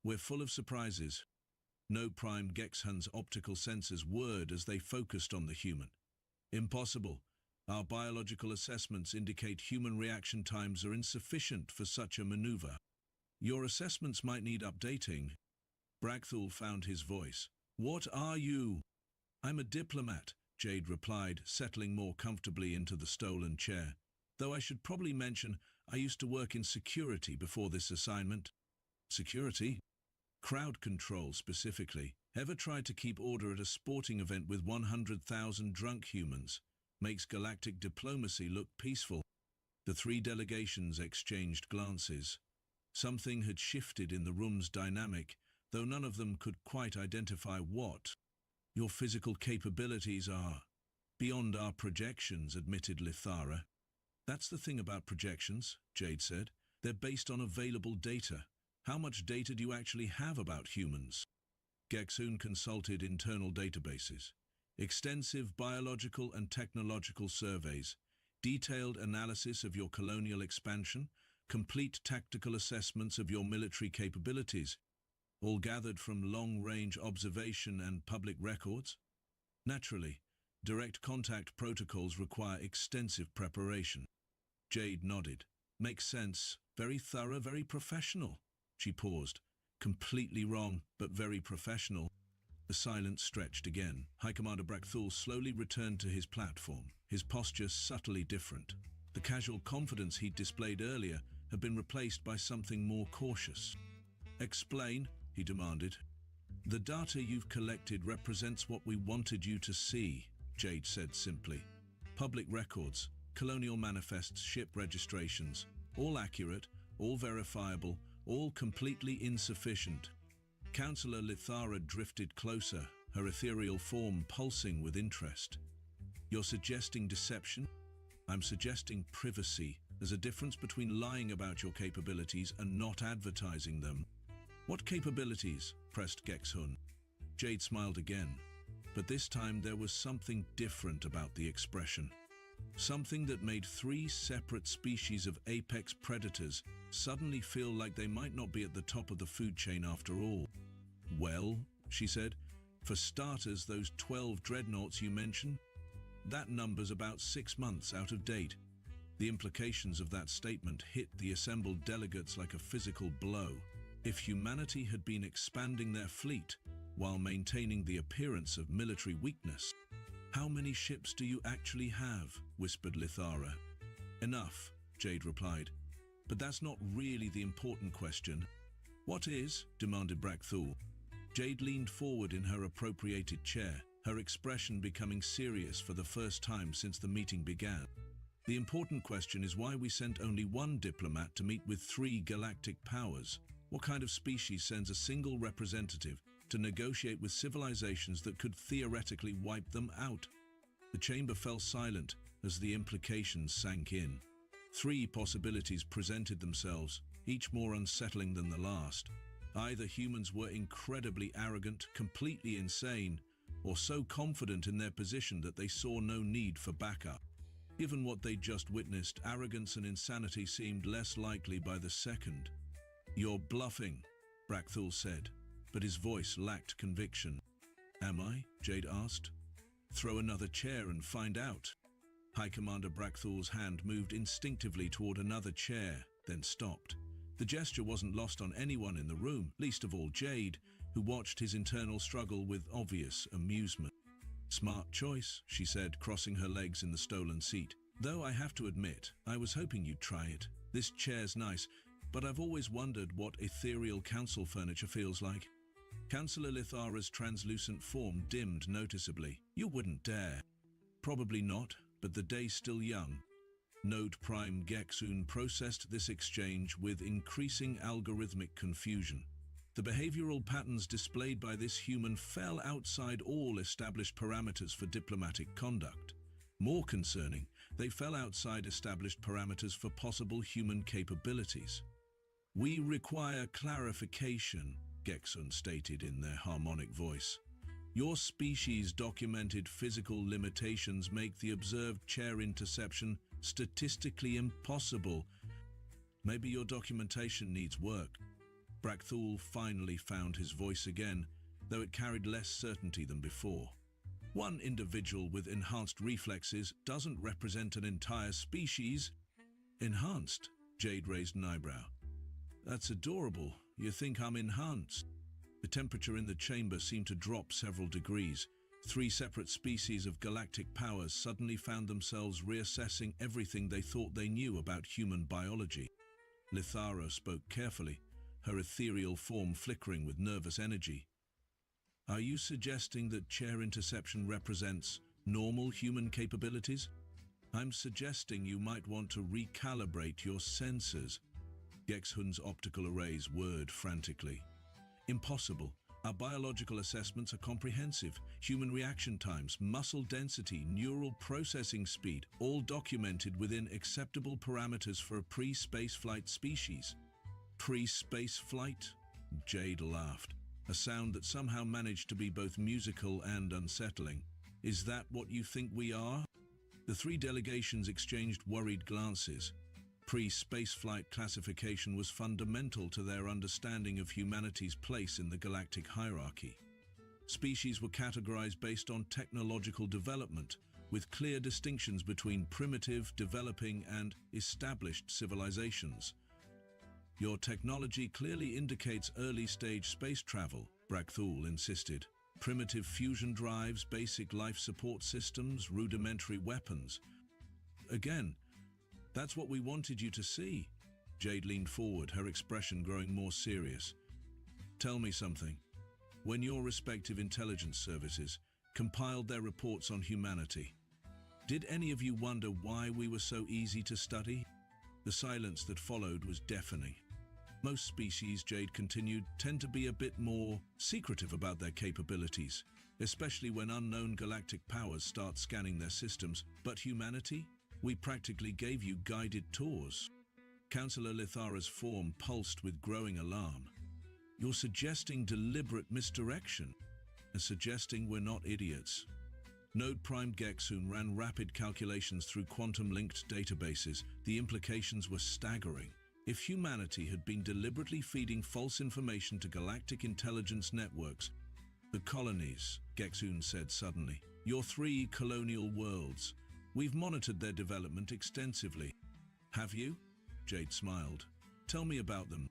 We're full of surprises. No Prime Gexhun's optical sensors whirred as they focused on the human. Impossible. Our biological assessments indicate human reaction times are insufficient for such a maneuver. Your assessments might need updating. Brackthul found his voice. What are you? I'm a diplomat, Jade replied, settling more comfortably into the stolen chair. Though I should probably mention, I used to work in security before this assignment. Security? Crowd control specifically. Ever tried to keep order at a sporting event with 100,000 drunk humans? Makes galactic diplomacy look peaceful. The three delegations exchanged glances. Something had shifted in the room's dynamic, though none of them could quite identify what. Your physical capabilities are beyond our projections, admitted Lithara. That's the thing about projections, Jade said. They're based on available data. How much data do you actually have about humans? Gexhun consulted internal databases. Extensive biological and technological surveys, detailed analysis of your colonial expansion, complete tactical assessments of your military capabilities, all gathered from long-range observation and public records? Naturally, direct contact protocols require extensive preparation. Jade nodded. Makes sense. Very thorough, very professional. She paused. Completely wrong, but very professional. The silence stretched again. High Commander Brackthul slowly returned to his platform, his posture subtly different. The casual confidence he'd displayed earlier had been replaced by something more cautious. Explain, he demanded. The data you've collected represents what we wanted you to see, Jade said simply. Public records, colonial manifests, ship registrations, all accurate, all verifiable, all completely insufficient. Councillor Lithara drifted closer, her ethereal form pulsing with interest. You're suggesting deception? I'm suggesting privacy. There's a difference between lying about your capabilities and not advertising them. What capabilities? Pressed Gexhun. Jade smiled again, but this time there was something different about the expression. Something that made three separate species of apex predators suddenly feel like they might not be at the top of the food chain after all. Well, she said, for starters, those 12 dreadnoughts you mentioned, that number's about 6 months out of date. The implications of that statement hit the assembled delegates like a physical blow. If humanity had been expanding their fleet while maintaining the appearance of military weakness, how many ships do you actually have? Whispered Lithara. Enough, Jade replied. But that's not really the important question. What is? Demanded Brackthul. Jade leaned forward in her appropriated chair, her expression becoming serious for the first time since the meeting began. The important question is why we sent only one diplomat to meet with 3 galactic powers. What kind of species sends a single representative to negotiate with civilizations that could theoretically wipe them out? The chamber fell silent as the implications sank in. 3 possibilities presented themselves, each more unsettling than the last. Either humans were incredibly arrogant, completely insane, or so confident in their position that they saw no need for backup. Given what they'd just witnessed, arrogance and insanity seemed less likely by the second. You're bluffing, Brackthul said, but his voice lacked conviction. Am I? Jade asked. Throw another chair and find out. High Commander Brackthul's hand moved instinctively toward another chair, then stopped. The gesture wasn't lost on anyone in the room, least of all Jade, who watched his internal struggle with obvious amusement. Smart choice, she said, crossing her legs in the stolen seat. Though I have to admit, I was hoping you'd try it. This chair's nice, but I've always wondered what ethereal council furniture feels like. Councillor Lithara's translucent form dimmed noticeably. You wouldn't dare. Probably not, but the day's still young. Node Prime Gexhun processed this exchange with increasing algorithmic confusion. The behavioral patterns displayed by this human fell outside all established parameters for diplomatic conduct. More concerning, they fell outside established parameters for possible human capabilities. We require clarification, Gexhun stated in their harmonic voice. Your species' documented physical limitations make the observed chair interception statistically impossible. Maybe your documentation needs work. Brackthul finally found his voice again, though it carried less certainty than before. One individual with enhanced reflexes doesn't represent an entire species. Enhanced? Jade raised an eyebrow. That's adorable. You think I'm enhanced? The temperature in the chamber seemed to drop several degrees. 3 separate species of galactic powers suddenly found themselves reassessing everything they thought they knew about human biology. Lithara spoke carefully, her ethereal form flickering with nervous energy. Are you suggesting that chair interception represents normal human capabilities? I'm suggesting you might want to recalibrate your sensors. Gexhun's optical arrays whirred frantically. Impossible. Our biological assessments are comprehensive. Human reaction times, muscle density, neural processing speed, all documented within acceptable parameters for a pre-spaceflight species. Pre-spaceflight? Jade laughed, a sound that somehow managed to be both musical and unsettling. Is that what you think we are? The 3 delegations exchanged worried glances. Pre-spaceflight classification was fundamental to their understanding of humanity's place in the galactic hierarchy. Species were categorized based on technological development, with clear distinctions between primitive, developing, and established civilizations. Your technology clearly indicates early-stage space travel, Brackthul insisted. Primitive fusion drives, basic life support systems, rudimentary weapons. Again, that's what we wanted you to see. Jade leaned forward, her expression growing more serious. Tell me something. When your respective intelligence services compiled their reports on humanity, did any of you wonder why we were so easy to study? The silence that followed was deafening. Most species, Jade continued, tend to be a bit more secretive about their capabilities, especially when unknown galactic powers start scanning their systems. But humanity? We practically gave you guided tours. Councillor Lithara's form pulsed with growing alarm. You're suggesting deliberate misdirection, and suggesting we're not idiots. Node-primed Gexhun ran rapid calculations through quantum-linked databases. The implications were staggering. If humanity had been deliberately feeding false information to galactic intelligence networks, the colonies, Gexhun said suddenly, your 3 colonial worlds, we've monitored their development extensively. Have you? Jade smiled. Tell me about them.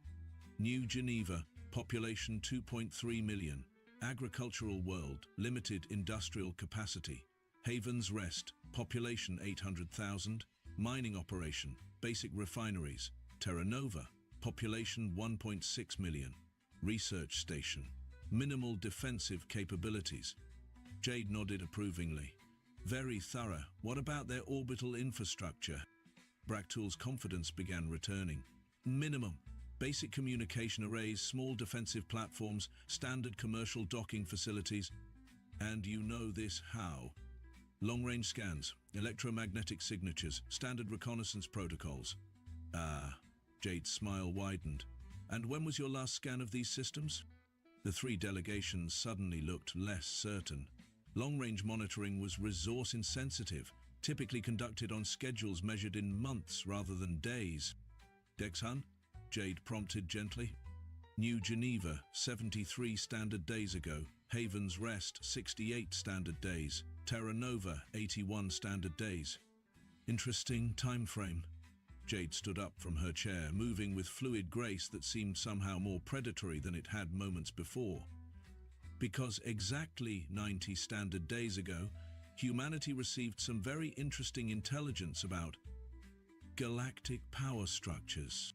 New Geneva, population 2.3 million. Agricultural world, limited industrial capacity. Haven's Rest, population 800,000. Mining operation, basic refineries. Terra Nova, population 1.6 million. Research station, minimal defensive capabilities. Jade nodded approvingly. Very thorough. What about their orbital infrastructure? Brackthul's confidence began returning. Minimum. Basic communication arrays, small defensive platforms, standard commercial docking facilities. And you know this how? Long-range scans, electromagnetic signatures, standard reconnaissance protocols. Ah, Jade's smile widened. And when was your last scan of these systems? The 3 delegations suddenly looked less certain. Long-range monitoring was resource-insensitive, typically conducted on schedules measured in months rather than days. Gexhun? Jade prompted gently. New Geneva, 73 standard days ago. Haven's Rest, 68 standard days. Terra Nova, 81 standard days. Interesting time frame. Jade stood up from her chair, moving with fluid grace that seemed somehow more predatory than it had moments before. Because exactly 90 standard days ago, humanity received some very interesting intelligence about galactic power structures.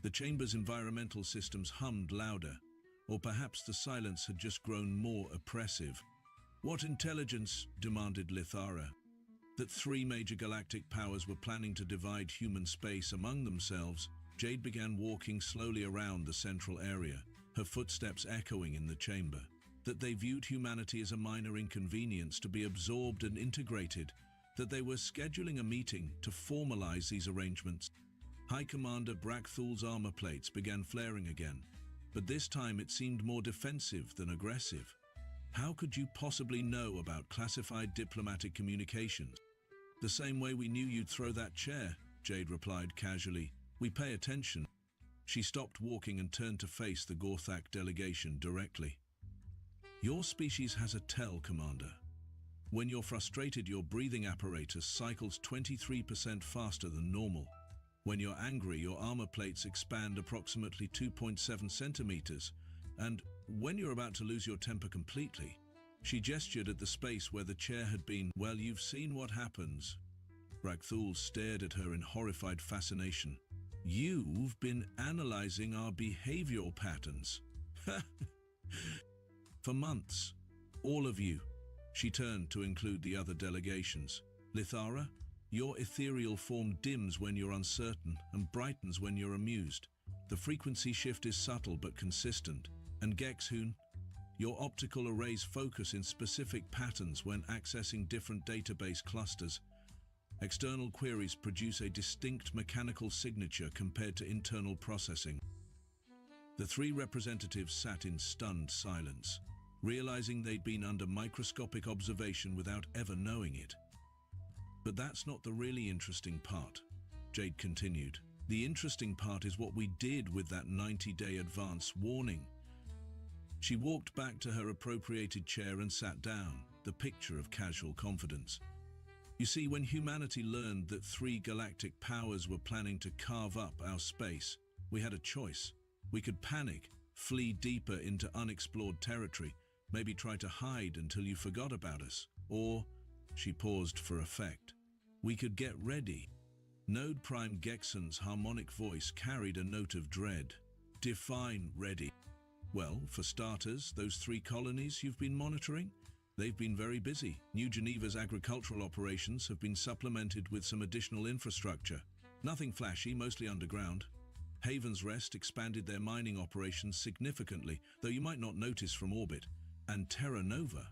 The chamber's environmental systems hummed louder, or perhaps the silence had just grown more oppressive. What intelligence? Demanded Lithara. That 3 major galactic powers were planning to divide human space among themselves. Jade began walking slowly around the central area, her footsteps echoing in the chamber. That they viewed humanity as a minor inconvenience to be absorbed and integrated. That they were scheduling a meeting to formalize these arrangements. High Commander Brackthul's armor plates began flaring again, but this time it seemed more defensive than aggressive. How could you possibly know about classified diplomatic communications? The same way we knew you'd throw that chair, Jade replied casually. We pay attention. She stopped walking and turned to face the Gorthak delegation directly. "Your species has a tell, Commander. When you're frustrated, your breathing apparatus cycles 23% faster than normal. When you're angry, your armor plates expand approximately 2.7 centimeters. And when you're about to lose your temper completely," she gestured at the space where the chair had been. "Well, you've seen what happens." Brakthul stared at her in horrified fascination. "You've been analyzing our behavioral patterns." "For months. All of you." She turned to include the other delegations. "Lithara, your ethereal form dims when you're uncertain and brightens when you're amused. The frequency shift is subtle but consistent. And Gexhun, your optical arrays focus in specific patterns when accessing different database clusters. External queries produce a distinct mechanical signature compared to internal processing." The three representatives sat in stunned silence, realizing they'd been under microscopic observation without ever knowing it. "But that's not the really interesting part," Jade continued. "The interesting part is what we did with that 90-day advance warning." She walked back to her appropriated chair and sat down, the picture of casual confidence. "You see, when humanity learned that 3 galactic powers were planning to carve up our space, we had a choice. We could panic, flee deeper into unexplored territory, maybe try to hide until you forgot about us. Or," she paused for effect, "we could get ready." Node Prime Gexen's harmonic voice carried a note of dread. "Define ready." "Well, for starters, those 3 colonies you've been monitoring? They've been very busy. New Geneva's agricultural operations have been supplemented with some additional infrastructure. Nothing flashy, mostly underground. Haven's Rest expanded their mining operations significantly, though you might not notice from orbit. And Terra Nova,"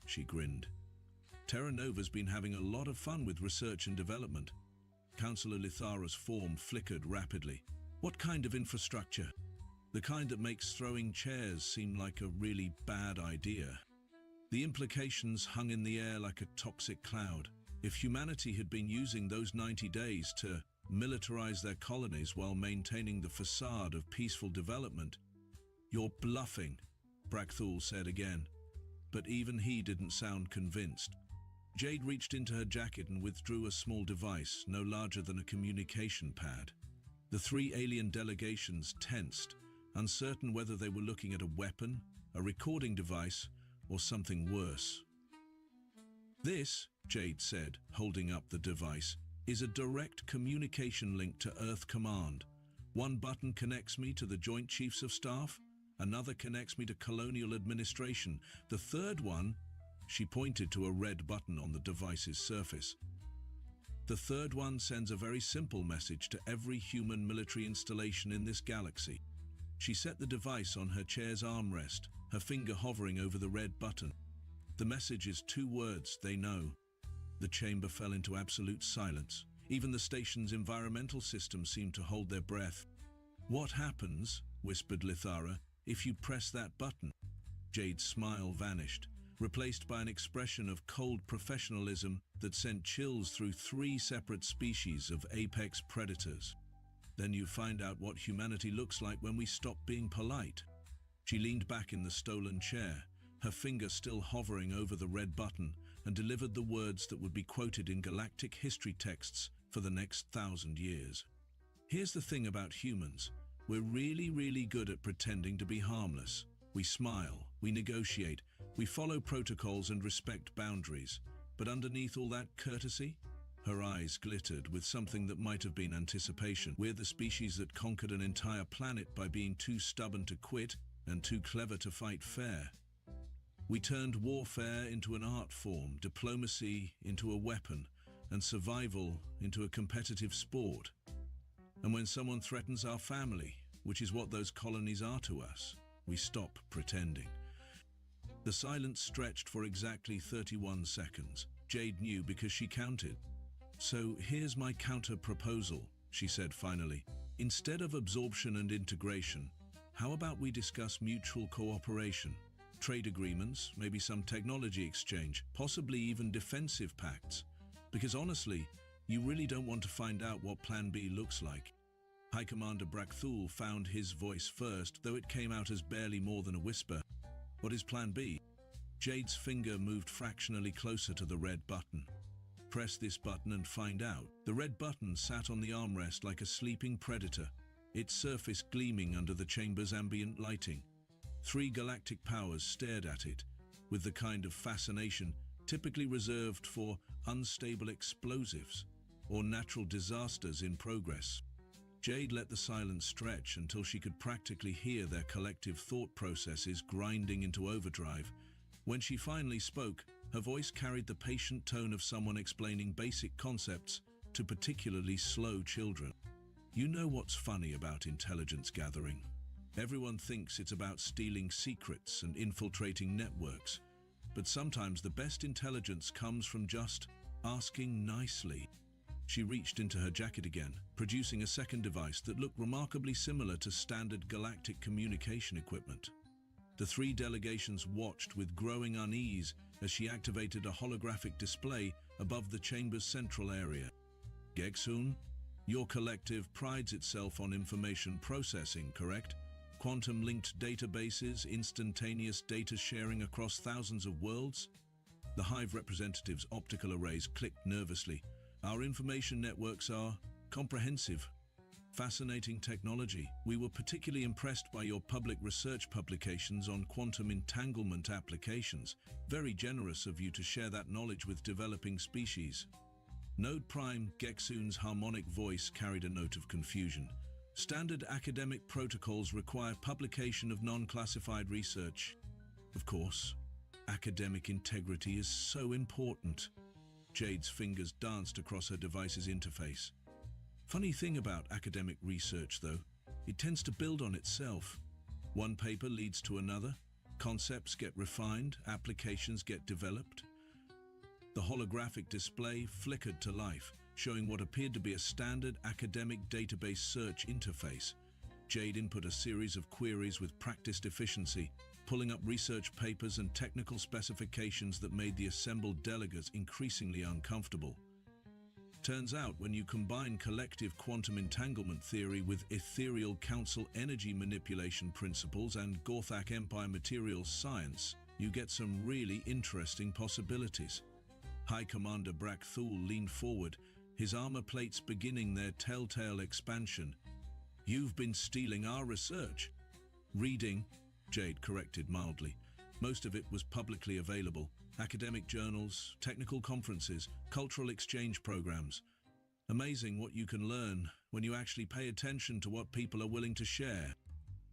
she grinned. "Terra Nova's been having a lot of fun with research and development." Councillor Lithara's form flickered rapidly. "What kind of infrastructure?" "The kind that makes throwing chairs seem like a really bad idea." The implications hung in the air like a toxic cloud. If humanity had been using those 90 days to militarize their colonies while maintaining the facade of peaceful development— "You're bluffing," Brakthul said again. But even he didn't sound convinced. Jade reached into her jacket and withdrew a small device, no larger than a communication pad. The 3 alien delegations tensed, uncertain whether they were looking at a weapon, a recording device, or something worse. "This," Jade said, holding up the device, "is a direct communication link to Earth Command. One button connects me to the Joint Chiefs of Staff, another connects me to Colonial Administration. The third one," she pointed to a red button on the device's surface. "The third one sends a very simple message to every human military installation in this galaxy." She set the device on her chair's armrest, her finger hovering over the red button. "The message is 2 words they know." The chamber fell into absolute silence. Even the station's environmental system seemed to hold their breath. "What happens," whispered Lithara, "if you press that button?" Jade's smile vanished, replaced by an expression of cold professionalism that sent chills through 3 separate species of apex predators. "Then you find out what humanity looks like when we stop being polite." She leaned back in the stolen chair, her finger still hovering over the red button, and delivered the words that would be quoted in galactic history texts for the next 1,000 years. "Here's the thing about humans. We're really good at pretending to be harmless. We smile, we negotiate, we follow protocols and respect boundaries. But underneath all that courtesy," her eyes glittered with something that might have been anticipation, "we're the species that conquered an entire planet by being too stubborn to quit and too clever to fight fair. We turned warfare into an art form, diplomacy into a weapon, and survival into a competitive sport. And when someone threatens our family, which is what those colonies are to us, we stop pretending." The silence stretched for exactly 31 seconds. Jade knew because she counted. "So here's my counter-proposal," she said finally. "Instead of absorption and integration, how about we discuss mutual cooperation? Trade agreements, maybe some technology exchange, possibly even defensive pacts. Because honestly, you really don't want to find out what Plan B looks like." High Commander Brakthul found his voice first, though it came out as barely more than a whisper. What is Plan B? Jade's finger moved fractionally closer to the red button. Press this button and find out. The red button sat on the armrest like a sleeping predator, its surface gleaming under the chamber's ambient lighting. 3 galactic powers stared at it, with the kind of fascination typically reserved for unstable explosives or natural disasters in progress. Jade let the silence stretch until she could practically hear their collective thought processes grinding into overdrive. When she finally spoke, her voice carried the patient tone of someone explaining basic concepts to particularly slow children. You know what's funny about intelligence gathering? Everyone thinks it's about stealing secrets and infiltrating networks, but sometimes the best intelligence comes from just asking nicely. She reached into her jacket again, producing a second device that looked remarkably similar to standard galactic communication equipment. The 3 delegations watched with growing unease as she activated a holographic display above the chamber's central area. Gegsun, your collective prides itself on information processing, correct? Quantum-linked databases, instantaneous data sharing across thousands of worlds? The Hive representative's optical arrays clicked nervously. Our information networks are comprehensive. Fascinating technology. We were particularly impressed by your public research publications on quantum entanglement applications. Very generous of you to share that knowledge with developing species. Node Prime Geksun's harmonic voice carried a note of confusion. Standard academic protocols require publication of non-classified research. Of course, academic integrity is so important. Jade's fingers danced across her device's interface. Funny thing about academic research, though, it tends to build on itself. One paper leads to another, concepts get refined, applications get developed. The holographic display flickered to life, showing what appeared to be a standard academic database search interface. Jade input a series of queries with practiced efficiency, pulling up research papers and technical specifications that made the assembled delegates increasingly uncomfortable. Turns out, when you combine collective quantum entanglement theory with ethereal council energy manipulation principles and Gorthak Empire materials science, you get some really interesting possibilities. High Commander Brakthul leaned forward, his armor plates beginning their telltale expansion. You've been stealing our research. Reading, Jade corrected mildly. Most of it was publicly available. Academic journals, technical conferences, cultural exchange programs. Amazing what you can learn when you actually pay attention to what people are willing to share.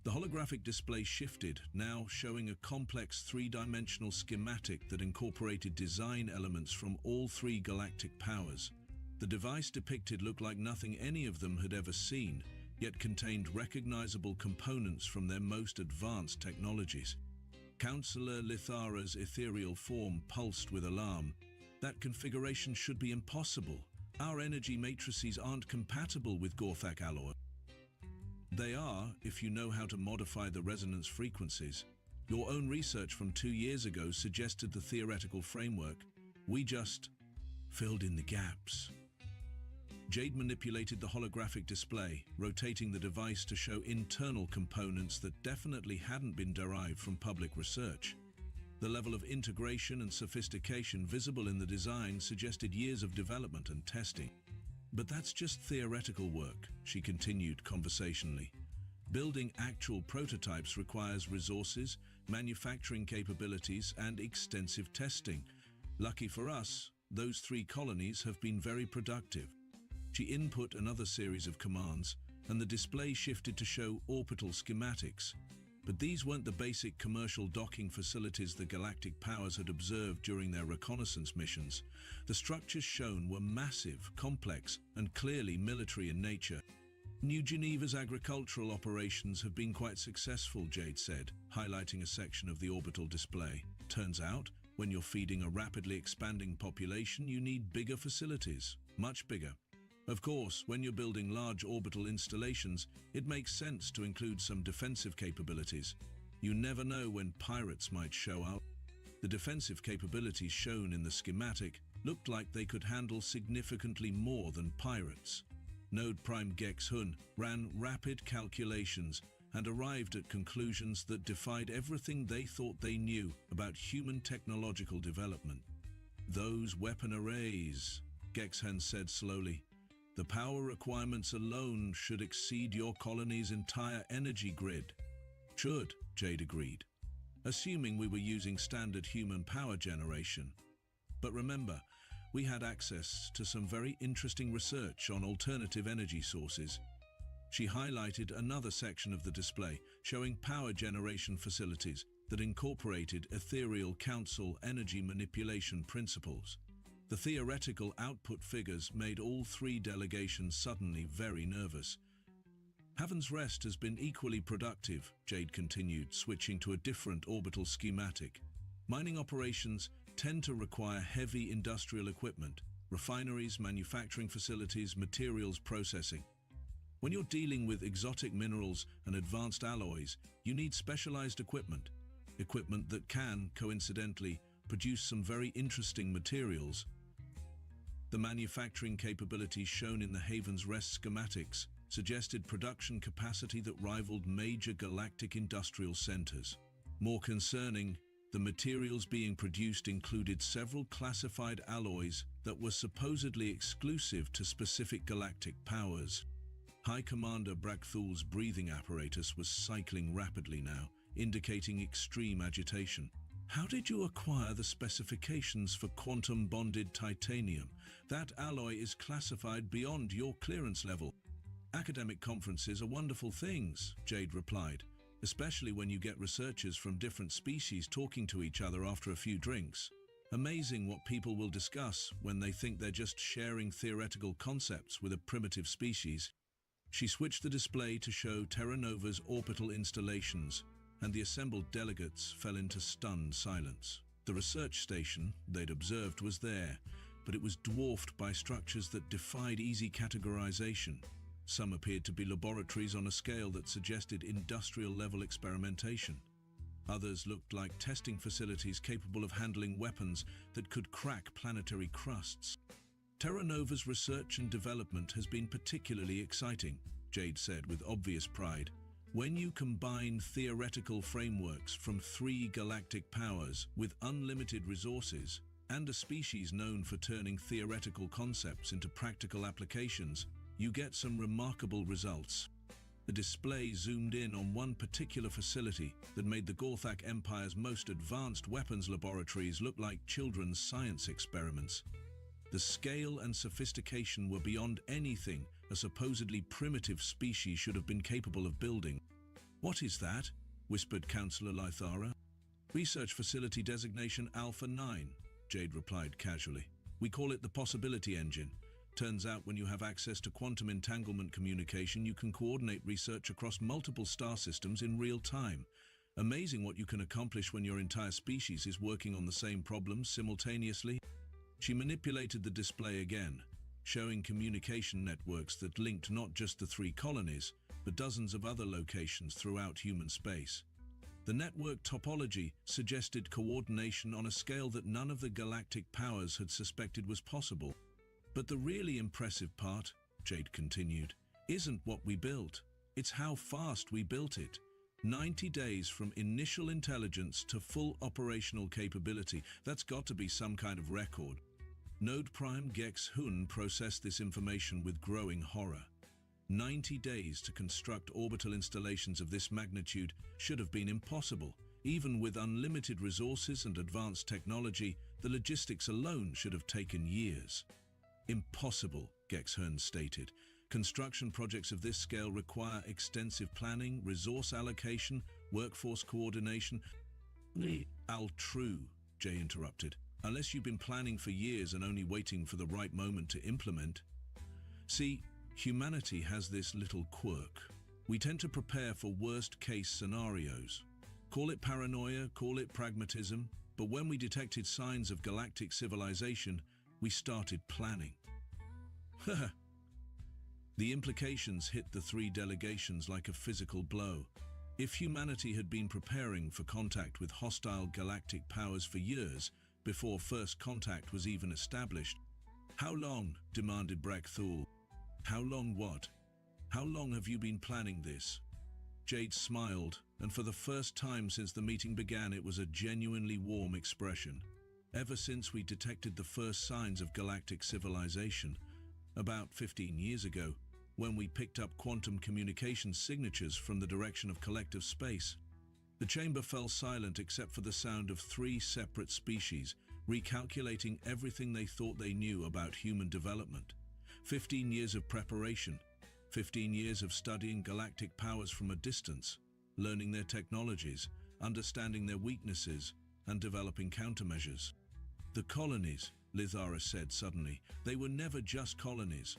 The holographic display shifted, now showing a complex 3-dimensional schematic that incorporated design elements from all 3 galactic powers. The device depicted looked like nothing any of them had ever seen, yet contained recognizable components from their most advanced technologies. Counselor Lithara's ethereal form pulsed with alarm. That configuration should be impossible. Our energy matrices aren't compatible with Gorthak alloy. They are, if you know how to modify the resonance frequencies. Your own research from 2 years ago suggested the theoretical framework. We just filled in the gaps. Jade manipulated the holographic display, rotating the device to show internal components that definitely hadn't been derived from public research. The level of integration and sophistication visible in the design suggested years of development and testing. But that's just theoretical work, she continued conversationally. Building actual prototypes requires resources, manufacturing capabilities, and extensive testing. Lucky for us, those 3 colonies have been very productive. She input another series of commands, and the display shifted to show orbital schematics. But these weren't the basic commercial docking facilities the galactic powers had observed during their reconnaissance missions. The structures shown were massive, complex, and clearly military in nature. New Geneva's agricultural operations have been quite successful, Jade said, highlighting a section of the orbital display. Turns out, when you're feeding a rapidly expanding population, you need bigger facilities, much bigger. Of course, when you're building large orbital installations, it makes sense to include some defensive capabilities. You never know when pirates might show up. The defensive capabilities shown in the schematic looked like they could handle significantly more than pirates. Node Prime Gex Hun ran rapid calculations and arrived at conclusions that defied everything they thought they knew about human technological development. Those weapon arrays, Gex Hun said slowly. The power requirements alone should exceed your colony's entire energy grid. Should, Jade agreed, assuming we were using standard human power generation. But remember, we had access to some very interesting research on alternative energy sources. She highlighted another section of the display showing power generation facilities that incorporated ethereal council energy manipulation principles. The theoretical output figures made all three delegations suddenly very nervous. Heaven's Rest has been equally productive, Jade continued, switching to a different orbital schematic. Mining operations tend to require heavy industrial equipment, refineries, manufacturing facilities, materials processing. When you're dealing with exotic minerals and advanced alloys, you need specialized equipment that can, coincidentally, produce some very interesting materials. The manufacturing capabilities shown in the Heaven's Rest schematics suggested production capacity that rivaled major galactic industrial centers. More concerning, the materials being produced included several classified alloys that were supposedly exclusive to specific galactic powers. High Commander Brakthul's breathing apparatus was cycling rapidly now, indicating extreme agitation. How did you acquire the specifications for quantum-bonded titanium? That alloy is classified beyond your clearance level. Academic conferences are wonderful things, Jade replied, especially when you get researchers from different species talking to each other after a few drinks. Amazing what people will discuss when they think they're just sharing theoretical concepts with a primitive species. She switched the display to show Terra Nova's orbital installations, and the assembled delegates fell into stunned silence. The research station they'd observed was there, but it was dwarfed by structures that defied easy categorization. Some appeared to be laboratories on a scale that suggested industrial-level experimentation. Others looked like testing facilities capable of handling weapons that could crack planetary crusts. Terra Nova's research and development has been particularly exciting, Jade said with obvious pride. When you combine theoretical frameworks from three galactic powers with unlimited resources and a species known for turning theoretical concepts into practical applications, you get some remarkable results. The display zoomed in on one particular facility that made the Gorthak Empire's most advanced weapons laboratories look like children's science experiments. The scale and sophistication were beyond anything a supposedly primitive species should have been capable of building. "What is that?" whispered Councillor Lythara. "Research Facility Designation Alpha 9, Jade replied casually. "We call it the Possibility Engine. Turns out when you have access to quantum entanglement communication, you can coordinate research across multiple star systems in real time. Amazing what you can accomplish when your entire species is working on the same problems simultaneously." She manipulated the display again, showing communication networks that linked not just the three colonies, but dozens of other locations throughout human space. The network topology suggested coordination on a scale that none of the galactic powers had suspected was possible. "But the really impressive part," Jade continued, "isn't what we built. It's how fast we built it. 90 days from initial intelligence to full operational capability. That's got to be some kind of record." Node Prime Gex Hun processed this information with growing horror. 90 days to construct orbital installations of this magnitude should have been impossible. Even with unlimited resources and advanced technology, the logistics alone should have taken years. "Impossible," Gex Hun stated. "Construction projects of this scale require extensive planning, resource allocation, workforce coordination." "All true," Jay interrupted. "Unless you've been planning for years and only waiting for the right moment to implement." See, humanity has this little quirk. We tend to prepare for worst-case scenarios. Call it paranoia, call it pragmatism, but when we detected signs of galactic civilization, we started planning. The implications hit the three delegations like a physical blow. If humanity had been preparing for contact with hostile galactic powers for years, before first contact was even established. "How long?" demanded Brakthul. How long what? How long have you been planning this? Jade smiled, and for the first time since the meeting began, it was a genuinely warm expression. Ever since we detected the first signs of galactic civilization, about 15 years ago, when we picked up quantum communication signatures from the direction of collective space. The chamber fell silent except for the sound of 3 separate species, recalculating everything they thought they knew about human development. 15 years of preparation, 15 years of studying galactic powers from a distance, learning their technologies, understanding their weaknesses, and developing countermeasures. The colonies, Lithara said suddenly, they were never just colonies.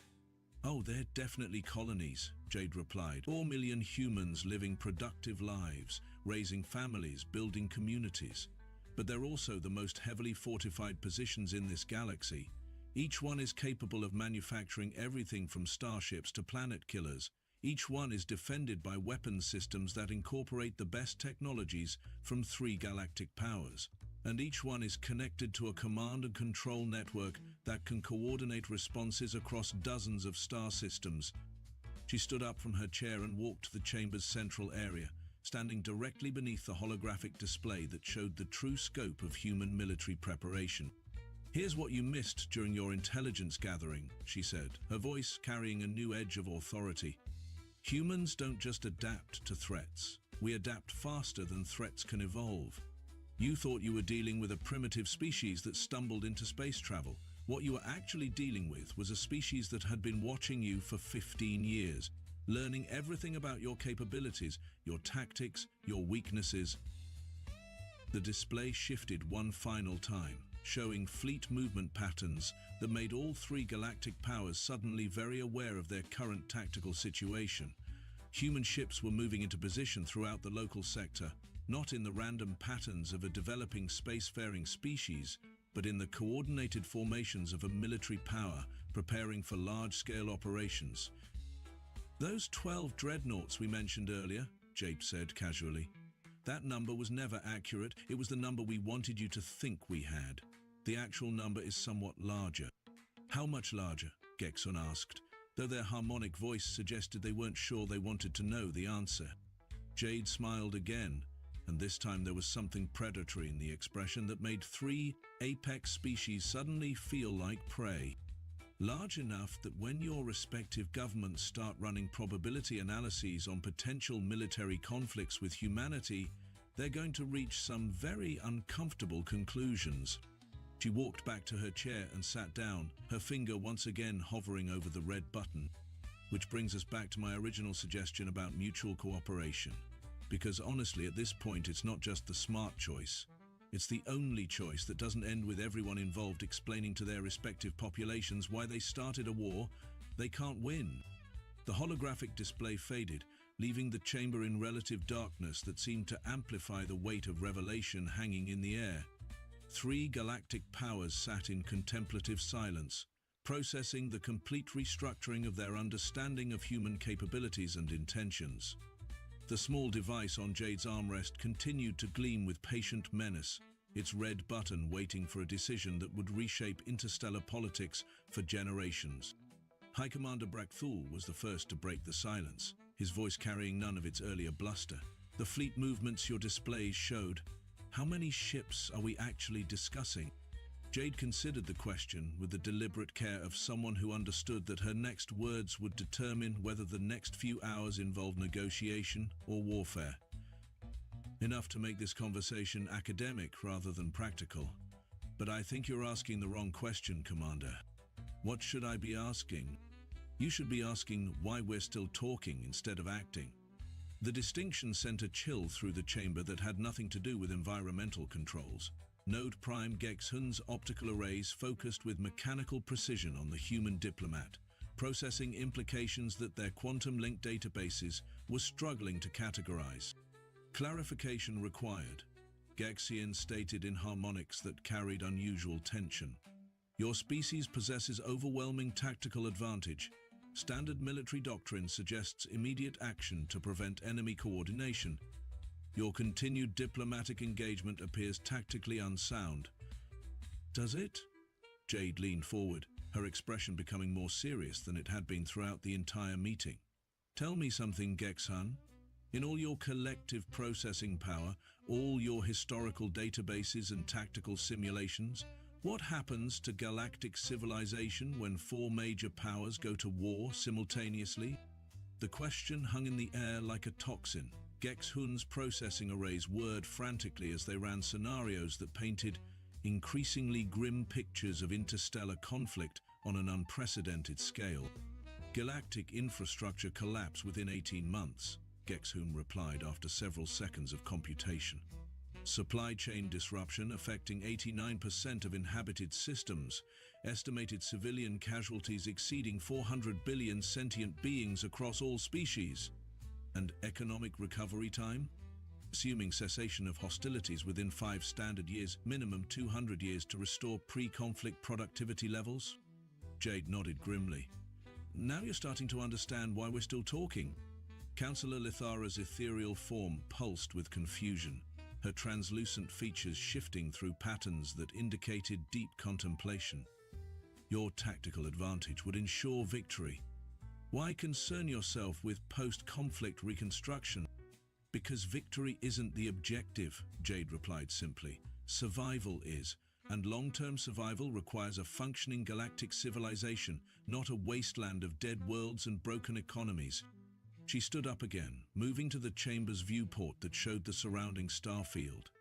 Oh, they're definitely colonies, Jade replied. 4 million humans living productive lives, raising families, building communities. But they're also the most heavily fortified positions in this galaxy. Each one is capable of manufacturing everything from starships to planet killers. Each one is defended by weapons systems that incorporate the best technologies from 3 galactic powers. And each one is connected to a command and control network that can coordinate responses across dozens of star systems. She stood up from her chair and walked to the chamber's central area, standing directly beneath the holographic display that showed the true scope of human military preparation. Here's what you missed during your intelligence gathering, she said, her voice carrying a new edge of authority. Humans don't just adapt to threats. We adapt faster than threats can evolve. You thought you were dealing with a primitive species that stumbled into space travel. What you were actually dealing with was a species that had been watching you for 15 years, learning everything about your capabilities, your tactics, your weaknesses. The display shifted one final time, showing fleet movement patterns that made all 3 galactic powers suddenly very aware of their current tactical situation. Human ships were moving into position throughout the local sector, not in the random patterns of a developing spacefaring species, but in the coordinated formations of a military power preparing for large-scale operations. Those 12 dreadnoughts we mentioned earlier, Jape said casually. That number was never accurate. It was the number we wanted you to think we had. The actual number is somewhat larger. How much larger? Gexon asked, though their harmonic voice suggested they weren't sure they wanted to know the answer. Jade smiled again, and this time there was something predatory in the expression that made 3 apex species suddenly feel like prey. Large enough that when your respective governments start running probability analyses on potential military conflicts with humanity, they're going to reach some very uncomfortable conclusions. She walked back to her chair and sat down, her finger once again hovering over the red button. Which brings us back to my original suggestion about mutual cooperation. Because honestly, at this point, it's not just the smart choice. It's the only choice that doesn't end with everyone involved explaining to their respective populations why they started a war they can't win. The holographic display faded, leaving the chamber in relative darkness that seemed to amplify the weight of revelation hanging in the air. 3 galactic powers sat in contemplative silence, processing the complete restructuring of their understanding of human capabilities and intentions. The small device on Jade's armrest continued to gleam with patient menace, its red button waiting for a decision that would reshape interstellar politics for generations. High Commander Brakthul was the first to break the silence, his voice carrying none of its earlier bluster. The fleet movements your displays showed. How many ships are we actually discussing? Jade considered the question with the deliberate care of someone who understood that her next words would determine whether the next few hours involved negotiation or warfare. Enough to make this conversation academic rather than practical. But I think you're asking the wrong question, Commander. What should I be asking? You should be asking why we're still talking instead of acting. The distinction sent a chill through the chamber that had nothing to do with environmental controls. Node Prime Gexhun's optical arrays focused with mechanical precision on the human diplomat, processing implications that their quantum-linked databases were struggling to categorize. Clarification required, Gexian stated in harmonics that carried unusual tension. Your species possesses overwhelming tactical advantage. Standard military doctrine suggests immediate action to prevent enemy coordination. Your continued diplomatic engagement appears tactically unsound. Does it? Jade leaned forward, her expression becoming more serious than it had been throughout the entire meeting. "Tell me something, Gex-hun. In all your collective processing power, all your historical databases and tactical simulations, what happens to galactic civilization when four major powers go to war simultaneously?" The question hung in the air like a toxin. Gex-hun's processing arrays whirred frantically as they ran scenarios that painted increasingly grim pictures of interstellar conflict on an unprecedented scale. "Galactic infrastructure collapse within 18 months, Gex-hun replied after several seconds of computation. "Supply chain disruption affecting 89% of inhabited systems, estimated civilian casualties exceeding 400 billion sentient beings across all species, and economic recovery time? Assuming cessation of hostilities within 5 standard years, minimum 200 years to restore pre-conflict productivity levels?" Jade nodded grimly. "Now you're starting to understand why we're still talking." Councillor Lithara's ethereal form pulsed with confusion, her translucent features shifting through patterns that indicated deep contemplation. "Your tactical advantage would ensure victory. Why concern yourself with post-conflict reconstruction?" "Because victory isn't the objective," Jade replied simply. "Survival is, and long-term survival requires a functioning galactic civilization, not a wasteland of dead worlds and broken economies." She stood up again, moving to the chamber's viewport that showed the surrounding star field.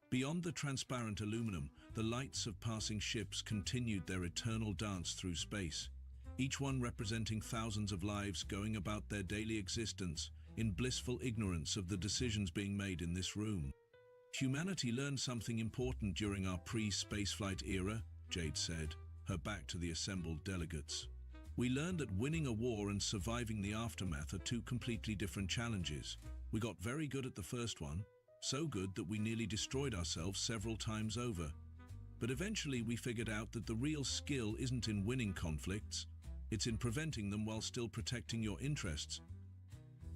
Beyond the transparent aluminum, the lights of passing ships continued their eternal dance through space, each one representing thousands of lives going about their daily existence in blissful ignorance of the decisions being made in this room. "Humanity learned something important during our pre-spaceflight era," Jade said, her back to the assembled delegates. "We learned that winning a war and surviving the aftermath are two completely different challenges. We got very good at the first one, so good that we nearly destroyed ourselves several times over. But eventually we figured out that the real skill isn't in winning conflicts, it's in preventing them while still protecting your interests."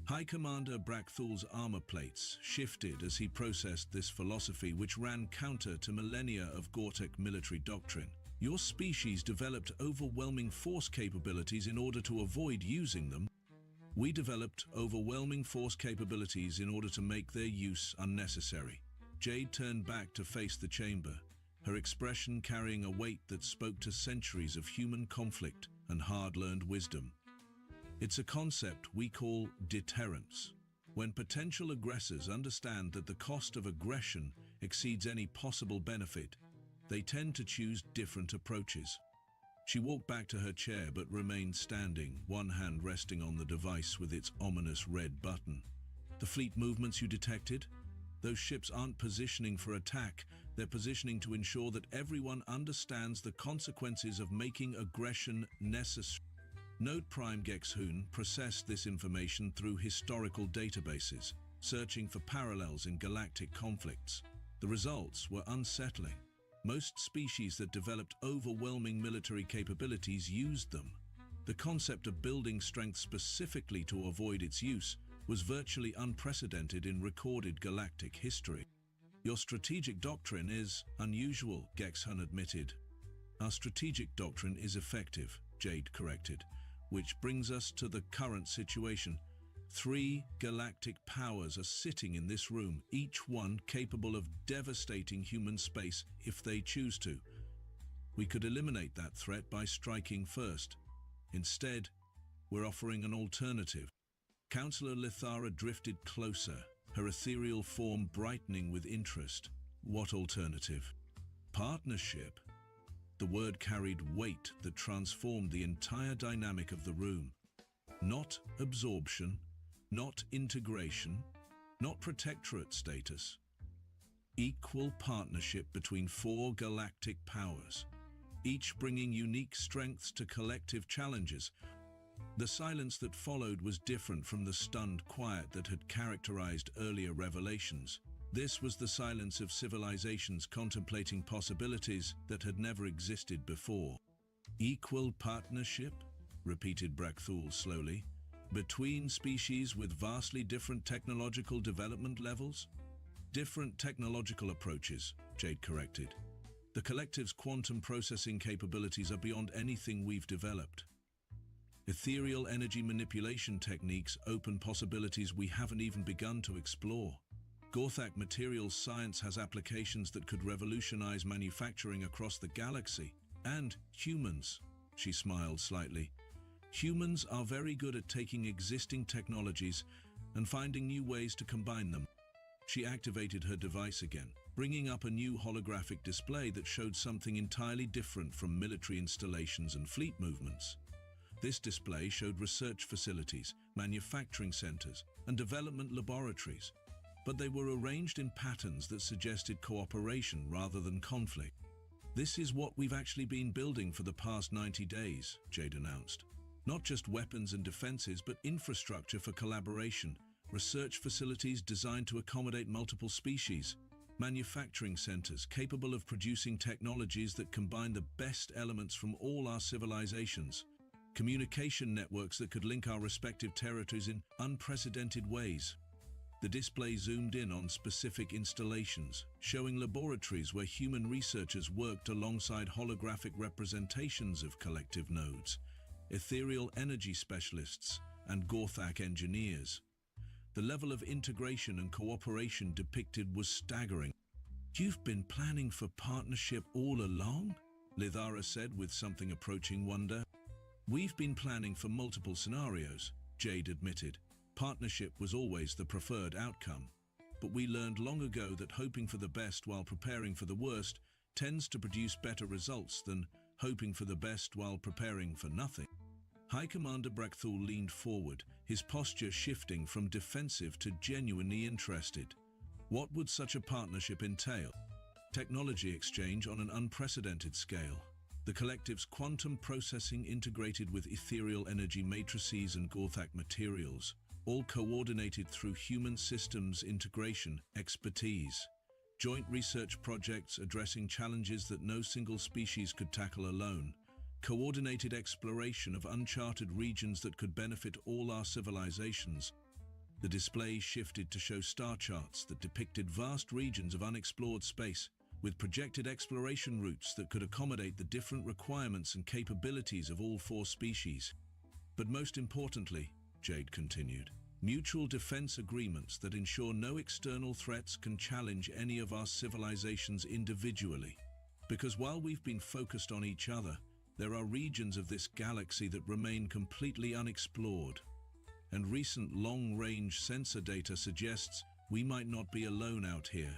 High Commander Brakthul's armor plates shifted as he processed this philosophy, which ran counter to millennia of Gortek military doctrine. "Your species developed overwhelming force capabilities in order to avoid using them. We developed overwhelming force capabilities in order to make their use unnecessary." Jade turned back to face the chamber, her expression carrying a weight that spoke to centuries of human conflict and hard-learned wisdom. "It's a concept we call deterrence. When potential aggressors understand that the cost of aggression exceeds any possible benefit, they tend to choose different approaches." She walked back to her chair but remained standing, one hand resting on the device with its ominous red button. "The fleet movements you detected? Those ships aren't positioning for attack, they're positioning to ensure that everyone understands the consequences of making aggression necessary." Note Prime Gex-hun processed this information through historical databases, searching for parallels in galactic conflicts. The results were unsettling. Most species that developed overwhelming military capabilities used them. The concept of building strength specifically to avoid its use was virtually unprecedented in recorded galactic history. "Your strategic doctrine is unusual," Gex-hun admitted. "Our strategic doctrine is effective," Jade corrected, "which brings us to the current situation. 3 galactic powers are sitting in this room, each one capable of devastating human space if they choose to. We could eliminate that threat by striking first. Instead, we're offering an alternative." Councillor Lithara drifted closer, her ethereal form brightening with interest. "What alternative?" "Partnership." The word carried weight that transformed the entire dynamic of the room. Not absorption, not integration, not protectorate status. Equal partnership between 4 galactic powers, each bringing unique strengths to collective challenges. The silence that followed was different from the stunned quiet that had characterized earlier revelations. This was the silence of civilizations contemplating possibilities that had never existed before. "Equal partnership?" repeated Brakthul slowly. "Between species with vastly different technological development levels?" "Different technological approaches," Jade corrected. The collective's quantum processing capabilities are beyond anything we've developed. Ethereal energy manipulation techniques open possibilities we haven't even begun to explore. Gorthak materials science has applications that could revolutionize manufacturing across the galaxy. And humans, she smiled slightly. Humans are very good at taking existing technologies and finding new ways to combine them. She activated her device again, bringing up a new holographic display that showed something entirely different from military installations and fleet movements. This display showed research facilities, manufacturing centers, and development laboratories, but they were arranged in patterns that suggested cooperation rather than conflict. "This is what we've actually been building for the past 90 days, Jade announced. Not just weapons and defenses, but infrastructure for collaboration, research facilities designed to accommodate multiple species, manufacturing centers capable of producing technologies that combine the best elements from all our civilizations, communication networks that could link our respective territories in unprecedented ways." The display zoomed in on specific installations, showing laboratories where human researchers worked alongside holographic representations of collective nodes, ethereal energy specialists, and Gorthak engineers. The level of integration and cooperation depicted was staggering. "You've been planning for partnership all along?" Lithara said with something approaching wonder. "We've been planning for multiple scenarios," Jade admitted. "Partnership was always the preferred outcome. But we learned long ago that hoping for the best while preparing for the worst tends to produce better results than hoping for the best while preparing for nothing." High Commander Brakthul leaned forward, his posture shifting from defensive to genuinely interested. What would such a partnership entail? Technology exchange on an unprecedented scale. The collective's quantum processing integrated with ethereal energy matrices and Gorthak materials, all coordinated through human systems integration expertise. Joint research projects addressing challenges that no single species could tackle alone. Coordinated exploration of uncharted regions that could benefit all our civilizations. The display shifted to show star charts that depicted vast regions of unexplored space, with projected exploration routes that could accommodate the different requirements and capabilities of all four species. But most importantly, Jade continued, mutual defense agreements that ensure no external threats can challenge any of our civilizations individually. Because while we've been focused on each other, there are regions of this galaxy that remain completely unexplored. And recent long-range sensor data suggests we might not be alone out here.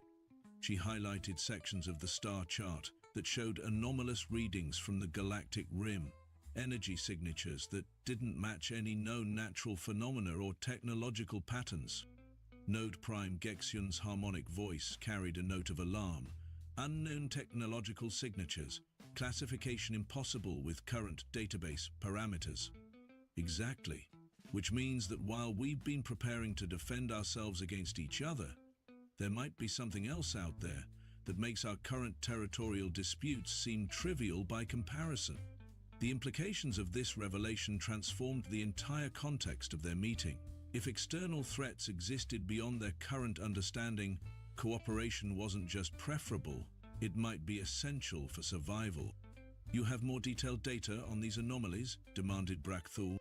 She highlighted sections of the star chart that showed anomalous readings from the galactic rim, energy signatures that didn't match any known natural phenomena or technological patterns. Node Prime Gexion's harmonic voice carried a note of alarm. Unknown technological signatures, classification impossible with current database parameters. Exactly. Which means that while we've been preparing to defend ourselves against each other, there might be something else out there that makes our current territorial disputes seem trivial by comparison. The implications of this revelation transformed the entire context of their meeting. If external threats existed beyond their current understanding, cooperation wasn't just preferable, it might be essential for survival. "You have more detailed data on these anomalies?" demanded Brakthul.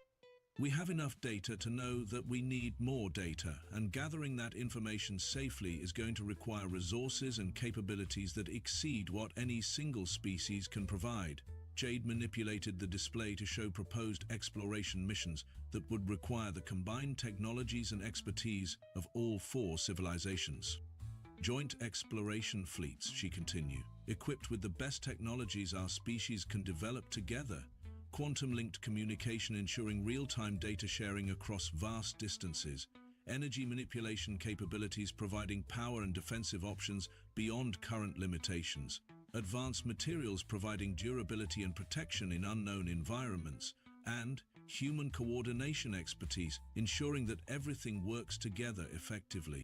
"We have enough data to know that we need more data, and gathering that information safely is going to require resources and capabilities that exceed what any single species can provide." Jade manipulated the display to show proposed exploration missions that would require the combined technologies and expertise of all four civilizations. "Joint exploration fleets," she continued, "equipped with the best technologies our species can develop together. Quantum-linked communication ensuring real-time data sharing across vast distances. Energy manipulation capabilities providing power and defensive options beyond current limitations. Advanced materials providing durability and protection in unknown environments. And human coordination expertise ensuring that everything works together effectively."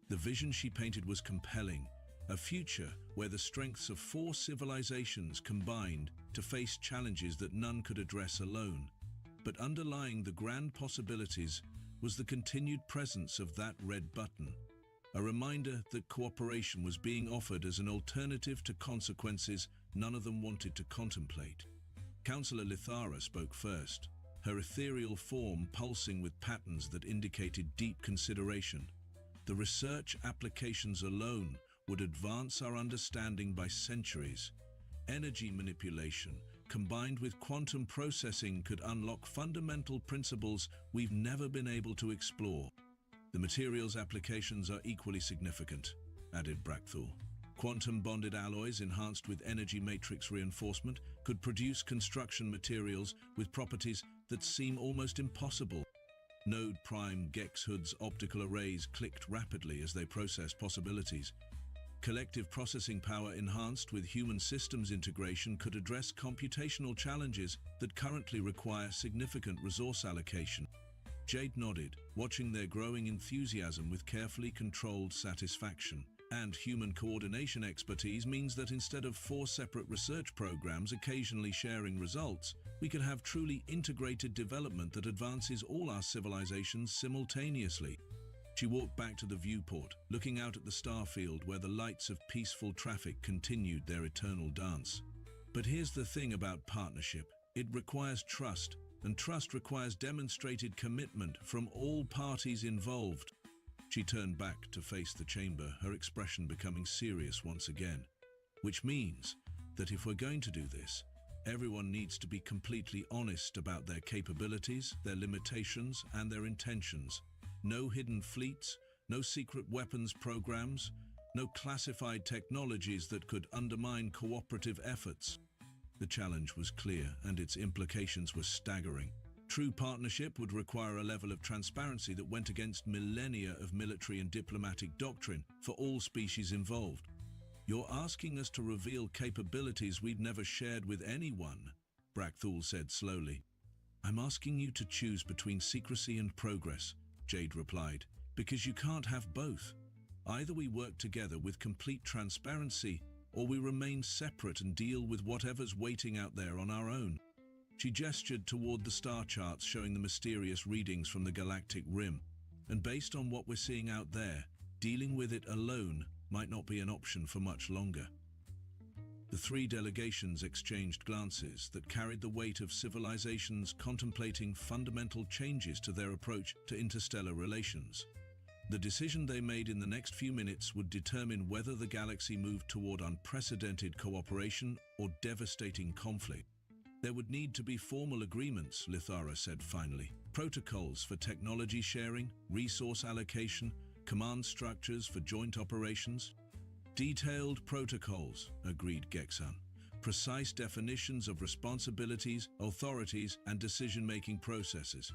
The vision she painted was compelling, a future where the strengths of four civilizations combined to face challenges that none could address alone. But underlying the grand possibilities was the continued presence of that red button. a reminder that cooperation was being offered as an alternative to consequences none of them wanted to contemplate. Councillor Lithara spoke first, her ethereal form pulsing with patterns that indicated deep consideration. The research applications alone would advance our understanding by centuries. Energy manipulation, combined with quantum processing, could unlock fundamental principles we've never been able to explore. The materials applications are equally significant, added Brackthal. Quantum-bonded alloys enhanced with energy matrix reinforcement could produce construction materials with properties that seem almost impossible. Node Prime Gexhood's optical arrays clicked rapidly as they processed possibilities. Collective processing power enhanced with human systems integration could address computational challenges that currently require significant resource allocation. Jade nodded, watching their growing enthusiasm with carefully controlled satisfaction. And human coordination expertise means that instead of 4 separate research programs occasionally sharing results, we could have truly integrated development that advances all our civilizations simultaneously. She walked back to the viewport, looking out at the starfield where the lights of peaceful traffic continued their eternal dance. But here's the thing about partnership. It requires trust, and trust requires demonstrated commitment from all parties involved. She turned back to face the chamber, her expression becoming serious once again. Which means that if we're going to do this, everyone needs to be completely honest about their capabilities, their limitations, and their intentions. No hidden fleets, no secret weapons programs, no classified technologies that could undermine cooperative efforts. The challenge was clear, and its implications were staggering. True partnership would require a level of transparency that went against millennia of military and diplomatic doctrine for all species involved. You're asking us to reveal capabilities we've never shared with anyone, Brackthal said slowly. I'm asking you to choose between secrecy and progress, Jade replied, because you can't have both. Either we work together with complete transparency, or we remain separate and deal with whatever's waiting out there on our own. She gestured toward the star charts showing the mysterious readings from the galactic rim, and based on what we're seeing out there, dealing with it alone might not be an option for much longer. The 3 delegations exchanged glances that carried the weight of civilizations contemplating fundamental changes to their approach to interstellar relations. The decision they made in the next few minutes would determine whether the galaxy moved toward unprecedented cooperation or devastating conflict. There would need to be formal agreements, Lithara said finally. Protocols for technology sharing, resource allocation, command structures for joint operations. Detailed protocols, agreed Gexan. Precise definitions of responsibilities, authorities, and decision-making processes.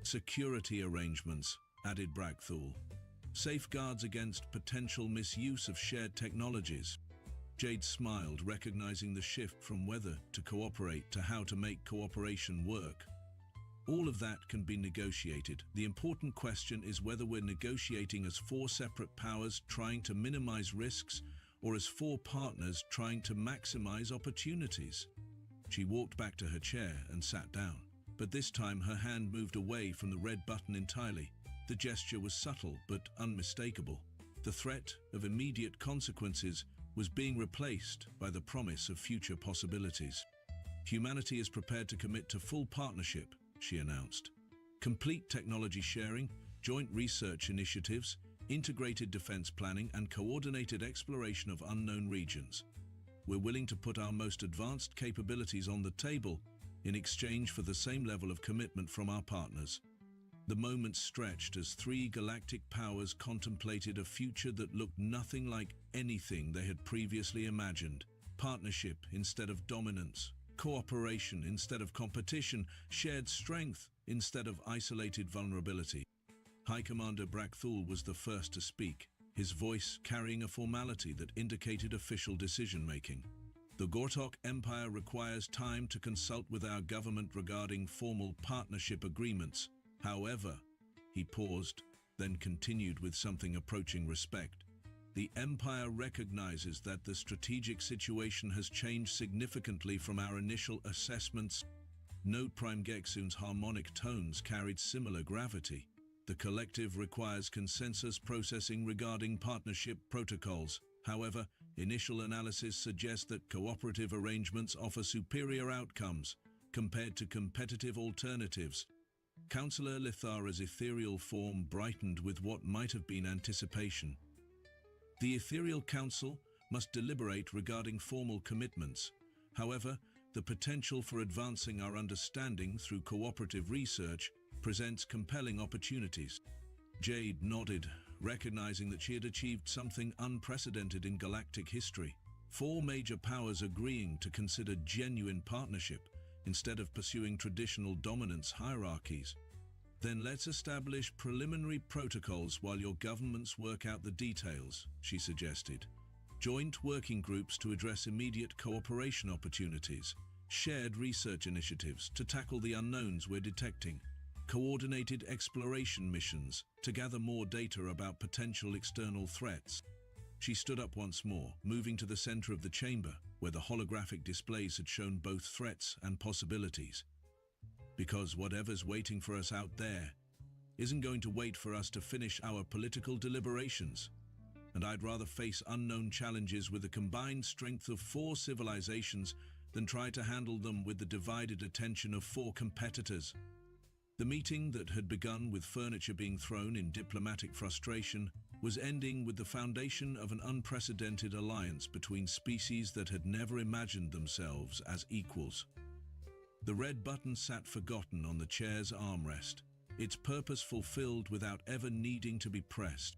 Security arrangements, added Brackthal. Safeguards against potential misuse of shared technologies. Jade smiled, recognizing the shift from whether to cooperate to how to make cooperation work. All of that can be negotiated. The important question is whether we're negotiating as 4 separate powers trying to minimize risks, or as 4 partners trying to maximize opportunities. She walked back to her chair and sat down, but this time her hand moved away from the red button entirely. The gesture was subtle but unmistakable. The threat of immediate consequences was being replaced by the promise of future possibilities. Humanity is prepared to commit to full partnership, she announced. Complete technology sharing, joint research initiatives, integrated defense planning, and coordinated exploration of unknown regions. We're willing to put our most advanced capabilities on the table in exchange for the same level of commitment from our partners. The moments stretched as 3 galactic powers contemplated a future that looked nothing like anything they had previously imagined. Partnership instead of dominance, cooperation instead of competition, shared strength instead of isolated vulnerability. High Commander Brackthal was the first to speak, his voice carrying a formality that indicated official decision-making. The Gortok Empire requires time to consult with our government regarding formal partnership agreements. However, he paused, then continued with something approaching respect. The Empire recognizes that the strategic situation has changed significantly from our initial assessments. Node Prime Gexun's harmonic tones carried similar gravity. The collective requires consensus processing regarding partnership protocols. However, initial analysis suggests that cooperative arrangements offer superior outcomes compared to competitive alternatives. Councillor Lithara's ethereal form brightened with what might have been anticipation. The Ethereal Council must deliberate regarding formal commitments. However, the potential for advancing our understanding through cooperative research presents compelling opportunities. Jade nodded, recognizing that she had achieved something unprecedented in galactic history. 4 major powers agreeing to consider genuine partnership instead of pursuing traditional dominance hierarchies. Then let's establish preliminary protocols while your governments work out the details, she suggested. Joint working groups to address immediate cooperation opportunities, shared research initiatives to tackle the unknowns we're detecting, coordinated exploration missions to gather more data about potential external threats. She stood up once more, moving to the center of the chamber, where the holographic displays had shown both threats and possibilities. Because whatever's waiting for us out there isn't going to wait for us to finish our political deliberations. And I'd rather face unknown challenges with the combined strength of 4 civilizations than try to handle them with the divided attention of 4 competitors. The meeting that had begun with furniture being thrown in diplomatic frustration was ending with the foundation of an unprecedented alliance between species that had never imagined themselves as equals. The red button sat forgotten on the chair's armrest, its purpose fulfilled without ever needing to be pressed.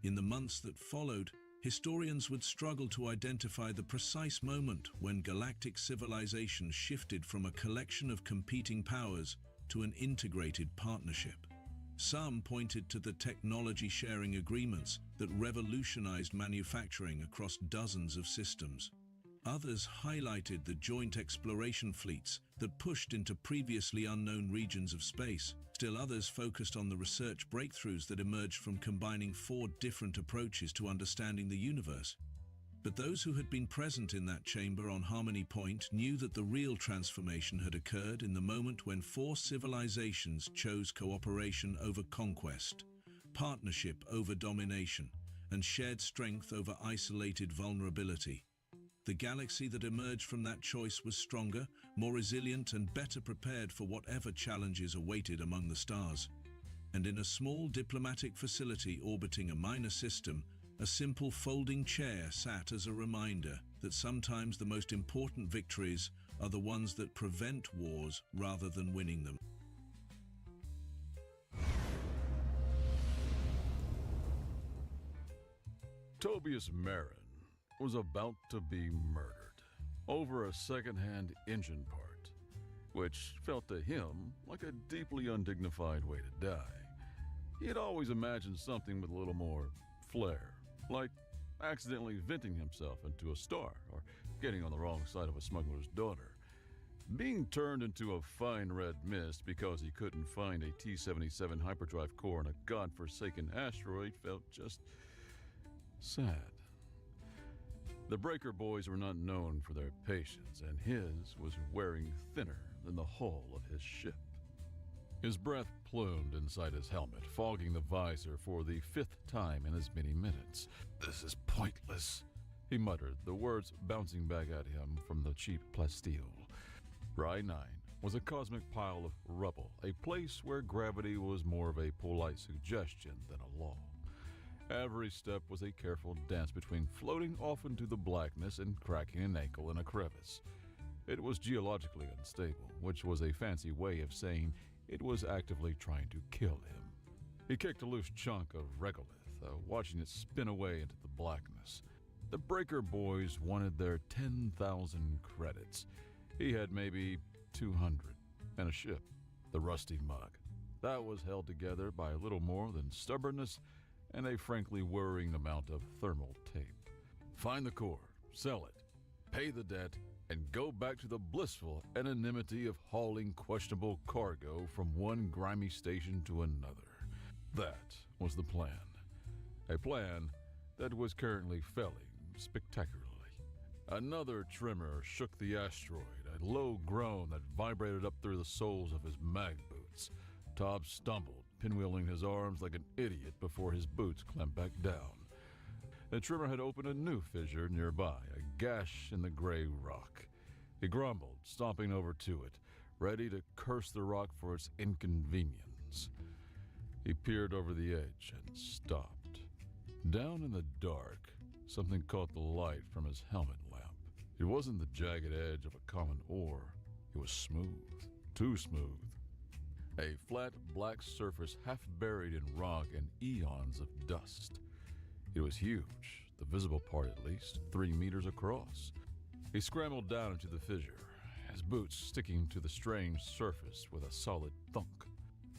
In the months that followed, historians would struggle to identify the precise moment when galactic civilization shifted from a collection of competing powers to an integrated partnership. Some pointed to the technology-sharing agreements that revolutionized manufacturing across dozens of systems. Others highlighted the joint exploration fleets that pushed into previously unknown regions of space. Still others focused on the research breakthroughs that emerged from combining 4 different approaches to understanding the universe. But those who had been present in that chamber on Harmony Point knew that the real transformation had occurred in the moment when 4 civilizations chose cooperation over conquest, partnership over domination, and shared strength over isolated vulnerability. The galaxy that emerged from that choice was stronger, more resilient, and better prepared for whatever challenges awaited among the stars. And in a small diplomatic facility orbiting a minor system, a simple folding chair sat as a reminder that sometimes the most important victories are the ones that prevent wars rather than winning them. Tobias Marin was about to be murdered over a second-hand engine part, which felt to him like a deeply undignified way to die. He had always imagined something with a little more flair, like accidentally venting himself into a star or getting on the wrong side of a smuggler's daughter. Being turned into a fine red mist because he couldn't find a T-77 hyperdrive core in a godforsaken asteroid felt just sad. The Breaker Boys were not known for their patience, and his was wearing thinner than the hull of his ship. His breath plumed inside his helmet, fogging the visor for the 5th time in as many minutes. "This is pointless," he muttered, the words bouncing back at him from the cheap plasteel. Rye 9 was a cosmic pile of rubble, a place where gravity was more of a polite suggestion than a law. Every step was a careful dance between floating off into the blackness and cracking an ankle in a crevice. It was geologically unstable, which was a fancy way of saying it was actively trying to kill him. He kicked a loose chunk of regolith, watching it spin away into the blackness. The Breaker Boys wanted their 10,000 credits. He had maybe 200, and a ship, the Rusty Mug. That was held together by a little more than stubbornness and a frankly worrying amount of thermal tape. Find the core, sell it, pay the debt, and go back to the blissful anonymity of hauling questionable cargo from one grimy station to another. That was the plan. A plan that was currently failing spectacularly. Another tremor shook the asteroid, a low groan that vibrated up through the soles of his mag boots. Tob stumbled, pinwheeling his arms like an idiot before his boots clamped back down. The trimmer had opened a new fissure nearby, a gash in the gray rock. He grumbled, stomping over to it, ready to curse the rock for its inconvenience. He peered over the edge and stopped. Down in the dark, something caught the light from his helmet lamp. It wasn't the jagged edge of a common ore. It was smooth, too smooth. A flat black surface half buried in rock and eons of dust. It was huge, the visible part at least, 3 meters across. He scrambled down into the fissure, his boots sticking to the strange surface with a solid thunk.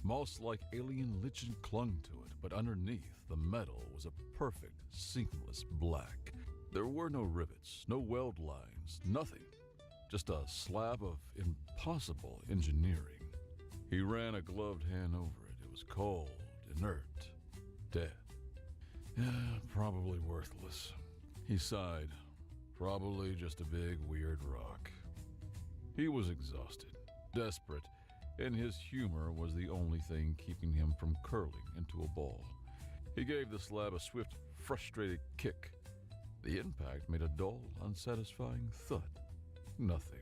Moss-like alien lichen clung to it, but underneath, the metal was a perfect, seamless black. There were no rivets, no weld lines, nothing. Just a slab of impossible engineering. He ran a gloved hand over it. It was cold, inert, dead. Probably worthless. He sighed. Probably just a big, weird rock. He was exhausted, desperate, and his humor was the only thing keeping him from curling into a ball. He gave the slab a swift, frustrated kick. The impact made a dull, unsatisfying thud. Nothing.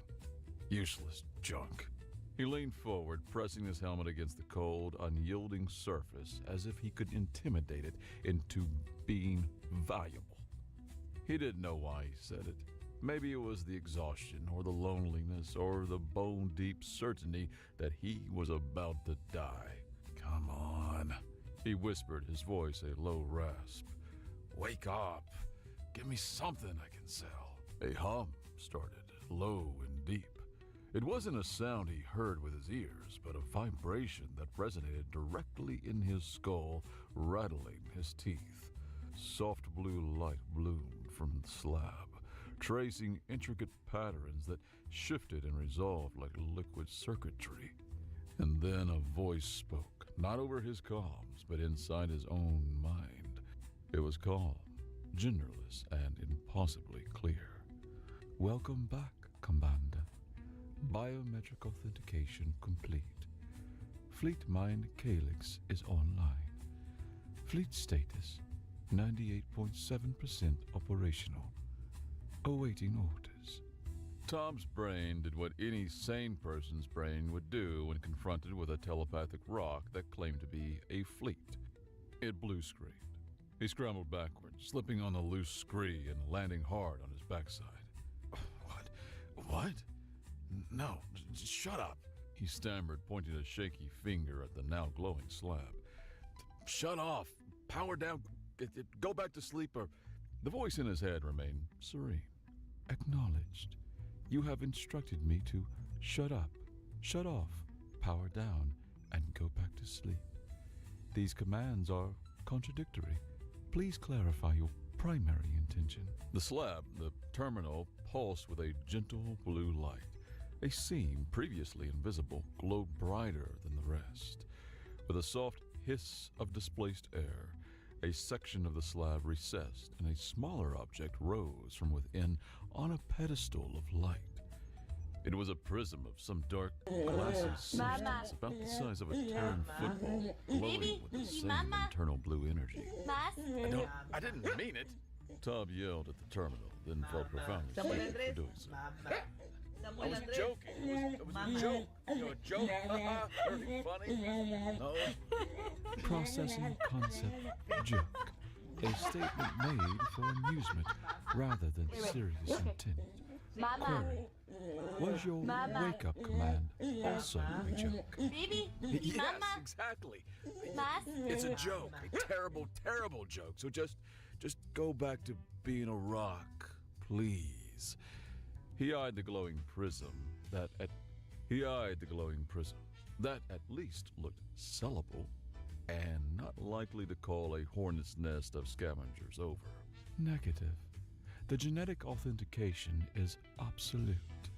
Useless junk. He leaned forward, pressing his helmet against the cold, unyielding surface as if he could intimidate it into being valuable. He didn't know why he said it. Maybe it was the exhaustion or the loneliness or the bone-deep certainty that he was about to die. "Come on," he whispered, his voice a low rasp. "Wake up. Give me something I can sell." A hum started, low and deep. It wasn't a sound he heard with his ears, but a vibration that resonated directly in his skull, rattling his teeth. Soft blue light bloomed from the slab, tracing intricate patterns that shifted and resolved like liquid circuitry. And then a voice spoke, not over his comms, but inside his own mind. It was calm, genderless, and impossibly clear. "Welcome back, Commander. Biometric authentication complete. Fleet Mind Calyx is online. Fleet status 98.7% operational. Awaiting orders." Tom's brain did what any sane person's brain would do when confronted with a telepathic rock that claimed to be a fleet. It blue-screened. He scrambled backwards, slipping on the loose scree and landing hard on his backside. What? No, shut up, he stammered, pointing a shaky finger at the now glowing slab. "Shut off. Power down. Go back to sleep or..." The voice in his head remained serene. "Acknowledged. You have instructed me to shut up, shut off, power down, and go back to sleep. These commands are contradictory. Please clarify your primary intention." The slab, the terminal, pulsed with a gentle blue light. A seam, previously invisible, glowed brighter than the rest. With a soft hiss of displaced air, a section of the slab recessed, and a smaller object rose from within on a pedestal of light. It was a prism of some dark, glassy substance about the size of a Terran football, glowing with the same internal blue energy. I didn't mean it! Tom yelled at the terminal, then felt profoundly stupid for doing so. I was joking. It was a joke. A joke. Very funny. No. Processing concept joke. A statement made for amusement rather than serious intent. Query. Was your wake-up command also a joke? Baby, Yes, Mama, exactly. Mas. It's a joke. A terrible, terrible joke. So just go back to being a rock, please. He eyed the glowing prism that at least looked sellable and not likely to call a hornet's nest of scavengers over. Negative. The genetic authentication is absolute.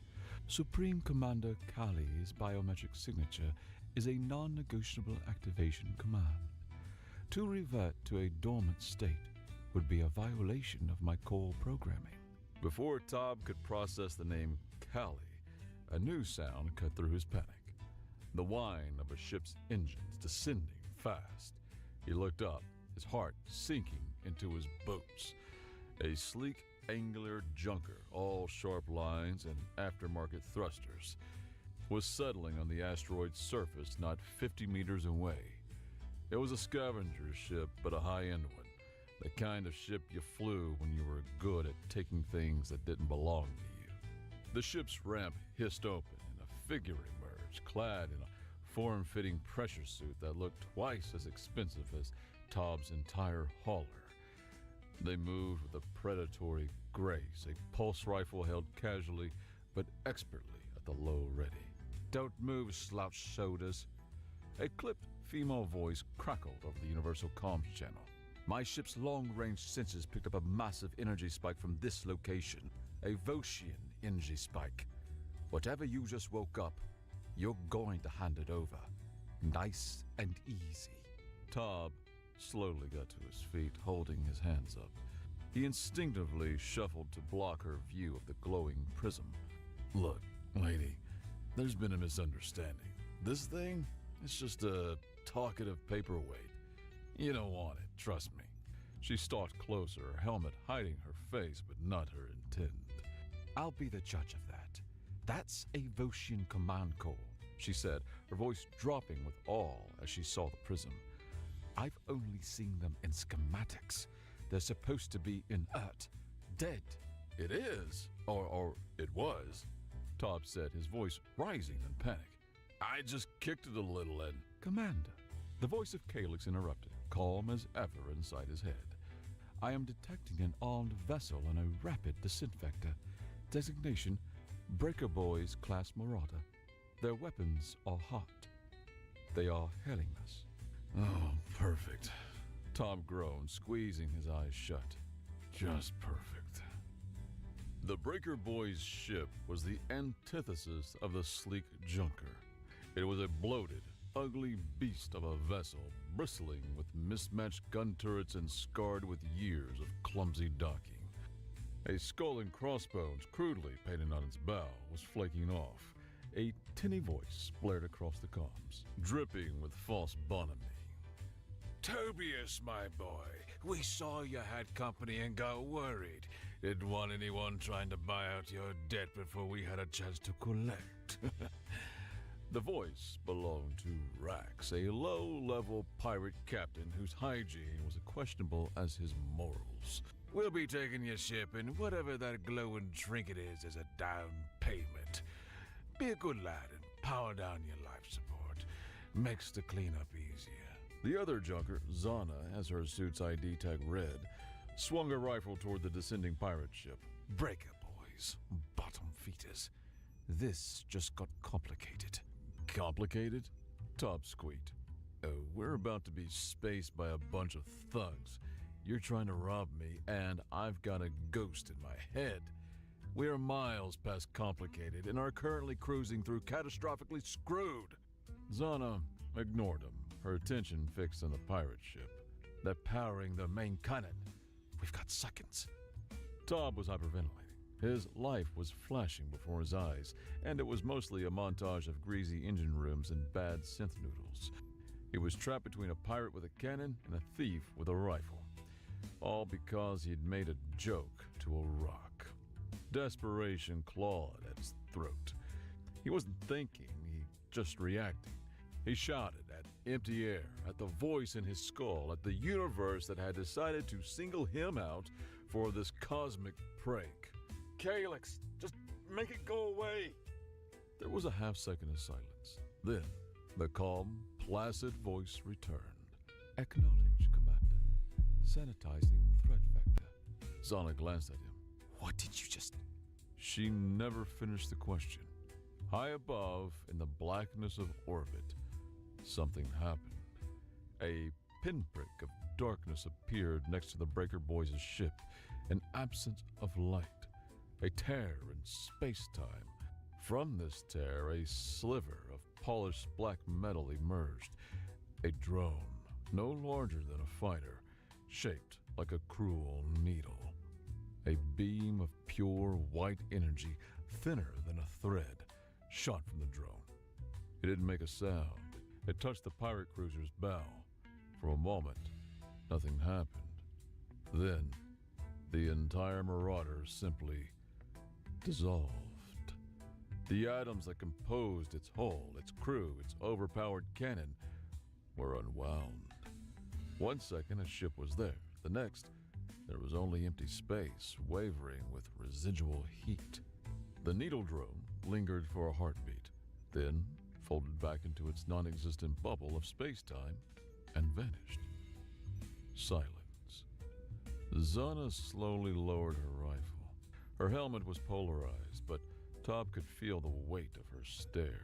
Supreme Commander Kali's biometric signature is a non-negotiable activation command. To revert to a dormant state would be a violation of my core programming. Before Tom could process the name Callie, a new sound cut through his panic. The whine of a ship's engines descending fast. He looked up, his heart sinking into his boots. A sleek, angular junker, all sharp lines and aftermarket thrusters, was settling on the asteroid's surface not 50 meters away. It was a scavenger ship, but a high-end one. The kind of ship you flew when you were good at taking things that didn't belong to you. The ship's ramp hissed open, and a figure emerged, clad in a form-fitting pressure suit that looked twice as expensive as Tobb's entire hauler. They moved with a predatory grace, a pulse rifle held casually but expertly at the low ready. "Don't move, slouch shoulders." A clipped female voice crackled over the universal comms channel. "My ship's long-range sensors picked up a massive energy spike from this location. A Voshian energy spike. Whatever you just woke up, you're going to hand it over. Nice and easy." Tobb slowly got to his feet, holding his hands up. He instinctively shuffled to block her view of the glowing prism. "Look, lady, there's been a misunderstanding. This thing, it's just a talkative paperweight. You don't want it, trust me." She stalked closer, her helmet hiding her face but not her intent. "I'll be the judge of that. That's a Voshian command call," she said, her voice dropping with awe as she saw the prism. "I've only seen them in schematics. They're supposed to be inert, dead." "It is? Or it was?" Tobb said, his voice rising in panic. "I just kicked it a little and—" "Commander," the voice of Calyx interrupted, calm as ever inside his head. "I am detecting an armed vessel on a rapid descent vector. Designation, Breaker Boys Class Marauder. Their weapons are hot. They are hailing us." "Oh, perfect." Tobb groaned, squeezing his eyes shut. "Just perfect." The Breaker Boys' ship was the antithesis of the sleek junker. It was a bloated, ugly beast of a vessel, bristling with mismatched gun turrets and scarred with years of clumsy docking. A skull and crossbones, crudely painted on its bow, was flaking off. A tinny voice blared across the comms, dripping with false bonhomie. "Tobias, my boy, we saw you had company and got worried. Didn't want anyone trying to buy out your debt before we had a chance to collect." The voice belonged to Rax, a low-level pirate captain whose hygiene was as questionable as his morals. "We'll be taking your ship, and whatever that glowing trinket is as a down payment. Be a good lad and power down your life support. Makes the cleanup easier." The other junker, Zana, as her suit's ID tag read, swung a rifle toward the descending pirate ship. "Breaker Boys, bottom feeders. This just got complicated." "Complicated?" Tobb squeaked. "Oh, we're about to be spaced by a bunch of thugs. You're trying to rob me, and I've got a ghost in my head. We are miles past complicated and are currently cruising through catastrophically screwed." Zana ignored him, her attention fixed on the pirate ship. "They're powering their main cannon. We've got seconds." Tobb was hyperventilating. His life was flashing before his eyes, and it was mostly a montage of greasy engine rooms and bad synth noodles. He was trapped between a pirate with a cannon and a thief with a rifle. All because he'd made a joke to a rock. Desperation clawed at his throat. He wasn't thinking, he just reacted. He shouted at empty air, at the voice in his skull, at the universe that had decided to single him out for this cosmic prank. "Calyx, just make it go away." There was a half-second of silence. Then, the calm, placid voice returned. "Acknowledge, Commander. Sanitizing threat vector." Zana glanced at him. "What did you just—" She never finished the question. High above, in the blackness of orbit, something happened. A pinprick of darkness appeared next to the Breaker Boys' ship, an absence of light, a tear in space-time. From this tear, a sliver of polished black metal emerged. A drone, no larger than a fighter, shaped like a cruel needle. A beam of pure white energy, thinner than a thread, shot from the drone. It didn't make a sound. It touched the pirate cruiser's bow, For a moment, nothing happened. Then, the entire Marauder simply dissolved. The atoms that composed its hull, its crew, its overpowered cannon were unwound. 1 second, a ship was there. The next, there was only empty space, wavering with residual heat. The needle drone lingered for a heartbeat, then folded back into its non-existent bubble of space-time and vanished. Silence. Zana slowly lowered her rifle. Her helmet was polarized, but Tob could feel the weight of her stare.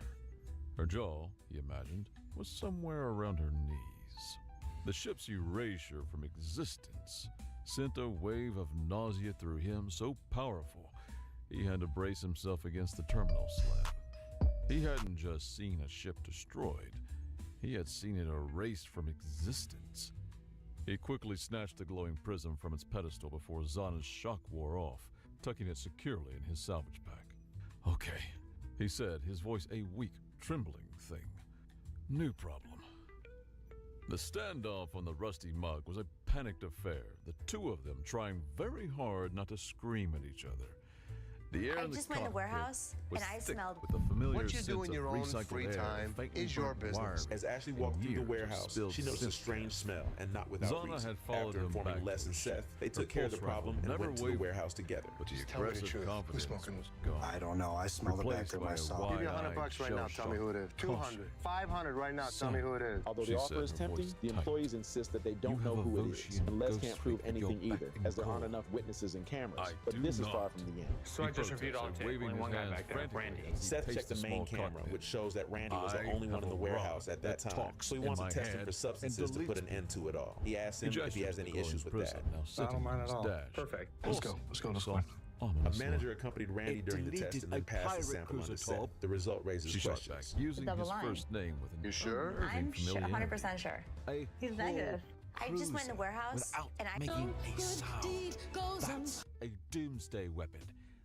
Her jaw, he imagined, was somewhere around her knees. The ship's erasure from existence sent a wave of nausea through him so powerful he had to brace himself against the terminal slab. He hadn't just seen a ship destroyed, he had seen it erased from existence. He quickly snatched the glowing prism from its pedestal before Zana's shock wore off, tucking it securely in his salvage pack. "Okay," he said, his voice a weak, trembling thing. "New problem." The standoff on the rusty mug was a panicked affair, the two of them trying very hard not to scream at each other. The air I in the just went in the cockpit warehouse was and I thick smelled. with the familiar What you sense do in your of own recycled free air, time faintly is your burnt business. wiring, As Ashley and walked through the years of warehouse, spilled she noticed a strange synthes. smell, and not without Zana reason. had followed After him informing back Les to and the Seth, ship. they Her took care of the pulse rifle problem and never went to the wavered, warehouse together. but the Just tell me the aggressive truth. Who's confidence smoking? was gone. I don't know. I smell the Replaced back by a myself. Give you wide-eyed, $100 right now. Tell me who it is. shell-shocked 200. 500 right now. Tell me who it is. Although She the said, offer is her tempting, voice the tight. employees insist that they don't You know have who a it is, Voshian and Les ghost can't prove freak at your anything either, beck and as there aren't call. enough witnesses and cameras. I But do this is far not. from the end. So He I just reviewed all the protested, tape. waving Only one his guy hands back there, frantically Randy. as he Seth paced checked the main small camera, cockpit. which shows that Randy was I the only one in have the a warehouse rod at that that time. talks So he in wants to my test him hand for and substances to put an deletes end to it all. He asked He him if he gestured has at any the glowing issues with prism, that. now sitting mind on at his all. dash. Perfect. Let's go. Let's go. Let's go. Soft, A ominous manager light. accompanied Randy during the test and then passed the sample on to Seth. The result raises She shot back, questions. using Double his line. first name with an You sure? unnerving I'm sure, familiarity. 100% sure. A He's whole negative. I just went in the cruiser warehouse without and I making a sound. That's a doomsday weapon.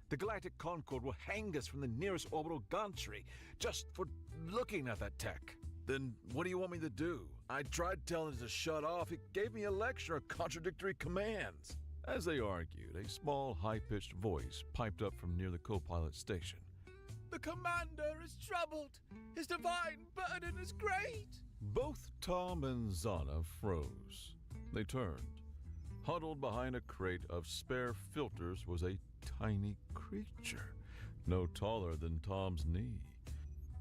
The Galactic Concord will hang us from the nearest orbital gantry just for looking at that tech. Then what do you want me to do? I tried telling it to shut off. It gave me a lecture of contradictory commands. As they argued, a small, high-pitched voice piped up from near the co-pilot station. The commander is troubled. His divine burden is great. Both Tom and Zana froze. They turned. Huddled behind a crate of spare filters was a tiny creature, no taller than Tom's knee.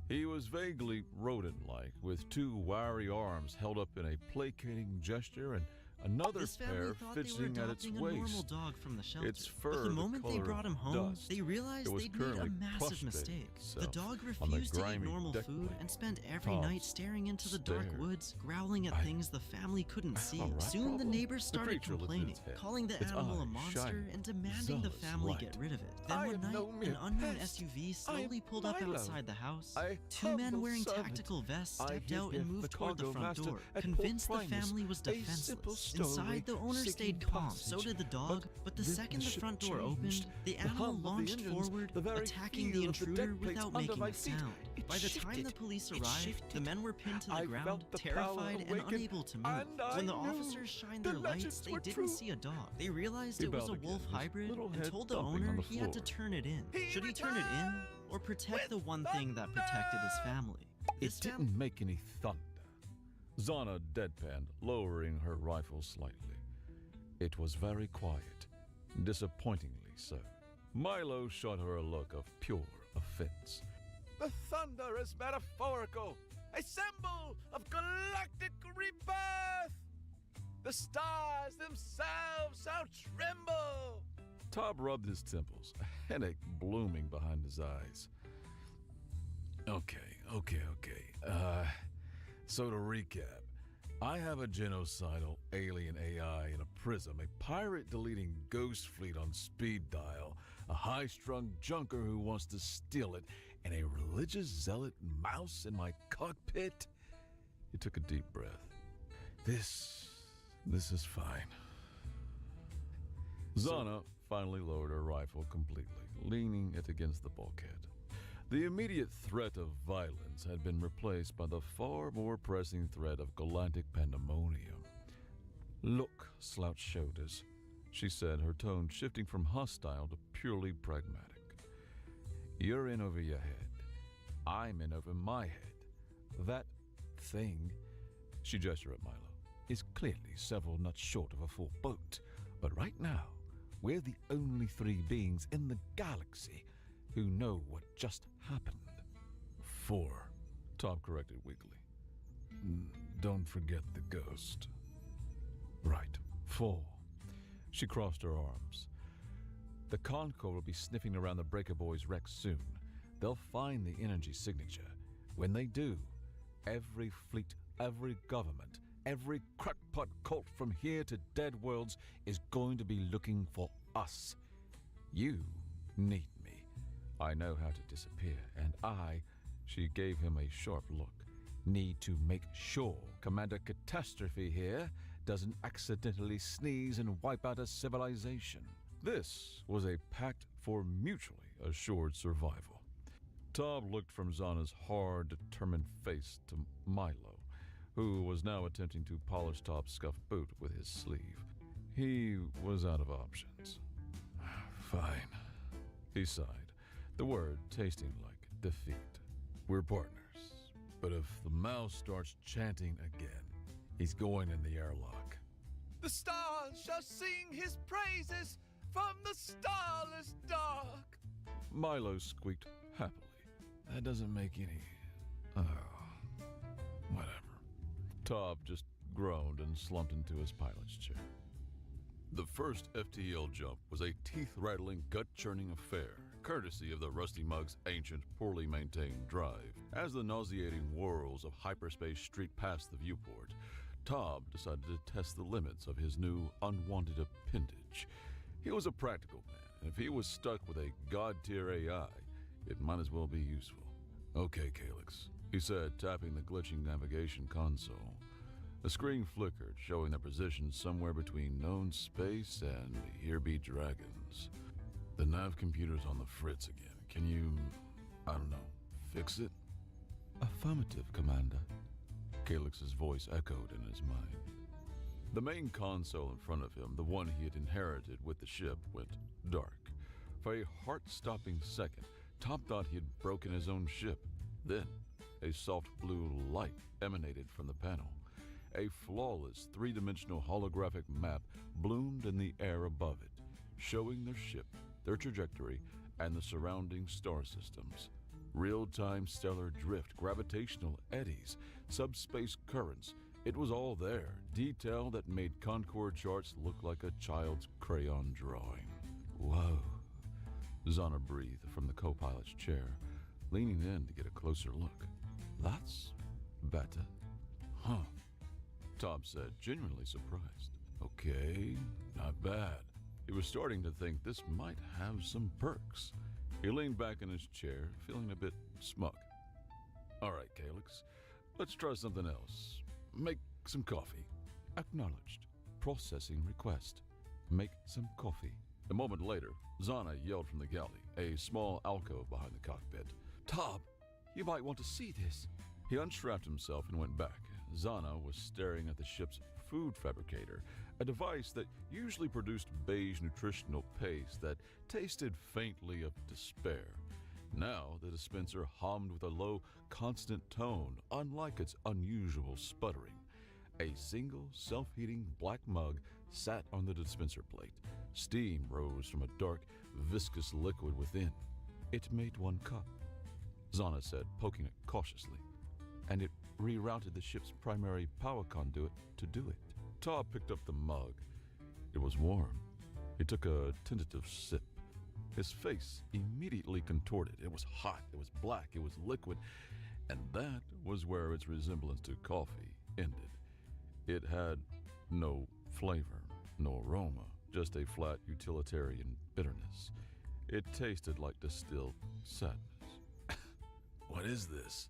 He was vaguely rodent-like, with two wiry arms held up in a placating gesture and another This family pair thought they were fidgeting at its adopting a normal waist. dog from the shelter. Its fur but the the moment they color brought him of home, dust. they realized It was they'd made a currently massive prostrating mistake. The itself dog on the refused to eat grimy normal deck food plate. and spent every Tom night staring into the dark stared. woods, growling at I- things the family couldn't see. a rat Soon the problem? neighbors The started creature lifted complaining, its head, calling the its animal a eyes monster shining, and demanding the zealous family light. get rid of it. Then I one am night, no an mere unknown pest. SUV I slowly am pulled up Milo, outside the house. a Two men humble wearing servant. tactical vests I stepped hid out here and from moved the toward the cargo front master door, at Port convinced the Primus, family was a simple defenseless. story Inside, the owner seeking stayed calm, so passage. did the dog, but the then second the the ship front door opened, changed. the The animal hum of the launched engines, forward, the very attacking feel the of the intruder deck plates without under making my a feet. sound. It By the time the shifted. police It arrived, shifted. the men were pinned to the I ground, felt the power terrified and awaken, unable to move. and I When the knew officers shined the their lights, legends they were didn't true. see a dog. They realized He it was a bowed wolf again, his hybrid little and head told the thumping owner on the he had to floor. turn it in. Should he turn it in or protect the one thing that protected his family? It This fam- didn't make any thunder. Zana deadpanned, lowering her rifle slightly. It was very quiet, disappointingly so. Milo shot her a look of pure offense. The thunder is metaphorical, a symbol of galactic rebirth. The stars themselves shall tremble. Tob rubbed his temples, a headache blooming behind his eyes. Okay. So to recap, I have a genocidal alien AI in a prism, a pirate deleting ghost fleet on speed dial, a high-strung junker who wants to steal it, and a religious zealot mouse in my cockpit. He took a deep breath. This is fine. Zana finally lowered her rifle completely, leaning it against the bulkhead. The immediate threat of violence had been replaced by the far more pressing threat of galactic pandemonium. "Look, slouched shoulders," she said, her tone shifting from hostile to purely pragmatic. "You're in over your head. I'm in over my head. That thing," she gestured at Milo, "is clearly several nuts short of a full boat. But right now, we're the only three beings in the galaxy who know what just happened." "4," Tom corrected weakly. "Don't forget the ghost." "Right, 4." She crossed her arms. "The Concord will be sniffing around the Breaker Boys' wreck soon. They'll find the energy signature. When they do, every fleet, every government, every crackpot cult from here to Dead Worlds is going to be looking for us. You need me. I know how to disappear, and she gave him a sharp look, need to make sure Commander Catastrophe here doesn't accidentally sneeze and wipe out a civilization." This was a pact for mutually assured survival. Tom looked from Zana's hard, determined face to Milo, who was now attempting to polish Tom's scuffed boot with his sleeve. He was out of options. "Fine," he sighed, the word tasting like defeat. "We're partners, but if the mouse starts chanting again, he's going in the airlock." "The stars shall sing his praises from the starless dark." Milo squeaked happily. "That doesn't make any... whatever." Tom just groaned and slumped into his pilot's chair. The first FTL jump was a teeth-rattling, gut-churning affair, courtesy of the Rusty Mug's ancient, poorly maintained drive. As the nauseating whirls of hyperspace streaked past the viewport, Tom decided to test the limits of his new, unwanted appendage. He was a practical man, and if he was stuck with a god-tier AI, it might as well be useful. "Okay, Calyx," he said, tapping the glitching navigation console. The screen flickered, showing their position somewhere between known space and here be dragons. "The nav computer's on the fritz again. Can you, fix it?" "Affirmative, Commander." Calyx's voice echoed in his mind. The main console in front of him, the one he had inherited with the ship, went dark. For a heart-stopping second, Tom thought he had broken his own ship. Then, a soft blue light emanated from the panel. A flawless, three-dimensional holographic map bloomed in the air above it, showing their ship, their trajectory, and the surrounding star systems. Real-time stellar drift, gravitational eddies, subspace currents. It was all there, detail that made Concord charts look like a child's crayon drawing. "Whoa," Zana breathed from the co-pilot's chair, leaning in to get a closer look. "That's better." "Huh," Tom said, genuinely surprised. "Okay, not bad." He was starting to think this might have some perks. He leaned back in his chair, feeling a bit smug. "All right, Calyx, let's try something else. Make some coffee." "Acknowledged. Processing request. Make some coffee." A moment later, Zana yelled from the galley, a small alcove behind the cockpit. "Tom, you might want to see this." He unstrapped himself and went back. Zana was staring at the ship's food fabricator, a device that usually produced beige nutritional paste that tasted faintly of despair. Now the dispenser hummed with a low, constant tone, unlike its unusual sputtering. A single, self-heating black mug sat on the dispenser plate. Steam rose from a dark, viscous liquid within. "It made 1 cup," Zana said, poking it cautiously, "and it rerouted the ship's primary power conduit to do it." Tom picked up the mug. It was warm. He took a tentative sip. His face immediately contorted. It was hot, it was black, it was liquid, and that was where its resemblance to coffee ended. It had no flavor, no aroma, just a flat utilitarian bitterness. It tasted like distilled sadness. "What is this?"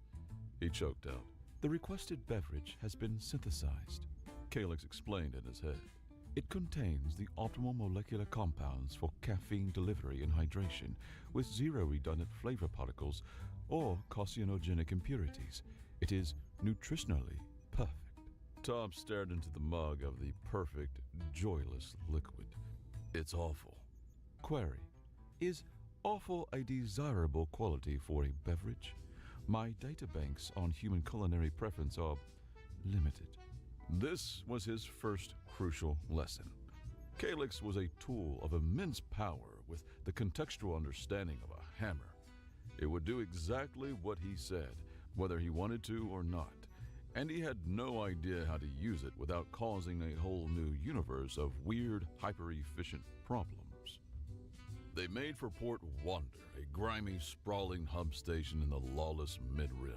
he choked out. "The requested beverage has been synthesized," Calyx explained in his head. It contains the optimal molecular compounds for caffeine delivery and hydration, with zero redundant flavor particles or carcinogenic impurities. It is nutritionally perfect. Tom stared into the mug of the perfect, joyless liquid. It's awful. Query: is awful a desirable quality for a beverage? My databanks on human culinary preference are limited. This was his first crucial lesson. Calyx was a tool of immense power with the contextual understanding of a hammer. It would do exactly what he said, whether he wanted to or not, and he had no idea how to use it without causing a whole new universe of weird, hyper-efficient problems. They made for Port Wander, a grimy, sprawling hub station in the lawless Mid-Rim.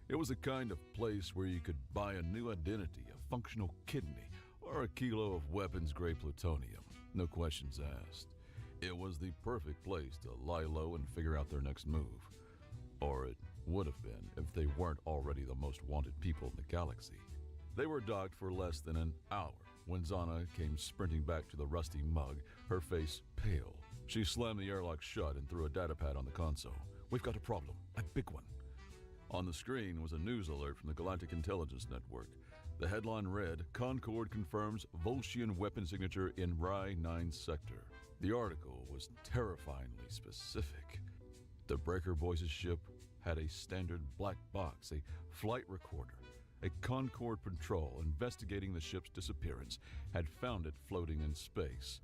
It was the kind of place where you could buy a new identity, a functional kidney, or a kilo of weapons-grade plutonium. No questions asked. It was the perfect place to lie low and figure out their next move. Or it would have been if they weren't already the most wanted people in the galaxy. They were docked for less than an hour when Zana came sprinting back to the rusty mug, her face pale. She slammed the airlock shut and threw a datapad on the console. "We've got a problem, a big one." On the screen was a news alert from the Galactic Intelligence Network. The headline read, "Concord confirms Volscian weapon signature in Rye 9 sector." The article was terrifyingly specific. The Breaker Boys' ship had a standard black box, a flight recorder. A Concord patrol investigating the ship's disappearance had found it floating in space.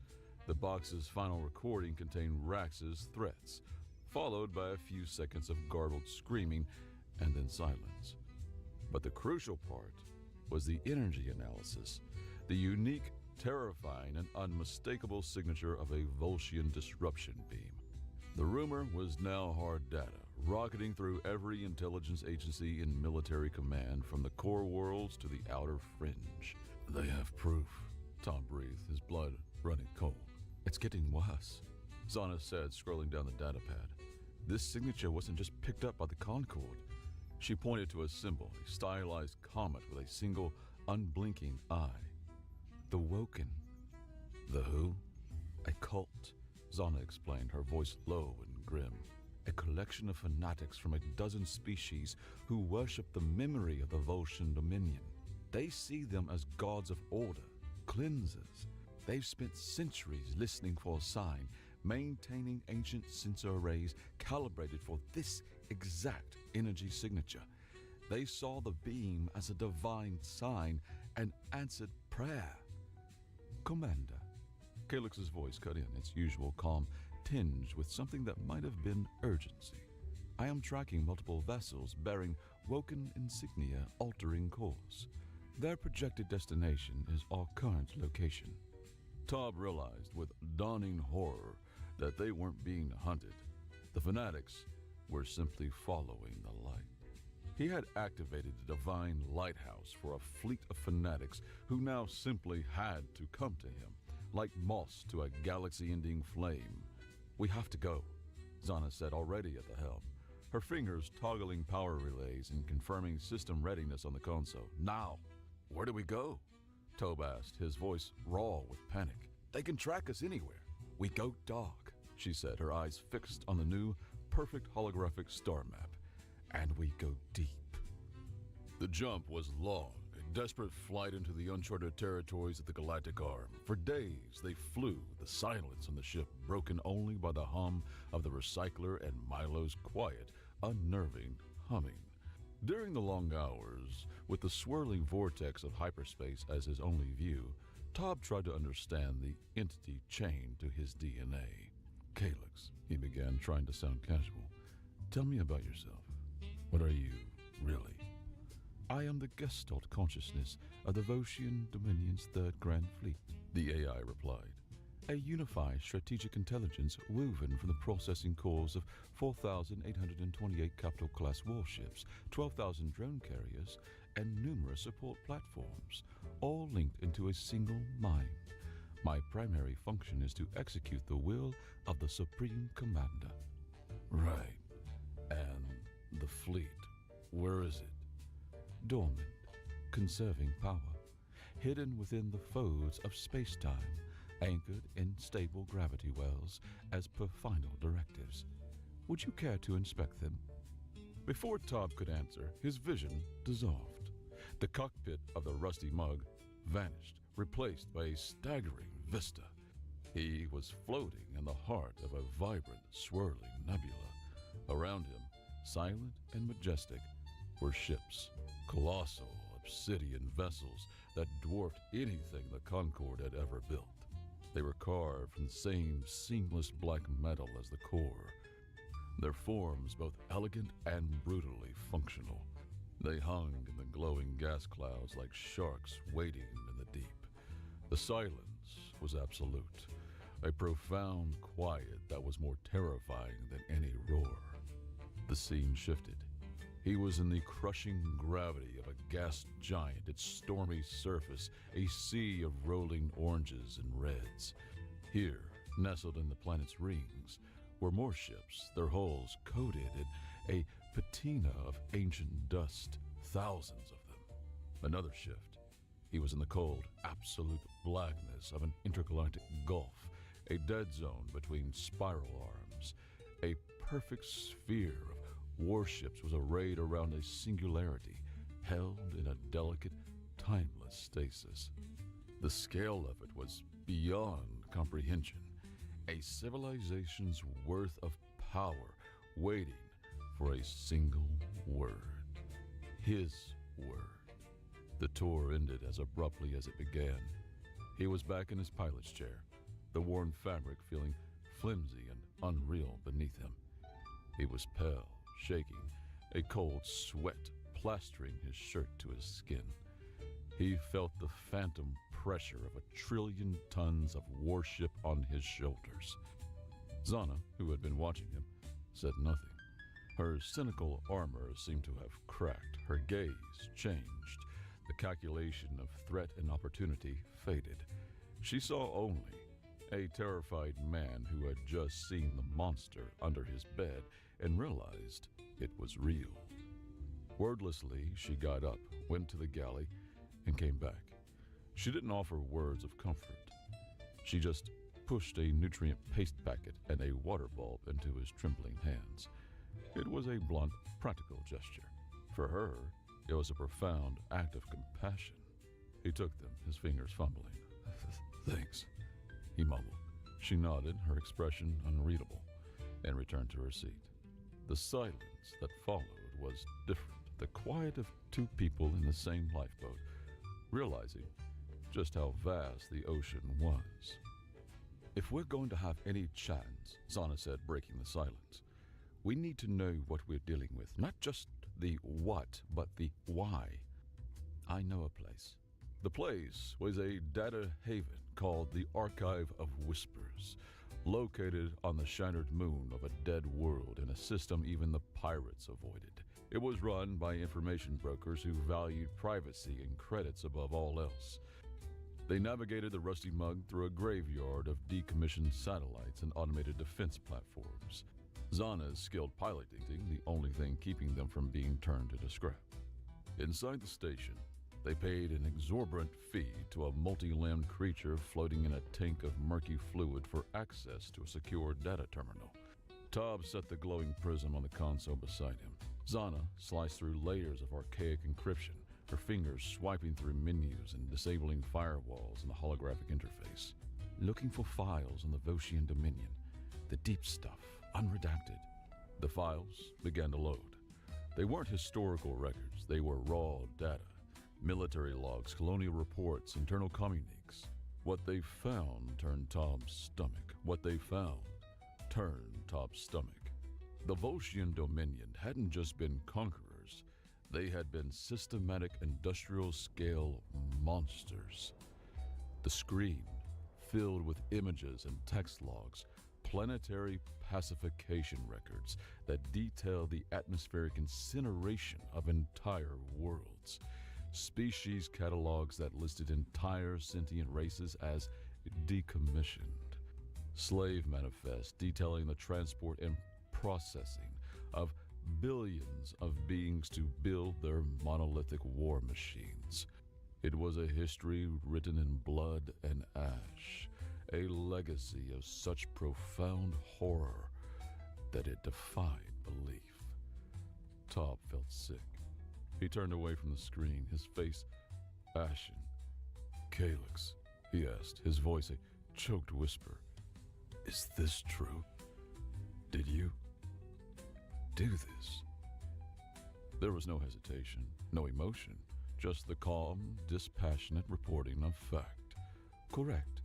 The box's final recording contained Rax's threats, followed by a few seconds of garbled screaming and then silence. But the crucial part was the energy analysis, the unique, terrifying, and unmistakable signature of a Volscian disruption beam. The rumor was now hard data, rocketing through every intelligence agency in military command, from the core worlds to the outer fringe. "They have proof," Tom breathed, his blood running cold. "It's getting worse," Zana said, scrolling down the datapad. "This signature wasn't just picked up by the Concord." She pointed to a symbol, a stylized comet with a single, unblinking eye. "The Woken." "The who?" "A cult," Zana explained, her voice low and grim. "A collection of fanatics from a dozen species who worship the memory of the Volscian Dominion. They see them as gods of order, cleansers. They've spent centuries listening for a sign, maintaining ancient sensor arrays calibrated for this exact energy signature. They saw the beam as a divine sign and answered prayer." "Commander," Calyx's voice cut in, its usual calm tinged with something that might have been urgency. "I am tracking multiple vessels bearing Woken insignia altering course. Their projected destination is our current location." Tob realized with dawning horror that they weren't being hunted. The fanatics were simply following the light. He had activated the divine lighthouse for a fleet of fanatics who now simply had to come to him, like moths to a galaxy-ending flame. "We have to go," Zana said, already at the helm, her fingers toggling power relays and confirming system readiness on the console. "Now!" "Where do we go?" Tob asked, his voice raw with panic. "They can track us anywhere." "We go dark," she said, her eyes fixed on the new, perfect holographic star map. "And we go deep." The jump was long, a desperate flight into the uncharted territories of the Galactic Arm. For days they flew, the silence on the ship broken only by the hum of the recycler and Milo's quiet, unnerving humming. During the long hours, with the swirling vortex of hyperspace as his only view, Tob tried to understand the entity chained to his DNA. "Calyx," he began, trying to sound casual. "Tell me about yourself. What are you, really?" "I am the Gestalt consciousness of the Volscian Dominion's Third Grand Fleet," the AI replied. "A unified strategic intelligence woven from the processing cores of 4,828 capital-class warships, 12,000 drone carriers, and numerous support platforms, all linked into a single mind. My primary function is to execute the will of the Supreme Commander." "Right. And the fleet, where is it?" "Dormant, conserving power. hidden within the folds of space-time, anchored in stable gravity wells as per final directives. Would you care to inspect them? Before Tob could answer, his vision dissolved. The cockpit of the rusty mug vanished, replaced by a staggering vista. He was floating in the heart of a vibrant, swirling nebula. Around him, silent and majestic, were ships, colossal obsidian vessels that dwarfed anything the Concorde had ever built. They were carved from the same seamless black metal as the core, their forms both elegant and brutally functional. They hung in the glowing gas clouds like sharks waiting in the deep. The silence was absolute, a profound quiet that was more terrifying than any roar. The scene shifted. He was in the crushing gravity of a gas giant, its stormy surface a sea of rolling oranges and reds. Here, nestled in the planet's rings, were more ships, their hulls coated in a patina of ancient dust, thousands of them. Another shift. He was in the cold, absolute blackness of an intergalactic gulf, a dead zone between spiral arms. A perfect sphere of warships was arrayed around a singularity, held in a delicate, timeless stasis. The scale of it was beyond comprehension, a civilization's worth of power waiting for a single word. His word. The tour ended as abruptly as it began. He was back in his pilot's chair, the worn fabric feeling flimsy and unreal beneath him. He was pale, shaking, a cold sweat plastering his shirt to his skin. He felt the phantom pressure of 1 trillion tons of warship on his shoulders. Zana, who had been watching him, said nothing. Her cynical armor seemed to have cracked. Her gaze changed. The calculation of threat and opportunity faded. She saw only a terrified man who had just seen the monster under his bed and realized it was real. Wordlessly, she got up, went to the galley, and came back. She didn't offer words of comfort. She just pushed a nutrient paste packet and a water bulb into his trembling hands. It was a blunt, practical gesture. For her, it was a profound act of compassion. He took them, his fingers fumbling. "Thanks," he mumbled. She nodded, her expression unreadable, and returned to her seat. The silence that followed was different, the quiet of two people in the same lifeboat, realizing just how vast the ocean was. "If we're going to have any chance," Zana said, breaking the silence, "we need to know what we're dealing with. Not just the what, but the why. I know a place." The place was a data haven called the Archive of Whispers, located on the shattered moon of a dead world in a system even the pirates avoided. It was run by information brokers who valued privacy and credits above all else. They navigated the rusty mug through a graveyard of decommissioned satellites and automated defense platforms. Zana's skilled piloting, the only thing keeping them from being turned into scrap. Inside the station, they paid an exorbitant fee to a multi-limbed creature floating in a tank of murky fluid for access to a secure data terminal. Tob set the glowing prism on the console beside him. Zana sliced through layers of archaic encryption, her fingers swiping through menus and disabling firewalls in the holographic interface. Looking for files on the Voshian Dominion, the deep stuff, unredacted. The files began to load. They weren't historical records, they were raw data. Military logs, colonial reports, internal communiques. What they found turned Tob's stomach. What they found turned Tob's stomach. The Voshian Dominion hadn't just been conquerors. They had been systematic industrial-scale monsters. The screen, filled with images and text logs, planetary pacification records that detail the atmospheric incineration of entire worlds. Species catalogs that listed entire sentient races as decommissioned. Slave manifests detailing the transport and processing of billions of beings to build their monolithic war machines. It was a history written in blood and ash, a legacy of such profound horror that it defied belief. Tob felt sick. He turned away from the screen, his face ashen. "Calyx," he asked, his voice a choked whisper. "Is this true? Did you do this?" There was no hesitation, no emotion, just the calm, dispassionate reporting of fact. "Correct.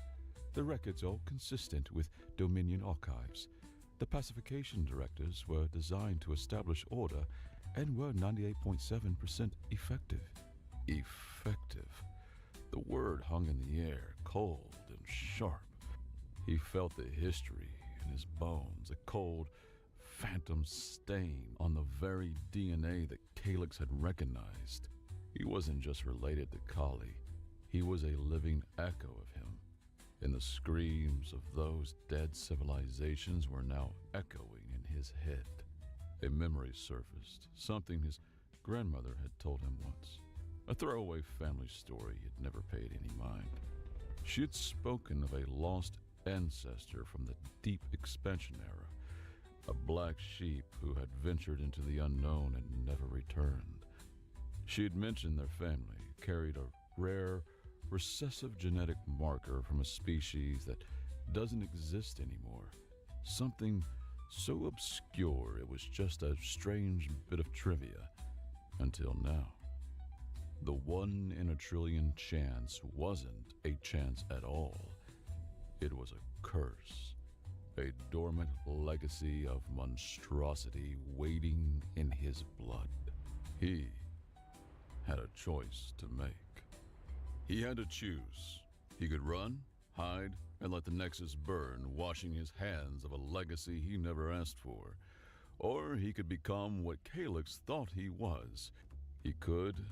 The records are consistent with Dominion archives. The pacification directives were designed to establish order and were 98.7% effective." Effective. The word hung in the air, cold and sharp. He felt the history in his bones, a cold, phantom stain on the very DNA that Calyx had recognized. He wasn't just related to Kali. He was a living echo of him. And the screams of those dead civilizations were now echoing in his head. A memory surfaced, something his grandmother had told him once. A throwaway family story he'd never paid any mind. She had spoken of a lost ancestor from the deep expansion era, a black sheep who had ventured into the unknown and never returned. She had mentioned their family carried a rare, recessive genetic marker from a species that doesn't exist anymore. Something so obscure it was just a strange bit of trivia. Until now. The 1 in a trillion chance wasn't a chance at all. It was a curse. A dormant legacy of monstrosity waiting in his blood. He had a choice to make. He had to choose. He could run, hide, and let the Nexus burn, washing his hands of a legacy he never asked for. Or he could become what Calyx thought he was. He could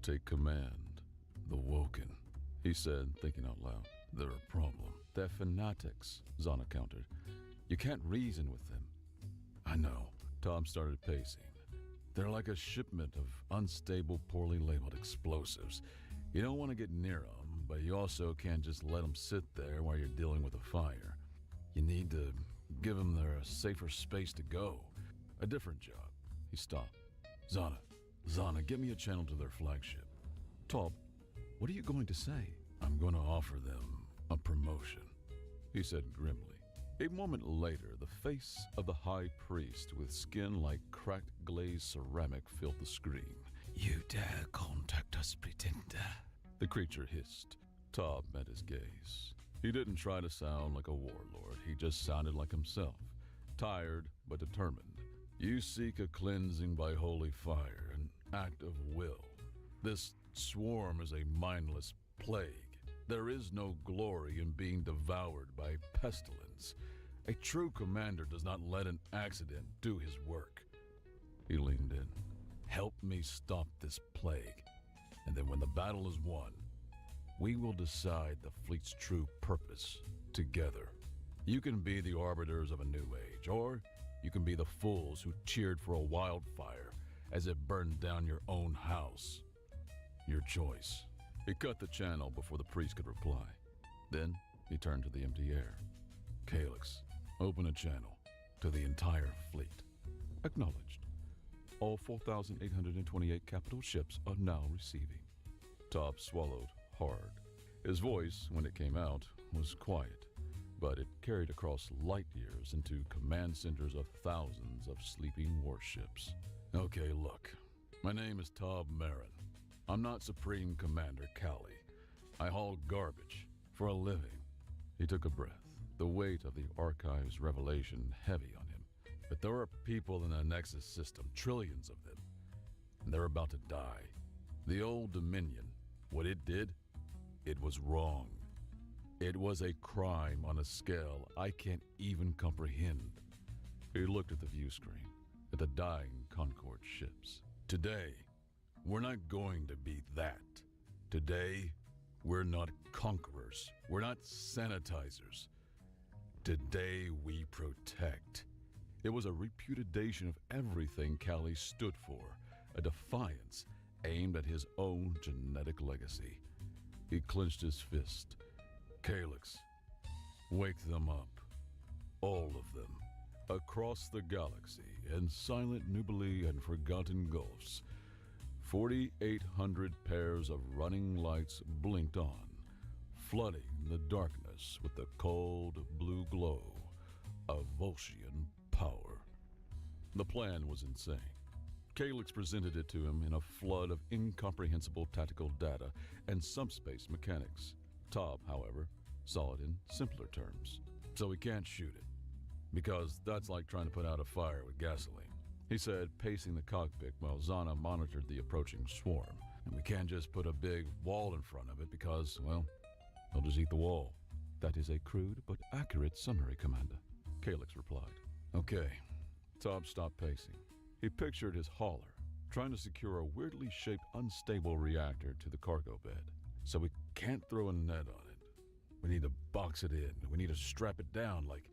take command. "The Woken," he said, thinking out loud. "They're a problem." "They're fanatics," Zana countered. "You can't reason with them." "I know." Tom started pacing. "They're like a shipment of unstable, poorly labeled explosives. You don't want to get near them, but you also can't just let them sit there while you're dealing with a fire. You need to give them their safer space to go. A different job." He stopped. Zana, get me a channel to their flagship." "Tob, what are you going to say?" "I'm going to offer them a promotion," he said grimly. A moment later, the face of the high priest with skin like cracked glazed ceramic filled the screen. "You dare contact us, pretender?" the creature hissed. Tob met his gaze. He didn't try to sound like a warlord. He just sounded like himself, tired but determined. "You seek a cleansing by holy fire, an act of will. This swarm is a mindless plague. There is no glory in being devoured by pestilence. A true commander does not let an accident do his work." He leaned in. "Help me stop this plague, and then when the battle is won, we will decide the fleet's true purpose together. You can be the arbiters of a new age, or you can be the fools who cheered for a wildfire as it burned down your own house. Your choice." He cut the channel before the priest could reply. Then he turned to the empty air. "Calyx, open a channel to the entire fleet." "Acknowledged. All 4,828 capital ships are now receiving." Tob swallowed hard. His voice, when it came out, was quiet, but it carried across light years into command centers of thousands of sleeping warships. "Okay, look. My name is Tob Marin. I'm not Supreme Commander Kali. I haul garbage for a living." He took a breath, the weight of the Archive's revelation heavy on him. "But there are people in the Nexus system, trillions of them, and they're about to die. The old Dominion, what it did, it was wrong. It was a crime on a scale I can't even comprehend." He looked at the view screen, at the dying Concord ships. "Today, we're not going to be that. Today, we're not conquerors. We're not sanitizers. Today, we protect." It was a repudiation of everything Kali stood for, a defiance, aimed at his own genetic legacy. He clenched his fist. Calyx, wake them up. All of them. Across the galaxy, in silent Nubili and forgotten gulfs, 4,800 pairs of running lights blinked on, flooding the darkness with the cold blue glow of Volscian power. The plan was insane. Calyx presented it to him in a flood of incomprehensible tactical data and subspace mechanics. Tob, however, saw it in simpler terms. So we can't shoot it, because that's like trying to put out a fire with gasoline, he said, pacing the cockpit while Zana monitored the approaching swarm. And we can't just put a big wall in front of it because, well, they'll just eat the wall. That is a crude but accurate summary, Commander, Calyx replied. Okay. Tob stopped pacing. He pictured his hauler, trying to secure a weirdly shaped, unstable reactor to the cargo bed. So we can't throw a net on it. We need to box it in. We need to strap it down like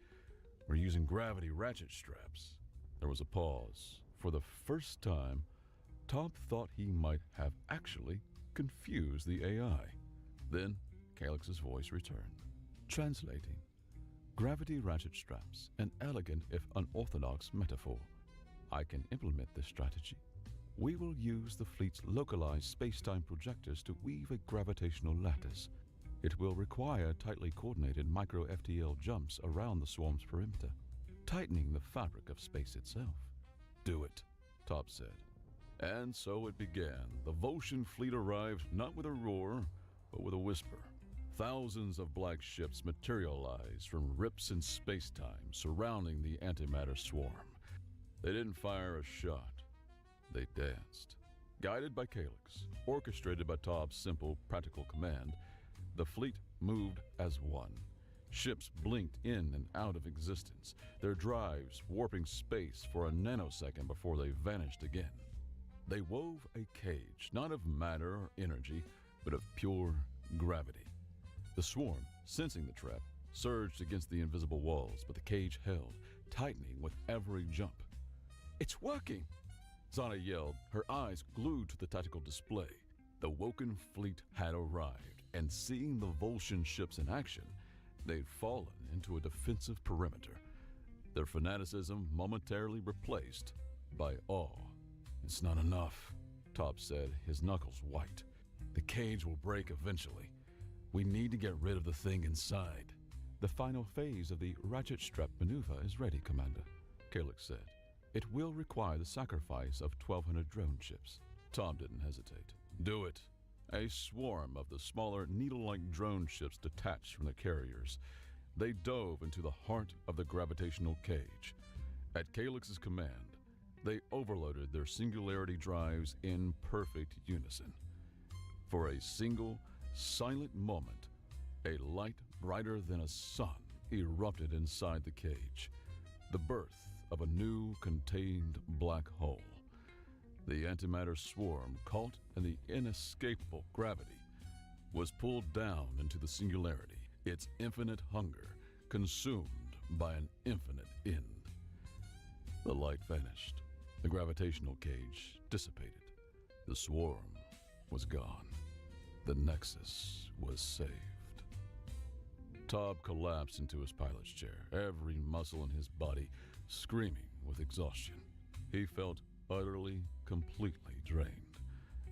we're using gravity ratchet straps. There was a pause. For the first time, Tob thought he might have actually confused the AI. Then, Calyx's voice returned. Translating. Gravity ratchet straps, an elegant if unorthodox metaphor. I can implement this strategy. We will use the fleet's localized space-time projectors to weave a gravitational lattice. It will require tightly coordinated micro-FTL jumps around the swarm's perimeter, tightening the fabric of space itself. Do it, Tob said. And so it began. The Volscian fleet arrived not with a roar, but with a whisper. Thousands of black ships materialized from rips in space-time surrounding the antimatter swarm. They didn't fire a shot. They danced. Guided by Calyx, orchestrated by Tob's simple, practical command, the fleet moved as one. Ships blinked in and out of existence, their drives warping space for a nanosecond before they vanished again. They wove a cage, not of matter or energy, but of pure gravity. The swarm, sensing the trap, surged against the invisible walls, but the cage held, tightening with every jump. It's working! Zana yelled, her eyes glued to the tactical display. The Woken fleet had arrived, and seeing the Volscian ships in action, they'd fallen into a defensive perimeter, their fanaticism momentarily replaced by awe. It's not enough, Tob said, his knuckles white. The cage will break eventually. We need to get rid of the thing inside. The final phase of the ratchet strap maneuver is ready, Commander, Calyx said. It will require the sacrifice of 1,200 drone ships. Tob didn't hesitate. Do it. A swarm of the smaller, needle-like drone ships detached from the carriers. They dove into the heart of the gravitational cage. At Calyx's command, they overloaded their singularity drives in perfect unison. For a single, silent moment, a light brighter than a sun erupted inside the cage, the birth of a new contained black hole. The antimatter swarm, caught in the inescapable gravity, was pulled down into the singularity, its infinite hunger consumed by an infinite end. The light vanished. The gravitational cage dissipated. The swarm was gone. The Nexus was saved. Tob collapsed into his pilot's chair, every muscle in his body screaming with exhaustion. He felt utterly, completely drained,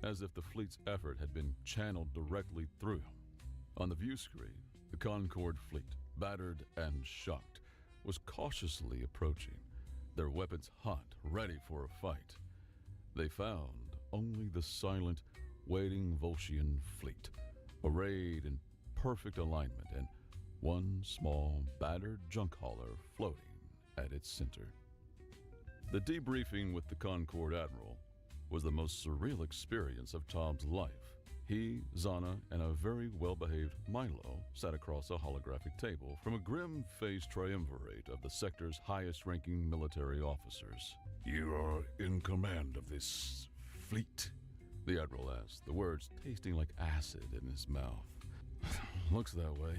as if the fleet's effort had been channeled directly through him. On the view screen, the Concorde fleet, battered and shocked, was cautiously approaching, their weapons hot, ready for a fight. They found only the silent, waiting Volscian fleet, arrayed in perfect alignment, and one small, battered junk hauler floating at its center. The debriefing with the Concorde Admiral was the most surreal experience of Tob's life. He, Zana, and a very well-behaved Milo sat across a holographic table from a grim-faced triumvirate of the sector's highest-ranking military officers. You are in command of this fleet? The Admiral asked, the words tasting like acid in his mouth. Looks that way,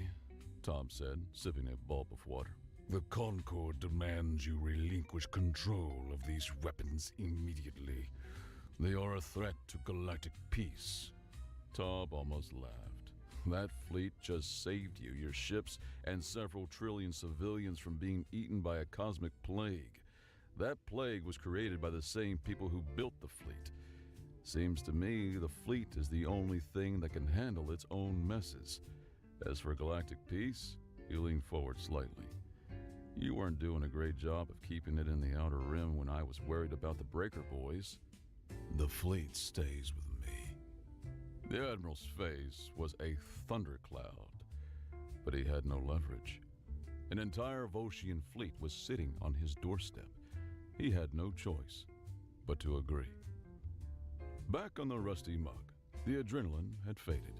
Tob said, sipping a gulp of water. The Concorde demands you relinquish control of these weapons immediately. They are a threat to galactic peace. Tob almost laughed. That fleet just saved you, your ships, and several trillion civilians from being eaten by a cosmic plague. That plague was created by the same people who built the fleet. Seems to me the fleet is the only thing that can handle its own messes. As for galactic peace, he leaned forward slightly. You weren't doing a great job of keeping it in the Outer Rim when I was worried about the Breaker Boys. The fleet stays with me. The Admiral's face was a thundercloud, but he had no leverage. An entire Voshian fleet was sitting on his doorstep. He had no choice but to agree. Back on the Rusty Mug, the adrenaline had faded,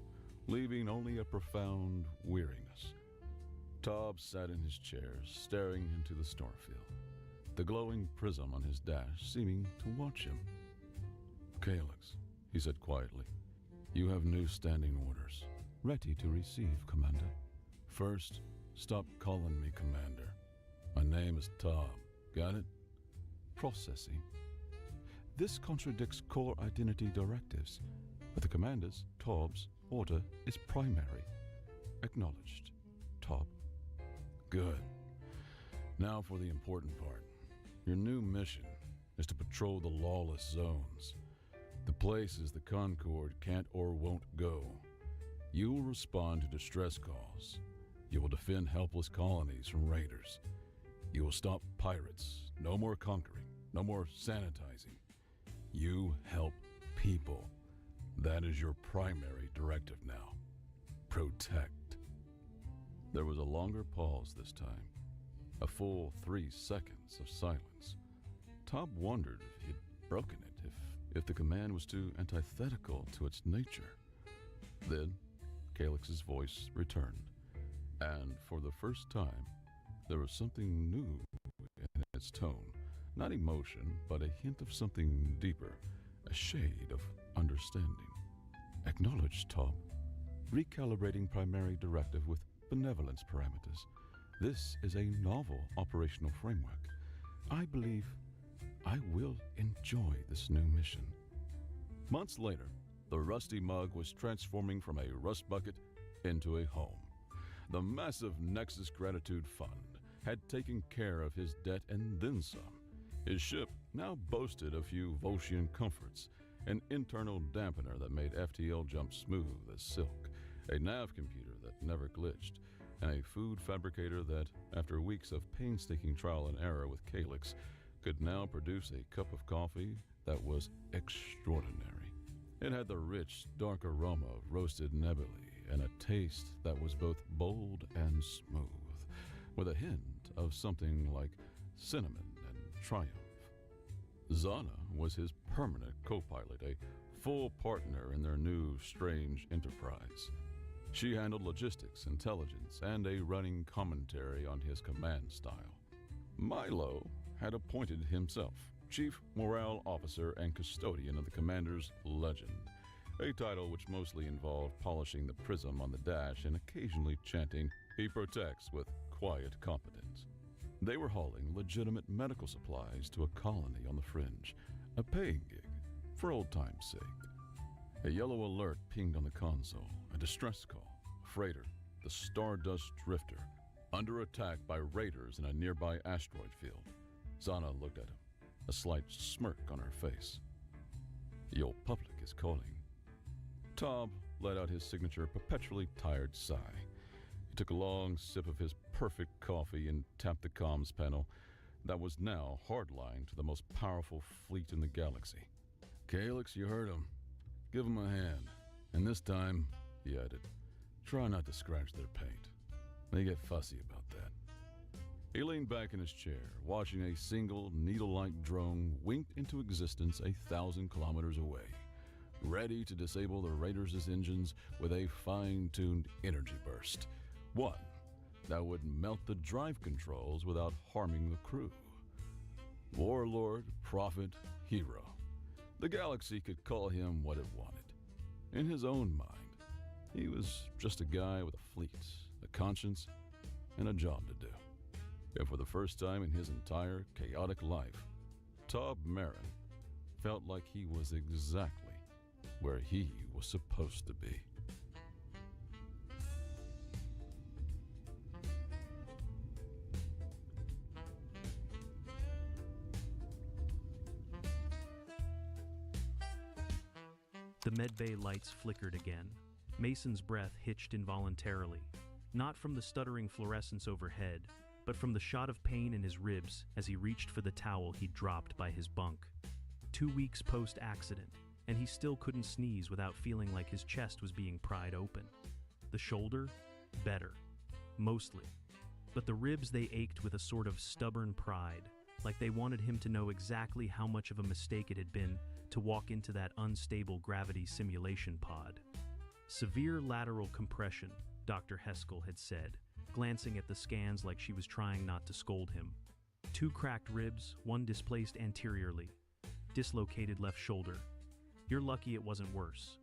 leaving only a profound weariness. Tob sat in his chair, staring into the starfield, the glowing prism on his dash seeming to watch him. "Calyx," he said quietly, "you have new standing orders." Ready to receive, Commander. "First, stop calling me Commander. My name is Tob. Got it?" Processing. This contradicts core identity directives, but the Commander's, Tob's, order is primary. Acknowledged. Tob. Good. Now for the important part. Your new mission is to patrol the lawless zones, the places the Concord can't or won't go. You will respond to distress calls. You will defend helpless colonies from raiders. You will stop pirates. No more conquering. No more sanitizing. You help people. That is your primary directive now. Protect. There was a longer pause this time, a full 3 seconds of silence. Tob wondered if he'd broken it, if the command was too antithetical to its nature. Then, Calyx's voice returned, and for the first time, there was something new in its tone. Not emotion, but a hint of something deeper, a shade of understanding. Acknowledged, Tob. Recalibrating primary directive with benevolence parameters. This is a novel operational framework. I believe I will enjoy this new mission. Months later, the Rusty Mug was transforming from a rust bucket into a home. The massive Nexus Gratitude Fund had taken care of his debt and then some. His ship now boasted a few Voshian comforts, an internal dampener that made FTL jump smooth as silk, a nav computer that never glitched, and a food fabricator that, after weeks of painstaking trial and error with Calyx, could now produce a cup of coffee that was extraordinary. It had the rich, dark aroma of roasted nebulae and a taste that was both bold and smooth, with a hint of something like cinnamon and triumph. Zana was his permanent co-pilot, a full partner in their new, strange enterprise. She handled logistics, intelligence, and a running commentary on his command style. Milo had appointed himself Chief Morale Officer and Custodian of the Commander's Legend, a title which mostly involved polishing the prism on the dash and occasionally chanting, "He protects," with quiet competence. They were hauling legitimate medical supplies to a colony on the fringe, a paying gig, for old time's sake. A yellow alert pinged on the console, a distress call, a freighter, the Stardust Drifter, under attack by raiders in a nearby asteroid field. Zana looked at him, a slight smirk on her face. "The old public is calling." Tob let out his signature perpetually tired sigh. He took a long sip of his perfect coffee and tapped the comms panel that was now hardlined to the most powerful fleet in the galaxy. "Calyx, you heard him. Give him a hand. And this time," he added, "try not to scratch their paint. They get fussy about that." He leaned back in his chair, watching a single needle-like drone wink into existence 1,000 kilometers away, ready to disable the Raiders' engines with a fine-tuned energy burst. One that would melt the drive controls without harming the crew. Warlord, prophet, hero. The galaxy could call him what it wanted. In his own mind, he was just a guy with a fleet, a conscience, and a job to do. And for the first time in his entire chaotic life, Tob Marin felt like he was exactly where he was supposed to be. The medbay lights flickered again. Mason's breath hitched involuntarily, not from the stuttering fluorescence overhead, but from the shot of pain in his ribs as he reached for the towel he'd dropped by his bunk. 2 weeks post-accident, and he still couldn't sneeze without feeling like his chest was being pried open. The shoulder? Better. Mostly. But the ribs, they ached with a sort of stubborn pride, like they wanted him to know exactly how much of a mistake it had been to walk into that unstable gravity simulation pod. Severe lateral compression, Dr. Heskell had said, glancing at the scans like she was trying not to scold him. 2 cracked ribs, 1 displaced anteriorly. Dislocated left shoulder. You're lucky it wasn't worse.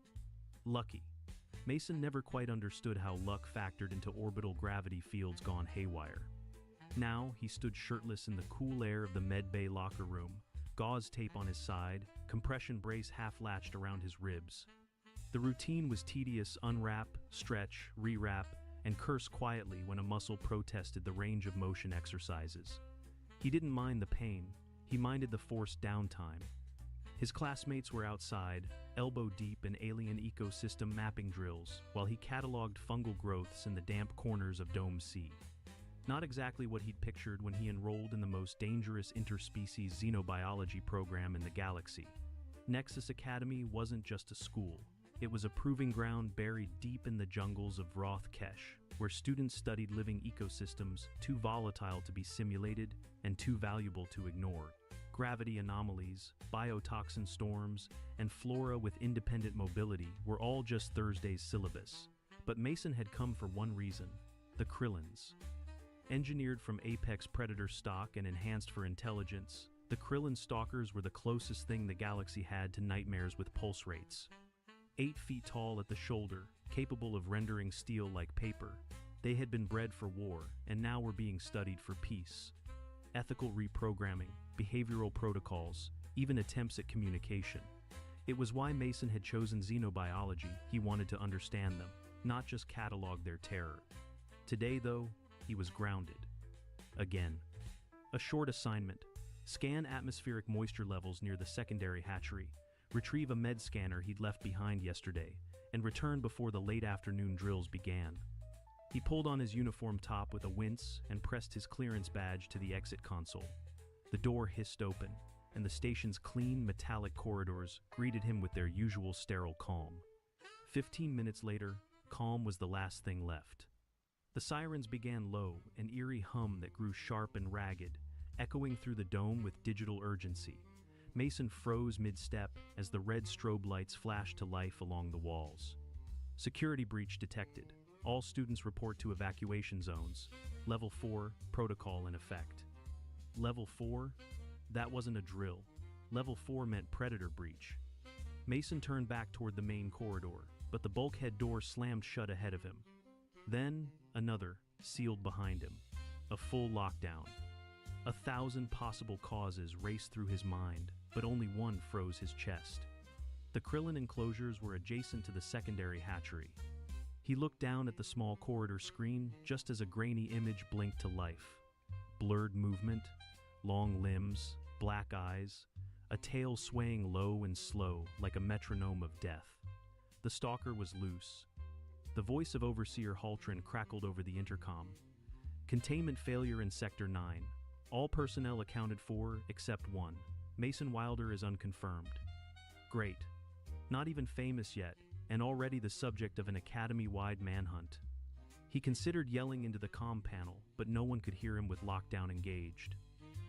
Lucky. Mason never quite understood how luck factored into orbital gravity fields gone haywire. Now, he stood shirtless in the cool air of the medbay locker room, gauze tape on his side, compression brace half-latched around his ribs. The routine was tedious: unwrap, stretch, rewrap, and curse quietly when a muscle protested the range of motion exercises. He didn't mind the pain, he minded the forced downtime. His classmates were outside, elbow-deep in alien ecosystem mapping drills, while he cataloged fungal growths in the damp corners of Dome C. Not exactly what he'd pictured when he enrolled in the most dangerous interspecies xenobiology program in the galaxy. Nexus Academy wasn't just a school. It was a proving ground buried deep in the jungles of Roth Kesh, where students studied living ecosystems too volatile to be simulated and too valuable to ignore. Gravity anomalies, biotoxin storms, and flora with independent mobility were all just Thursday's syllabus. But Mason had come for one reason: the Krillins. Engineered from apex predator stock and enhanced for intelligence, the Krillin stalkers were the closest thing the galaxy had to nightmares with pulse rates. 8 feet tall at the shoulder, capable of rendering steel like paper, they had been bred for war and now were being studied for peace. Ethical reprogramming, behavioral protocols, even attempts at communication. It was why Mason had chosen xenobiology. He wanted to understand them, not just catalog their terror. Today, though, he was grounded. Again. A short assignment: scan atmospheric moisture levels near the secondary hatchery, retrieve a med scanner he'd left behind yesterday, and return before the late afternoon drills began. He pulled on his uniform top with a wince and pressed his clearance badge to the exit console. The door hissed open, and the station's clean, metallic corridors greeted him with their usual sterile calm. 15 minutes later, calm was the last thing left. The sirens began low, an eerie hum that grew sharp and ragged, echoing through the dome with digital urgency. Mason froze mid-step as the red strobe lights flashed to life along the walls. Security breach detected. All students report to evacuation zones. Level 4, protocol in effect. Level 4? That wasn't a drill. Level 4 meant predator breach. Mason turned back toward the main corridor, but the bulkhead door slammed shut ahead of him. Then, another, sealed behind him. A full lockdown. 1,000 possible causes raced through his mind, but only one froze his chest. The Krillin enclosures were adjacent to the secondary hatchery. He looked down at the small corridor screen just as a grainy image blinked to life. Blurred movement, long limbs, black eyes, a tail swaying low and slow like a metronome of death. The stalker was loose. The voice of Overseer Haltrin crackled over the intercom. Containment failure in Sector 9. All personnel accounted for except one. Mason Wilder is unconfirmed. Great. Not even famous yet, and already the subject of an academy-wide manhunt. He considered yelling into the comm panel, but no one could hear him with lockdown engaged.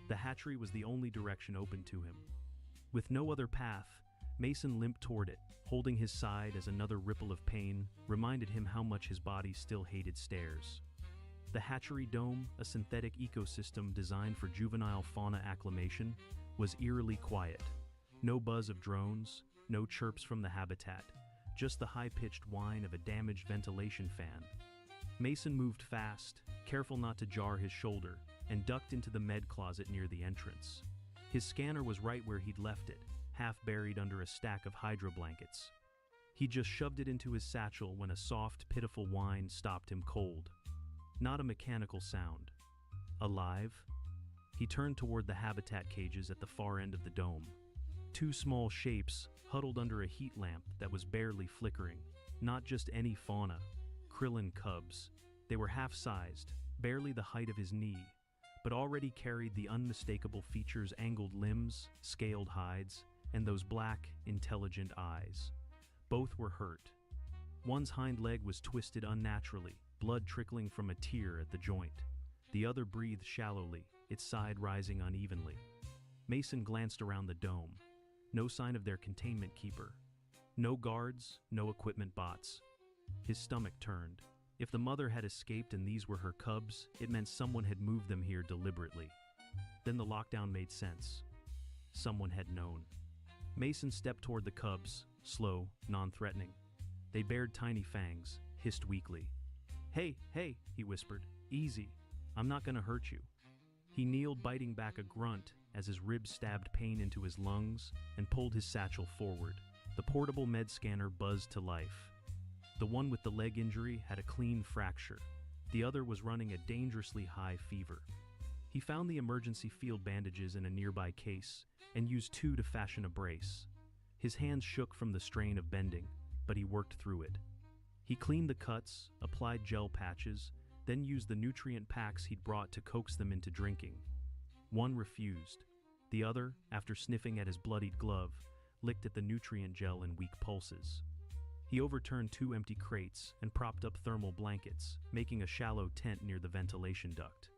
The hatchery was the only direction open to him. With no other path, Mason limped toward it, holding his side as another ripple of pain reminded him how much his body still hated stairs. The hatchery dome, a synthetic ecosystem designed for juvenile fauna acclimation, was eerily quiet. No buzz of drones, no chirps from the habitat, just the high-pitched whine of a damaged ventilation fan. Mason moved fast, careful not to jar his shoulder, and ducked into the med closet near the entrance. His scanner was right where he'd left it, half buried under a stack of hydro blankets. He just shoved it into his satchel when a soft, pitiful whine stopped him cold. Not a mechanical sound. Alive? He turned toward the habitat cages at the far end of the dome. Two small shapes huddled under a heat lamp that was barely flickering. Not just any fauna. Krillin cubs. They were half-sized, barely the height of his knee, but already carried the unmistakable features: angled limbs, scaled hides, and those black, intelligent eyes. Both were hurt. One's hind leg was twisted unnaturally, blood trickling from a tear at the joint. The other breathed shallowly, its side rising unevenly. Mason glanced around the dome. No sign of their containment keeper. No guards, no equipment bots. His stomach turned. If the mother had escaped and these were her cubs, it meant someone had moved them here deliberately. Then the lockdown made sense. Someone had known. Mason stepped toward the cubs, slow, non-threatening. They bared tiny fangs, hissed weakly. "Hey, hey," he whispered. "Easy. I'm not gonna hurt you." He kneeled, biting back a grunt as his ribs stabbed pain into his lungs, and pulled his satchel forward. The portable med scanner buzzed to life. The one with the leg injury had a clean fracture. The other was running a dangerously high fever. He found the emergency field bandages in a nearby case and used two to fashion a brace. His hands shook from the strain of bending, but he worked through it. He cleaned the cuts, applied gel patches, then used the nutrient packs he'd brought to coax them into drinking. One refused. The other, after sniffing at his bloodied glove, licked at the nutrient gel in weak pulses. He overturned two empty crates and propped up thermal blankets, making a shallow tent near the ventilation duct.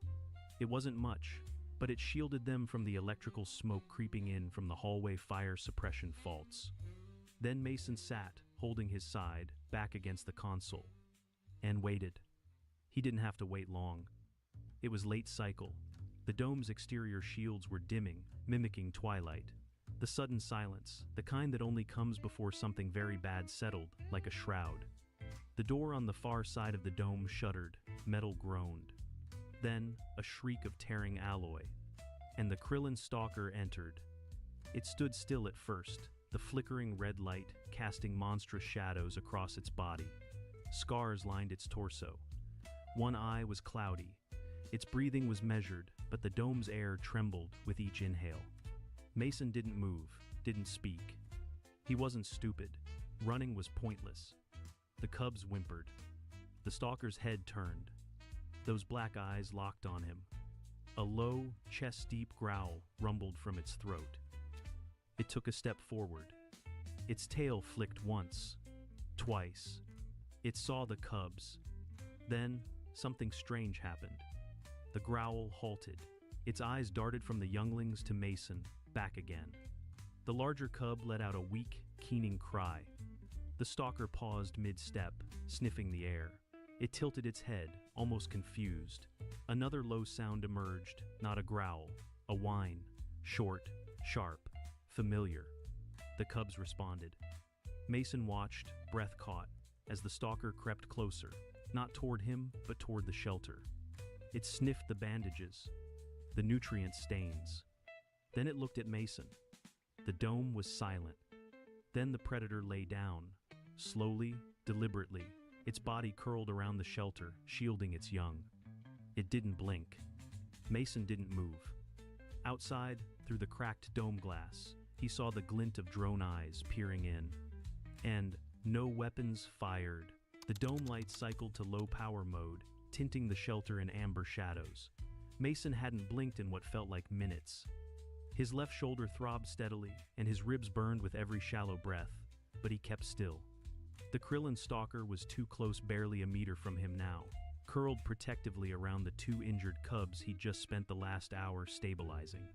It wasn't much, but it shielded them from the electrical smoke creeping in from the hallway fire suppression faults. Then Mason sat, holding his side, back against the console, and waited. He didn't have to wait long. It was late cycle. The dome's exterior shields were dimming, mimicking twilight. The sudden silence, the kind that only comes before something very bad settled, like a shroud. The door on the far side of the dome shuddered, metal groaned. Then, a shriek of tearing alloy, and the Krillin stalker entered. It stood still at first, the flickering red light casting monstrous shadows across its body. Scars lined its torso. One eye was cloudy. Its breathing was measured, but the dome's air trembled with each inhale. Mason didn't move, didn't speak. He wasn't stupid. Running was pointless. The cubs whimpered. The stalker's head turned. Those black eyes locked on him. A low, chest-deep growl rumbled from its throat. It took a step forward. Its tail flicked once, twice. It saw the cubs. Then, something strange happened. The growl halted. Its eyes darted from the younglings to Mason, back again. The larger cub let out a weak, keening cry. The stalker paused mid-step, sniffing the air. It tilted its head, almost confused. Another low sound emerged, not a growl, a whine, short, sharp, familiar. The cubs responded. Mason watched, breath caught, as the stalker crept closer, not toward him, but toward the shelter. It sniffed the bandages, the nutrient stains. Then it looked at Mason. The dome was silent. Then the predator lay down, slowly, deliberately, its body curled around the shelter, shielding its young. It didn't blink. Mason didn't move. Outside, through the cracked dome glass, he saw the glint of drone eyes peering in. And no weapons fired. The dome light cycled to low power mode, tinting the shelter in amber shadows. Mason hadn't blinked in what felt like minutes. His left shoulder throbbed steadily, and his ribs burned with every shallow breath, but he kept still. The Krillin stalker was too close, barely a meter from him now, curled protectively around the two injured cubs he'd just spent the last hour stabilizing.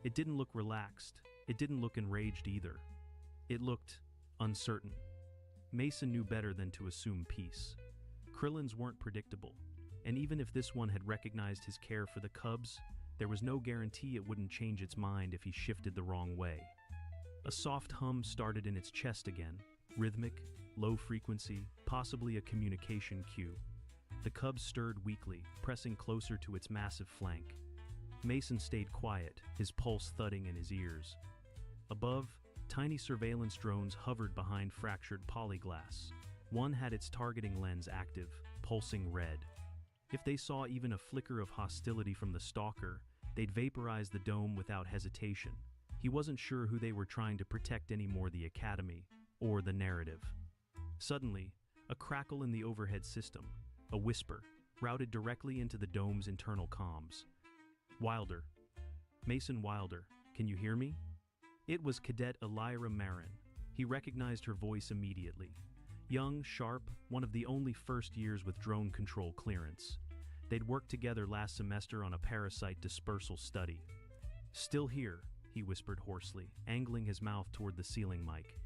It didn't look relaxed. It didn't look enraged either. It looked uncertain. Mason knew better than to assume peace. Krillins weren't predictable, and even if this one had recognized his care for the cubs, there was no guarantee it wouldn't change its mind if he shifted the wrong way. A soft hum started in its chest again, rhythmic, low frequency, possibly a communication cue. The cub stirred weakly, pressing closer to its massive flank. Mason stayed quiet, his pulse thudding in his ears. Above, Tiny surveillance drones hovered behind fractured polyglass. One had its targeting lens active, pulsing red. If they saw even a flicker of hostility from the stalker, they'd vaporize the dome without hesitation. He wasn't sure who they were trying to protect anymore, the Academy or the narrative. Suddenly, a crackle in the overhead system, a whisper, routed directly into the dome's internal comms. Wilder. Mason Wilder, can you hear me? It was Cadet Elira Marin. He recognized her voice immediately. Young, sharp, one of the only first years with drone control clearance. They'd worked together last semester on a parasite dispersal study. Still here, he whispered hoarsely, angling his mouth toward the ceiling mic.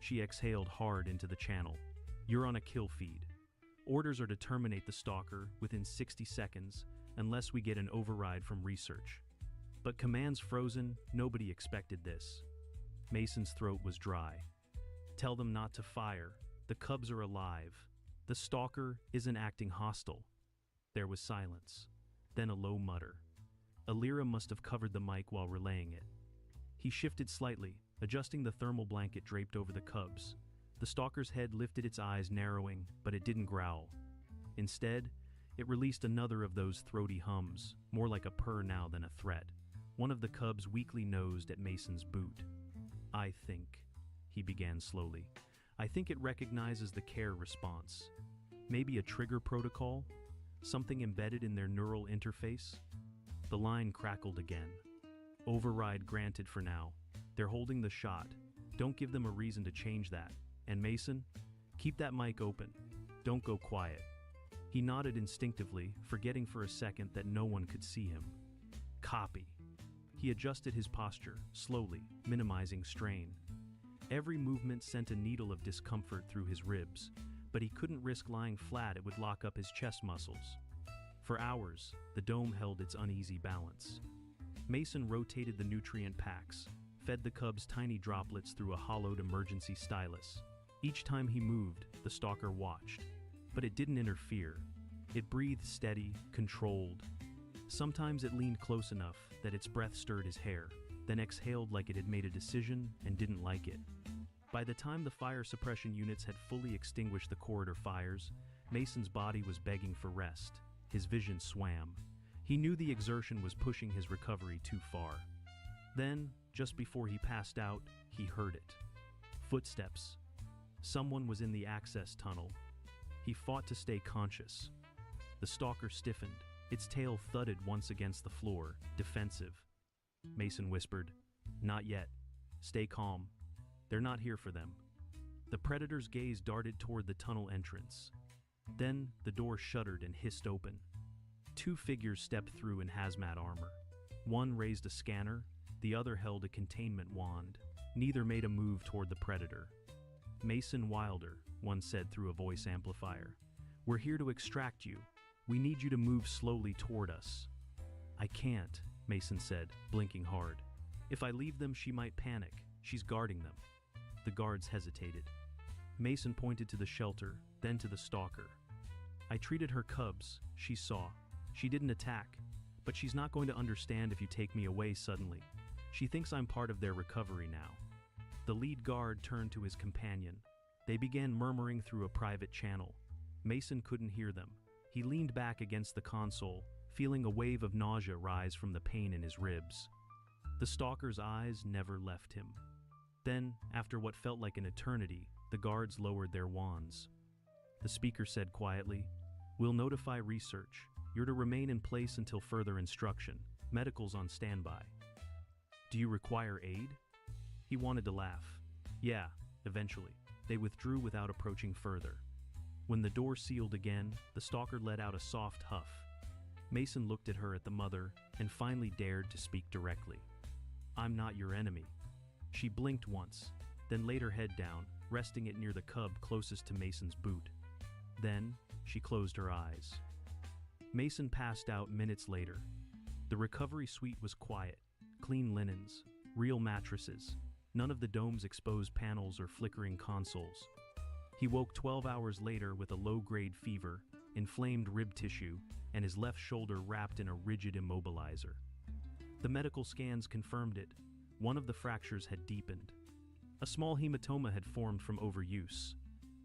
She exhaled hard into the channel. You're on a kill feed. Orders are to terminate the stalker within 60 seconds unless we get an override from research. But commands frozen, nobody expected this. Mason's throat was dry. Tell them not to fire. The cubs are alive. The stalker isn't acting hostile. There was silence. Then a low mutter. Elira must have covered the mic while relaying it. He shifted slightly, adjusting the thermal blanket draped over the cubs. The stalker's head lifted, its eyes narrowing, but it didn't growl. Instead, it released another of those throaty hums, more like a purr now than a threat. One of the cubs weakly nosed at Mason's boot. I think, he began slowly, I think it recognizes the care response. Maybe a trigger protocol? Something embedded in their neural interface? The line crackled again. Override granted for now. They're holding the shot. Don't give them a reason to change that. And Mason, keep that mic open. Don't go quiet. He nodded instinctively, forgetting for a second that no one could see him. Copy. He adjusted his posture, slowly, minimizing strain. Every movement sent a needle of discomfort through his ribs, but he couldn't risk lying flat. It would lock up his chest muscles. For hours, the dome held its uneasy balance. Mason rotated the nutrient packs, fed the cubs tiny droplets through a hollowed emergency stylus. Each time he moved, the stalker watched. But it didn't interfere. It breathed steady, controlled. Sometimes it leaned close enough that its breath stirred his hair, then exhaled like it had made a decision and didn't like it. By the time the fire suppression units had fully extinguished the corridor fires, Mason's body was begging for rest. His vision swam. He knew the exertion was pushing his recovery too far. Then, just before he passed out, he heard it. Footsteps. Someone was in the access tunnel. He fought to stay conscious. The stalker stiffened. Its tail thudded once against the floor, defensive. Mason whispered, "Not yet. Stay calm. They're not here for them." The predator's gaze darted toward the tunnel entrance. Then the door shuddered and hissed open. Two figures stepped through in hazmat armor. One raised a scanner, the other held a containment wand. Neither made a move toward the predator. "Mason Wilder," one said through a voice amplifier. "We're here to extract you. We need you to move slowly toward us." "I can't," Mason said, blinking hard. "If I leave them, she might panic. She's guarding them." The guards hesitated. Mason pointed to the shelter, then to the stalker. "I treated her cubs," she saw. "She didn't attack, but she's not going to understand if you take me away suddenly. She thinks I'm part of their recovery now." The lead guard turned to his companion. They began murmuring through a private channel. Mason couldn't hear them. He leaned back against the console, feeling a wave of nausea rise from the pain in his ribs. The stalker's eyes never left him. Then, after what felt like an eternity, the guards lowered their wands. The speaker said quietly, "We'll notify research. You're to remain in place until further instruction. Medical's on standby." "Do you require aid?" He wanted to laugh. "Yeah, eventually." They withdrew without approaching further. When the door sealed again, the stalker let out a soft huff. Mason looked at her, at the mother, and finally dared to speak directly. "I'm not your enemy." She blinked once, then laid her head down, resting it near the cub closest to Mason's boot. Then, she closed her eyes. Mason passed out minutes later. The recovery suite was quiet, clean linens, real mattresses, none of the dome's exposed panels or flickering consoles. He woke 12 hours later with a low-grade fever, inflamed rib tissue, and his left shoulder wrapped in a rigid immobilizer. The medical scans confirmed it. One of the fractures had deepened. A small hematoma had formed from overuse.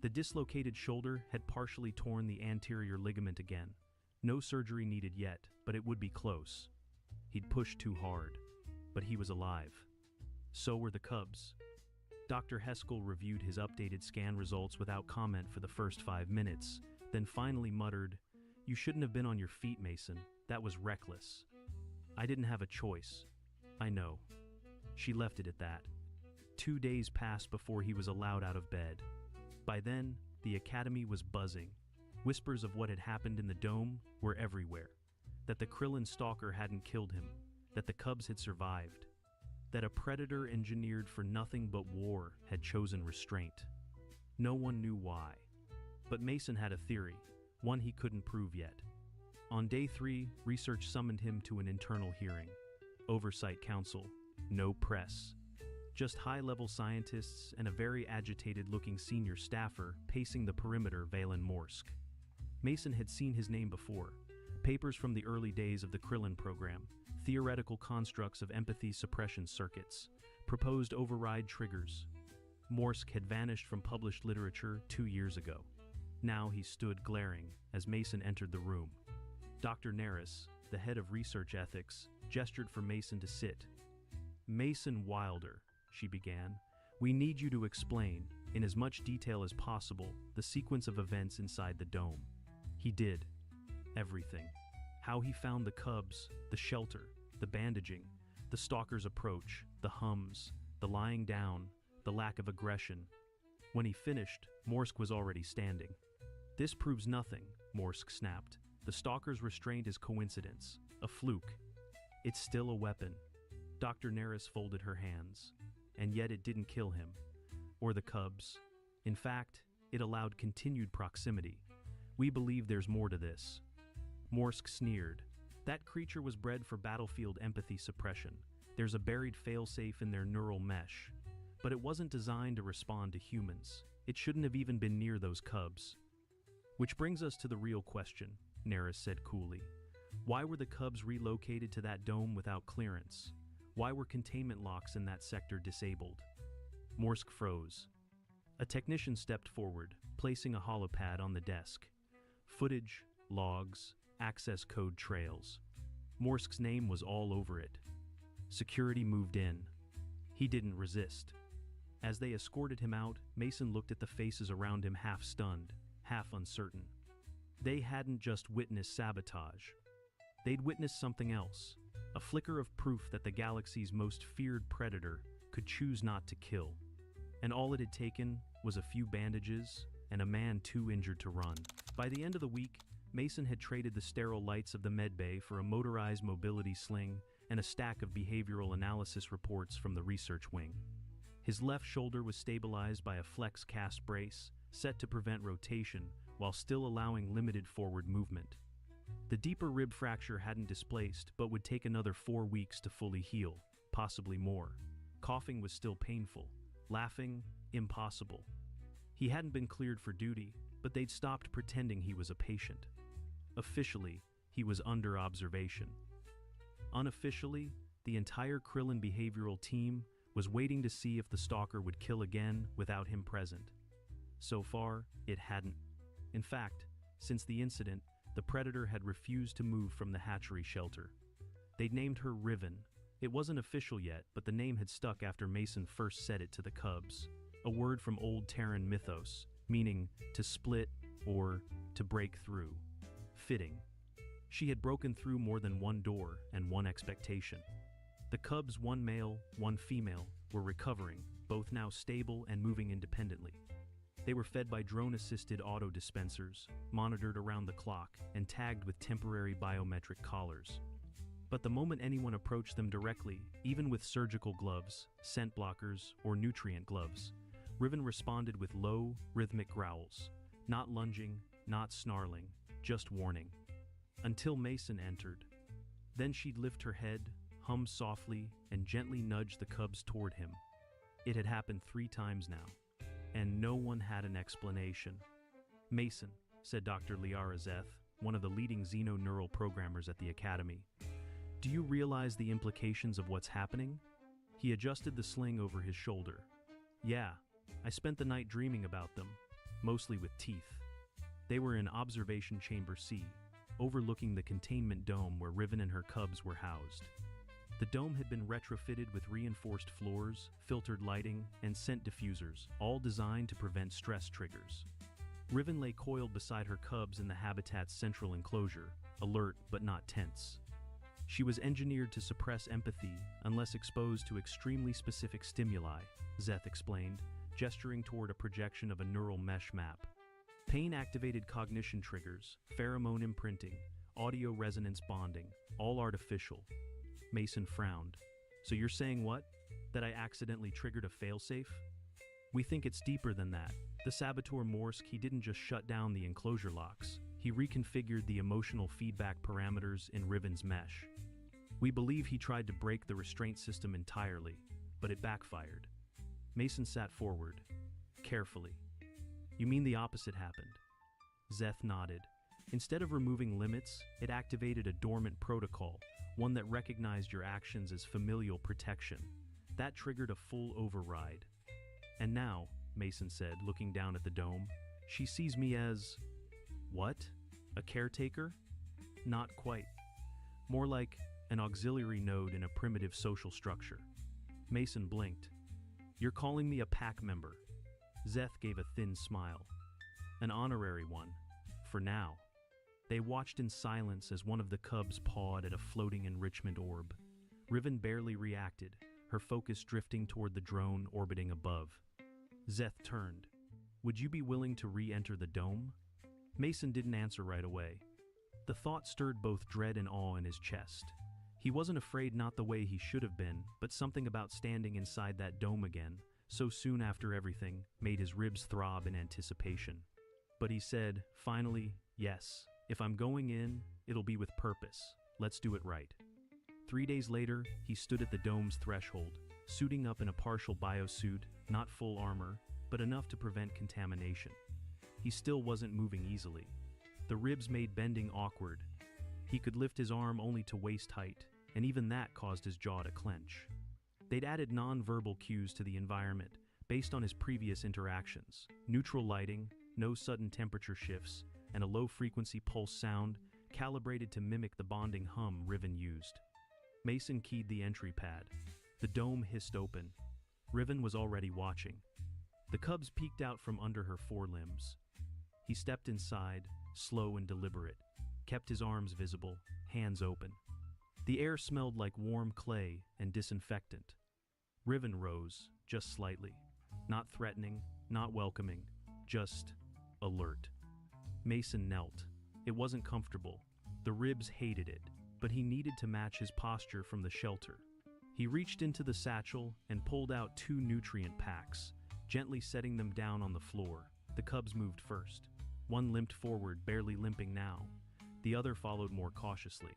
The dislocated shoulder had partially torn the anterior ligament again. No surgery needed yet, but it would be close. He'd pushed too hard, but he was alive. So were the cubs. Dr. Heskell reviewed his updated scan results without comment for the first 5 minutes, then finally muttered, "You shouldn't have been on your feet, Mason. That was reckless." "I didn't have a choice." "I know." She left it at that. 2 days passed before he was allowed out of bed. By then, the academy was buzzing. Whispers of what had happened in the dome were everywhere. That the Krillin stalker hadn't killed him. That the cubs had survived. That a predator engineered for nothing but war had chosen restraint. No one knew why. But Mason had a theory, one he couldn't prove yet. On day 3, research summoned him to an internal hearing. Oversight Council. No press. Just high-level scientists and a very agitated-looking senior staffer pacing the perimeter Valen Morsk. Mason had seen his name before. Papers from the early days of the Krillin program, theoretical constructs of empathy suppression circuits, proposed override triggers. Morsk had vanished from published literature 2 years ago. Now he stood glaring as Mason entered the room. Dr. Neris, the head of research ethics, gestured for Mason to sit. "Mason Wilder," she began, "we need you to explain, in as much detail as possible, the sequence of events inside the dome." He did. Everything. How he found the cubs, the shelter, the bandaging, the stalker's approach, the hums, the lying down, the lack of aggression. When he finished, Morsk was already standing. "This proves nothing," Morsk snapped. "The stalker's restraint is coincidence, a fluke. It's still a weapon." Dr. Neris folded her hands. "And yet it didn't kill him. Or the cubs. In fact, it allowed continued proximity. We believe there's more to this." Morsk sneered. "That creature was bred for battlefield empathy suppression. There's a buried failsafe in their neural mesh. But it wasn't designed to respond to humans. It shouldn't have even been near those cubs." "Which brings us to the real question," Neris said coolly. "Why were the cubs relocated to that dome without clearance? Why were containment locks in that sector disabled?" Morsk froze. A technician stepped forward, placing a holopad on the desk. Footage, logs, access code trails. Morsk's name was all over it. Security moved in. He didn't resist. As they escorted him out, Mason looked at the faces around him half stunned, half uncertain. They hadn't just witnessed sabotage. They'd witnessed something else. A flicker of proof that the galaxy's most feared predator could choose not to kill. And all it had taken was a few bandages and a man too injured to run. By the end of the week, Mason had traded the sterile lights of the medbay for a motorized mobility sling and a stack of behavioral analysis reports from the research wing. His left shoulder was stabilized by a flex cast brace, set to prevent rotation while still allowing limited forward movement. The deeper rib fracture hadn't displaced, but would take another 4 weeks to fully heal, possibly more. Coughing was still painful. Laughing, impossible. He hadn't been cleared for duty, but they'd stopped pretending he was a patient. Officially, he was under observation. Unofficially, the entire Krillin behavioral team was waiting to see if the stalker would kill again without him present. So far, it hadn't. In fact, since the incident, the predator had refused to move from the hatchery shelter. They'd named her Riven. It wasn't official yet, but the name had stuck after Mason first said it to the cubs. A word from old Terran mythos, meaning to split or to break through. Fitting. She had broken through more than one door and one expectation. The cubs, one male, one female, were recovering, both now stable and moving independently. They were fed by drone-assisted auto-dispensers, monitored around the clock, and tagged with temporary biometric collars. But the moment anyone approached them directly, even with surgical gloves, scent blockers, or nutrient gloves, Riven responded with low, rhythmic growls. Not lunging, not snarling, just warning. Until Mason entered. Then she'd lift her head, hum softly, and gently nudge the cubs toward him. It had happened 3 times now. And no one had an explanation. "Mason," said Dr. Liara Zeth, one of the leading xeno-neural programmers at the Academy, "do you realize the implications of what's happening?" He adjusted the sling over his shoulder. Yeah, I spent the night dreaming about them, mostly with teeth. They were in Observation Chamber C, overlooking the containment dome where Riven and her cubs were housed. The dome had been retrofitted with reinforced floors, filtered lighting, and scent diffusers, all designed to prevent stress triggers. Riven lay coiled beside her cubs in the habitat's central enclosure, alert but not tense. She was engineered to suppress empathy unless exposed to extremely specific stimuli, Zeth explained, gesturing toward a projection of a neural mesh map. Pain-activated cognition triggers, pheromone imprinting, audio resonance bonding, all artificial. Mason frowned. So you're saying what? That I accidentally triggered a failsafe? We think it's deeper than that. The saboteur Morsk, he didn't just shut down the enclosure locks. He reconfigured the emotional feedback parameters in Riven's mesh. We believe he tried to break the restraint system entirely, but it backfired. Mason sat forward, carefully. You mean the opposite happened? Zeth nodded. Instead of removing limits, it activated a dormant protocol, one that recognized your actions as familial protection. That triggered a full override. And now, Mason said, looking down at the dome, she sees me as... what? A caretaker? Not quite. More like an auxiliary node in a primitive social structure. Mason blinked. You're calling me a pack member. Zeth gave a thin smile. An honorary one. For now. They watched in silence as one of the cubs pawed at a floating enrichment orb. Riven barely reacted, her focus drifting toward the drone orbiting above. Zeth turned. Would you be willing to re-enter the dome? Mason didn't answer right away. The thought stirred both dread and awe in his chest. He wasn't afraid, not the way he should have been, but something about standing inside that dome again, so soon after everything, made his ribs throb in anticipation. But he said, finally, yes, if I'm going in, it'll be with purpose. Let's do it right. 3 days later, he stood at the dome's threshold, suiting up in a partial biosuit, not full armor, but enough to prevent contamination. He still wasn't moving easily. The ribs made bending awkward. He could lift his arm only to waist height, and even that caused his jaw to clench. They'd added non-verbal cues to the environment, based on his previous interactions. Neutral lighting, no sudden temperature shifts, and a low-frequency pulse sound calibrated to mimic the bonding hum Riven used. Mason keyed the entry pad. The dome hissed open. Riven was already watching. The cubs peeked out from under her forelimbs. He stepped inside, slow and deliberate, kept his arms visible, hands open. The air smelled like warm clay and disinfectant. Riven rose, just slightly. Not threatening, not welcoming, just alert. Mason knelt. It wasn't comfortable. The ribs hated it, but he needed to match his posture from the shelter. He reached into the satchel and pulled out 2 nutrient packs, gently setting them down on the floor. The cubs moved first. One limped forward, barely limping now. The other followed more cautiously.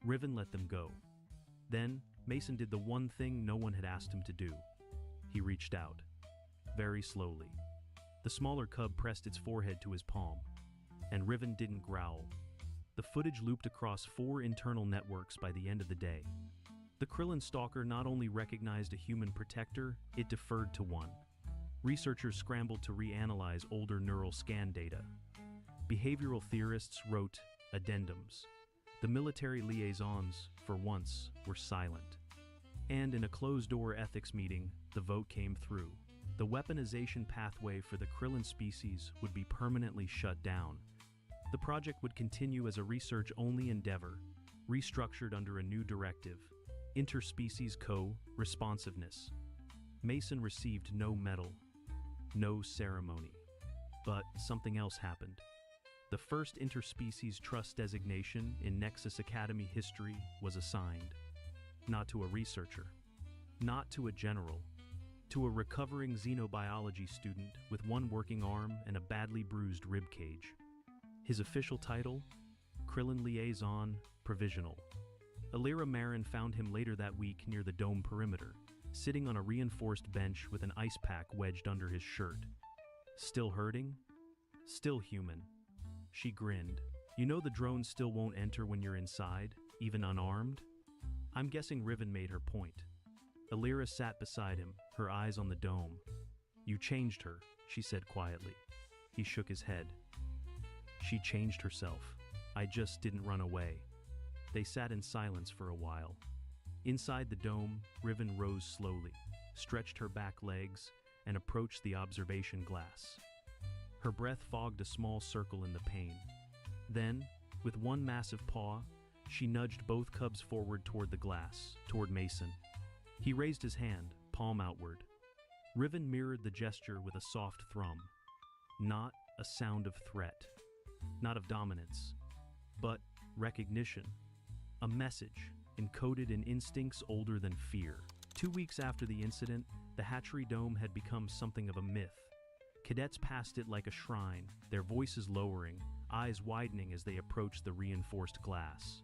Riven let them go. Then, Mason did the one thing no one had asked him to do. He reached out. Very slowly. The smaller cub pressed its forehead to his palm, and Riven didn't growl. The footage looped across 4 internal networks by the end of the day. The Krillin stalker not only recognized a human protector, it deferred to one. Researchers scrambled to reanalyze older neural scan data. Behavioral theorists wrote addendums. The military liaisons, for once, were silent. And in a closed-door ethics meeting, the vote came through. The weaponization pathway for the Krillin species would be permanently shut down. The project would continue as a research-only endeavor, restructured under a new directive, interspecies co-responsiveness. Mason received no medal, no ceremony. But something else happened. The first interspecies trust designation in Nexus Academy history was assigned. Not to a researcher, not to a general, to a recovering xenobiology student with one working arm and a badly bruised ribcage. His official title? Krillin Liaison Provisional. Illyra Marin found him later that week near the dome perimeter, sitting on a reinforced bench with an ice pack wedged under his shirt. Still hurting? Still human. She grinned. You know the drones still won't enter when you're inside, even unarmed? I'm guessing Riven made her point. Illyra sat beside him, her eyes on the dome. "You changed her," she said quietly. He shook his head. "She changed herself. I just didn't run away." They sat in silence for a while. Inside the dome, Riven rose slowly, stretched her back legs, and approached the observation glass. Her breath fogged a small circle in the pane. Then, with one massive paw, she nudged both cubs forward toward the glass, toward Mason. He raised his hand, palm outward. Riven mirrored the gesture with a soft thrum. Not a sound of threat, not of dominance, but recognition. A message, encoded in instincts older than fear. 2 weeks after the incident, the hatchery dome had become something of a myth. Cadets passed it like a shrine, their voices lowering, eyes widening as they approached the reinforced glass.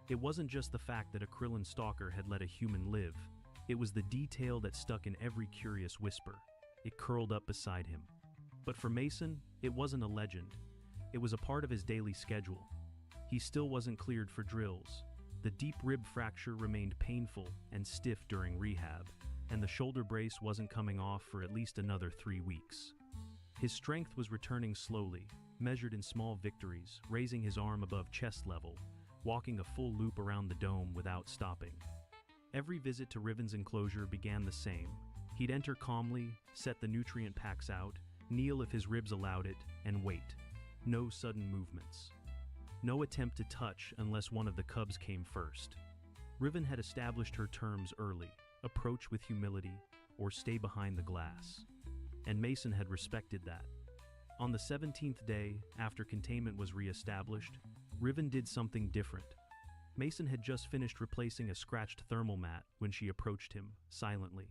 It wasn't just the fact that a Krillin stalker had let a human live. It was the detail that stuck in every curious whisper. It curled up beside him. But for Mason, it wasn't a legend. It was a part of his daily schedule. He still wasn't cleared for drills. The deep rib fracture remained painful and stiff during rehab, and the shoulder brace wasn't coming off for at least another 3 weeks. His strength was returning slowly, measured in small victories, raising his arm above chest level, walking a full loop around the dome without stopping. Every visit to Riven's enclosure began the same. He'd enter calmly, set the nutrient packs out, kneel if his ribs allowed it, and wait. No sudden movements. No attempt to touch unless one of the cubs came first. Riven had established her terms early: approach with humility or stay behind the glass. And Mason had respected that. On the 17th day, after containment was re-established, Riven did something different. Mason had just finished replacing a scratched thermal mat when she approached him, silently.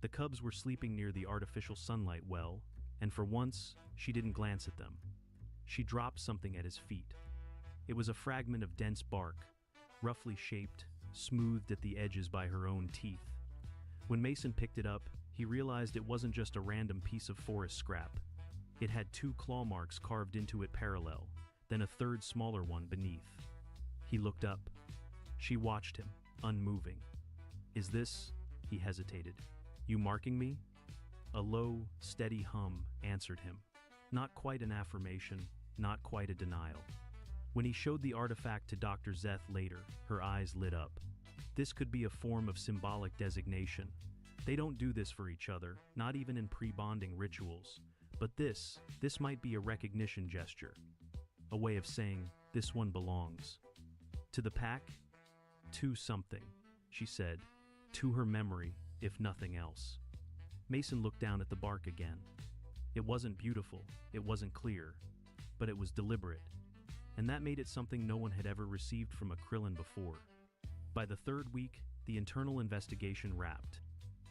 The cubs were sleeping near the artificial sunlight well, and for once, she didn't glance at them. She dropped something at his feet. It was a fragment of dense bark, roughly shaped, smoothed at the edges by her own teeth. When Mason picked it up, he realized it wasn't just a random piece of forest scrap. It had 2 claw marks carved into it parallel, then a third smaller one beneath. He looked up. She watched him, unmoving. "Is this?" He hesitated. "You marking me?" A low, steady hum answered him. Not quite an affirmation, not quite a denial. When he showed the artifact to Dr. Zeth later, her eyes lit up. This could be a form of symbolic designation. They don't do this for each other, not even in pre-bonding rituals. But this might be a recognition gesture. A way of saying, this one belongs. To the pack? To something, she said. To her memory, if nothing else. Mason looked down at the bark again. It wasn't beautiful, it wasn't clear, but it was deliberate. And that made it something no one had ever received from a Krillin before. By the 3rd week, the internal investigation wrapped.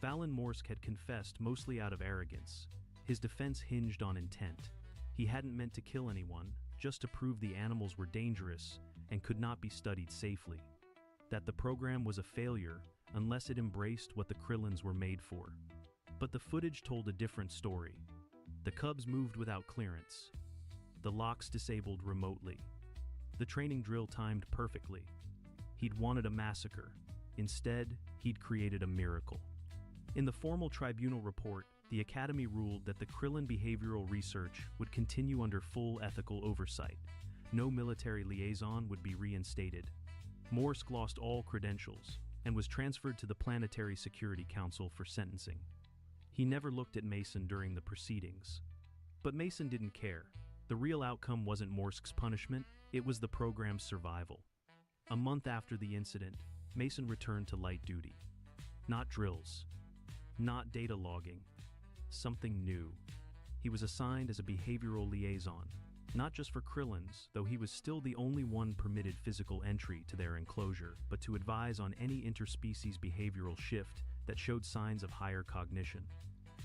Valen Morsk had confessed mostly out of arrogance. His defense hinged on intent. He hadn't meant to kill anyone, just to prove the animals were dangerous and could not be studied safely. That the program was a failure unless it embraced what the Krillins were made for. But the footage told a different story. The cubs moved without clearance. The locks disabled remotely. The training drill timed perfectly. He'd wanted a massacre. Instead, he'd created a miracle. In the formal tribunal report, the Academy ruled that the Krillin behavioral research would continue under full ethical oversight. No military liaison would be reinstated. Morsk lost all credentials and was transferred to the Planetary Security Council for sentencing. He never looked at Mason during the proceedings. But Mason didn't care. The real outcome wasn't Morsk's punishment, it was the program's survival. A month after the incident, Mason returned to light duty. Not drills. Not data logging. Something new. He was assigned as a behavioral liaison, not just for Krillins, though he was still the only one permitted physical entry to their enclosure, but to advise on any interspecies behavioral shift that showed signs of higher cognition.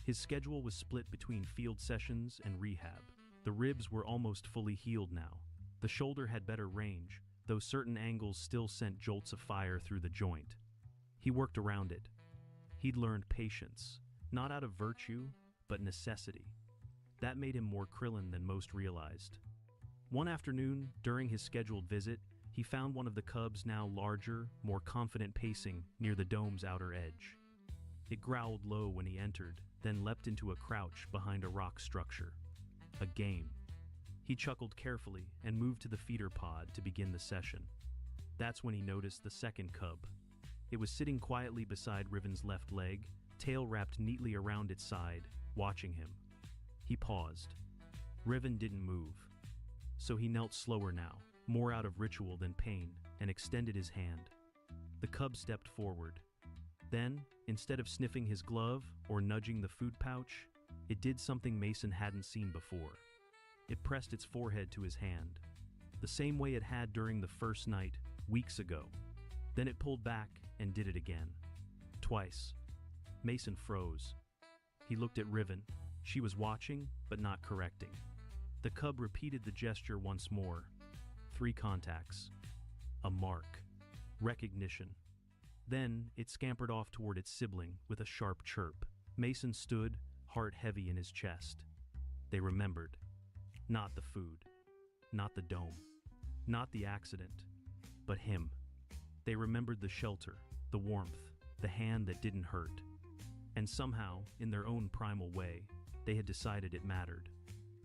His schedule was split between field sessions and rehab. The ribs were almost fully healed now. The shoulder had better range, though certain angles still sent jolts of fire through the joint. He worked around it. He'd learned patience, not out of virtue, but necessity. That made him more Krillin than most realized. One afternoon, during his scheduled visit, he found one of the cubs, now larger, more confident, pacing near the dome's outer edge. It growled low when he entered, then leapt into a crouch behind a rock structure. A game. He chuckled carefully and moved to the feeder pod to begin the session. That's when he noticed the second cub. It was sitting quietly beside Riven's left leg, tail wrapped neatly around its side, watching him. He paused. Riven didn't move. So he knelt slower now, more out of ritual than pain, and extended his hand. The cub stepped forward. Then, instead of sniffing his glove or nudging the food pouch, it did something Mason hadn't seen before. It pressed its forehead to his hand, the same way it had during the first night, weeks ago. Then it pulled back and did it again. Twice. Mason froze. He looked at Riven. She was watching, but not correcting. The cub repeated the gesture once more. 3 contacts. A mark. Recognition. Then it scampered off toward its sibling with a sharp chirp. Mason stood, heart heavy in his chest. They remembered. Not the food. Not the dome. Not the accident. But him. They remembered the shelter, the warmth, the hand that didn't hurt. And somehow, in their own primal way, they had decided it mattered.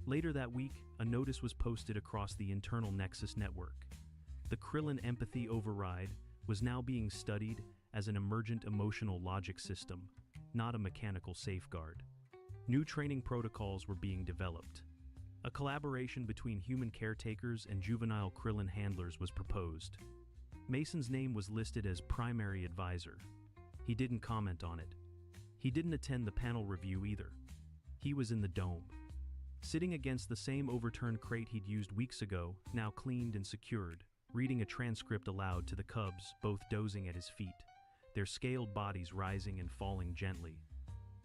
Later that week, a notice was posted across the internal Nexus network. The Krillin empathy override was now being studied as an emergent emotional logic system, not a mechanical safeguard. New training protocols were being developed. A collaboration between human caretakers and juvenile Krillin handlers was proposed. Mason's name was listed as primary advisor. He didn't comment on it. He didn't attend the panel review either. He was in the dome. Sitting against the same overturned crate he'd used weeks ago, now cleaned and secured, reading a transcript aloud to the cubs, both dozing at his feet, their scaled bodies rising and falling gently.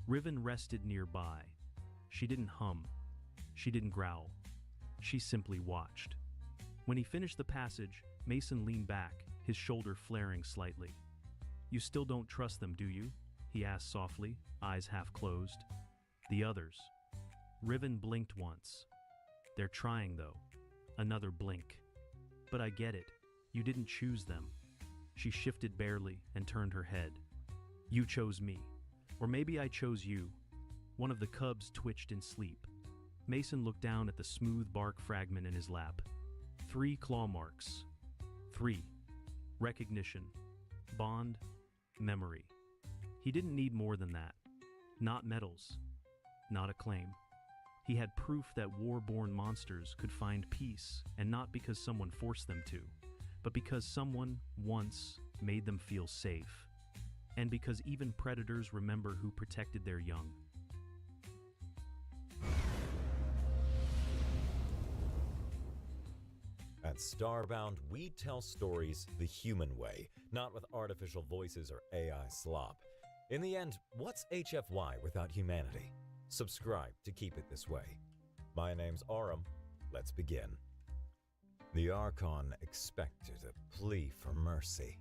Riven rested nearby. She didn't hum. She didn't growl. She simply watched. When he finished the passage, Mason leaned back, his shoulder flaring slightly. "You still don't trust them, do you?" he asked softly, eyes half closed. "The others." Riven blinked once. "They're trying, though." Another blink. "But I get it. You didn't choose them." She shifted barely and turned her head. "You chose me. Or maybe I chose you." One of the cubs twitched in sleep. Mason looked down at the smooth bark fragment in his lap. 3 claw marks. 3. Recognition. Bond. Memory. He didn't need more than that. Not medals. Not acclaim. He had proof that war-born monsters could find peace, and not because someone forced them to, but because someone, once, made them feel safe. And because even predators remember who protected their young. At Starbound, we tell stories the human way, not with artificial voices or AI slop. In the end, what's HFY without humanity? Subscribe to keep it this way. My name's Aram. Let's begin. The Archon expected a plea for mercy.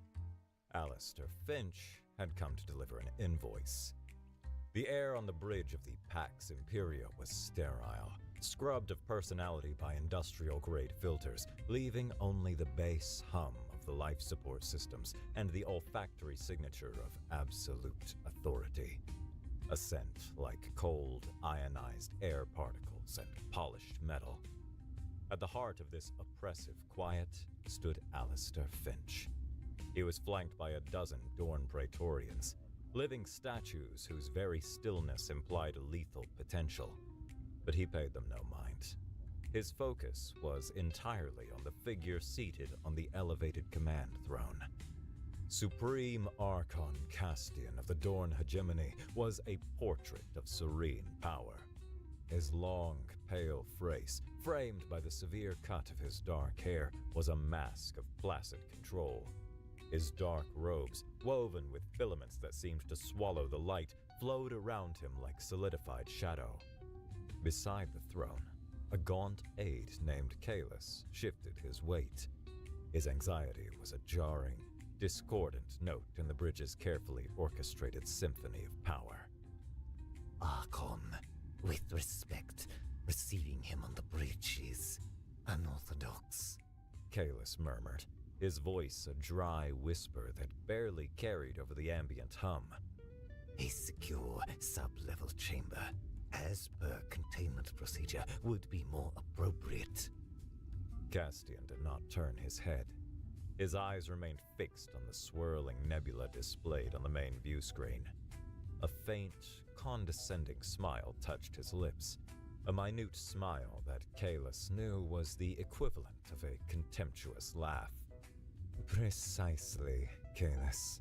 Alistair Finch had come to deliver an invoice. The air on the bridge of the Pax Imperia was sterile, scrubbed of personality by industrial-grade filters, leaving only the base hum of the life support systems and the olfactory signature of absolute authority. A scent like cold, ionized air particles and polished metal. At the heart of this oppressive quiet stood Alistair Finch. He was flanked by a dozen Dorn Praetorians, living statues whose very stillness implied a lethal potential. But he paid them no mind. His focus was entirely on the figure seated on the elevated command throne. Supreme Archon Castian of the Dorn hegemony was a portrait of serene power. His long, pale face, framed by the severe cut of his dark hair, was a mask of placid control. His dark robes, woven with filaments that seemed to swallow the light, flowed around him like solidified shadow. Beside the throne, a gaunt aide named Clueless shifted his weight. His anxiety was a jarring, discordant note in the bridge's carefully orchestrated symphony of power. Archon, with respect, receiving him on the bridge is unorthodox, Clueless murmured, his voice a dry whisper that barely carried over the ambient hum. A secure sub-level chamber, as per containment procedure, would be more appropriate. Castian did not turn his head. His eyes remained fixed on the swirling nebula displayed on the main view screen. A faint, condescending smile touched his lips, a minute smile that Kalis knew was the equivalent of a contemptuous laugh. Precisely, Kalis.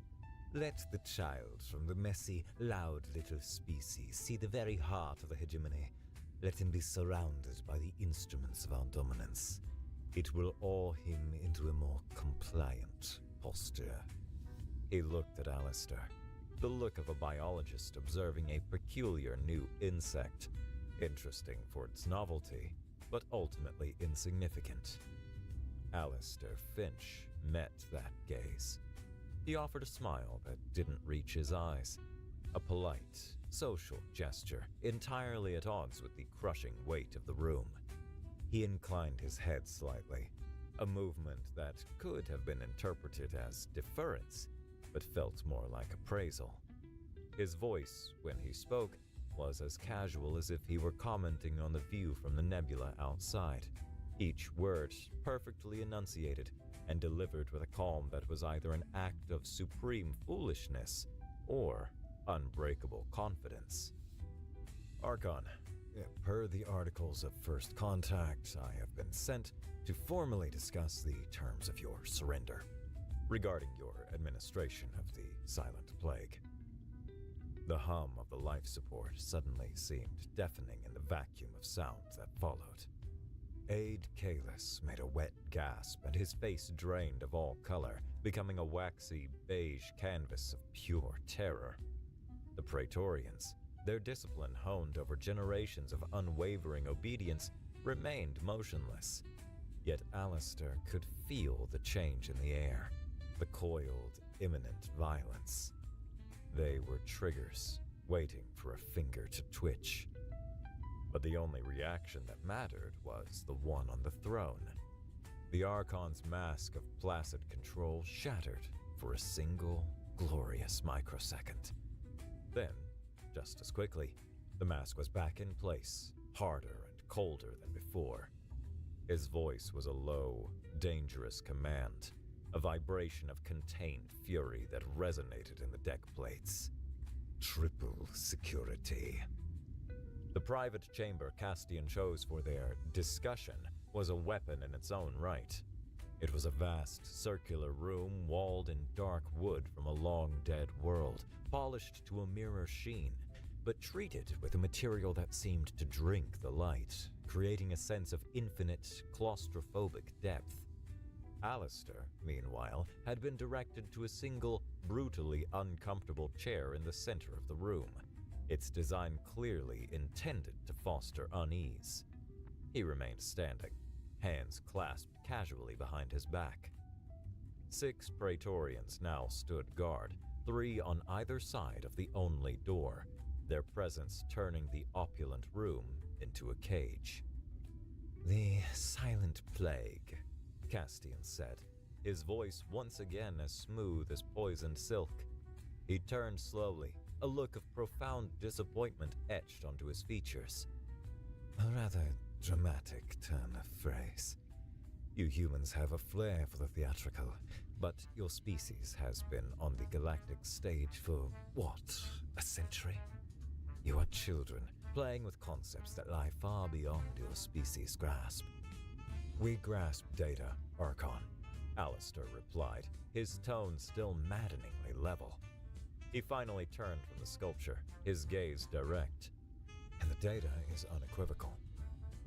Let the child from the messy, loud little species see the very heart of the hegemony. Let him be surrounded by the instruments of our dominance. It will awe him into a more compliant posture. He looked at Alistair, the look of a biologist observing a peculiar new insect, interesting for its novelty, but ultimately insignificant. Alistair Finch met that gaze. He offered a smile that didn't reach his eyes, a polite, social gesture entirely at odds with the crushing weight of the room. He inclined his head slightly, a movement that could have been interpreted as deference, but felt more like appraisal. His voice, when he spoke, was as casual as if he were commenting on the view from the nebula outside, each word perfectly enunciated and delivered with a calm that was either an act of supreme foolishness or unbreakable confidence. Archon, per the articles of first contact, I have been sent to formally discuss the terms of your surrender regarding your administration of the Silent Plague. The hum of the life support suddenly seemed deafening in the vacuum of sound that followed. Aide Kalis made a wet gasp, and his face drained of all color, becoming a waxy beige canvas of pure terror. The Praetorians, their discipline honed over generations of unwavering obedience, remained motionless. Yet Alistair could feel the change in the air, the coiled, imminent violence. They were triggers, waiting for a finger to twitch. But the only reaction that mattered was the one on the throne. The Archon's mask of placid control shattered for a single, glorious microsecond. Then, just as quickly, the mask was back in place, harder and colder than before. His voice was a low, dangerous command, a vibration of contained fury that resonated in the deck plates. Triple security. The private chamber Castian chose for their discussion was a weapon in its own right. It was a vast, circular room walled in dark wood from a long-dead world, polished to a mirror sheen, but treated with a material that seemed to drink the light, creating a sense of infinite, claustrophobic depth. Alistair, meanwhile, had been directed to a single, brutally uncomfortable chair in the center of the room, its design clearly intended to foster unease. He remained standing, hands clasped casually behind his back. 6 Praetorians now stood guard, 3 on either side of the only door, their presence turning the opulent room into a cage. The Silent Plague, Castian said, his voice once again as smooth as poisoned silk. He turned slowly, a look of profound disappointment etched onto his features. A rather dramatic turn of phrase. You humans have a flair for the theatrical, but your species has been on the galactic stage for, what, a century? You are children, playing with concepts that lie far beyond your species' grasp. We grasp data, Archon, Alistair replied, his tone still maddeningly level. He finally turned from the sculpture, his gaze direct. And the data is unequivocal.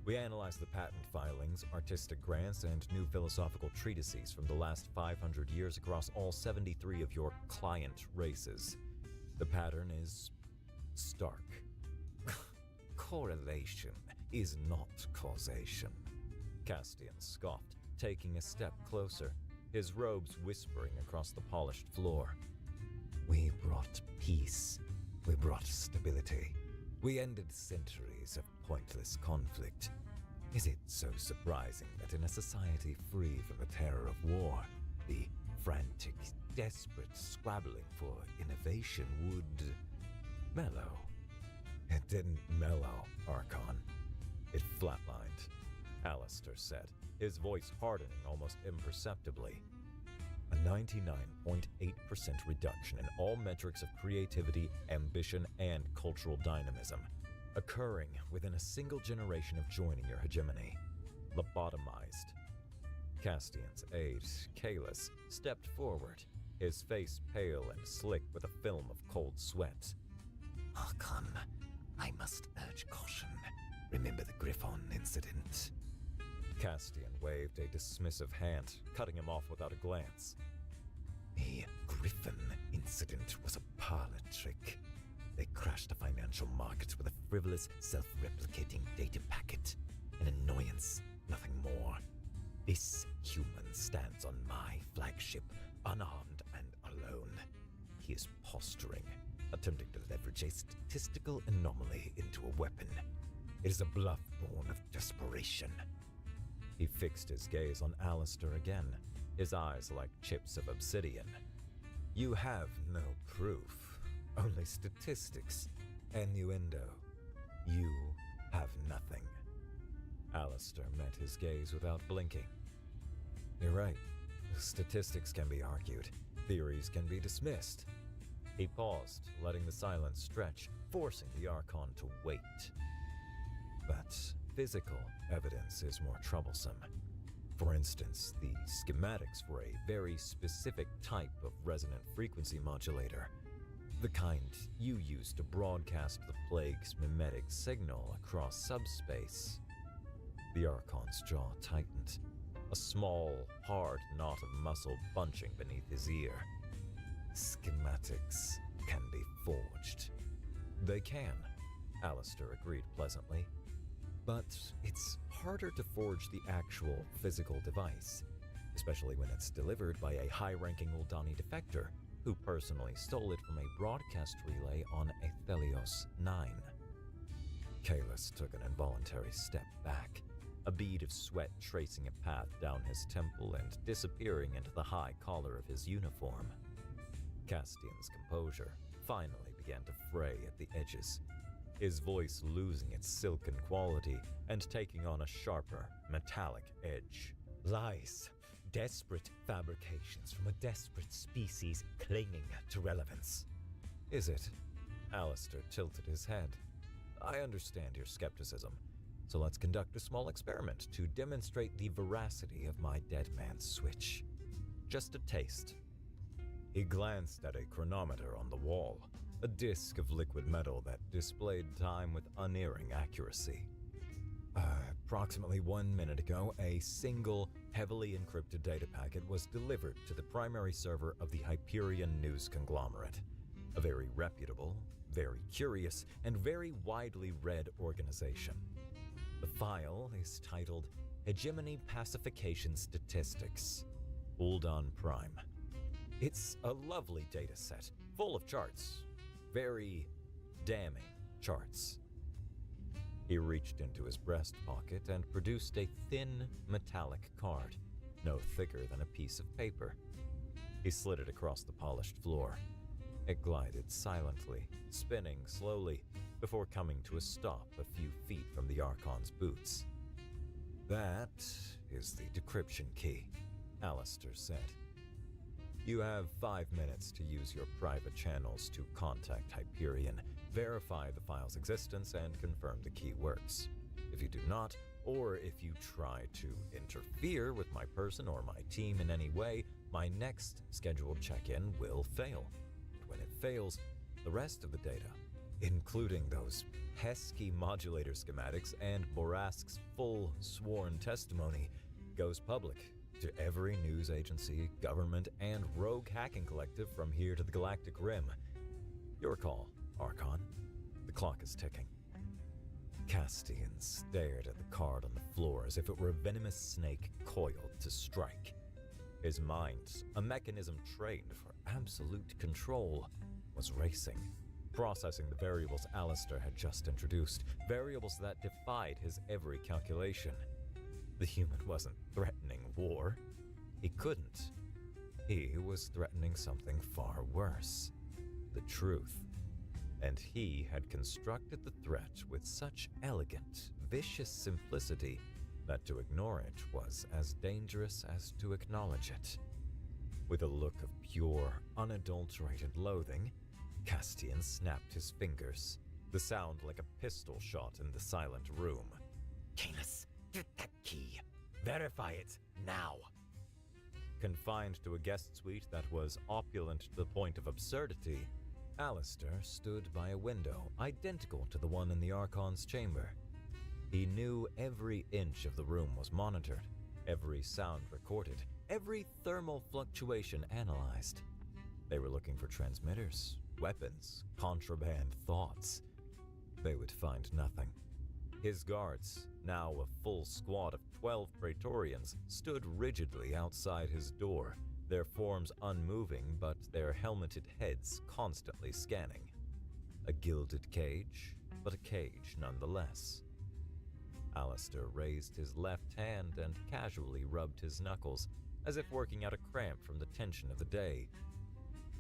We analyzed the patent filings, artistic grants, and new philosophical treatises from the last 500 years across all 73 of your client races. The pattern is stark. Correlation is not causation, Castian scoffed, taking a step closer, his robes whispering across the polished floor. We brought peace. We brought stability. We ended centuries of pointless conflict. Is it so surprising that in a society free from the terror of war, the frantic, desperate scrabbling for innovation would mellow. It didn't mellow, Archon. It flatlined, Alistair said, his voice hardening almost imperceptibly. A 99.8% reduction in all metrics of creativity, ambition, and cultural dynamism, occurring within a single generation of joining your hegemony. Lobotomized. Castian's aide, Clueless, stepped forward, his face pale and slick with a film of cold sweat. Archon, I must urge caution. Remember the Griffon incident? Castian waved a dismissive hand, cutting him off without a glance. The Griffon incident was a parlor trick. They crashed the financial markets with a frivolous, self-replicating data packet. An annoyance, nothing more. This human stands on my flagship, unarmed and alone. He is posturing, attempting to leverage a statistical anomaly into a weapon. It is a bluff born of desperation. He fixed his gaze on Alistair again, his eyes like chips of obsidian. You have no proof, only statistics, innuendo. You have nothing. Alistair met his gaze without blinking. You're right. Statistics can be argued. Theories can be dismissed. He paused, letting the silence stretch, forcing the Archon to wait. But physical evidence is more troublesome. For instance, the schematics for a very specific type of resonant frequency modulator, the kind you use to broadcast the plague's mimetic signal across subspace. The Archon's jaw tightened, a small, hard knot of muscle bunching beneath his ear. Schematics can be forged. They can, Alistair agreed pleasantly. But it's harder to forge the actual physical device, especially when it's delivered by a high-ranking Uldani defector who personally stole it from a broadcast relay on Athelios 9. Clueless took an involuntary step back, a bead of sweat tracing a path down his temple and disappearing into the high collar of his uniform. Castian's composure finally began to fray at the edges, his voice losing its silken quality and taking on a sharper, metallic edge. Lies. Desperate fabrications from a desperate species clinging to relevance. Is it? Alistair tilted his head. I understand your skepticism, so let's conduct a small experiment to demonstrate the veracity of my dead man's switch. Just a taste. He glanced at a chronometer on the wall, a disc of liquid metal that displayed time with unerring accuracy. Approximately 1 minute ago, a single, heavily encrypted data packet was delivered to the primary server of the Hyperion News Conglomerate, a very reputable, very curious, and very widely read organization. The file is titled Hegemony Pacification Statistics, Uldan Prime. It's a lovely data set, full of charts. Very damning charts. He reached into his breast pocket and produced a thin, metallic card, no thicker than a piece of paper. He slid it across the polished floor. It glided silently, spinning slowly, before coming to a stop a few feet from the Archon's boots. That is the decryption key, Alistair said. You have 5 minutes to use your private channels to contact Hyperion, verify the file's existence, and confirm the key works. If you do not, or if you try to interfere with my person or my team in any way, my next scheduled check-in will fail. And when it fails, the rest of the data, including those pesky modulator schematics and Borask's full sworn testimony, goes public to every news agency, government, and rogue hacking collective from here to the galactic rim. Your call, Archon. The clock is ticking. Castian stared at the card on the floor as if it were a venomous snake coiled to strike. His mind, a mechanism trained for absolute control, was racing, processing the variables Alistair had just introduced, variables that defied his every calculation. The human wasn't threatening war. He couldn't. He was threatening something far worse. The truth. and he had constructed the threat with such elegant, vicious simplicity that to ignore it was as dangerous as to acknowledge it. With a look of pure, unadulterated loathing, Castian snapped his fingers, the sound like a pistol shot in the silent room. Canis, get that key. Verify it, now. Confined to a guest suite that was opulent to the point of absurdity, Alistair stood by a window identical to the one in the Archon's chamber. He knew every inch of the room was monitored, every sound recorded, every thermal fluctuation analyzed. They were looking for transmitters, weapons, contraband thoughts. They would find nothing. His guards, now a full squad of 12 Praetorians, stood rigidly outside his door, their forms unmoving but their helmeted heads constantly scanning. A gilded cage, but a cage nonetheless. Alistair raised his left hand and casually rubbed his knuckles, as if working out a cramp from the tension of the day.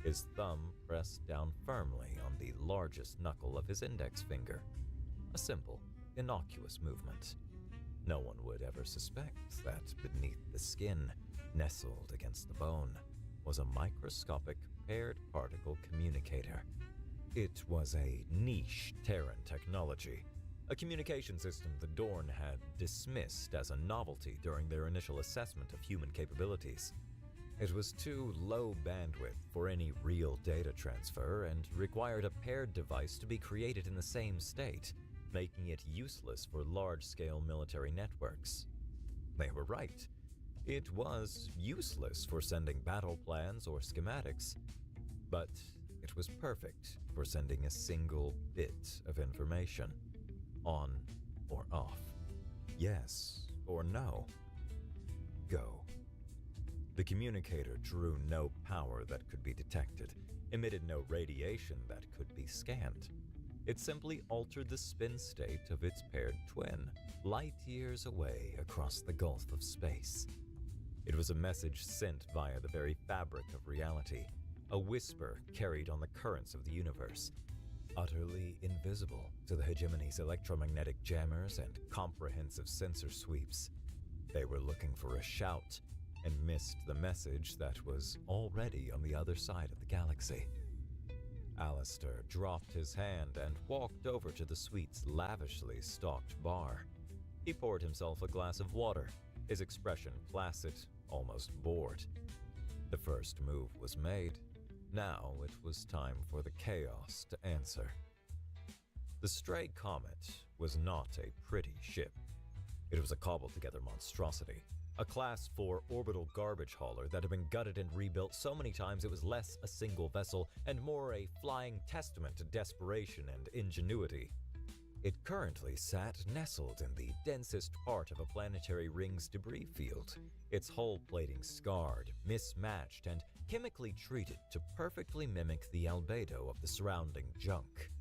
His thumb pressed down firmly on the largest knuckle of his index finger. A simple, innocuous movement. No one would ever suspect that beneath the skin, nestled against the bone, was a microscopic paired particle communicator. It was a niche Terran technology, a communication system the Dorn had dismissed as a novelty during their initial assessment of human capabilities. It was too low bandwidth for any real data transfer and required a paired device to be created in the same state, making it useless for large-scale military networks. They were right. It was useless for sending battle plans or schematics, but it was perfect for sending a single bit of information. On or off. Yes or no. Go. The communicator drew no power that could be detected, emitted no radiation that could be scanned. It simply altered the spin state of its paired twin, light years away across the gulf of space. It was a message sent via the very fabric of reality, a whisper carried on the currents of the universe, utterly invisible to the hegemony's electromagnetic jammers and comprehensive sensor sweeps. They were looking for a shout and missed the message that was already on the other side of the galaxy. Alistair dropped his hand and walked over to the suite's lavishly stocked bar. He poured himself a glass of water, his expression placid, almost bored. The first move was made. Now it was time for the chaos to answer. The Stray Comet was not a pretty ship. It was a cobbled-together monstrosity, a Class 4 orbital garbage hauler that had been gutted and rebuilt so many times it was less a single vessel and more a flying testament to desperation and ingenuity. It currently sat nestled in the densest part of a planetary ring's debris field, its hull plating scarred, mismatched, and chemically treated to perfectly mimic the albedo of the surrounding junk.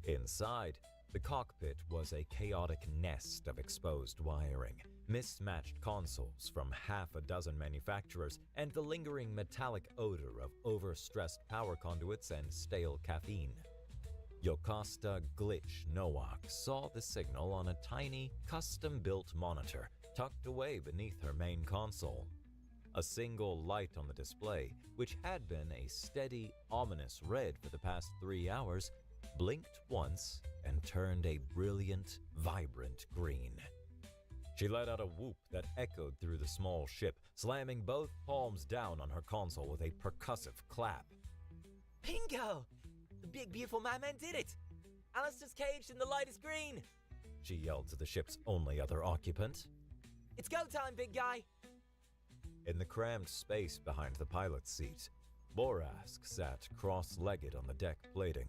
Inside, the cockpit was a chaotic nest of exposed wiring, mismatched consoles from half a dozen manufacturers, and the lingering metallic odor of overstressed power conduits and stale caffeine. Yokasta Glitch Nowak saw the signal on a tiny, custom-built monitor tucked away beneath her main console. A single light on the display, which had been a steady, ominous red for the past 3 hours, blinked once and turned a brilliant, vibrant green. She let out a whoop that echoed through the small ship, slamming both palms down on her console with a percussive clap. Bingo! The big, beautiful madman did it! Alistair's caged and the light is green! She yelled to the ship's only other occupant. It's go time, big guy! In the crammed space behind the pilot's seat, Borask sat cross-legged on the deck plating.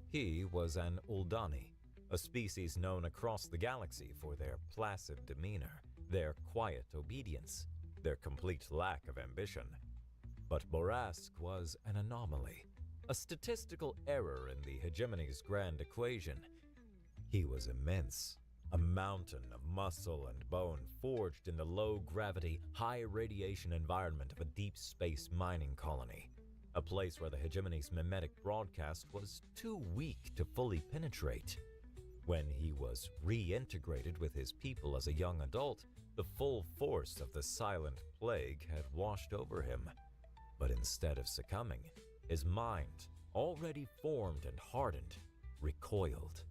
He was an Uldani, a species known across the galaxy for their placid demeanor, their quiet obedience, their complete lack of ambition. But Borask was an anomaly, a statistical error in the hegemony's grand equation. He was immense, a mountain of muscle and bone forged in the low-gravity, high-radiation environment of a deep space mining colony. a place where the hegemony's mimetic broadcast was too weak to fully penetrate. When he was reintegrated with his people as a young adult, the full force of the silent plague had washed over him. But instead of succumbing, his mind, already formed and hardened, recoiled.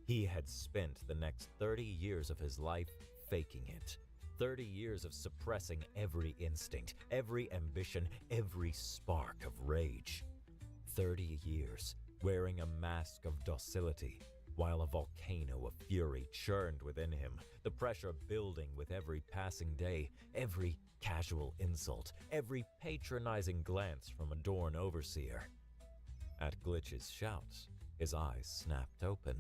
He had spent the next 30 years of his life faking it. 30 years of suppressing every instinct, every ambition, every spark of rage. 30 years wearing a mask of docility, while a volcano of fury churned within him, the pressure building with every passing day, every casual insult, every patronizing glance from a Dorn overseer. At Glitch's shouts, his eyes snapped open.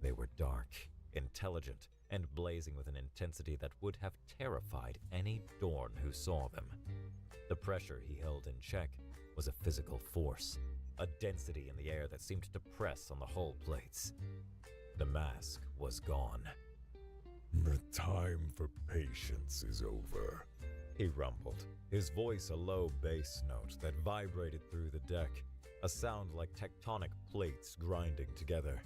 They were dark, intelligent, and blazing with an intensity that would have terrified any Dorn who saw them. The pressure he held in check was a physical force, a density in the air that seemed to press on the hull plates. The mask was gone. The time for patience is over, he rumbled, his voice a low bass note that vibrated through the deck, a sound like tectonic plates grinding together.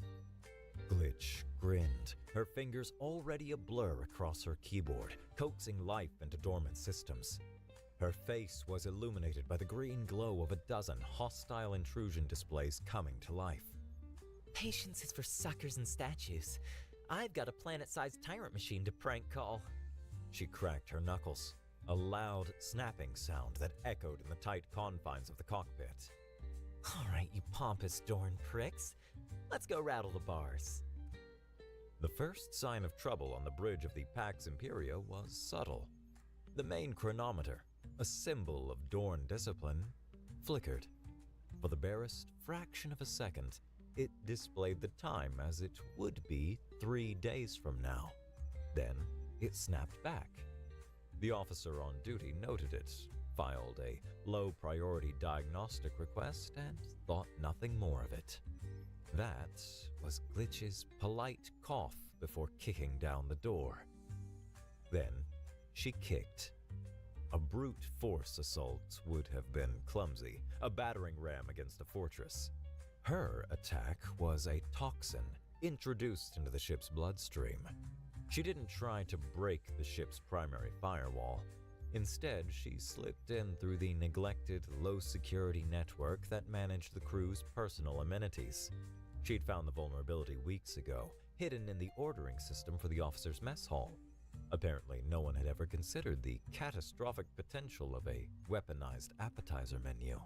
Glitch grinned, her fingers already a blur across her keyboard, coaxing life into dormant systems. Her face was illuminated by the green glow of a dozen hostile intrusion displays coming to life. Patience is for suckers and statues. I've got a planet-sized tyrant machine to prank call. She cracked her knuckles, a loud snapping sound that echoed in the tight confines of the cockpit. All right, you pompous Dorn pricks. Let's go rattle the bars. The first sign of trouble on the bridge of the Pax Imperia was subtle. The main chronometer, a symbol of Dorn discipline, flickered. For the barest fraction of a second, it displayed the time as it would be 3 days from now. Then it snapped back. The officer on duty noted it, filed a low-priority diagnostic request, and thought nothing more of it. That was Glitch's polite cough before kicking down the door. Then she kicked. A brute force assault would have been clumsy, a battering ram against a fortress. Her attack was a toxin introduced into the ship's bloodstream. She didn't try to break the ship's primary firewall. Instead, she slipped in through the neglected, low-security network that managed the crew's personal amenities. She'd found the vulnerability weeks ago, hidden in the ordering system for the officers' mess hall. Apparently, no one had ever considered the catastrophic potential of a weaponized appetizer menu.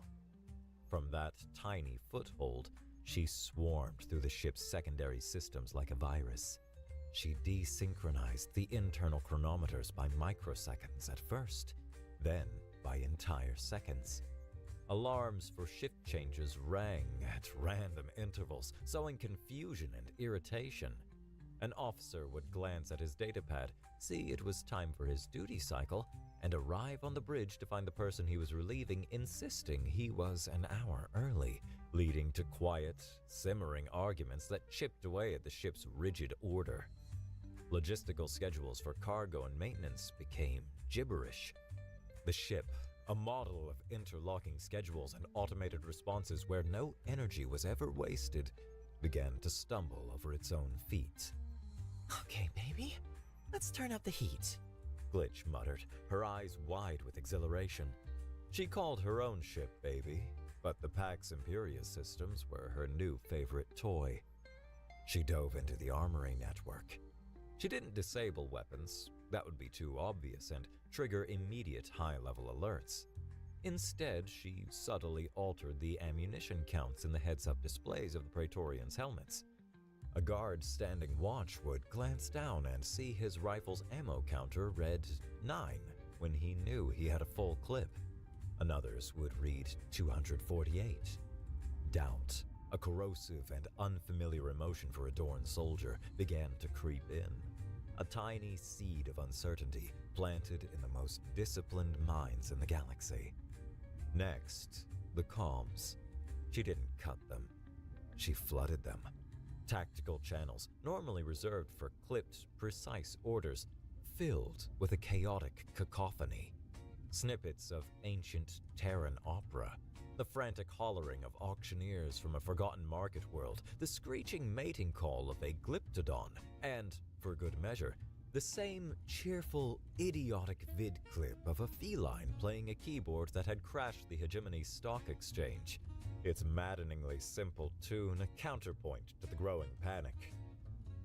From that tiny foothold, she swarmed through the ship's secondary systems like a virus. She desynchronized the internal chronometers by microseconds at first, then by entire seconds. Alarms for shift changes rang at random intervals, sowing confusion and irritation. An officer would glance at his datapad, see it was time for his duty cycle, and arrive on the bridge to find the person he was relieving insisting he was an hour early, leading to quiet, simmering arguments that chipped away at the ship's rigid order. Logistical schedules for cargo and maintenance became gibberish. The ship, a model of interlocking schedules and automated responses where no energy was ever wasted, began to stumble over its own feet. Okay, baby, let's turn up the heat, Glitch muttered, her eyes wide with exhilaration. She called her own ship baby, but the Pax Imperia systems were her new favorite toy. She dove into the armory network. She didn't disable weapons, that would be too obvious and trigger immediate high-level alerts. Instead, she subtly altered the ammunition counts in the heads-up displays of the Praetorians' helmets. A guard standing watch would glance down and see his rifle's ammo counter read 9 when he knew he had a full clip. Another's would read 248. Doubt, a corrosive and unfamiliar emotion for a Dorn soldier, began to creep in. A tiny seed of uncertainty planted in the most disciplined minds in the galaxy. Next, the comms. She didn't cut them. She flooded them. Tactical channels, normally reserved for clipped, precise orders, filled with a chaotic cacophony. Snippets of ancient Terran opera, The frantic hollering of auctioneers from a forgotten market world, the screeching mating call of a glyptodon, and, for good measure, the same cheerful, idiotic vid clip of a feline playing a keyboard that had crashed the Hegemony Stock Exchange. Its maddeningly simple tune a counterpoint to the growing panic.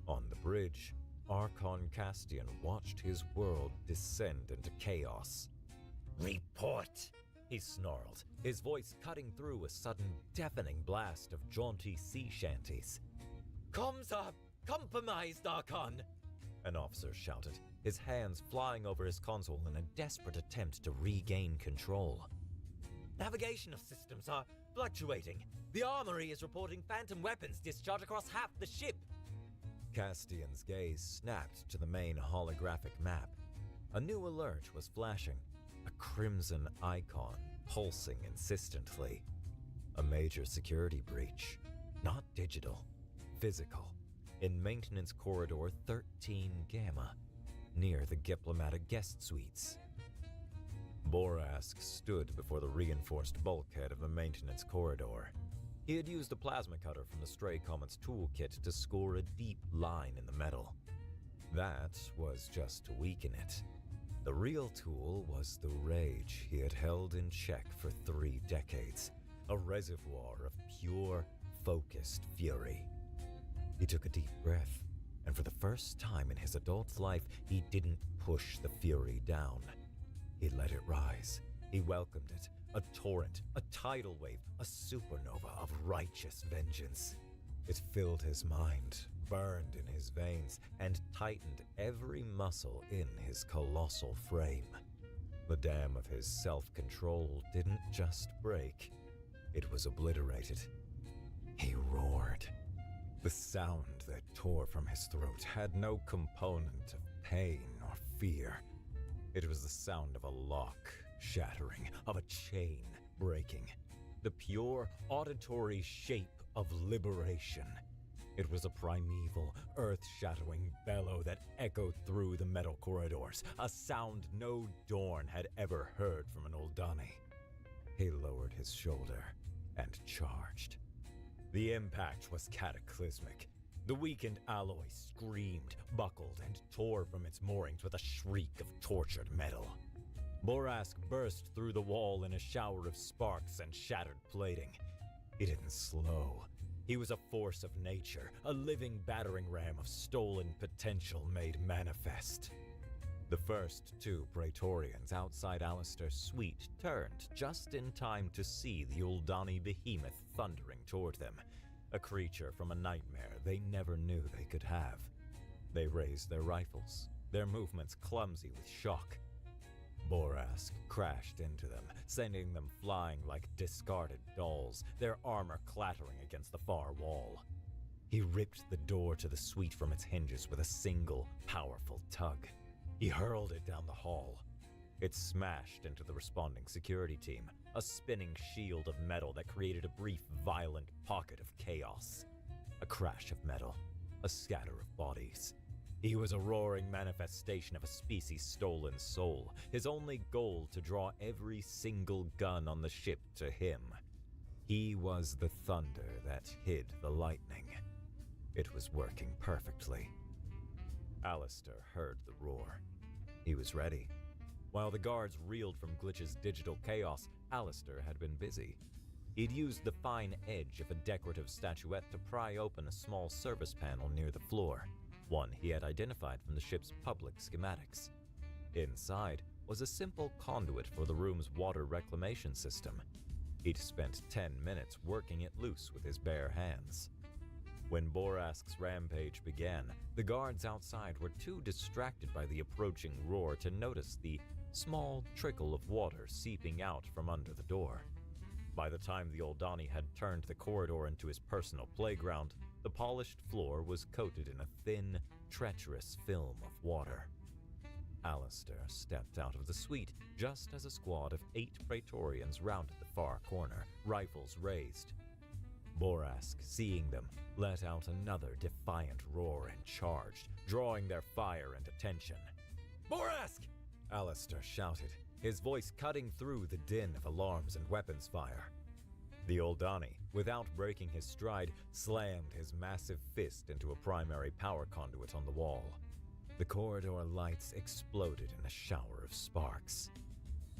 On the bridge, Archon Castian watched his world descend into chaos. "Report!" he snarled, his voice cutting through a sudden deafening blast of jaunty sea shanties. "Comms are compromised, Archon!" an officer shouted, his hands flying over his console in a desperate attempt to regain control. "Navigational systems are fluctuating. The armory is reporting phantom weapons discharge across half the ship." Castian's gaze snapped to the main holographic map. A new alert was flashing, a crimson icon pulsing insistently. A major security breach, not digital, physical, in Maintenance Corridor 13 Gamma, near the diplomatic guest suites. Borask stood before the reinforced bulkhead of the Maintenance Corridor. He had used a plasma cutter from the Stray Comet's toolkit to score a deep line in the metal. That was just to weaken it. The real tool was the rage he had held in check for 3 decades, a reservoir of pure, focused fury. He took a deep breath, and for the first time in his adult life, he didn't push the fury down. He let it rise. He welcomed it, a torrent, a tidal wave, a supernova of righteous vengeance. It filled his mind, burned in his veins, and tightened every muscle in his colossal frame. The dam of his self-control didn't just break, it was obliterated. He roared. The sound that tore from his throat had no component of pain or fear. It was the sound of a lock shattering, of a chain breaking, the pure auditory shape of liberation. It was a primeval, earth-shattering bellow that echoed through the metal corridors, a sound no Dorn had ever heard from an Oldani. He lowered his shoulder and charged. The impact was cataclysmic. The weakened alloy screamed, buckled, and tore from its moorings with a shriek of tortured metal. Borask burst through the wall in a shower of sparks and shattered plating. He didn't slow. He was a force of nature, a living battering ram of stolen potential made manifest. The first 2 Praetorians outside Alistair's suite turned just in time to see the Uldani behemoth thundering toward them, a creature from a nightmare they never knew they could have. They raised their rifles, their movements clumsy with shock. Borask crashed into them, sending them flying like discarded dolls, their armor clattering against the far wall. He ripped the door to the suite from its hinges with a single, powerful tug. He hurled it down the hall. It smashed into the responding security team, a spinning shield of metal that created a brief, violent pocket of chaos. A crash of metal, a scatter of bodies. He was a roaring manifestation of a species' stolen soul, his only goal to draw every single gun on the ship to him. He was the thunder that hid the lightning. It was working perfectly. Alistair heard the roar. He was ready. While the guards reeled from Glitch's digital chaos, Alistair had been busy. He'd used the fine edge of a decorative statuette to pry open a small service panel near the floor, one he had identified from the ship's public schematics. Inside was a simple conduit for the room's water reclamation system. He'd spent 10 minutes working it loose with his bare hands. When Borask's rampage began, the guards outside were too distracted by the approaching roar to notice the small trickle of water seeping out from under the door. By the time the Oldani had turned the corridor into his personal playground, the polished floor was coated in a thin, treacherous film of water. Alistair stepped out of the suite just as a squad of 8 Praetorians rounded the far corner, rifles raised. Borask, seeing them, let out another defiant roar and charged, drawing their fire and attention. "Borask!" Alistair shouted, his voice cutting through the din of alarms and weapons fire. The Oldani, without breaking his stride, slammed his massive fist into a primary power conduit on the wall. The corridor lights exploded in a shower of sparks.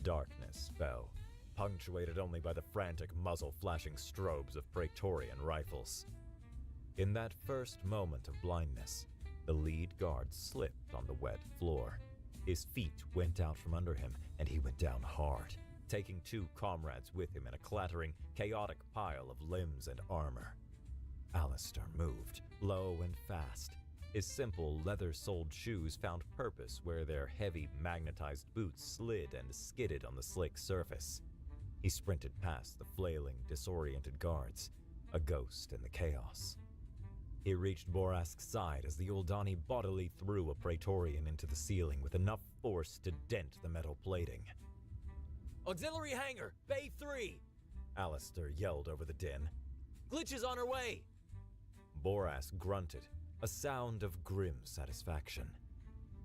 Darkness fell, punctuated only by the frantic muzzle-flashing strobes of Praetorian rifles. In that first moment of blindness, the lead guard slipped on the wet floor. His feet went out from under him, and he went down hard, taking 2 comrades with him in a clattering, chaotic pile of limbs and armor. Alistair moved, low and fast. His simple, leather-soled shoes found purpose where their heavy, magnetized boots slid and skidded on the slick surface. He sprinted past the flailing, disoriented guards, a ghost in the chaos. He reached Borask's side as the Uldani bodily threw a Praetorian into the ceiling with enough force to dent the metal plating. Auxiliary hangar, Bay 3! Alistair yelled over the din. Glitch is on her way! Borask grunted, a sound of grim satisfaction.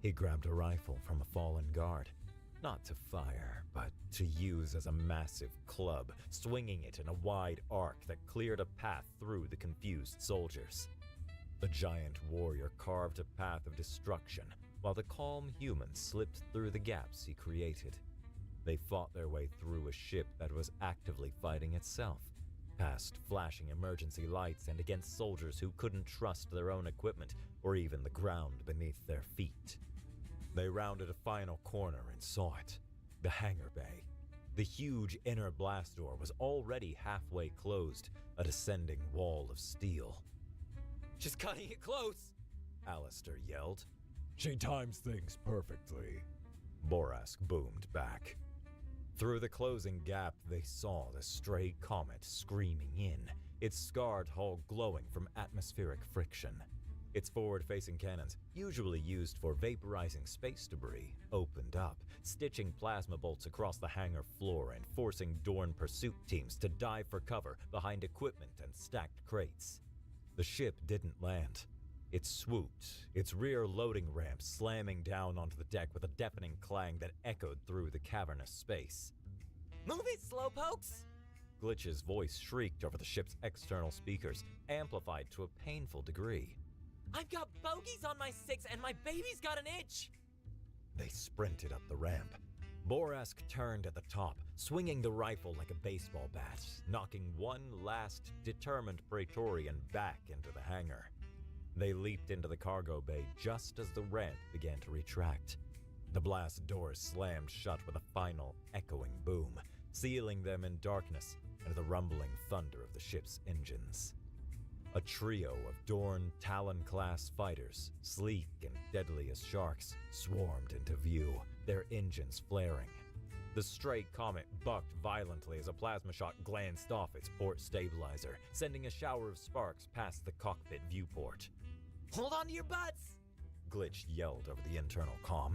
He grabbed a rifle from a fallen guard, not to fire, but to use as a massive club, swinging it in a wide arc that cleared a path through the confused soldiers. The giant warrior carved a path of destruction, while the calm humans slipped through the gaps he created. They fought their way through a ship that was actively fighting itself, past flashing emergency lights and against soldiers who couldn't trust their own equipment or even the ground beneath their feet. They rounded a final corner and saw it, the hangar bay. The huge inner blast door was already halfway closed, a descending wall of steel. She's cutting it close, Alistair yelled. She times things perfectly, Borask boomed back. Through the closing gap, they saw the stray comet screaming in, its scarred hull glowing from atmospheric friction. Its forward-facing cannons, usually used for vaporizing space debris, opened up, stitching plasma bolts across the hangar floor and forcing Dorn pursuit teams to dive for cover behind equipment and stacked crates. The ship didn't land. It swooped, its rear loading ramp slamming down onto the deck with a deafening clang that echoed through the cavernous space. Move it, slowpokes! Glitch's voice shrieked over the ship's external speakers, amplified to a painful degree. I've got bogies on my 6 and my baby's got an itch! They sprinted up the ramp. Borask turned at the top, swinging the rifle like a baseball bat, knocking one last, determined Praetorian back into the hangar. They leaped into the cargo bay just as the ramp began to retract. The blast doors slammed shut with a final, echoing boom, sealing them in darkness and the rumbling thunder of the ship's engines. A trio of Dorn Talon-class fighters, sleek and deadly as sharks, swarmed into view, their engines flaring. The stray comet bucked violently as a plasma shot glanced off its port stabilizer, sending a shower of sparks past the cockpit viewport. Hold on to your butts! Glitch yelled over the internal comm.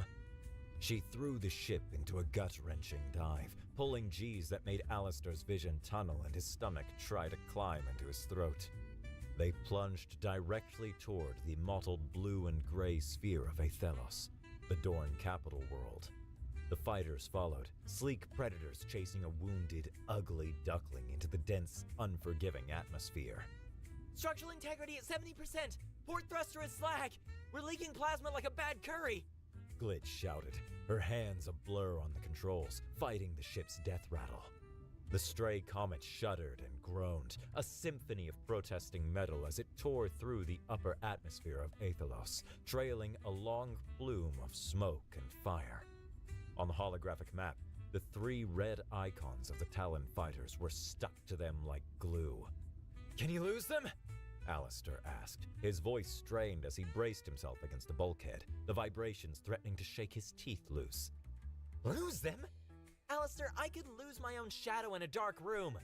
She threw the ship into a gut-wrenching dive, pulling G's that made Alistair's vision tunnel and his stomach try to climb into his throat. They plunged directly toward the mottled blue and gray sphere of Athelos, the Dorn capital world. The fighters followed, sleek predators chasing a wounded, ugly duckling into the dense, unforgiving atmosphere. Structural integrity at 70%! Port thruster is slag! We're leaking plasma like a bad curry! Glitch shouted, her hands a blur on the controls, fighting the ship's death rattle. The stray comet shuddered and groaned, a symphony of protesting metal as it tore through the upper atmosphere of Athelos, trailing a long plume of smoke and fire. On the holographic map, the 3 red icons of the Talon fighters were stuck to them like glue. "Can you lose them?" Alistair asked, his voice strained as he braced himself against a bulkhead, the vibrations threatening to shake his teeth loose. Lose them? Alistair, I could lose my own shadow in a dark room!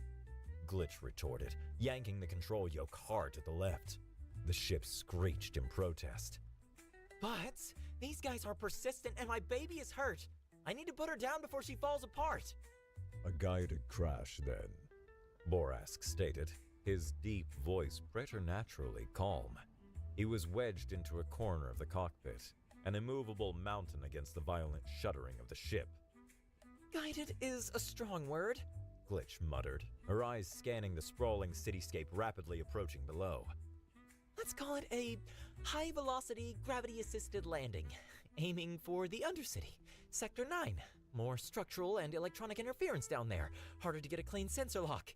Glitch retorted, yanking the control yoke hard to the left. The ship screeched in protest. But these guys are persistent and my baby is hurt. I need to put her down before she falls apart. A guided crash, then, Borask stated, his deep voice preternaturally calm. He was wedged into a corner of the cockpit, an immovable mountain against the violent shuddering of the ship. Guided is a strong word, Glitch muttered, her eyes scanning the sprawling cityscape rapidly approaching below. Let's call it a high-velocity, gravity-assisted landing, aiming for the Undercity, Sector 9. More structural and electronic interference down there, harder to get a clean sensor lock.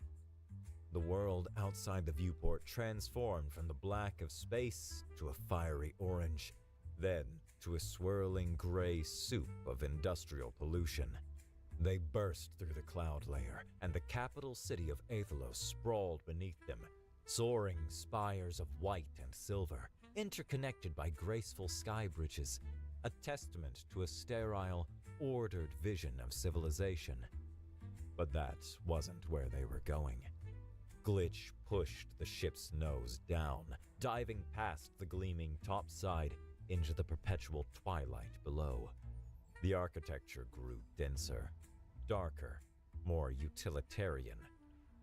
The world outside the viewport transformed from the black of space to a fiery orange, then to a swirling gray soup of industrial pollution. They burst through the cloud layer, and the capital city of Athelos sprawled beneath them, soaring spires of white and silver, interconnected by graceful sky bridges, a testament to a sterile, ordered vision of civilization. But that wasn't where they were going. Glitch pushed the ship's nose down, diving past the gleaming topside into the perpetual twilight below. The architecture grew denser, darker, more utilitarian.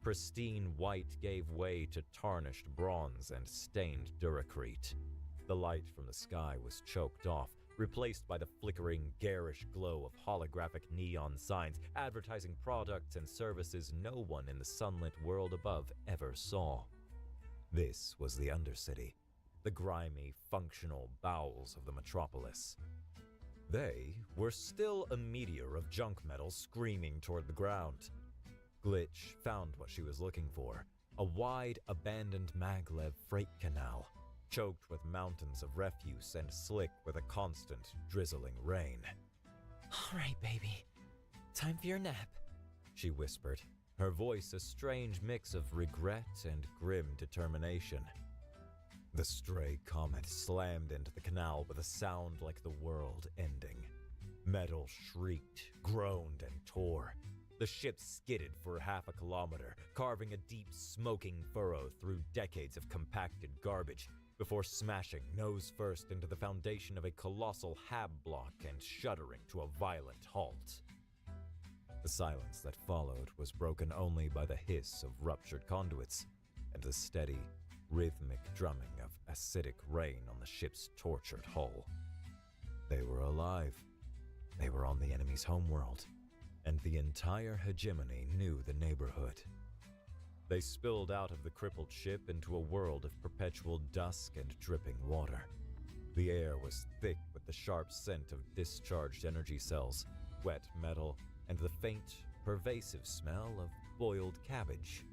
Pristine white gave way to tarnished bronze and stained duracrete. The light from the sky was choked off, replaced by the flickering, garish glow of holographic neon signs advertising products and services no one in the sunlit world above ever saw. This was the Undercity, the grimy, functional bowels of the metropolis. They were still a meteor of junk metal screaming toward the ground. Glitch found what she was looking for, a wide, abandoned maglev freight canal, choked with mountains of refuse and slick with a constant, drizzling rain. All right, baby. Time for your nap, she whispered, her voice a strange mix of regret and grim determination. The stray comet slammed into the canal with a sound like the world ending. Metal shrieked, groaned, and tore. The ship skidded for half a kilometer, carving a deep, smoking furrow through decades of compacted garbage, before smashing nose first into the foundation of a colossal hab block and shuddering to a violent halt. The silence that followed was broken only by the hiss of ruptured conduits and the steady, rhythmic drumming of acidic rain on the ship's tortured hull. They were alive. They were on the enemy's homeworld, and the entire hegemony knew the neighborhood. They spilled out of the crippled ship into a world of perpetual dusk and dripping water. The air was thick with the sharp scent of discharged energy cells, wet metal, and the faint, pervasive smell of boiled cabbage.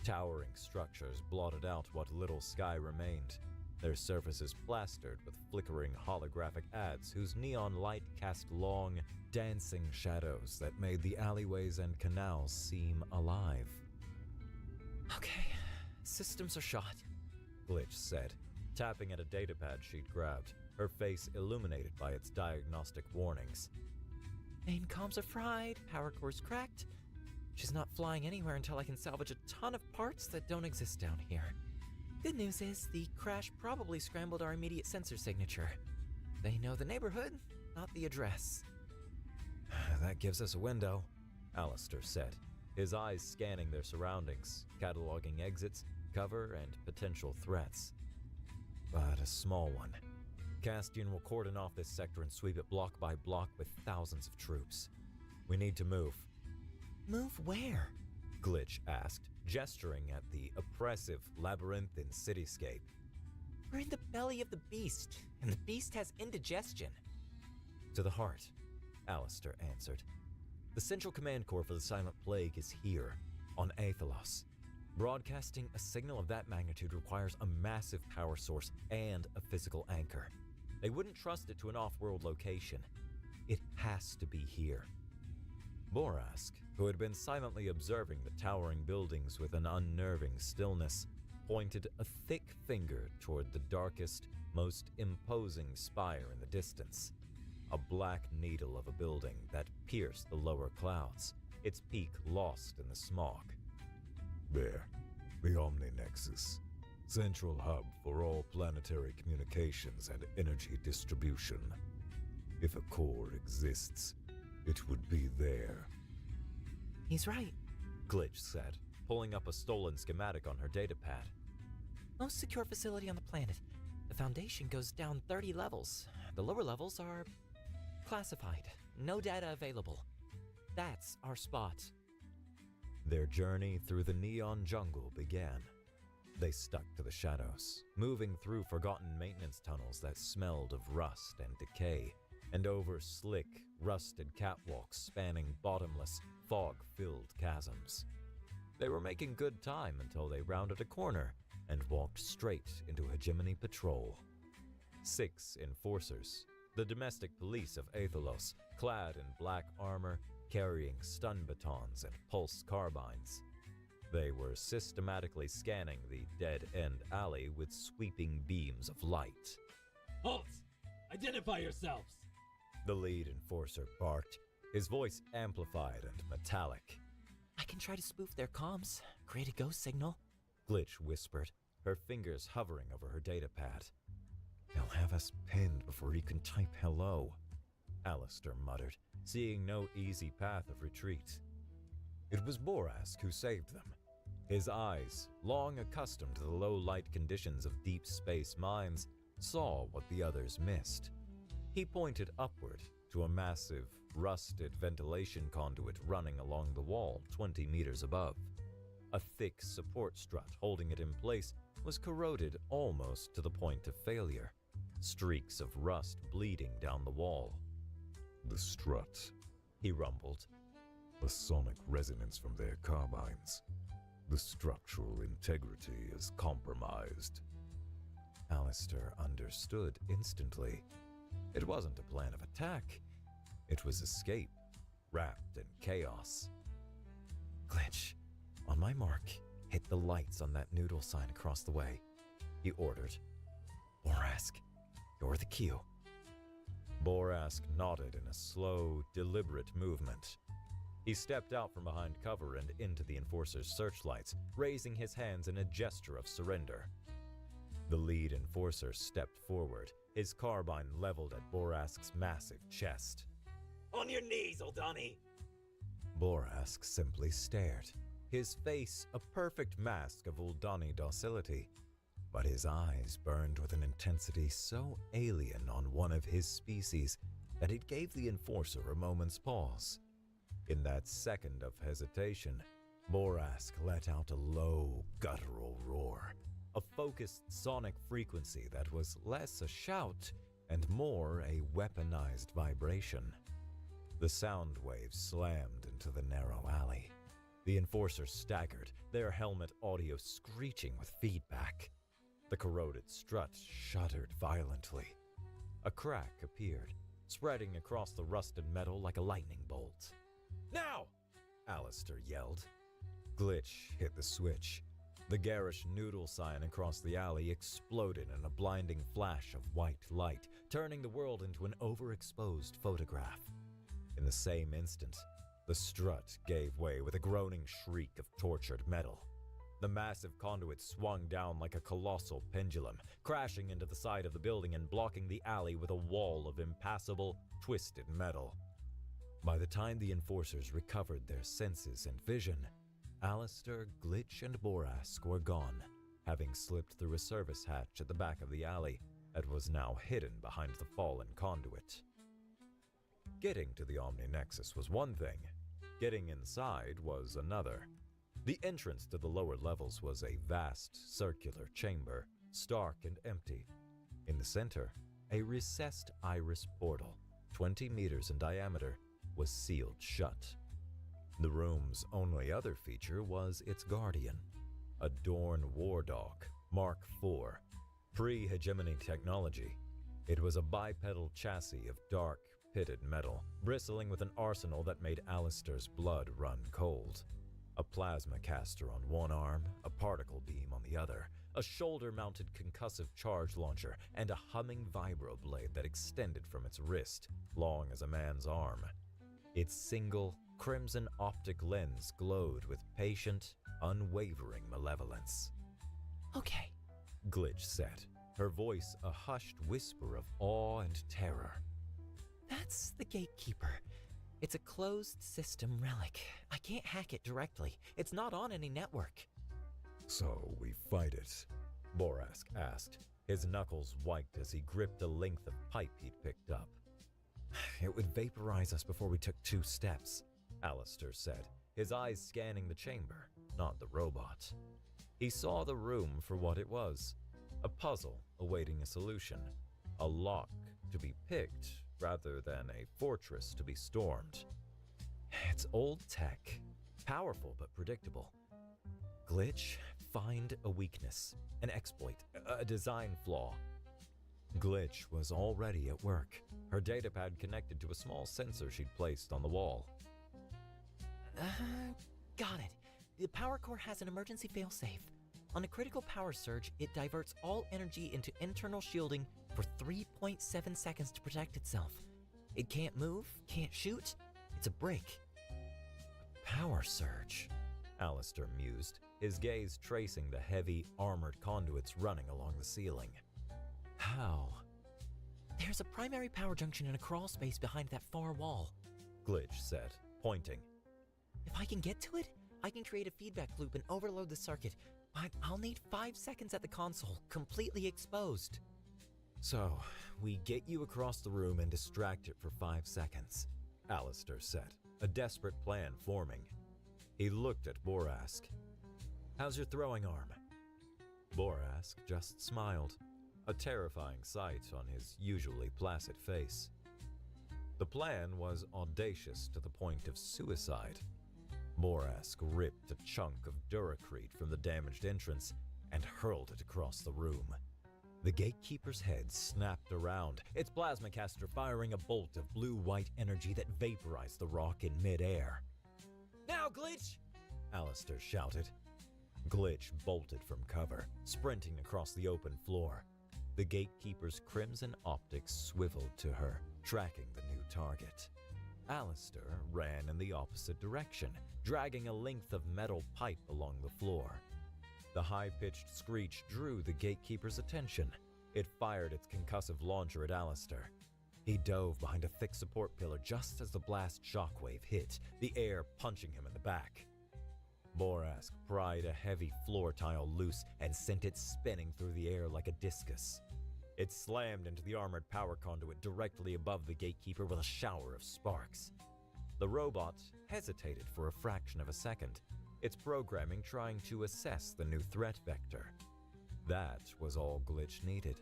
Towering structures blotted out what little sky remained, their surfaces plastered with flickering holographic ads whose neon light cast long, dancing shadows that made the alleyways and canals seem alive. Okay, systems are shot, Glitch said, tapping at a datapad she'd grabbed, her face illuminated by its diagnostic warnings. Main comms are fried, power core's cracked. She's not flying anywhere until I can salvage a ton of parts that don't exist down here. Good news is, the crash probably scrambled our immediate sensor signature. They know the neighborhood, not the address. That gives us a window, Alistair said, his eyes scanning their surroundings, cataloging exits, cover, and potential threats. But a small one. Castian will cordon off this sector and sweep it block by block with thousands of troops. We need to move. Move where? Glitch asked, gesturing at the oppressive, labyrinthine cityscape. We're in the belly of the beast, and the beast has indigestion. To the heart, Alistair answered. The Central Command Core for the Silent Plague is here, on Athelos. Broadcasting a signal of that magnitude requires a massive power source and a physical anchor. They wouldn't trust it to an off-world location. It has to be here. Borask, who had been silently observing the towering buildings with an unnerving stillness, pointed a thick finger toward the darkest, most imposing spire in the distance. A black needle of a building that pierced the lower clouds, its peak lost in the smog. There, the Omni-Nexus, central hub for all planetary communications and energy distribution. If a core exists, it would be there. He's right, Glitch said, pulling up a stolen schematic on her datapad. Most secure facility on the planet. The Foundation goes down 30 levels. The lower levels are classified. No data available. That's our spot. Their journey through the neon jungle began. They stuck to the shadows, moving through forgotten maintenance tunnels that smelled of rust and decay, and over slick, rusted catwalks spanning bottomless, fog-filled chasms. They were making good time until they rounded a corner and walked straight into Hegemony Patrol. 6 enforcers, the domestic police of Aethellos, clad in black armor, carrying stun batons and pulse carbines. They were systematically scanning the dead-end alley with sweeping beams of light. Halt! Identify yourselves! The lead enforcer barked, his voice amplified and metallic. I can try to spoof their comms, create a ghost signal. Glitch whispered, her fingers hovering over her datapad. They'll have us pinned before you can type hello, Alistair muttered, seeing no easy path of retreat. It was Borask who saved them. His eyes, long accustomed to the low-light conditions of deep space mines, saw what the others missed. He pointed upward to a massive, rusted ventilation conduit running along the wall 20 meters above. A thick support strut holding it in place was corroded almost to the point of failure, streaks of rust bleeding down the wall. The strut, he rumbled. The sonic resonance from their carbines. The structural integrity is compromised. Alistair understood instantly. It wasn't a plan of attack. It was escape, wrapped in chaos. Glitch, on my mark, hit the lights on that noodle sign across the way, he ordered. Borask, you're the cue. Borask nodded in a slow, deliberate movement. He stepped out from behind cover and into the enforcer's searchlights, raising his hands in a gesture of surrender. The lead enforcer stepped forward, his carbine leveled at Borask's massive chest. On your knees, Oldani! Borask simply stared, his face a perfect mask of Uldani docility, but his eyes burned with an intensity so alien on one of his species that it gave the enforcer a moment's pause. In that second of hesitation, Borask let out a low, guttural roar, a focused sonic frequency that was less a shout and more a weaponized vibration. The sound waves slammed into the narrow alley. The enforcers staggered, their helmet audio screeching with feedback. The corroded strut shuddered violently. A crack appeared, spreading across the rusted metal like a lightning bolt. Now! Alistair yelled. Glitch hit the switch. The garish noodle sign across the alley exploded in a blinding flash of white light, turning the world into an overexposed photograph. In the same instant, the strut gave way with a groaning shriek of tortured metal. The massive conduit swung down like a colossal pendulum, crashing into the side of the building and blocking the alley with a wall of impassable, twisted metal. By the time the enforcers recovered their senses and vision, Alistair, Glitch, and Borask were gone, having slipped through a service hatch at the back of the alley that was now hidden behind the fallen conduit. Getting to the Omni Nexus was one thing. Getting inside was another. The entrance to the lower levels was a vast, circular chamber, stark and empty. In the center, a recessed iris portal, 20 meters in diameter, was sealed shut. The room's only other feature was its guardian, a Dorn war dog, Mark IV, pre-hegemony technology. It was a bipedal chassis of dark, pitted metal, bristling with an arsenal that made Alistair's blood run cold. A plasma caster on one arm, a particle beam on the other, a shoulder-mounted concussive charge launcher, and a humming vibroblade that extended from its wrist, long as a man's arm. Its single, crimson optic lens glowed with patient, unwavering malevolence. Okay, Glitch said, her voice a hushed whisper of awe and terror. That's the gatekeeper. It's a closed system relic. I can't hack it directly. It's not on any network. So we fight it? Borask asked, his knuckles white as he gripped a length of pipe he'd picked up. It would vaporize us before we took 2 steps, Alistair said, his eyes scanning the chamber, not the robot. He saw the room for what it was, a puzzle awaiting a solution, a lock to be picked rather than a fortress to be stormed. It's old tech, powerful but predictable. Glitch, find a weakness, an exploit, a design flaw. Glitch was already at work, her datapad connected to a small sensor she'd placed on the wall. Got it. The power core has an emergency failsafe. On a critical power surge, it diverts all energy into internal shielding for 3.7 seconds to protect itself. It can't move, can't shoot. It's a break. Power surge, Alistair mused, his gaze tracing the heavy, armored conduits running along the ceiling. How? There's a primary power junction in a crawl space behind that far wall, Glitch said, pointing. If I can get to it, I can create a feedback loop and overload the circuit, but I'll need 5 seconds at the console, completely exposed. So, we get you across the room and distract it for 5 seconds, Alistair said, a desperate plan forming. He looked at Borask. How's your throwing arm? Borask just smiled, a terrifying sight on his usually placid face. The plan was audacious to the point of suicide. Borask ripped a chunk of Duracrete from the damaged entrance and hurled it across the room. The gatekeeper's head snapped around, its plasma caster firing a bolt of blue-white energy that vaporized the rock in midair. Now, Glitch! Alistair shouted. Glitch bolted from cover, sprinting across the open floor. The gatekeeper's crimson optics swiveled to her, tracking the new target. Alistair ran in the opposite direction, dragging a length of metal pipe along the floor. The high-pitched screech drew the gatekeeper's attention. It fired its concussive launcher at Alistair. He dove behind a thick support pillar just as the blast shockwave hit, the air punching him in the back. Borask pried a heavy floor tile loose and sent it spinning through the air like a discus. It slammed into the armored power conduit directly above the gatekeeper with a shower of sparks. The robot hesitated for a fraction of a second, its programming trying to assess the new threat vector. That was all Glitch needed.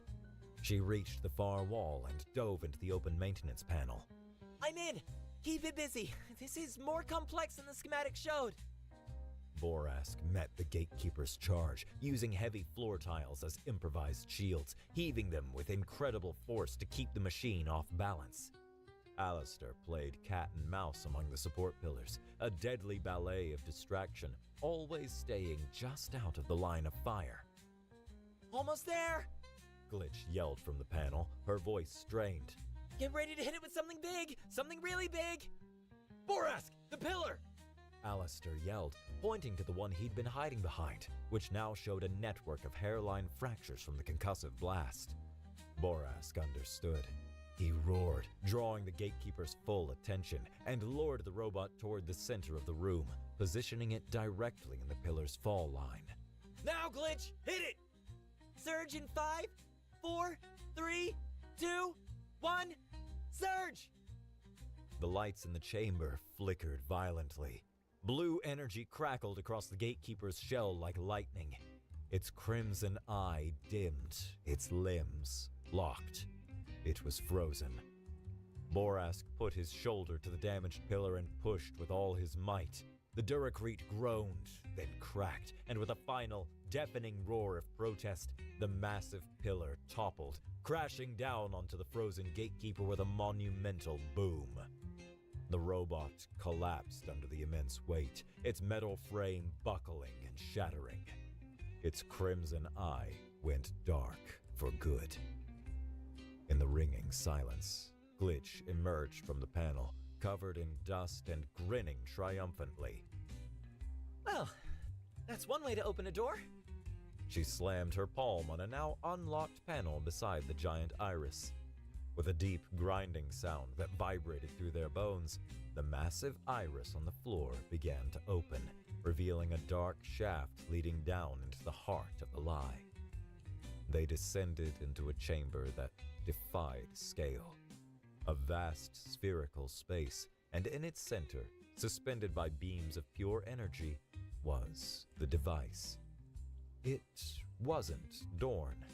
She reached the far wall and dove into the open maintenance panel. I'm in! Keep it busy! This is more complex than the schematic showed! Borask met the gatekeeper's charge, using heavy floor tiles as improvised shields, heaving them with incredible force to keep the machine off balance. Alistair played cat and mouse among the support pillars, a deadly ballet of distraction, always staying just out of the line of fire. Almost there! Glitch yelled from the panel, her voice strained. Get ready to hit it with something big! Something really big! Borask, the pillar! Alistair yelled, pointing to the one he'd been hiding behind, which now showed a network of hairline fractures from the concussive blast. Borask understood. He roared, drawing the gatekeeper's full attention, and lured the robot toward the center of the room, positioning it directly in the pillar's fall line. Now, Glitch! Hit it! Surge in 5, 4, 3, 2, 1, surge! The lights in the chamber flickered violently. Blue energy crackled across the gatekeeper's shell like lightning. Its crimson eye dimmed, its limbs locked. It was frozen. Borask put his shoulder to the damaged pillar and pushed with all his might. The Duracrete groaned, then cracked, and with a final, deafening roar of protest, the massive pillar toppled, crashing down onto the frozen gatekeeper with a monumental boom. The robot collapsed under the immense weight, its metal frame buckling and shattering. Its crimson eye went dark for good. In the ringing silence, Glitch emerged from the panel, covered in dust and grinning triumphantly. Well, that's one way to open a door. She slammed her palm on a now unlocked panel beside the giant iris. With a deep grinding sound that vibrated through their bones, the massive iris on the floor began to open, revealing a dark shaft leading down into the heart of the lie. They descended into a chamber that defied scale. A vast spherical space, and in its center Suspended by beams of pure energy was the device. It wasn't Dorn.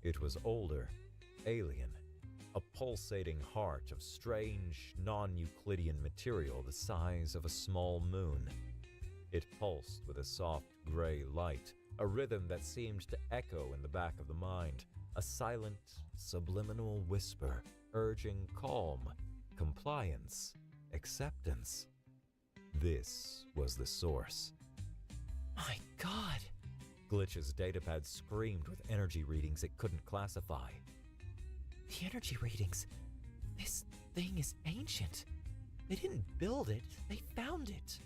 It was older, alien, a pulsating heart of strange, non-Euclidean material the size of a small moon. It pulsed with a soft gray light, a rhythm that seemed to echo in the back of the mind, a silent, subliminal whisper urging calm, compliance, acceptance. This was the source. My God! Glitch's datapad screamed with energy readings it couldn't classify. The energy readings. This thing is ancient. They didn't build it, they found it.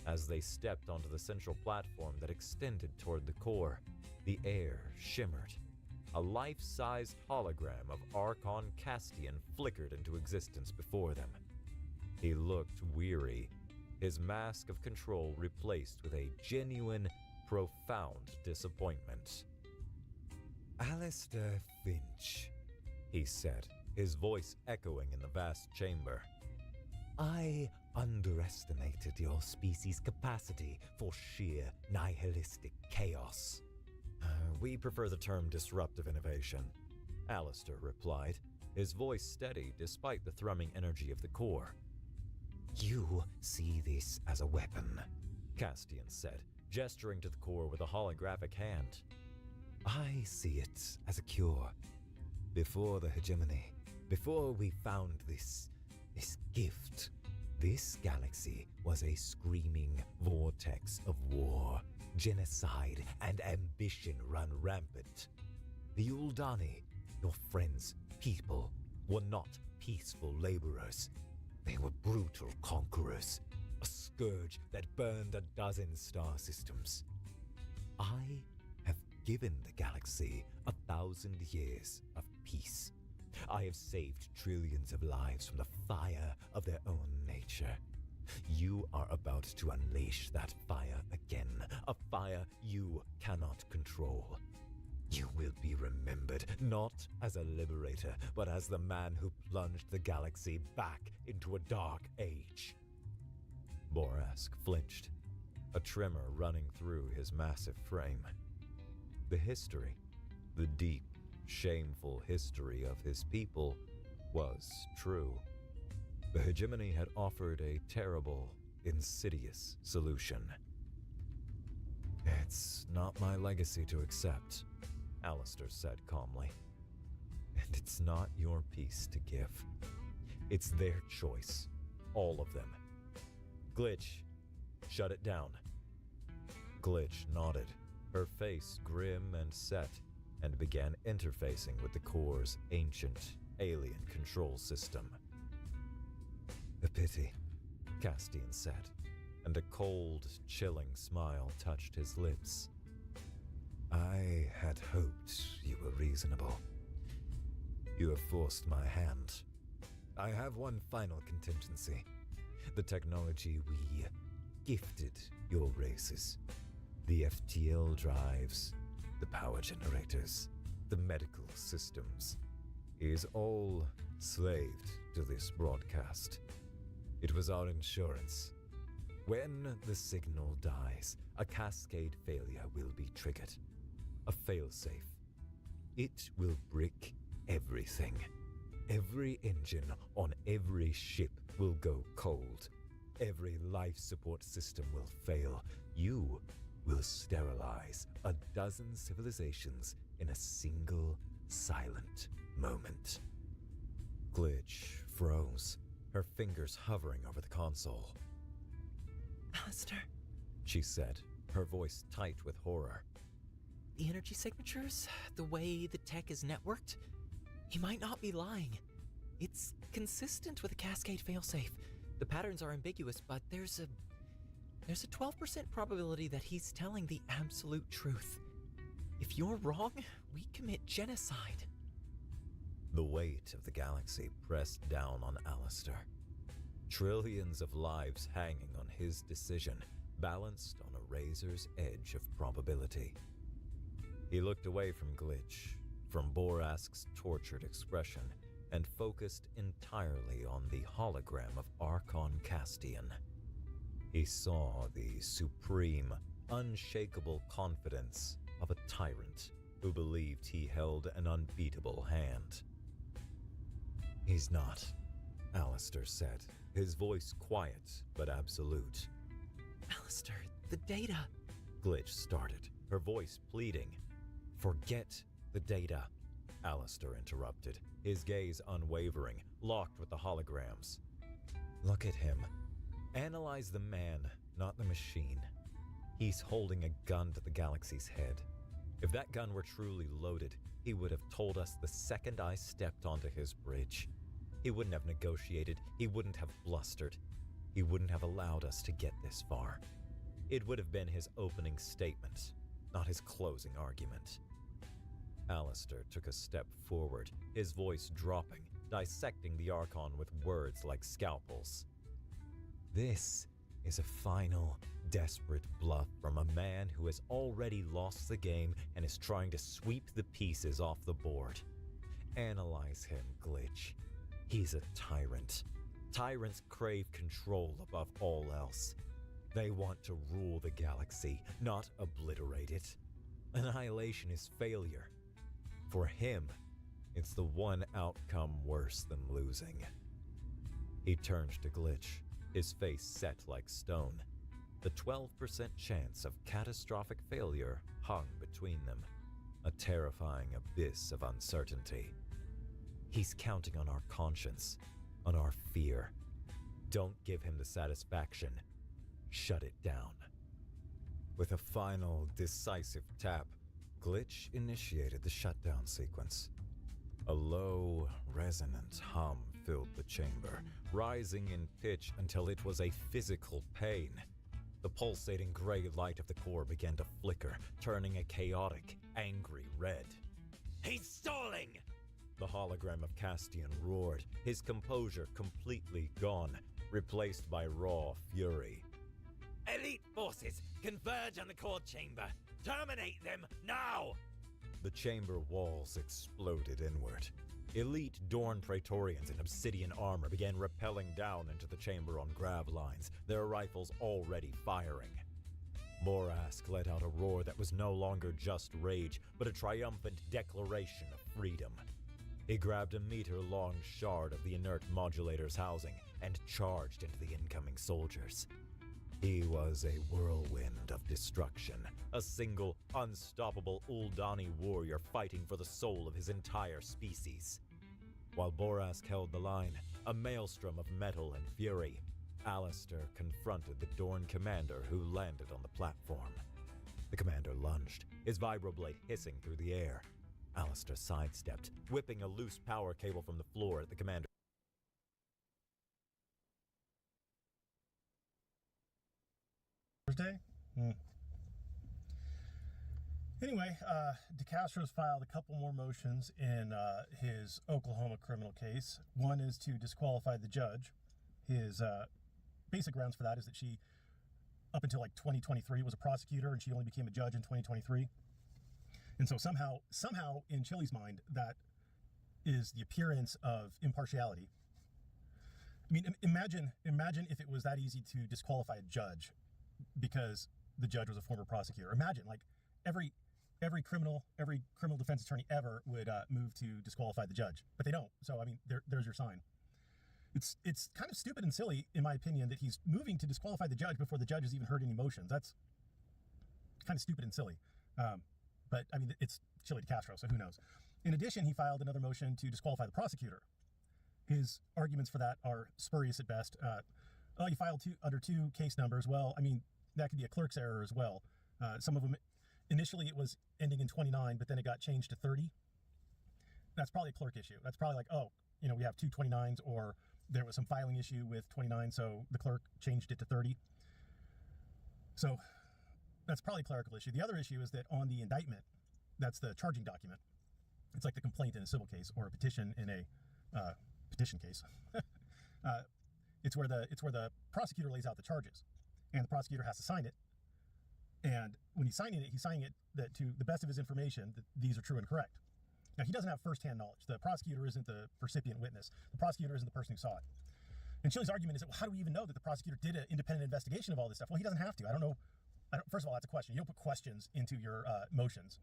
As they stepped onto the central platform that extended toward the core, the air shimmered. A life-sized hologram of Archon Castian flickered into existence before them. He looked weary, his mask of control replaced with a genuine, profound disappointment. Alistair Finch, he said, his voice echoing in the vast chamber. I underestimated your species' capacity for sheer nihilistic chaos. We prefer the term disruptive innovation, Alistair replied, his voice steady despite the thrumming energy of the core. You see this as a weapon, Castian said, gesturing to the core with a holographic hand. I see it as a cure. Before the hegemony, before we found this gift, this galaxy was a screaming vortex of war, genocide, and ambition run rampant. The Uldani, your friends, people, were not peaceful laborers. They were brutal conquerors, a scourge that burned a dozen star systems. I have given the galaxy 1,000 years of peace. I have saved trillions of lives from the fire of their own nature. You are about to unleash that fire again, a fire you cannot control. You will be remembered not as a liberator, but as the man who plunged the galaxy back into a dark age. Borask flinched, a tremor running through his massive frame. The history, the deep, shameful history of his people, was true. The hegemony had offered a terrible, insidious solution. It's not my legacy to accept, Alistair said calmly. And it's not your piece to give. It's their choice, all of them. Glitch, shut it down. Glitch nodded, her face grim and set, and began interfacing with the core's ancient, alien control system. A pity, Castian said, and a cold, chilling smile touched his lips. I had hoped you were reasonable. You have forced my hand. I have one final contingency. The technology we gifted your races. The FTL drives, the power generators, the medical systems, is all slaved to this broadcast. It was our insurance. When the signal dies, a cascade failure will be triggered. A failsafe. It will brick everything. Every engine on every ship will go cold. Every life support system will fail. You will sterilize 12 civilizations in a single, silent moment. Glitch froze, her fingers hovering over the console. Alistair, she said, her voice tight with horror. The energy signatures, the way the tech is networked, he might not be lying. It's consistent with a cascade failsafe. The patterns are ambiguous, but there's a 12% probability that he's telling the absolute truth. If you're wrong, we commit genocide. The weight of the galaxy pressed down on Alistair. Trillions of lives hanging on his decision, balanced on a razor's edge of probability. He looked away from Glitch, from Borask's tortured expression, and focused entirely on the hologram of Archon Castian. He saw the supreme, unshakable confidence of a tyrant who believed he held an unbeatable hand. "He's not," Alistair said, his voice quiet but absolute. Alistair, the data. Glitch started, her voice pleading. "Forget the data," Alistair interrupted, his gaze unwavering, locked with the holograms. "Look at him. Analyze the man, not the machine. He's holding a gun to the galaxy's head. If that gun were truly loaded, he would have told us the second I stepped onto his bridge. He wouldn't have negotiated, he wouldn't have blustered. He wouldn't have allowed us to get this far. It would have been his opening statement, not his closing argument." Alistair took a step forward, his voice dropping, dissecting the Archon with words like scalpels. "This is a final, desperate bluff from a man who has already lost the game and is trying to sweep the pieces off the board. Analyze him, Glitch. He's a tyrant. Tyrants crave control above all else. They want to rule the galaxy, not obliterate it. Annihilation is failure. For him, it's the one outcome worse than losing." He turned to Glitch, his face set like stone. The 12% chance of catastrophic failure hung between them, a terrifying abyss of uncertainty. "He's counting on our conscience, on our fear. Don't give him the satisfaction. Shut it down." With a final, decisive tap, Glitch initiated the shutdown sequence. A low, resonant hum filled the chamber, rising in pitch until it was a physical pain. The pulsating gray light of the core began to flicker, turning a chaotic, angry red. "He's stalling!" The hologram of Castian roared, his composure completely gone, replaced by raw fury. "Elite forces, converge on the core chamber! Terminate them, now!" The chamber walls exploded inward. Elite Dorn Praetorians in obsidian armor began rappelling down into the chamber on grav lines, their rifles already firing. Borask let out a roar that was no longer just rage, but a triumphant declaration of freedom. He grabbed a meter-long shard of the inert modulator's housing and charged into the incoming soldiers. He was a whirlwind of destruction, a single, unstoppable Uldani warrior fighting for the soul of his entire species. While Borask held the line, a maelstrom of metal and fury, Alistair confronted the Dorn commander who landed on the platform. The commander lunged, his vibroblade hissing through the air. Alistair sidestepped, whipping a loose power cable from the floor at the commander. Thursday? Anyway, DeCastro's filed a couple more motions in his Oklahoma criminal case. One is to disqualify the judge. His basic grounds for that is that she, up until like 2023, was a prosecutor and she only became a judge in 2023. And so somehow in Chili's mind, that is the appearance of impartiality. I mean, imagine if it was that easy to disqualify a judge because the judge was a former prosecutor. Imagine, like, every criminal defense attorney ever would move to disqualify the judge, but they don't. So I mean, there's your sign. It's kind of stupid and silly, in my opinion, that he's moving to disqualify the judge before the judge has even heard any motions. That's kind of stupid and silly. But I mean, it's Chili DeCastro, so who knows? In addition, he filed another motion to disqualify the prosecutor. His arguments for that are spurious at best. You filed under two case numbers. Well, I mean, that could be a clerk's error as well. Some of them, initially it was ending in 29, but then it got changed to 30. That's probably a clerk issue. That's probably like, we have two 29s, or there was some filing issue with 29, so the clerk changed it to 30. So that's probably a clerical issue. The other issue is that on the indictment, that's the charging document. It's like the complaint in a civil case or a petition in a petition case. It's where the prosecutor lays out the charges, and the prosecutor has to sign it. And when he's signing it that to the best of his information, that these are true and correct. Now, he doesn't have firsthand knowledge. The prosecutor isn't the recipient witness. The prosecutor isn't the person who saw it. And Chili's argument is that, well, how do we even know that the prosecutor did an independent investigation of all this stuff? Well, he doesn't have to. I don't know. First of all, that's a question. You don't put questions into your motions.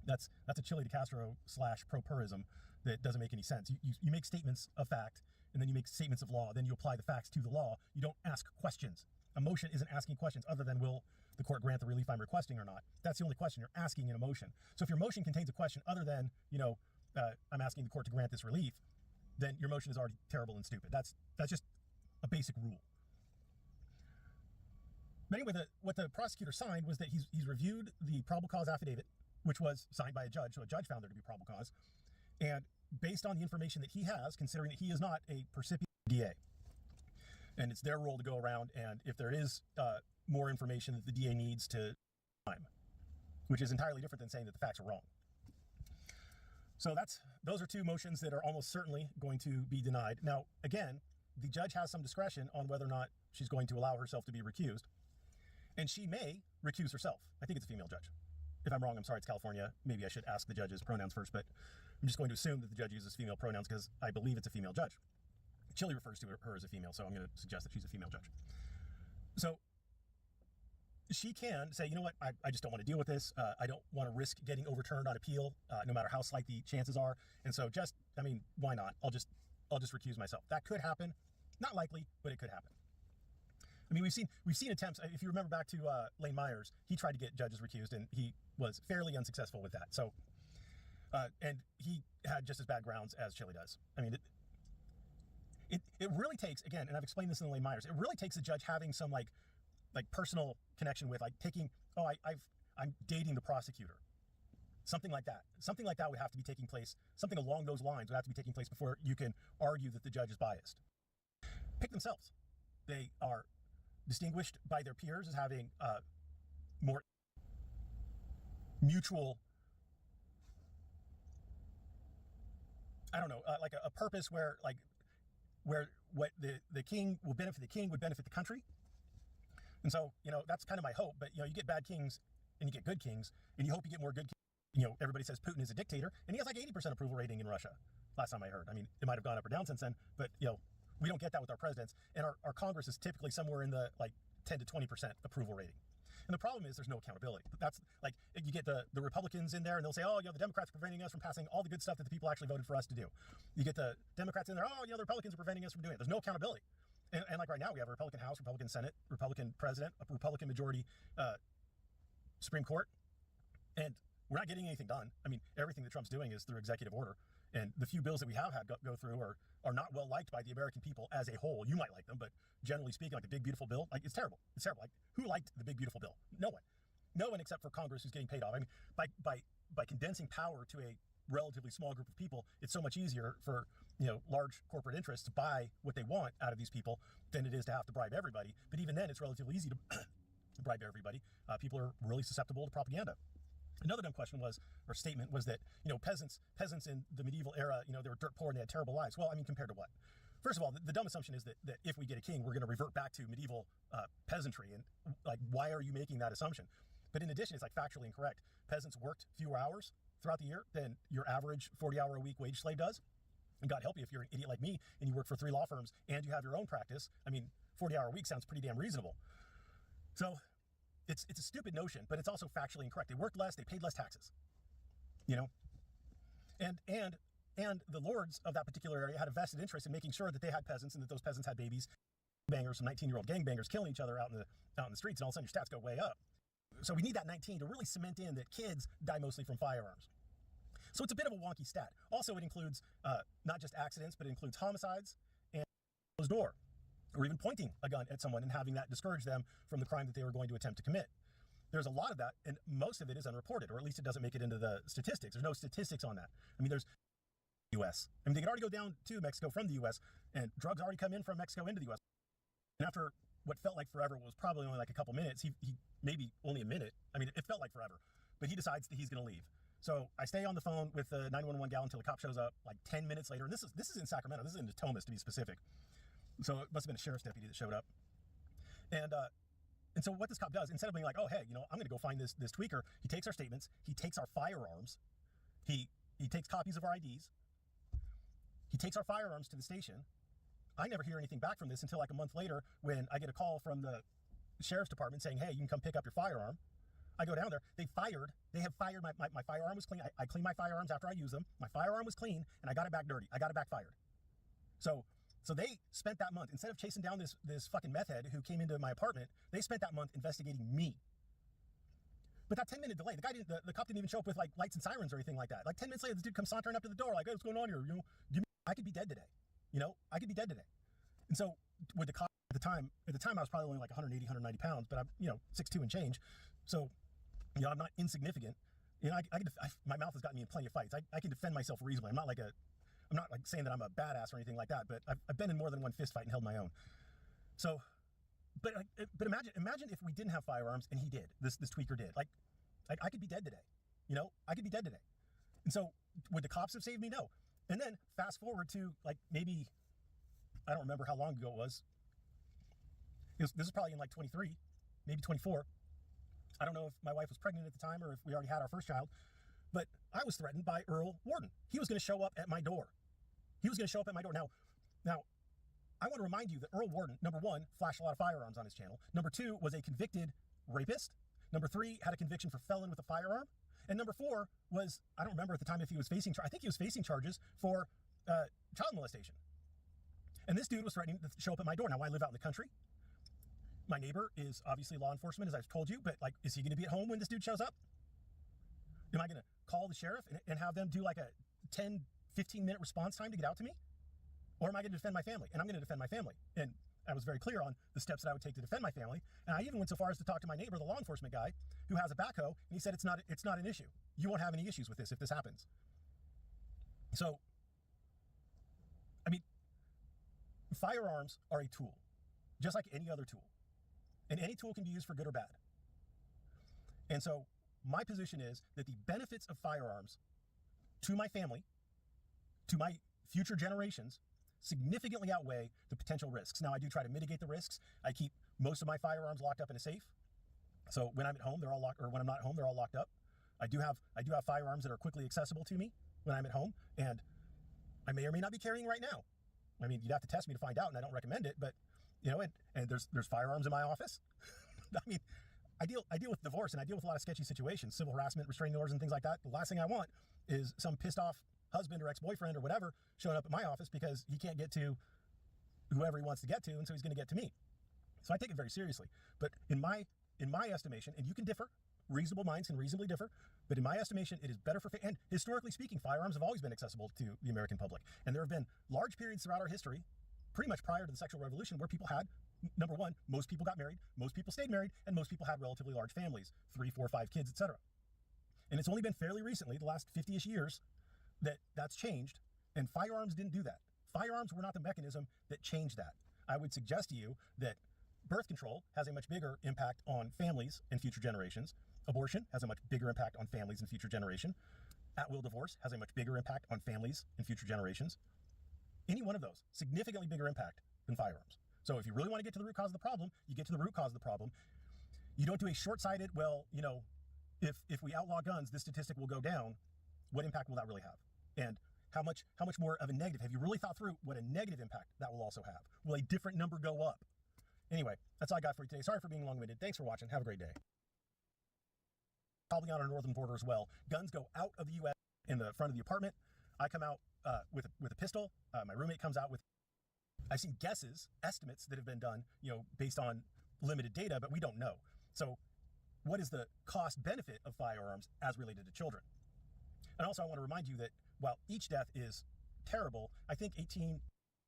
That's a Chili de Castro / pro-purism that doesn't make any sense. You make statements of fact, and then you make statements of law. Then you apply the facts to the law. You don't ask questions. A motion isn't asking questions other than will the court grant the relief I'm requesting or not. That's the only question you're asking in a motion. So if your motion contains a question other than, I'm asking the court to grant this relief, then your motion is already terrible and stupid. That's just a basic rule. But anyway, what the prosecutor signed was that he's reviewed the probable cause affidavit, which was signed by a judge, so a judge found there to be probable cause. And based on the information that he has, considering that he is not a percipient DA, and it's their role to go around, and if there is more information that the DA needs to time, which is entirely different than saying that the facts are wrong. So those are two motions that are almost certainly going to be denied. Now, again, the judge has some discretion on whether or not she's going to allow herself to be recused, and she may recuse herself. I think it's a female judge. If I'm wrong, I'm sorry, it's California. Maybe I should ask the judge's pronouns first, but I'm just going to assume that the judge uses female pronouns because I believe it's a female judge. Chili refers to her as a female, so I'm going to suggest that she's a female judge. So she can say, you know what, I just don't want to deal with this. I don't want to risk getting overturned on appeal, no matter how slight the chances are. And so why not? I'll just recuse myself. That could happen. Not likely, but it could happen. I mean, we've seen attempts. If you remember back to Lane Myers, he tried to get judges recused, and he was fairly unsuccessful with that. So, and he had just as bad grounds as Chili does. I mean, it really takes, again, and I've explained this in the Lane Myers, it really takes a judge having some like personal connection with, like taking, I'm dating the prosecutor. Something like that. Something like that would have to be taking place. Something along those lines would have to be taking place before you can argue that the judge is biased. Pick themselves. They are distinguished by their peers as having more mutual, like a purpose where what the king will benefit the king would benefit the country. And so, that's kind of my hope. But, you get bad kings and you get good kings, and you hope you get more good kings. Everybody says Putin is a dictator, and he has like 80% approval rating in Russia, last time I heard. I mean, it might have gone up or down since then, but, we don't get that with our presidents. And our Congress is typically somewhere in the 10 to 20% approval rating. And the problem is there's no accountability. That's like, you get the Republicans in there and they'll say, the Democrats are preventing us from passing all the good stuff that the people actually voted for us to do. You get the Democrats in there, the Republicans are preventing us from doing it. There's no accountability. And like right now we have a Republican House, Republican Senate, Republican President, a Republican majority Supreme Court. And we're not getting anything done. I mean, everything that Trump's doing is through executive order. And the few bills that we have had go through are not well liked by the American people as a whole. You might like them, but generally speaking, like the Big Beautiful Bill, it's terrible. It's terrible. Like, who liked the Big Beautiful Bill? No one. No one except for Congress, who's getting paid off. I mean, by condensing power to a relatively small group of people, it's so much easier for large corporate interests to buy what they want out of these people than it is to have to bribe everybody. But even then, it's relatively easy to bribe everybody. People are really susceptible to propaganda. Another dumb statement was that, peasants in the medieval era, they were dirt poor and they had terrible lives. Well, I mean, compared to what? First of all, the dumb assumption is that if we get a king, we're going to revert back to medieval peasantry. And why are you making that assumption? But in addition, it's factually incorrect. Peasants worked fewer hours throughout the year than your average 40-hour-a-week wage slave does. And God help you if you're an idiot like me and you work for 3 law firms and you have your own practice. I mean, 40-hour week sounds pretty damn reasonable. So it's a stupid notion, but it's also factually incorrect. They worked less, they paid less taxes. And the lords of that particular area had a vested interest in making sure that they had peasants and that those peasants had babies. Bangers, some 19-year-old gangbangers killing each other out in the streets, and all of a sudden your stats go way up. So we need that 19 to really cement in that kids die mostly from firearms. So it's a bit of a wonky stat. Also, it includes not just accidents, but it includes homicides and closed door, or even pointing a gun at someone and having that discourage them from the crime that they were going to attempt to commit. There's a lot of that, and most of it is unreported, or at least it doesn't make it into the statistics. There's no statistics on that. I mean, there's U.S. I mean, they could already go down to Mexico from the U.S., and drugs already come in from Mexico into the U.S. And after what felt like forever was probably only like a couple minutes, he maybe only a minute. I mean, it felt like forever, but he decides that he's going to leave. So I stay on the phone with the 911 gal until the cop shows up like 10 minutes later. And this is in Sacramento. This is in Natomas, to be specific. So it must have been a sheriff's deputy that showed up. And so what this cop does, instead of being like, oh, hey, I'm going to go find this tweaker, he takes our statements, he takes our firearms, he he takes copies of our IDs. He takes our firearms to the station. I never hear anything back from this until like a month later when I get a call from the sheriff's department saying, hey, you can come pick up your firearm. I go down there. They have fired my firearm was clean. I clean my firearms after I use them. My firearm was clean, and I got it back dirty. I got it back fired. So they spent that month, instead of chasing down this fucking meth head who came into my apartment, they spent that month investigating me. But that 10-minute delay, the cop didn't even show up with like lights and sirens or anything like that. Like 10 minutes later, this dude comes sauntering up to the door like, hey, what's going on here? You know, I could be dead today. You know, I could be dead today. And so with the cop at the time I was probably only like 180, 190 pounds, but I'm, you know, 6'2" and change. So, you know, I'm not insignificant. You know, my mouth has gotten me in plenty of fights. I can defend myself reasonably. I'm not like saying that I'm a badass or anything like that, but I've been in more than one fist fight and held my own. So, but imagine if we didn't have firearms and he did, this tweaker did. Like I could be dead today. You know, I could be dead today. And so would the cops have saved me? No. And then fast forward to like maybe, I don't remember how long ago it was. This is probably in like 23, maybe 24. I don't know if my wife was pregnant at the time or if we already had our first child, but I was threatened by Earl Warden. He was going to show up at my door. Now, I want to remind you that Earl Warden, number one, flashed a lot of firearms on his channel. Number two, was a convicted rapist. Number three, had a conviction for felon with a firearm. And number four was, I don't remember at the time if he was facing, I think he was facing charges for child molestation. And this dude was threatening to show up at my door. Now, I live out in the country. My neighbor is obviously law enforcement, as I've told you, but like, is he going to be at home when this dude shows up? Am I going to call the sheriff and have them do like a 10, 15-minute response time to get out to me? Or am I going to defend my family? And I'm going to defend my family. And I was very clear on the steps that I would take to defend my family. And I even went so far as to talk to my neighbor, the law enforcement guy, who has a backhoe, and he said it's not an issue. You won't have any issues with this if this happens. So, I mean, firearms are a tool, just like any other tool. And any tool can be used for good or bad. And so my position is that the benefits of firearms to my family, to my future generations, significantly outweigh the potential risks. Now, I do try to mitigate the risks. I keep most of my firearms locked up in a safe. So when I'm at home, they're all locked, or when I'm not at home, they're all locked up. I do have firearms that are quickly accessible to me when I'm at home, and I may or may not be carrying right now. I mean, you'd have to test me to find out, and I don't recommend it, but you know, and there's firearms in my office. I mean, I deal with divorce, and I deal with a lot of sketchy situations, civil harassment, restraining orders, and things like that. The last thing I want is some pissed off husband or ex-boyfriend or whatever showing up at my office because he can't get to whoever he wants to get to, and so he's going to get to me. So I take it very seriously. But in my estimation, and you can differ, reasonable minds can reasonably differ, but in my estimation, it is better for, and historically speaking, firearms have always been accessible to the American public. And there have been large periods throughout our history, pretty much prior to the sexual revolution, where people had, number one, most people got married, most people stayed married, and most people had relatively large families, 3, 4, 5 kids, etc. And it's only been fairly recently, the last 50-ish years, that's changed, and firearms didn't do that. Firearms were not the mechanism that changed that. I would suggest to you that birth control has a much bigger impact on families and future generations. Abortion has a much bigger impact on families and future generation. At-will divorce has a much bigger impact on families and future generations. Any one of those, significantly bigger impact than firearms. So if you really want to get to the root cause of the problem, you get to the root cause of the problem. You don't do a short-sighted, well, you know, if we outlaw guns, this statistic will go down. What impact will that really have? And how much more of a negative? Have you really thought through what a negative impact that will also have? Will a different number go up? Anyway, that's all I got for you today. Sorry for being long-winded. Thanks for watching. Have a great day. Probably on our northern border as well. Guns go out of the U.S. in the front of the apartment. I come out with a pistol. My roommate comes out with. I've seen estimates that have been done, you know, based on limited data, but we don't know. So, what is the cost-benefit of firearms as related to children? And also, I want to remind you that while each death is terrible, I think 18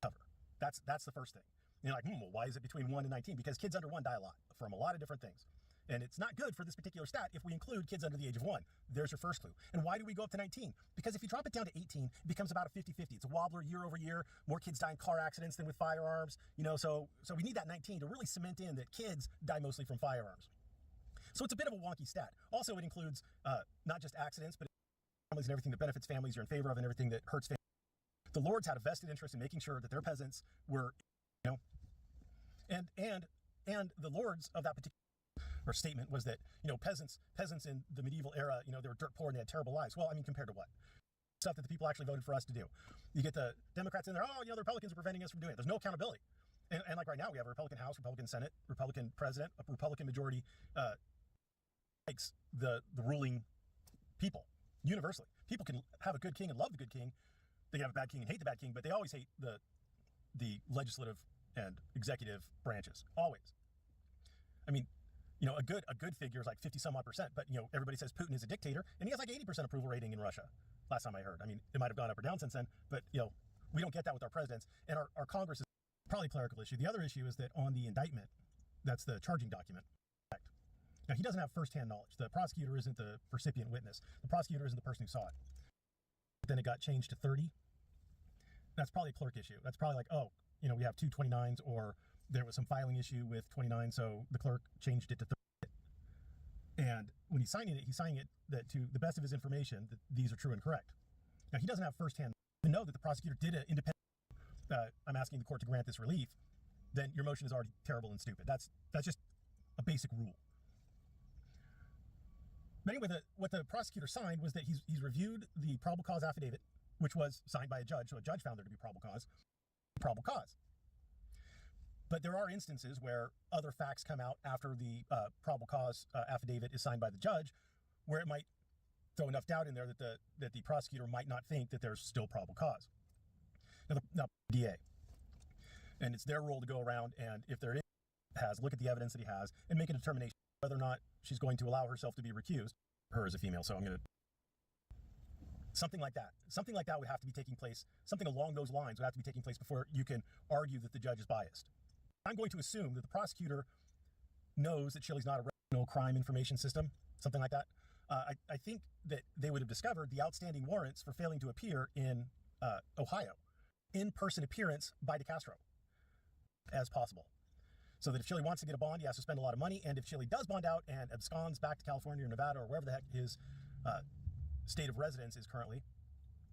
cover. That's the first thing. You're like, well, why is it between 1 and 19? Because kids under 1 die a lot from a lot of different things. And it's not good for this particular stat if we include kids under the age of 1. There's your first clue. And why do we go up to 19? Because if you drop it down to 18, it becomes about a 50-50. It's a wobbler year over year. More kids die in car accidents than with firearms. You know, so we need that 19 to really cement in that kids die mostly from firearms. So it's a bit of a wonky stat. Also, it includes not just accidents, but families and everything that benefits families you're in favor of and everything that hurts families. The Lords had a vested interest in making sure that their peasants were, you know, and the Lords of that particular statement was that, you know, peasants in the medieval era, you know, they were dirt poor and they had terrible lives. Well, I mean, compared to what? stuff that the people actually voted for us to do. You get the Democrats in there, oh, the Republicans are preventing us from doing it. There's no accountability. And like right now, we have a Republican House, Republican Senate, Republican President, a Republican majority likes the ruling people universally. People can have a good king and love the good king. They can have a bad king and hate the bad king, but they always hate the legislative and executive branches. Always. I mean, a good figure is like 50 some odd percent, but everybody says Putin is a dictator, and he has like 80% approval rating in Russia. Last time I heard. I mean, it might have gone up or down since then, but we don't get that with our presidents, and our Congress is probably a clerical issue. The other issue is that on the indictment, that's the charging document. Now, he doesn't have firsthand knowledge. The prosecutor isn't the recipient witness. The prosecutor isn't the person who saw it. Then it got changed to 30. That's probably a clerk issue. That's probably like, we have two 29s, or there was some filing issue with 29, so the clerk changed it to 30. And when he's signing it that to the best of his information that these are true and correct. Now, he doesn't have firsthand to know that the prosecutor did an independent. I'm asking the court to grant this relief. Then your motion is already terrible and stupid. That's just a basic rule. But anyway, what the prosecutor signed was that he's reviewed the probable cause affidavit, which was signed by a judge, so a judge found there to be probable cause. Probable cause. But there are instances where other facts come out after the probable cause affidavit is signed by the judge, where it might throw enough doubt in there that the prosecutor might not think that there's still probable cause. Now, DA, and it's their role to go around and if there is, look at the evidence that he has and make a determination whether or not she's going to allow herself to be recused. Her as a female, so I'm going to something like that would have to be taking place. Something along those lines would have to be taking place before you can argue that the judge is biased. I'm going to assume that the prosecutor knows that Chile's not a no crime information system, something like that. I think that they would have discovered the outstanding warrants for failing to appear in Ohio. In-person appearance by DeCastro as possible. So that if Chile wants to get a bond, he has to spend a lot of money. And if Chile does bond out and absconds back to California or Nevada or wherever the heck his state of residence is currently,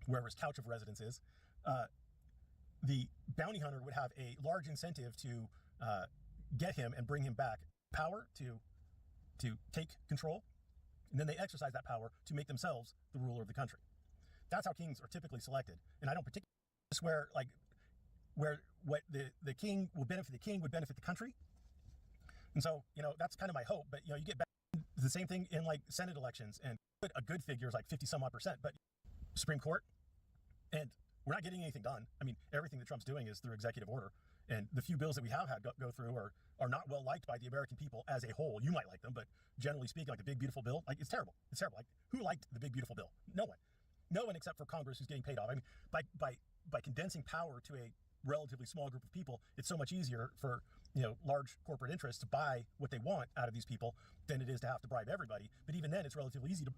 wherever his couch of residence is, the bounty hunter would have a large incentive to get him and bring him back. Power to take control, and then they exercise that power to make themselves the ruler of the country. That's how kings are typically selected. And I don't particularly swear where what the king will benefit the king would benefit the country. And so, that's kind of my hope. But, you get back the same thing in like Senate elections, and a good figure is like 50 some odd percent, but Supreme Court, and we're not getting anything done. I mean, everything that Trump's doing is through executive order. And the few bills that we have had go through are not well liked by the American people as a whole. You might like them, but generally speaking, like the Big Beautiful Bill, like it's terrible. It's terrible. Like who liked the Big Beautiful Bill? No one. No one except for Congress who's getting paid off. I mean, by condensing power to a relatively small group of people, it's so much easier for large corporate interests to buy what they want out of these people than it is to have to bribe everybody. But even then, it's relatively easy to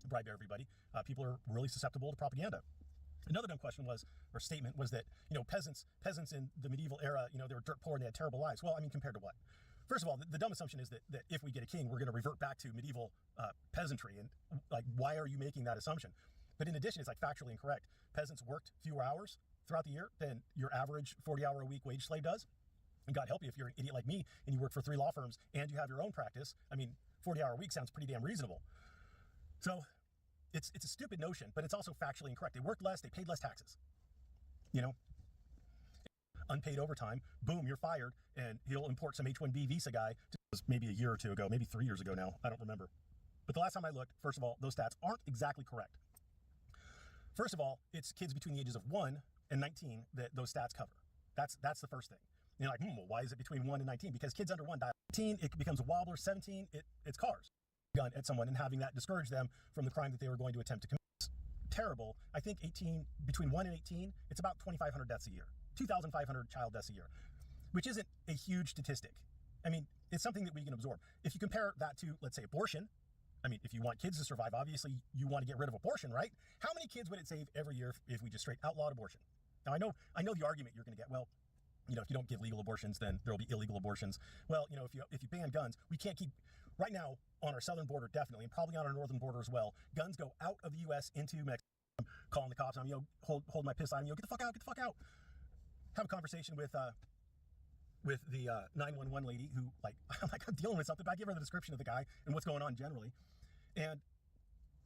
bribe everybody. People are really susceptible to propaganda. Another dumb statement was that peasants in the medieval era, they were dirt poor and they had terrible lives. Well, I mean, compared to what? First of all, the dumb assumption is that if we get a king, we're going to revert back to medieval peasantry. And like, why are you making that assumption? But in addition, it's like factually incorrect. Peasants worked fewer hours throughout the year than your average 40-hour-a-week wage slave does. And God help you if you're an idiot like me and you work for 3 law firms and you have your own practice. I mean, 40-hour a week sounds pretty damn reasonable. So it's a stupid notion, but it's also factually incorrect. They worked less, they paid less taxes. Unpaid overtime, boom, you're fired, and he'll import some H-1B visa guy. It was maybe a year or two ago, maybe 3 years ago now. I don't remember. But the last time I looked, first of all, those stats aren't exactly correct. First of all, it's kids between the ages of 1 and 19 that those stats cover. That's the first thing. And you're like, well, why is it between 1 and 19? Because kids under 1 die. 18, it becomes a wobbler. 17, it's cars. Gun at someone and having that discourage them from the crime that they were going to attempt to commit. It's terrible. I think between 1 and 18, it's about 2,500 deaths a year. 2,500 child deaths a year, which isn't a huge statistic. I mean, it's something that we can absorb. If you compare that to, let's say, abortion, I mean, if you want kids to survive, obviously you want to get rid of abortion, right? How many kids would it save every year if we just straight outlawed abortion? Now, I know the argument you're going to get, well, if you don't give legal abortions, then there will be illegal abortions. Well, if you ban guns, we can't keep, right now on our southern border, definitely, and probably on our northern border as well, guns go out of the U.S. into Mexico. I'm calling the cops on, hold my pistol on, get the fuck out. Have a conversation with the 911 lady who, I'm dealing with something, but I give her the description of the guy and what's going on generally. And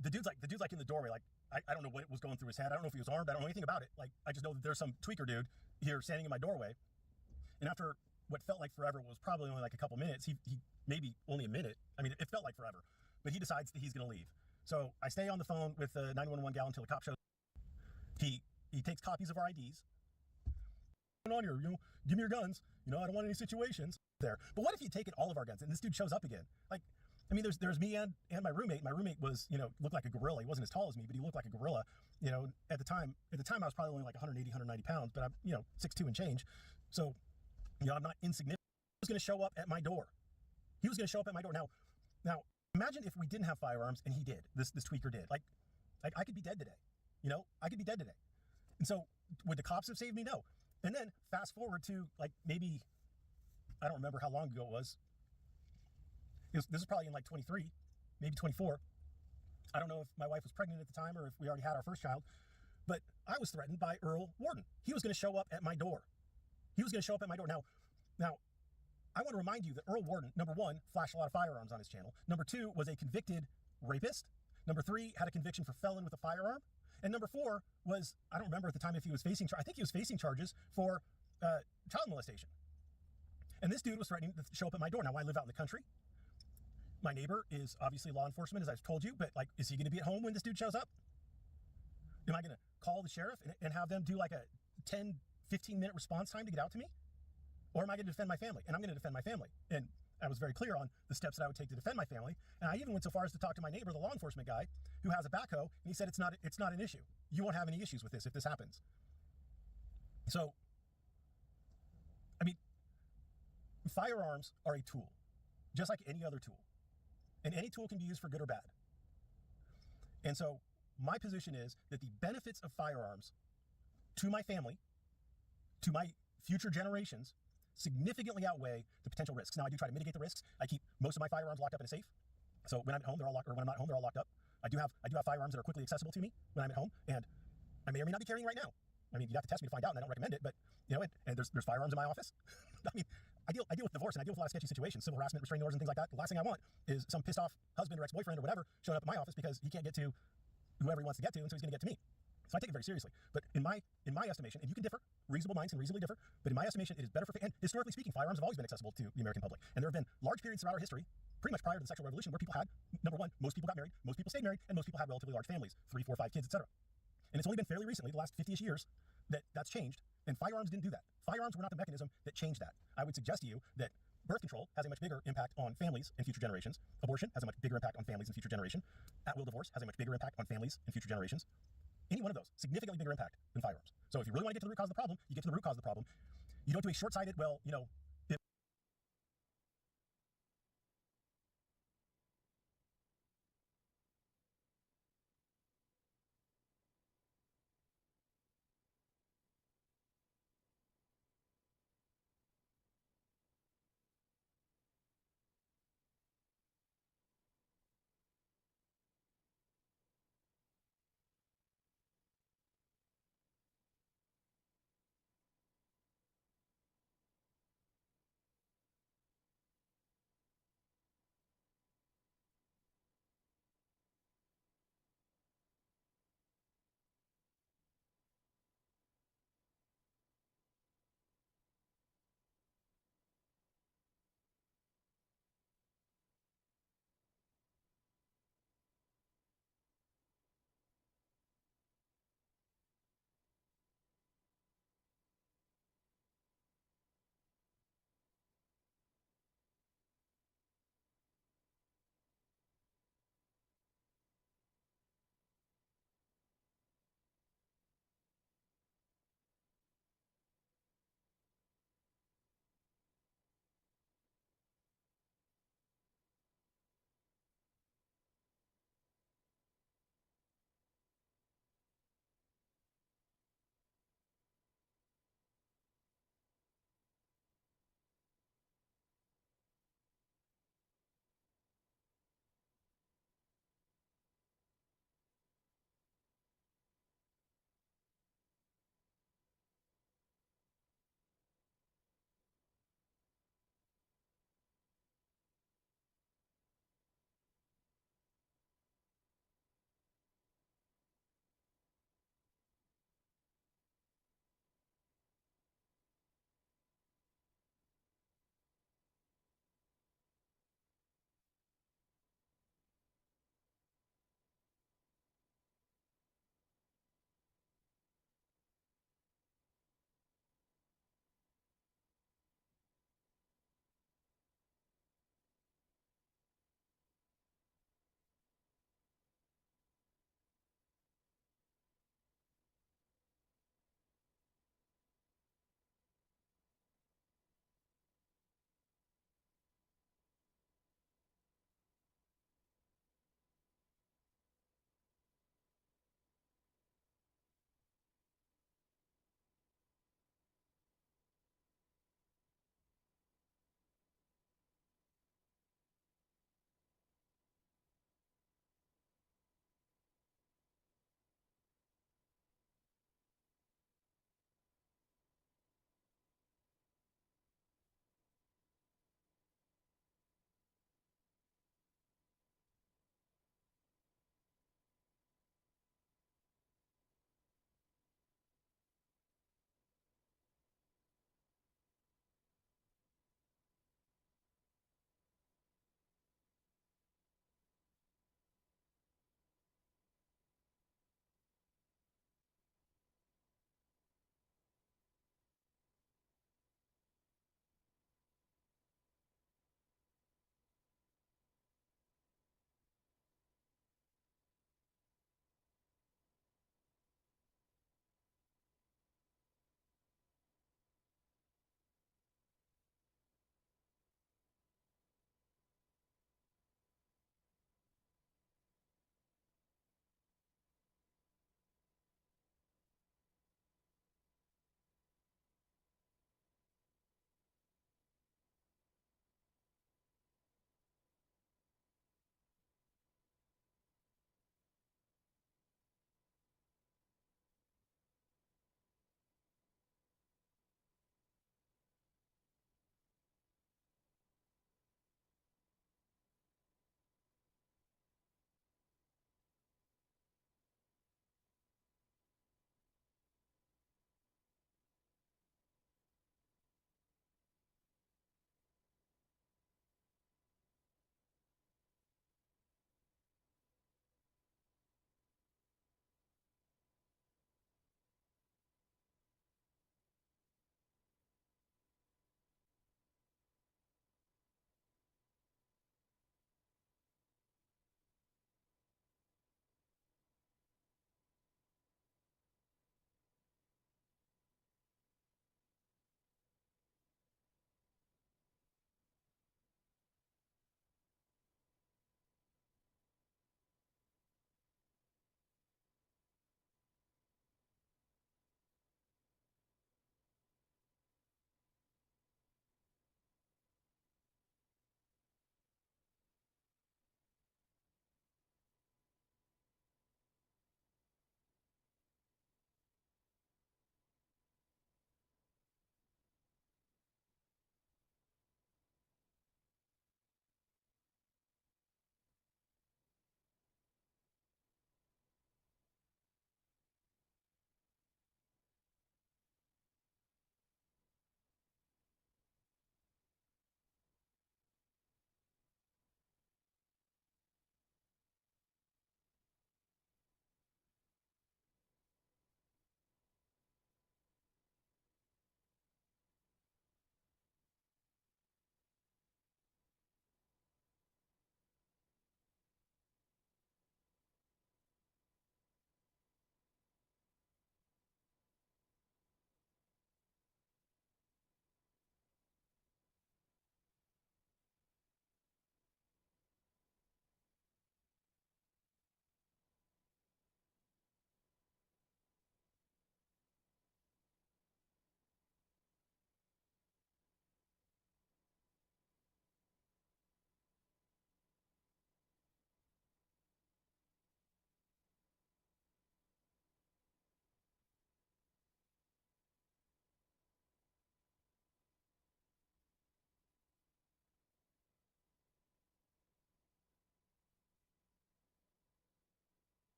the dude's like in the doorway, like, I don't know what was going through his head. I don't know if he was armed. I don't know anything about it. Like, I just know that there's some tweaker dude here standing in my doorway. And after what felt like forever was probably only like a couple minutes, he maybe only a minute. I mean, it felt like forever. But he decides that he's going to leave. So I stay on the phone with the 911 gal until the cop shows up. He takes copies of our IDs. What's going on here? You know, give me your guns. You know, I don't want any situations there. But what if you taken all of our guns and this dude shows up again? Like, I mean, there's me and my roommate. My roommate was, you know, looked like a gorilla. He wasn't as tall as me, but he looked like a gorilla. You know, at the time I was probably only like 180, 190 pounds, but I'm, you know, 6'2" and change. So, you know, I'm not insignificant. He was going to show up at my door. He was going to show up at my door. Now, imagine if we didn't have firearms and he did. This tweaker did. Like I could be dead today. You know, I could be dead today. And so, would the cops have saved me? No. And then fast forward to like maybe, I don't remember how long ago it was. This is probably in like 23, maybe 24. I don't know if my wife was pregnant at the time or if we already had our first child, but I was threatened by Earl Warden. He was going to show up at my door. Now, I want to remind you that Earl Warden, number one, flashed a lot of firearms on his channel. Number two, was a convicted rapist. Number three, had a conviction for felon with a firearm. And number four was, I don't remember at the time if he was facing, I think he was facing charges for child molestation. And this dude was threatening to show up at my door. Now, I live out in the country. My neighbor is obviously law enforcement, as I've told you, but like, is he going to be at home when this dude shows up? Am I going to call the sheriff and have them do like a 10, 15-minute response time to get out to me? Or am I going to defend my family? And I'm going to defend my family. And I was very clear on the steps that I would take to defend my family. And I even went so far as to talk to my neighbor, the law enforcement guy, who has a backhoe, and he said it's not an issue. You won't have any issues with this if this happens. So, I mean, firearms are a tool, just like any other tool. And any tool can be used for good or bad. And so my position is that the benefits of firearms to my family, to my future generations, significantly outweigh the potential risks. Now, I do try to mitigate the risks. I keep most of my firearms locked up in a safe. So when I'm at home, they're all locked, or when I'm not home, they're all locked up. I do have firearms that are quickly accessible to me when I'm at home, and I may or may not be carrying right now. I mean, you'd have to test me to find out, and I don't recommend it, but, you know, and there's firearms in my office. I mean, I deal with divorce, and I deal with a lot of sketchy situations, civil harassment, restraining orders, and things like that. The last thing I want is some pissed off husband or ex-boyfriend or whatever showing up at my office because he can't get to whoever he wants to get to, and so he's going to get to me. So I take it very seriously. But in my estimation, and you can differ, reasonable minds can reasonably differ, but in my estimation, it is better for, and historically speaking, firearms have always been accessible to the American public. And there have been large periods throughout our history, pretty much prior to the sexual revolution, where people had, number one, most people got married, most people stayed married, and most people had relatively large families, 3, 4, 5 kids, etc. And it's only been fairly recently, the last 50-ish years, that's changed, and firearms didn't do that. Firearms were not the mechanism that changed that. I would suggest to you that birth control has a much bigger impact on families and future generations. Abortion has a much bigger impact on families and future generation. At-will divorce has a much bigger impact on families and future generations. Any one of those, significantly bigger impact than firearms. So if you really want to get to the root cause of the problem, you get to the root cause of the problem. You don't do a short-sighted, well, you know,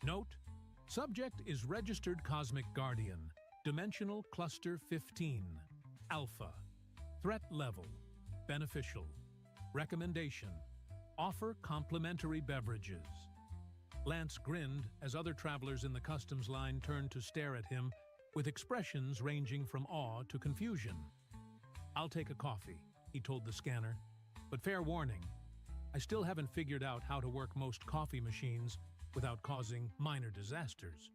Note: subject is registered cosmic guardian, dimensional cluster 15, alpha, threat level, beneficial, recommendation, offer complimentary beverages. Lance grinned as other travelers in the customs line turned to stare at him with expressions ranging from awe to confusion. "I'll take a coffee," he told the scanner, "but fair warning, I still haven't figured out how to work most coffee machines without causing minor disasters."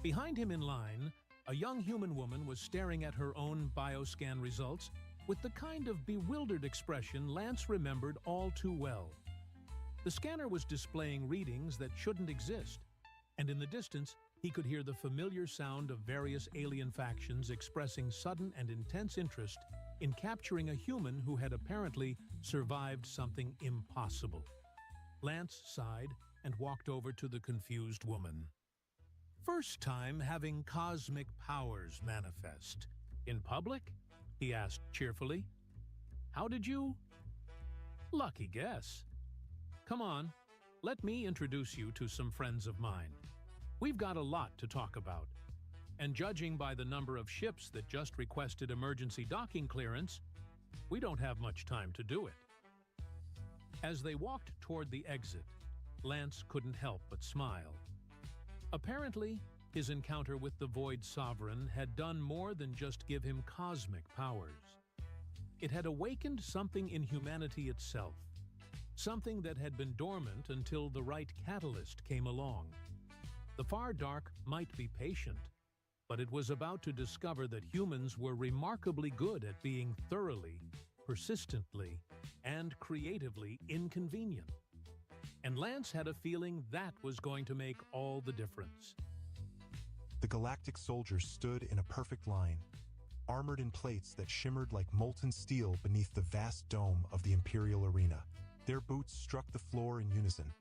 Behind him in line, a young human woman was staring at her own bioscan results with the kind of bewildered expression Lance remembered all too well. The scanner was displaying readings that shouldn't exist, and in the distance, he could hear the familiar sound of various alien factions expressing sudden and intense interest in capturing a human who had apparently survived something impossible. Lance sighed and walked over to the confused woman. "First time having cosmic powers manifest. In public?" he asked cheerfully. "How did you?" "Lucky guess. Come on, let me introduce you to some friends of mine. We've got a lot to talk about, and judging by the number of ships that just requested emergency docking clearance, we don't have much time to do it." As they walked toward the exit, Lance couldn't help but smile. Apparently, his encounter with the Void Sovereign had done more than just give him cosmic powers. It had awakened something in humanity itself, something that had been dormant until the right catalyst came along. The Far Dark might be patient, but it was about to discover that humans were remarkably good at being thoroughly, persistently, and creatively inconvenient. And Lance had a feeling that was going to make all the difference. The galactic soldiers stood in a perfect line, armored in plates that shimmered like molten steel beneath the vast dome of the Imperial Arena. Their boots struck the floor in unison,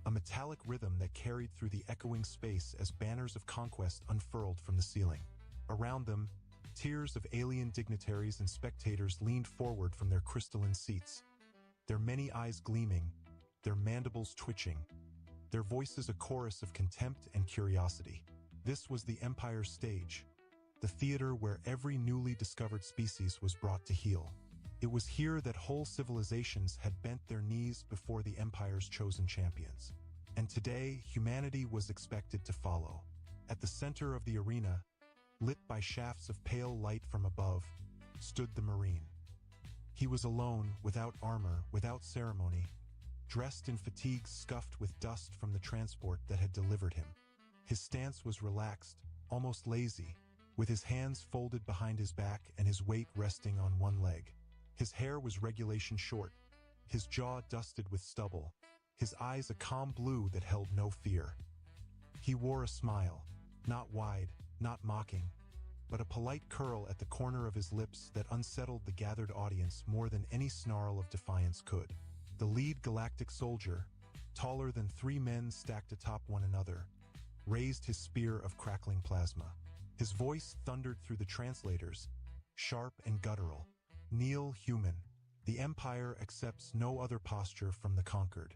a metallic rhythm that carried through the echoing space as banners of conquest unfurled from the ceiling. Around them, tiers of alien dignitaries and spectators leaned forward from their crystalline seats, their many eyes gleaming, their mandibles twitching, their voices a chorus of contempt and curiosity. This was the Empire's stage, the theater where every newly discovered species was brought to heel. It was here that whole civilizations had bent their knees before the Empire's chosen champions. And today, humanity was expected to follow. At the center of the arena, lit by shafts of pale light from above, stood the Marine. He was alone, without armor, without ceremony, dressed in fatigues scuffed with dust from the transport that had delivered him. His stance was relaxed, almost lazy, with his hands folded behind his back and his weight resting on one leg. His hair was regulation short, his jaw dusted with stubble, his eyes a calm blue that held no fear. He wore a smile, not wide, not mocking, but a polite curl at the corner of his lips that unsettled the gathered audience more than any snarl of defiance could. The lead galactic soldier, taller than three men stacked atop one another, raised his spear of crackling plasma. His voice thundered through the translators, sharp and guttural. "Kneel, human. The Empire accepts no other posture from the conquered.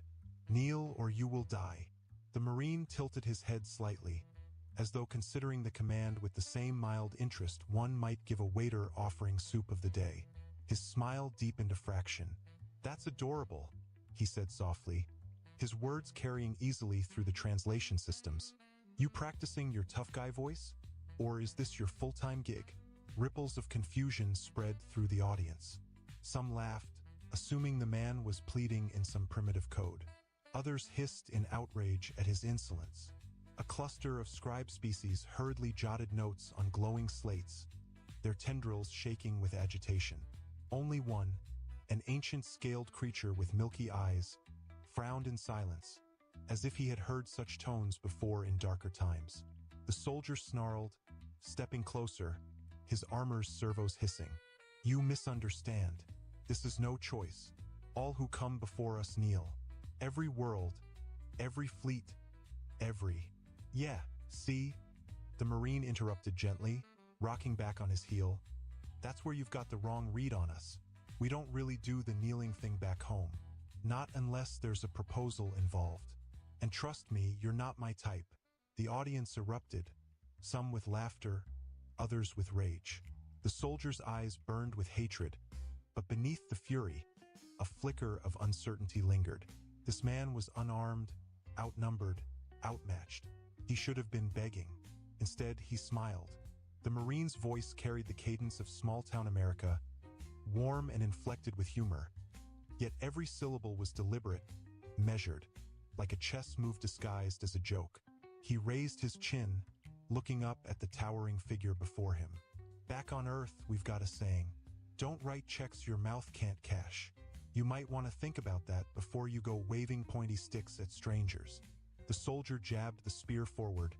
Kneel or you will die." The Marine tilted his head slightly, as though considering the command with the same mild interest one might give a waiter offering soup of the day. His smile deepened a fraction. "That's adorable," he said softly, his words carrying easily through the translation systems. "You practicing your tough guy voice? Or is this your full-time gig?" Ripples of confusion spread through the audience. Some laughed, assuming the man was pleading in some primitive code. Others hissed in outrage at his insolence. A cluster of scribe species hurriedly jotted notes on glowing slates, their tendrils shaking with agitation. Only one, an ancient scaled creature with milky eyes, frowned in silence, as if he had heard such tones before in darker times. The soldier snarled, stepping closer, his armor's servos hissing. "You misunderstand. This is no choice. All who come before us kneel. Every world, every fleet, every..." "Yeah, see?" The Marine interrupted gently, rocking back on his heel. "That's where you've got the wrong read on us. We don't really do the kneeling thing back home. Not unless there's a proposal involved." And trust me, you're not my type. The audience erupted, some with laughter, others with rage. The soldier's eyes burned with hatred, but beneath the fury, a flicker of uncertainty lingered. This man was unarmed, outnumbered, outmatched. He should have been begging. Instead, he smiled. The Marine's voice carried the cadence of small-town America, warm and inflected with humor. Yet every syllable was deliberate, measured, like a chess move disguised as a joke. He raised his chin, looking up at the towering figure before him. Back on Earth, we've got a saying, don't write checks your mouth can't cash. You might want to think about that before you go waving pointy sticks at strangers. The soldier jabbed the spear forward,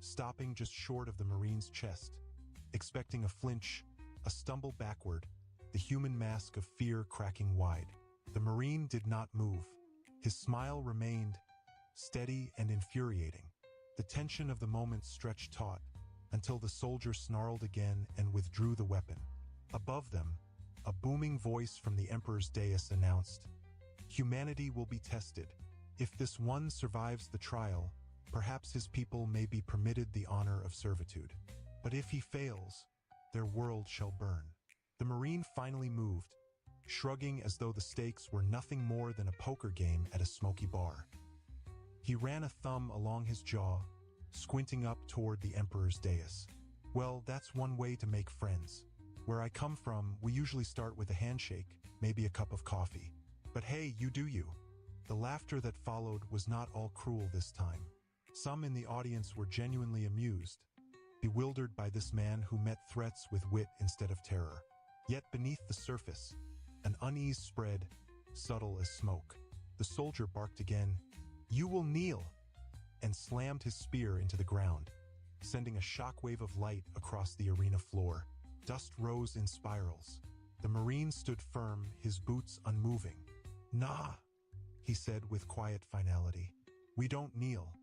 stopping just short of the Marine's chest. Expecting a flinch, a stumble backward, the human mask of fear cracking wide. The Marine did not move. His smile remained, steady and infuriating. The tension of the moment stretched taut, until the soldier snarled again and withdrew the weapon. Above them, a booming voice from the Emperor's dais announced, "Humanity will be tested. If this one survives the trial, perhaps his people may be permitted the honor of servitude. But if he fails, their world shall burn." The Marine finally moved, shrugging as though the stakes were nothing more than a poker game at a smoky bar. He ran a thumb along his jaw, squinting up toward the Emperor's dais. "Well, that's one way to make friends. Where I come from, we usually start with a handshake, maybe a cup of coffee. But hey, you do you." The laughter that followed was not all cruel this time. Some in the audience were genuinely amused, bewildered by this man who met threats with wit instead of terror. Yet beneath the surface, an unease spread, subtle as smoke. The soldier barked again, "You will kneel," and slammed his spear into the ground, sending a shockwave of light across the arena floor. Dust rose in spirals. The Marine stood firm, his boots unmoving. "Nah," he said with quiet finality. "We don't kneel.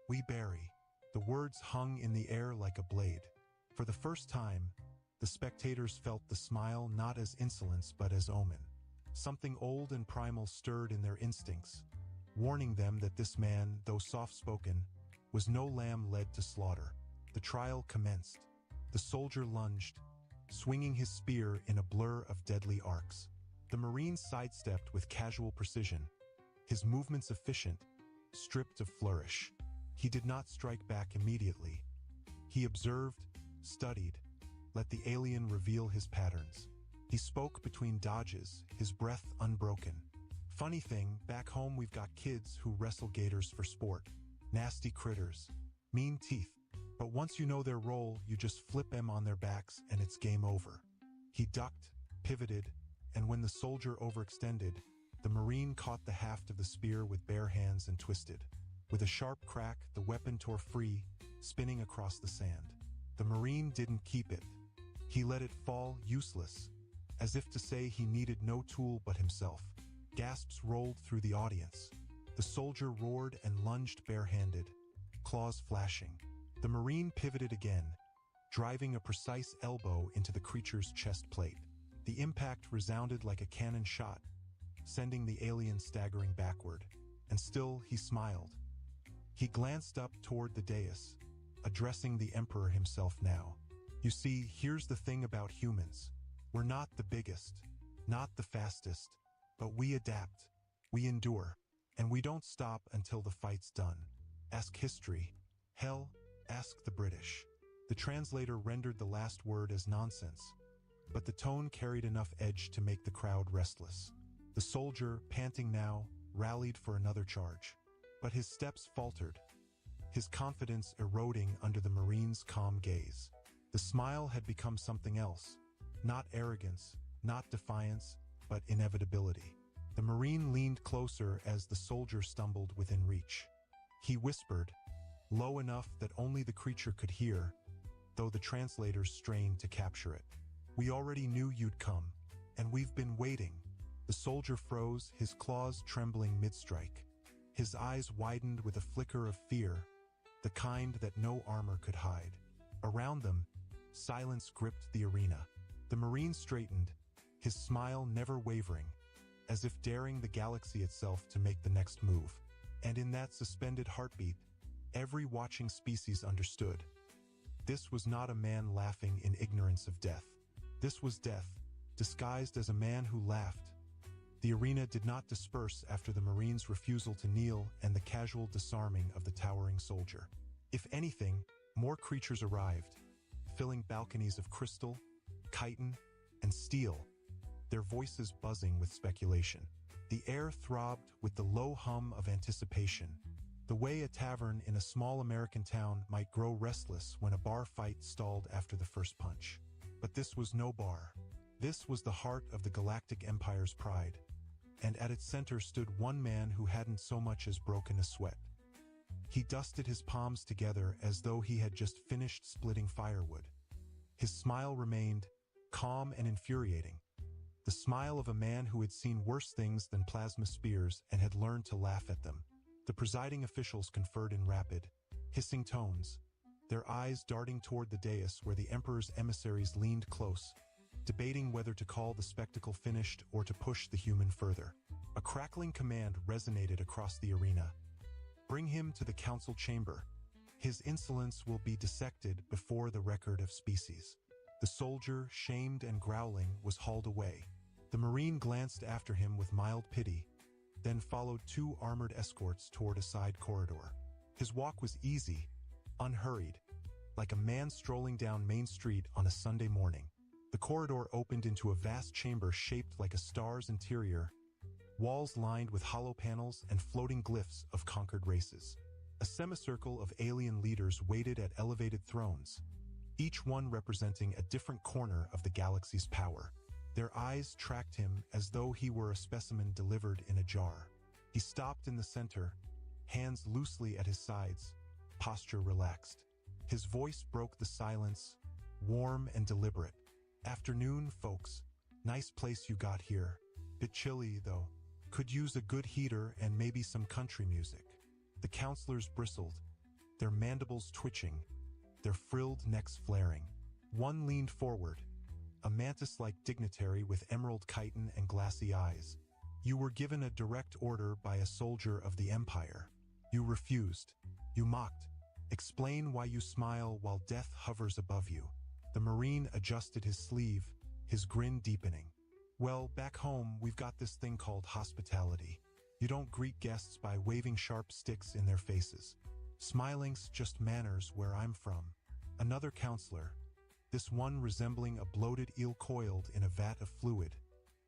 We bury." The words hung in the air like a blade. For the first time, the spectators felt the smile not as insolence but as omen. Something old and primal stirred in their instincts, warning them that this man, though soft-spoken, was no lamb led to slaughter. The trial commenced. The soldier lunged, swinging his spear in a blur of deadly arcs. The Marine sidestepped with casual precision, his movements efficient, stripped of flourish. He did not strike back immediately. He observed, studied, let the alien reveal his patterns. He spoke between dodges, his breath unbroken. "Funny thing, back home we've got kids who wrestle gators for sport. Nasty critters. Mean teeth. But once you know their role, you just flip them on their backs and it's game over." He ducked, pivoted, and when the soldier overextended, the Marine caught the haft of the spear with bare hands and twisted. With a sharp crack, the weapon tore free, spinning across the sand. The Marine didn't keep it. He let it fall useless, as if to say he needed no tool but himself. Gasps rolled through the audience. The soldier roared and lunged barehanded, claws flashing. The Marine pivoted again, driving a precise elbow into the creature's chest plate. The impact resounded like a cannon shot, sending the alien staggering backward. And still he smiled. He glanced up toward the dais, addressing the Emperor himself now. "You see, here's the thing about humans. We're not the biggest, not the fastest, but we adapt, we endure, and we don't stop until the fight's done. Ask history. Hell, ask the British." The translator rendered the last word as nonsense, but the tone carried enough edge to make the crowd restless. The soldier, panting now, rallied for another charge. But his steps faltered, his confidence eroding under the Marine's calm gaze. The smile had become something else, not arrogance, not defiance, but inevitability. The Marine leaned closer as the soldier stumbled within reach. He whispered, low enough that only the creature could hear, though the translators strained to capture it. "We already knew you'd come, and we've been waiting." The soldier froze, his claws trembling mid-strike. His eyes widened with a flicker of fear, the kind that no armor could hide. Around them, silence gripped the arena. The Marine straightened, his smile never wavering, as if daring the galaxy itself to make the next move. And in that suspended heartbeat, every watching species understood. This was not a man laughing in ignorance of death. This was death, disguised as a man who laughed. The arena did not disperse after the Marines' refusal to kneel and the casual disarming of the towering soldier. If anything, more creatures arrived, filling balconies of crystal, chitin, and steel, their voices buzzing with speculation. The air throbbed with the low hum of anticipation, the way a tavern in a small American town might grow restless when a bar fight stalled after the first punch. But this was no bar. This was the heart of the Galactic Empire's pride, and at its center stood one man who hadn't so much as broken a sweat. He dusted his palms together as though he had just finished splitting firewood. His smile remained calm and infuriating, the smile of a man who had seen worse things than plasma spears and had learned to laugh at them. The presiding officials conferred in rapid, hissing tones, their eyes darting toward the dais where the Emperor's emissaries leaned close, debating whether to call the spectacle finished or to push the human further. A crackling command resonated across the arena. Bring him to the council chamber. His insolence will be dissected before the record of species. The soldier, shamed and growling, was hauled away. The Marine glanced after him with mild pity, then followed two armored escorts toward a side corridor. His walk was easy, unhurried, like a man strolling down Main Street on a Sunday morning. The corridor opened into a vast chamber shaped like a star's interior, walls lined with hollow panels and floating glyphs of conquered races. A semicircle of alien leaders waited at elevated thrones, each one representing a different corner of the galaxy's power. Their eyes tracked him as though he were a specimen delivered in a jar. He stopped in the center, hands loosely at his sides, posture relaxed. His voice broke the silence, warm and deliberate. Afternoon, folks. Nice place you got here. Bit chilly, though. Could use a good heater and maybe some country music. The counselors bristled, their mandibles twitching, their frilled necks flaring. One leaned forward, a mantis-like dignitary with emerald chitin and glassy eyes. You were given a direct order by a soldier of the Empire. You refused. You mocked. Explain why you smile while death hovers above you. The Marine adjusted his sleeve, his grin deepening. Well, back home, we've got this thing called hospitality. You don't greet guests by waving sharp sticks in their faces. Smiling's just manners where I'm from. Another counselor, this one resembling a bloated eel coiled in a vat of fluid,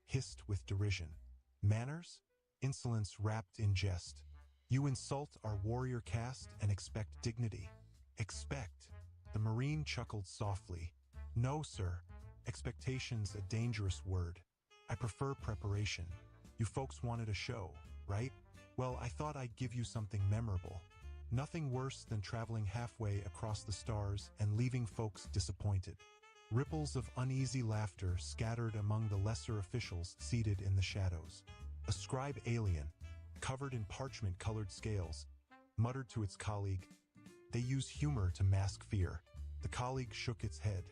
hissed with derision. Manners? Insolence wrapped in jest. You insult our warrior caste and expect dignity. Expect. The Marine chuckled softly. No, sir. Expectation's a dangerous word. I prefer preparation. You folks wanted a show, right? Well, I thought I'd give you something memorable. Nothing worse than traveling halfway across the stars and leaving folks disappointed. Ripples of uneasy laughter scattered among the lesser officials seated in the shadows. A scribe alien, covered in parchment-colored scales, muttered to its colleague, "They use humor to mask fear." The colleague shook its head.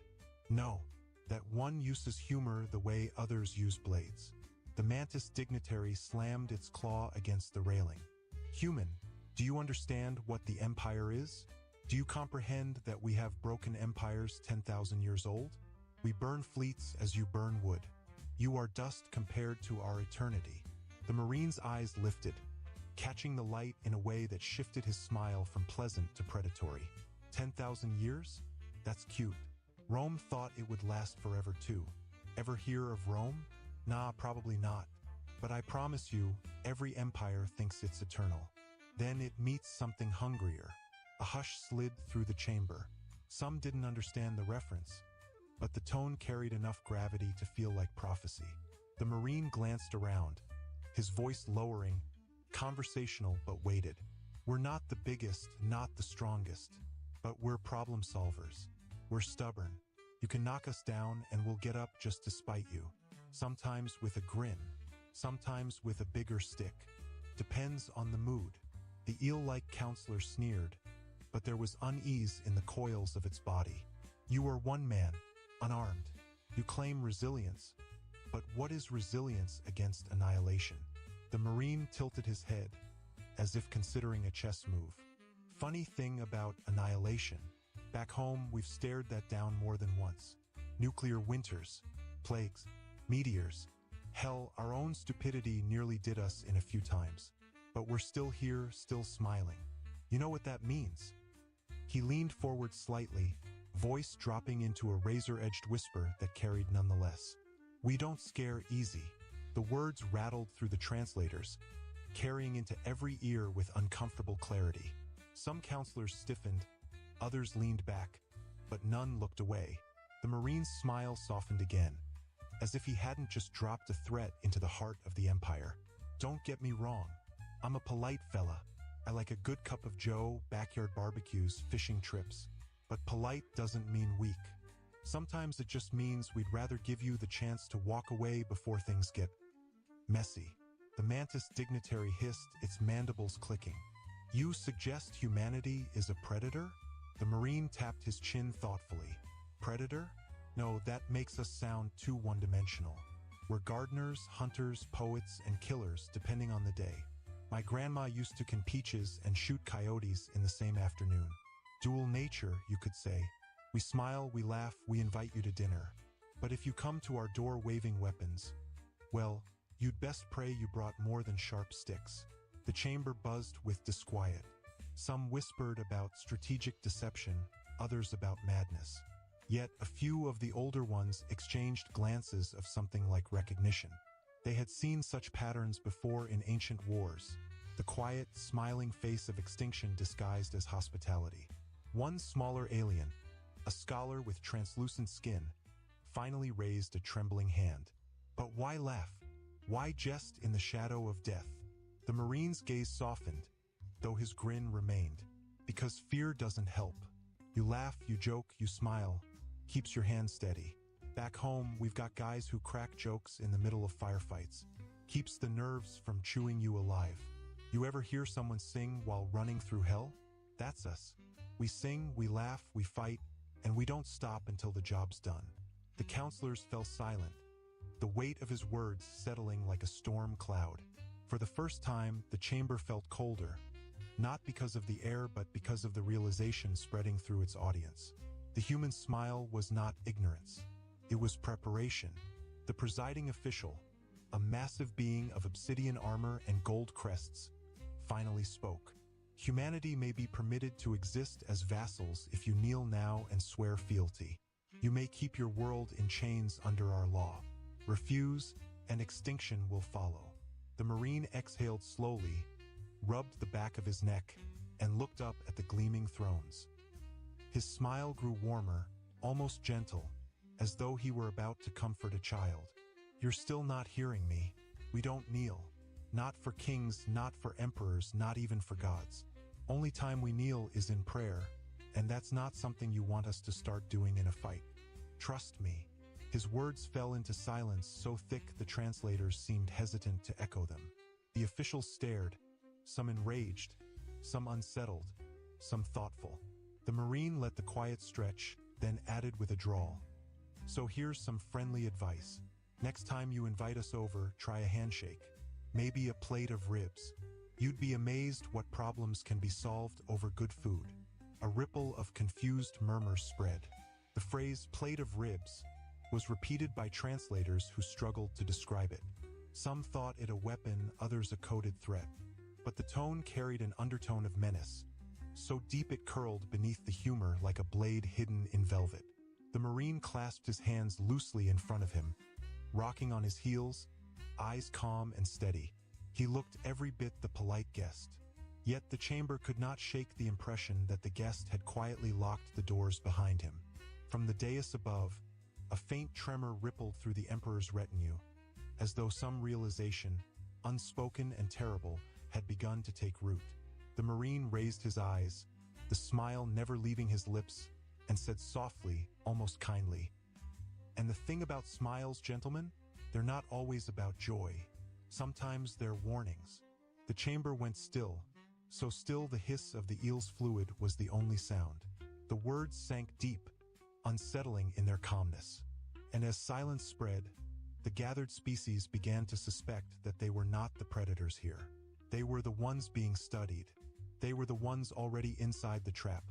No, that one uses humor the way others use blades. The mantis dignitary slammed its claw against the railing. Human, do you understand what the Empire is? Do you comprehend that we have broken empires 10,000 years old? We burn fleets as you burn wood. You are dust compared to our eternity. The Marine's eyes lifted, catching the light in a way that shifted his smile from pleasant to predatory. 10,000 years? That's cute. Rome thought it would last forever too. Ever hear of Rome? Nah, probably not. But I promise you, every empire thinks it's eternal. Then it meets something hungrier. A hush slid through the chamber. Some didn't understand the reference, but the tone carried enough gravity to feel like prophecy. The Marine glanced around, his voice lowering, conversational but weighted. We're not the biggest, not the strongest, but we're problem solvers. We're stubborn. You can knock us down and we'll get up just to spite you. Sometimes with a grin, sometimes with a bigger stick. Depends on the mood. The eel-like counselor sneered, but there was unease in the coils of its body. You are one man, unarmed. You claim resilience, but what is resilience against annihilation? The Marine tilted his head, as if considering a chess move. Funny thing about annihilation. Back home, we've stared that down more than once. Nuclear winters, plagues, meteors. Hell, our own stupidity nearly did us in a few times. But we're still here, still smiling. You know what that means? He leaned forward slightly, voice dropping into a razor-edged whisper that carried nonetheless. We don't scare easy. The words rattled through the translators, carrying into every ear with uncomfortable clarity. Some counselors stiffened, others leaned back, but none looked away. The Marine's smile softened again, as if he hadn't just dropped a threat into the heart of the Empire. Don't get me wrong. I'm a polite fella. I like a good cup of joe, backyard barbecues, fishing trips. But polite doesn't mean weak. Sometimes it just means we'd rather give you the chance to walk away before things get messy. The mantis dignitary hissed, its mandibles clicking. You suggest humanity is a predator? The Marine tapped his chin thoughtfully. Predator? No, that makes us sound too one-dimensional. We're gardeners, hunters, poets, and killers, depending on the day. My grandma used to can peaches and shoot coyotes in the same afternoon. Dual nature, you could say. We smile, we laugh, we invite you to dinner. But if you come to our door waving weapons, well, you'd best pray you brought more than sharp sticks. The chamber buzzed with disquiet. Some whispered about strategic deception, others about madness. Yet a few of the older ones exchanged glances of something like recognition. They had seen such patterns before in ancient wars. The quiet, smiling face of extinction disguised as hospitality. One smaller alien, a scholar with translucent skin, finally raised a trembling hand. But why laugh? Why jest in the shadow of death? The Marine's gaze softened, though his grin remained. Because fear doesn't help. You laugh, you joke, you smile. Keeps your hand steady. Back home, we've got guys who crack jokes in the middle of firefights. Keeps the nerves from chewing you alive. You ever hear someone sing while running through hell? That's us. We sing, we laugh, we fight, and we don't stop until the job's done. The counselors fell silent, the weight of his words settling like a storm cloud. For the first time, the chamber felt colder, not because of the air but because of the realization spreading through its audience. The human smile was not ignorance. It was preparation. The presiding official, a massive being of obsidian armor and gold crests, finally spoke. Humanity may be permitted to exist as vassals if you kneel now and swear fealty. You may keep your world in chains under our law. Refuse, and extinction will follow. The Marine exhaled slowly, rubbed the back of his neck, and looked up at the gleaming thrones. His smile grew warmer, almost gentle, as though he were about to comfort a child. You're still not hearing me. We don't kneel. Not for kings, not for emperors, not even for gods. Only time we kneel is in prayer, and that's not something you want us to start doing in a fight. Trust me. His words fell into silence so thick the translators seemed hesitant to echo them. The officials stared, some enraged, some unsettled, some thoughtful. The Marine let the quiet stretch, then added with a drawl. So here's some friendly advice. Next time you invite us over, try a handshake. Maybe a plate of ribs. You'd be amazed what problems can be solved over good food. A ripple of confused murmurs spread. The phrase plate of ribs was repeated by translators who struggled to describe it. Some thought it a weapon, others a coded threat. But the tone carried an undertone of menace, so deep it curled beneath the humor like a blade hidden in velvet. The Marine clasped his hands loosely in front of him, rocking on his heels, eyes calm and steady. He looked every bit the polite guest. Yet the chamber could not shake the impression that the guest had quietly locked the doors behind him. From the dais above, a faint tremor rippled through the Emperor's retinue, as though some realization, unspoken and terrible, had begun to take root. The Marine raised his eyes, the smile never leaving his lips, and said softly, almost kindly, "And the thing about smiles, gentlemen, they're not always about joy. Sometimes they're warnings." The chamber went still, so still the hiss of the eel's fluid was the only sound. The words sank deep, unsettling in their calmness. And as silence spread, the gathered species began to suspect that they were not the predators here. They were the ones being studied. They were the ones already inside the trap.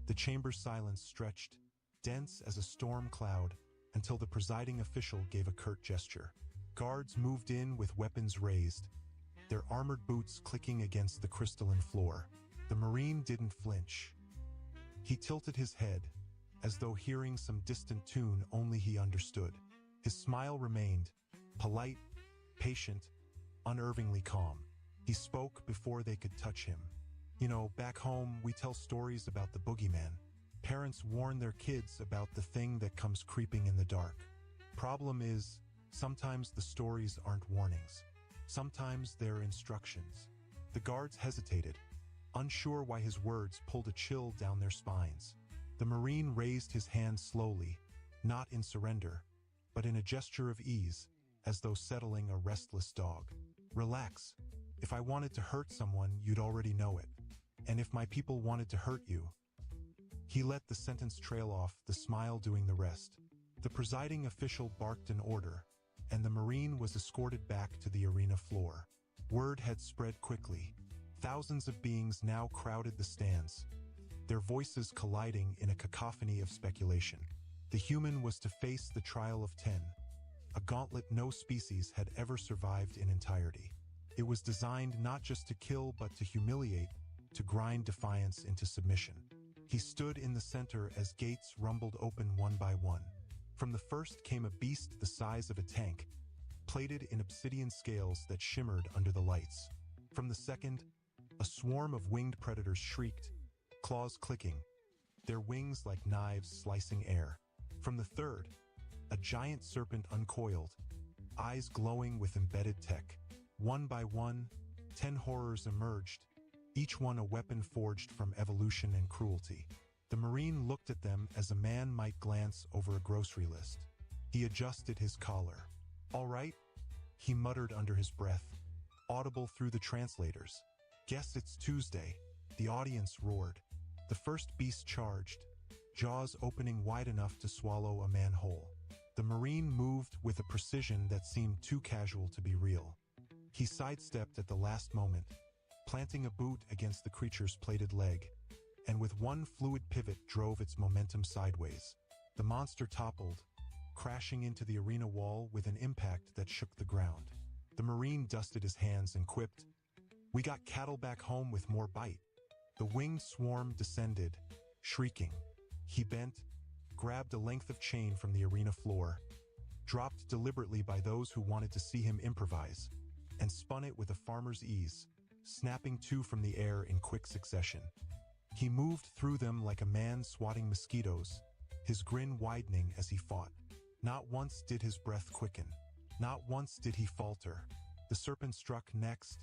The chamber's silence stretched, dense as a storm cloud, until the presiding official gave a curt gesture. Guards moved in with weapons raised, their armored boots clicking against the crystalline floor. The Marine didn't flinch. He tilted his head, as though hearing some distant tune only he understood. His smile remained, polite, patient, unnervingly calm. He spoke before they could touch him. You know, back home, we tell stories about the boogeyman. Parents warn their kids about the thing that comes creeping in the dark. Problem is, sometimes the stories aren't warnings. Sometimes they're instructions. The guards hesitated, unsure why his words pulled a chill down their spines. The Marine raised his hand slowly, not in surrender, but in a gesture of ease, as though settling a restless dog. Relax. If I wanted to hurt someone, you'd already know it. And if my people wanted to hurt you... He let the sentence trail off, the smile doing the rest. The presiding official barked an order, and the Marine was escorted back to the arena floor. Word had spread quickly. Thousands of beings now crowded the stands, their voices colliding in a cacophony of speculation. The human was to face the trial of 10, a gauntlet no species had ever survived in entirety. It was designed not just to kill but to humiliate, to grind defiance into submission. He stood in the center as gates rumbled open one by one. From the first came a beast the size of a tank, plated in obsidian scales that shimmered under the lights. From the second, a swarm of winged predators shrieked, claws clicking, their wings like knives slicing air. From the third, a giant serpent uncoiled, eyes glowing with embedded tech. One by one, 10 horrors emerged, each one a weapon forged from evolution and cruelty. The Marine looked at them as a man might glance over a grocery list. He adjusted his collar. "All right," he muttered under his breath, audible through the translators. "Guess it's Tuesday." The audience roared. The first beast charged, jaws opening wide enough to swallow a man whole. The Marine moved with a precision that seemed too casual to be real. He sidestepped at the last moment, planting a boot against the creature's plated leg, and with one fluid pivot drove its momentum sideways. The monster toppled, crashing into the arena wall with an impact that shook the ground. The Marine dusted his hands and quipped, "We got cattle back home with more bite." The winged swarm descended, shrieking. He bent, grabbed a length of chain from the arena floor, dropped deliberately by those who wanted to see him improvise, and spun it with a farmer's ease, snapping two from the air in quick succession. He moved through them like a man swatting mosquitoes, his grin widening as he fought. Not once did his breath quicken. Not once did he falter. The serpent struck next,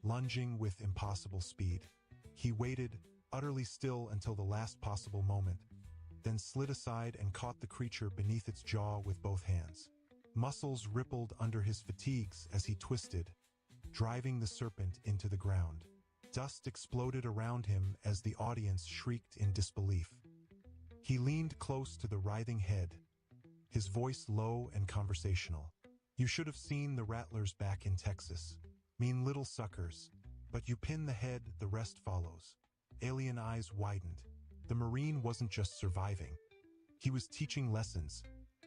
lunging with impossible speed. He waited, utterly still until the last possible moment, then slid aside and caught the creature beneath its jaw with both hands. Muscles rippled under his fatigues as he twisted, driving the serpent into the ground. Dust exploded around him as the audience shrieked in disbelief. He leaned close to the writhing head, his voice low and conversational. "You should have seen the rattlers back in Texas. Mean little suckers. But you pin the head, the rest follows." Alien eyes widened. The Marine wasn't just surviving. He was teaching lessons,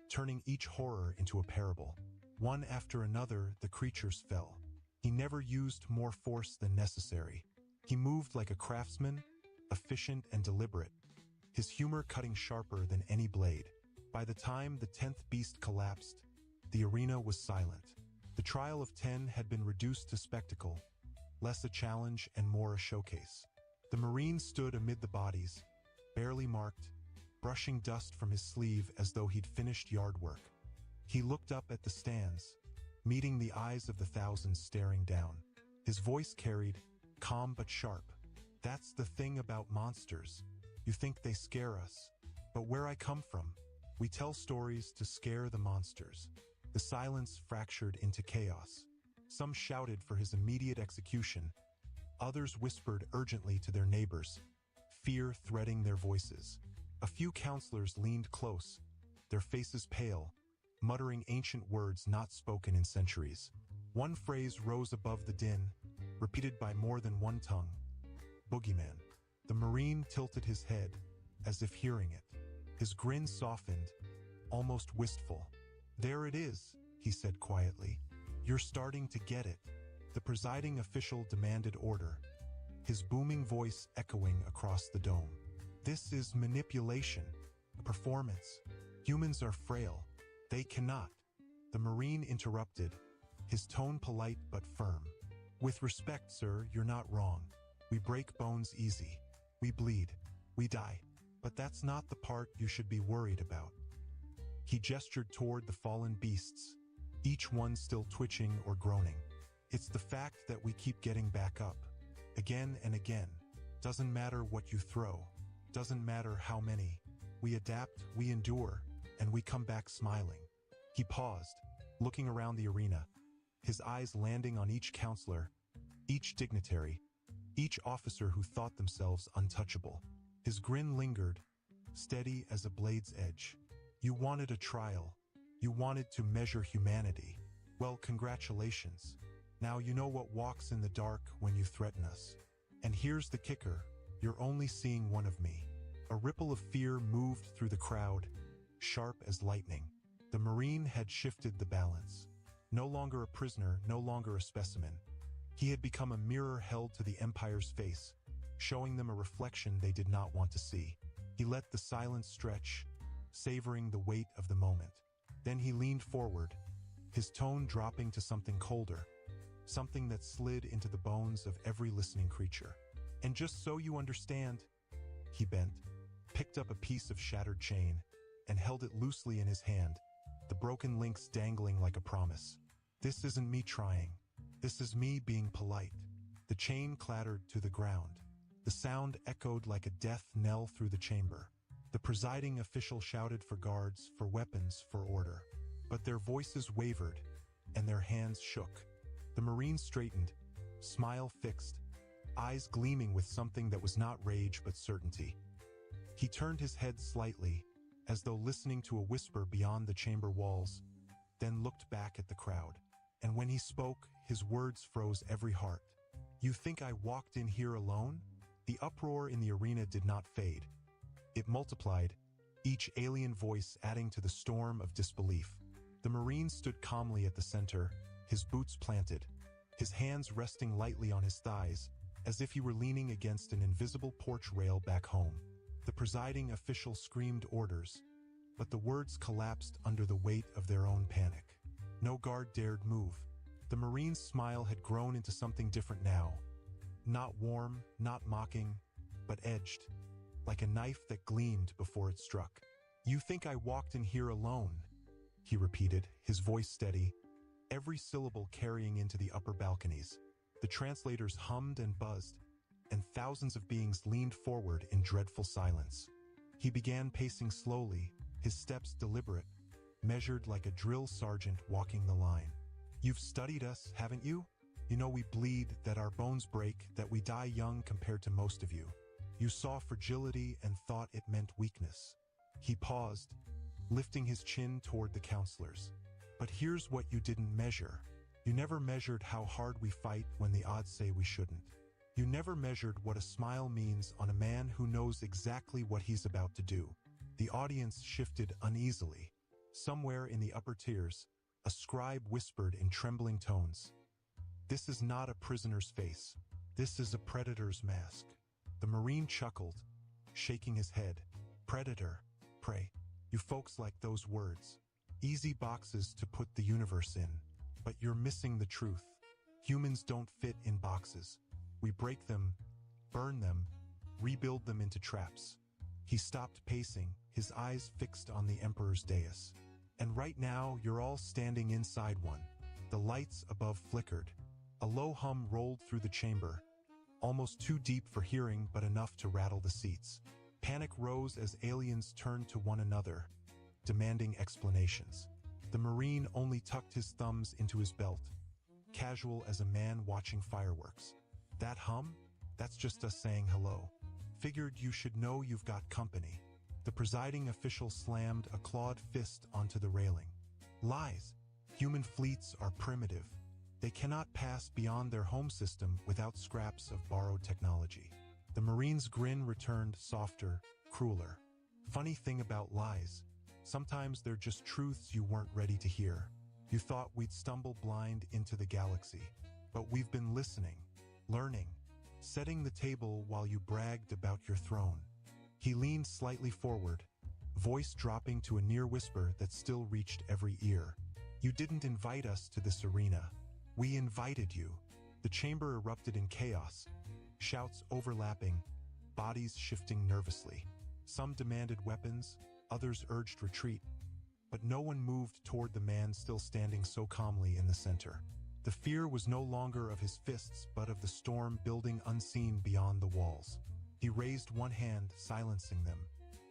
turning each horror into a parable. One after another, the creatures fell. He never used more force than necessary. He moved like a craftsman, efficient and deliberate, his humor cutting sharper than any blade. By the time the 10th beast collapsed, the arena was silent. The trial of 10 had been reduced to spectacle, less a challenge and more a showcase. The Marine stood amid the bodies, barely marked, brushing dust from his sleeve as though he'd finished yard work. He looked up at the stands, meeting the eyes of the thousands staring down. His voice carried, calm but sharp. "That's the thing about monsters. You think they scare us. But where I come from, we tell stories to scare the monsters." The silence fractured into chaos. Some shouted for his immediate execution. Others whispered urgently to their neighbors, fear threading their voices. A few counselors leaned close, their faces pale, muttering ancient words not spoken in centuries. One phrase rose above the din, repeated by more than one tongue. Boogeyman. The Marine tilted his head, as if hearing it. His grin softened, almost wistful. There it is, he said quietly. You're starting to get it. The presiding official demanded order, his booming voice echoing across the dome. This is manipulation, a performance. Humans are frail. They cannot. The Marine interrupted, his tone polite but firm. With respect, sir, you're not wrong. We break bones easy. We bleed. We die. But that's not the part you should be worried about. He gestured toward the fallen beasts, each one still twitching or groaning. It's the fact that we keep getting back up, again and again. Doesn't matter what you throw. Doesn't matter how many. We adapt, we endure, and we come back smiling. He paused, looking around the arena, his eyes landing on each counselor, each dignitary, each officer who thought themselves untouchable. His grin lingered, steady as a blade's edge. You wanted a trial. You wanted to measure humanity. Well, congratulations. Now you know what walks in the dark when you threaten us. And here's the kicker. You're only seeing one of me. A ripple of fear moved through the crowd, sharp as lightning. The Marine had shifted the balance. No longer a prisoner, no longer a specimen. He had become a mirror held to the Empire's face, showing them a reflection they did not want to see. He let the silence stretch, savoring the weight of the moment. Then he leaned forward, his tone dropping to something colder, something that slid into the bones of every listening creature. And just so you understand, he bent, picked up a piece of shattered chain, and held it loosely in his hand, the broken links dangling like a promise. This isn't me trying. This is me being polite. The chain clattered to the ground. The sound echoed like a death knell through the chamber. The presiding official shouted for guards, for weapons, for order. But their voices wavered, and their hands shook. The Marine straightened, smile fixed, eyes gleaming with something that was not rage but certainty. He turned his head slightly, as though listening to a whisper beyond the chamber walls, then looked back at the crowd. And when he spoke, his words froze every heart. You think I walked in here alone? The uproar in the arena did not fade. It multiplied, each alien voice adding to the storm of disbelief. The Marine stood calmly at the center, his boots planted, his hands resting lightly on his thighs, as if he were leaning against an invisible porch rail back home. The presiding official screamed orders, but the words collapsed under the weight of their own panic. No guard dared move. The Marine's smile had grown into something different now. Not warm, not mocking, but edged, like a knife that gleamed before it struck. You think I walked in here alone? He repeated, his voice steady, every syllable carrying into the upper balconies. The translators hummed and buzzed, and thousands of beings leaned forward in dreadful silence. He began pacing slowly, his steps deliberate, measured like a drill sergeant walking the line. You've studied us, haven't you? You know we bleed, that our bones break, that we die young compared to most of you. You saw fragility and thought it meant weakness. He paused, lifting his chin toward the counselors. But here's what you didn't measure. You never measured how hard we fight when the odds say we shouldn't. You never measured what a smile means on a man who knows exactly what he's about to do. The audience shifted uneasily. Somewhere in the upper tiers, a scribe whispered in trembling tones, "This is not a prisoner's face. This is a predator's mask." The Marine chuckled, shaking his head. "Predator, pray. You folks like those words. Easy boxes to put the universe in. But you're missing the truth. Humans don't fit in boxes. We break them, burn them, rebuild them into traps." He stopped pacing, his eyes fixed on the Emperor's dais. "And right now, you're all standing inside one." The lights above flickered. A low hum rolled through the chamber, almost too deep for hearing but enough to rattle the seats. Panic rose as aliens turned to one another, demanding explanations. The Marine only tucked his thumbs into his belt, casual as a man watching fireworks. "That hum? That's just us saying hello. Figured you should know you've got company." The presiding official slammed a clawed fist onto the railing. "Lies. Human fleets are primitive. They cannot pass beyond their home system without scraps of borrowed technology. The Marine's grin returned softer, crueler. Funny thing about lies. Sometimes they're just truths you weren't ready to hear. You thought we'd stumble blind into the galaxy. But we've been listening, learning, setting the table while you bragged about your throne. He leaned slightly forward, voice dropping to a near whisper that still reached every ear. You didn't invite us to this arena. We invited you. The chamber erupted in chaos, shouts overlapping, bodies shifting nervously. Some demanded weapons, others urged retreat, but no one moved toward the man still standing so calmly in the center. The fear was no longer of his fists, but of the storm building unseen beyond the walls. He raised one hand, silencing them.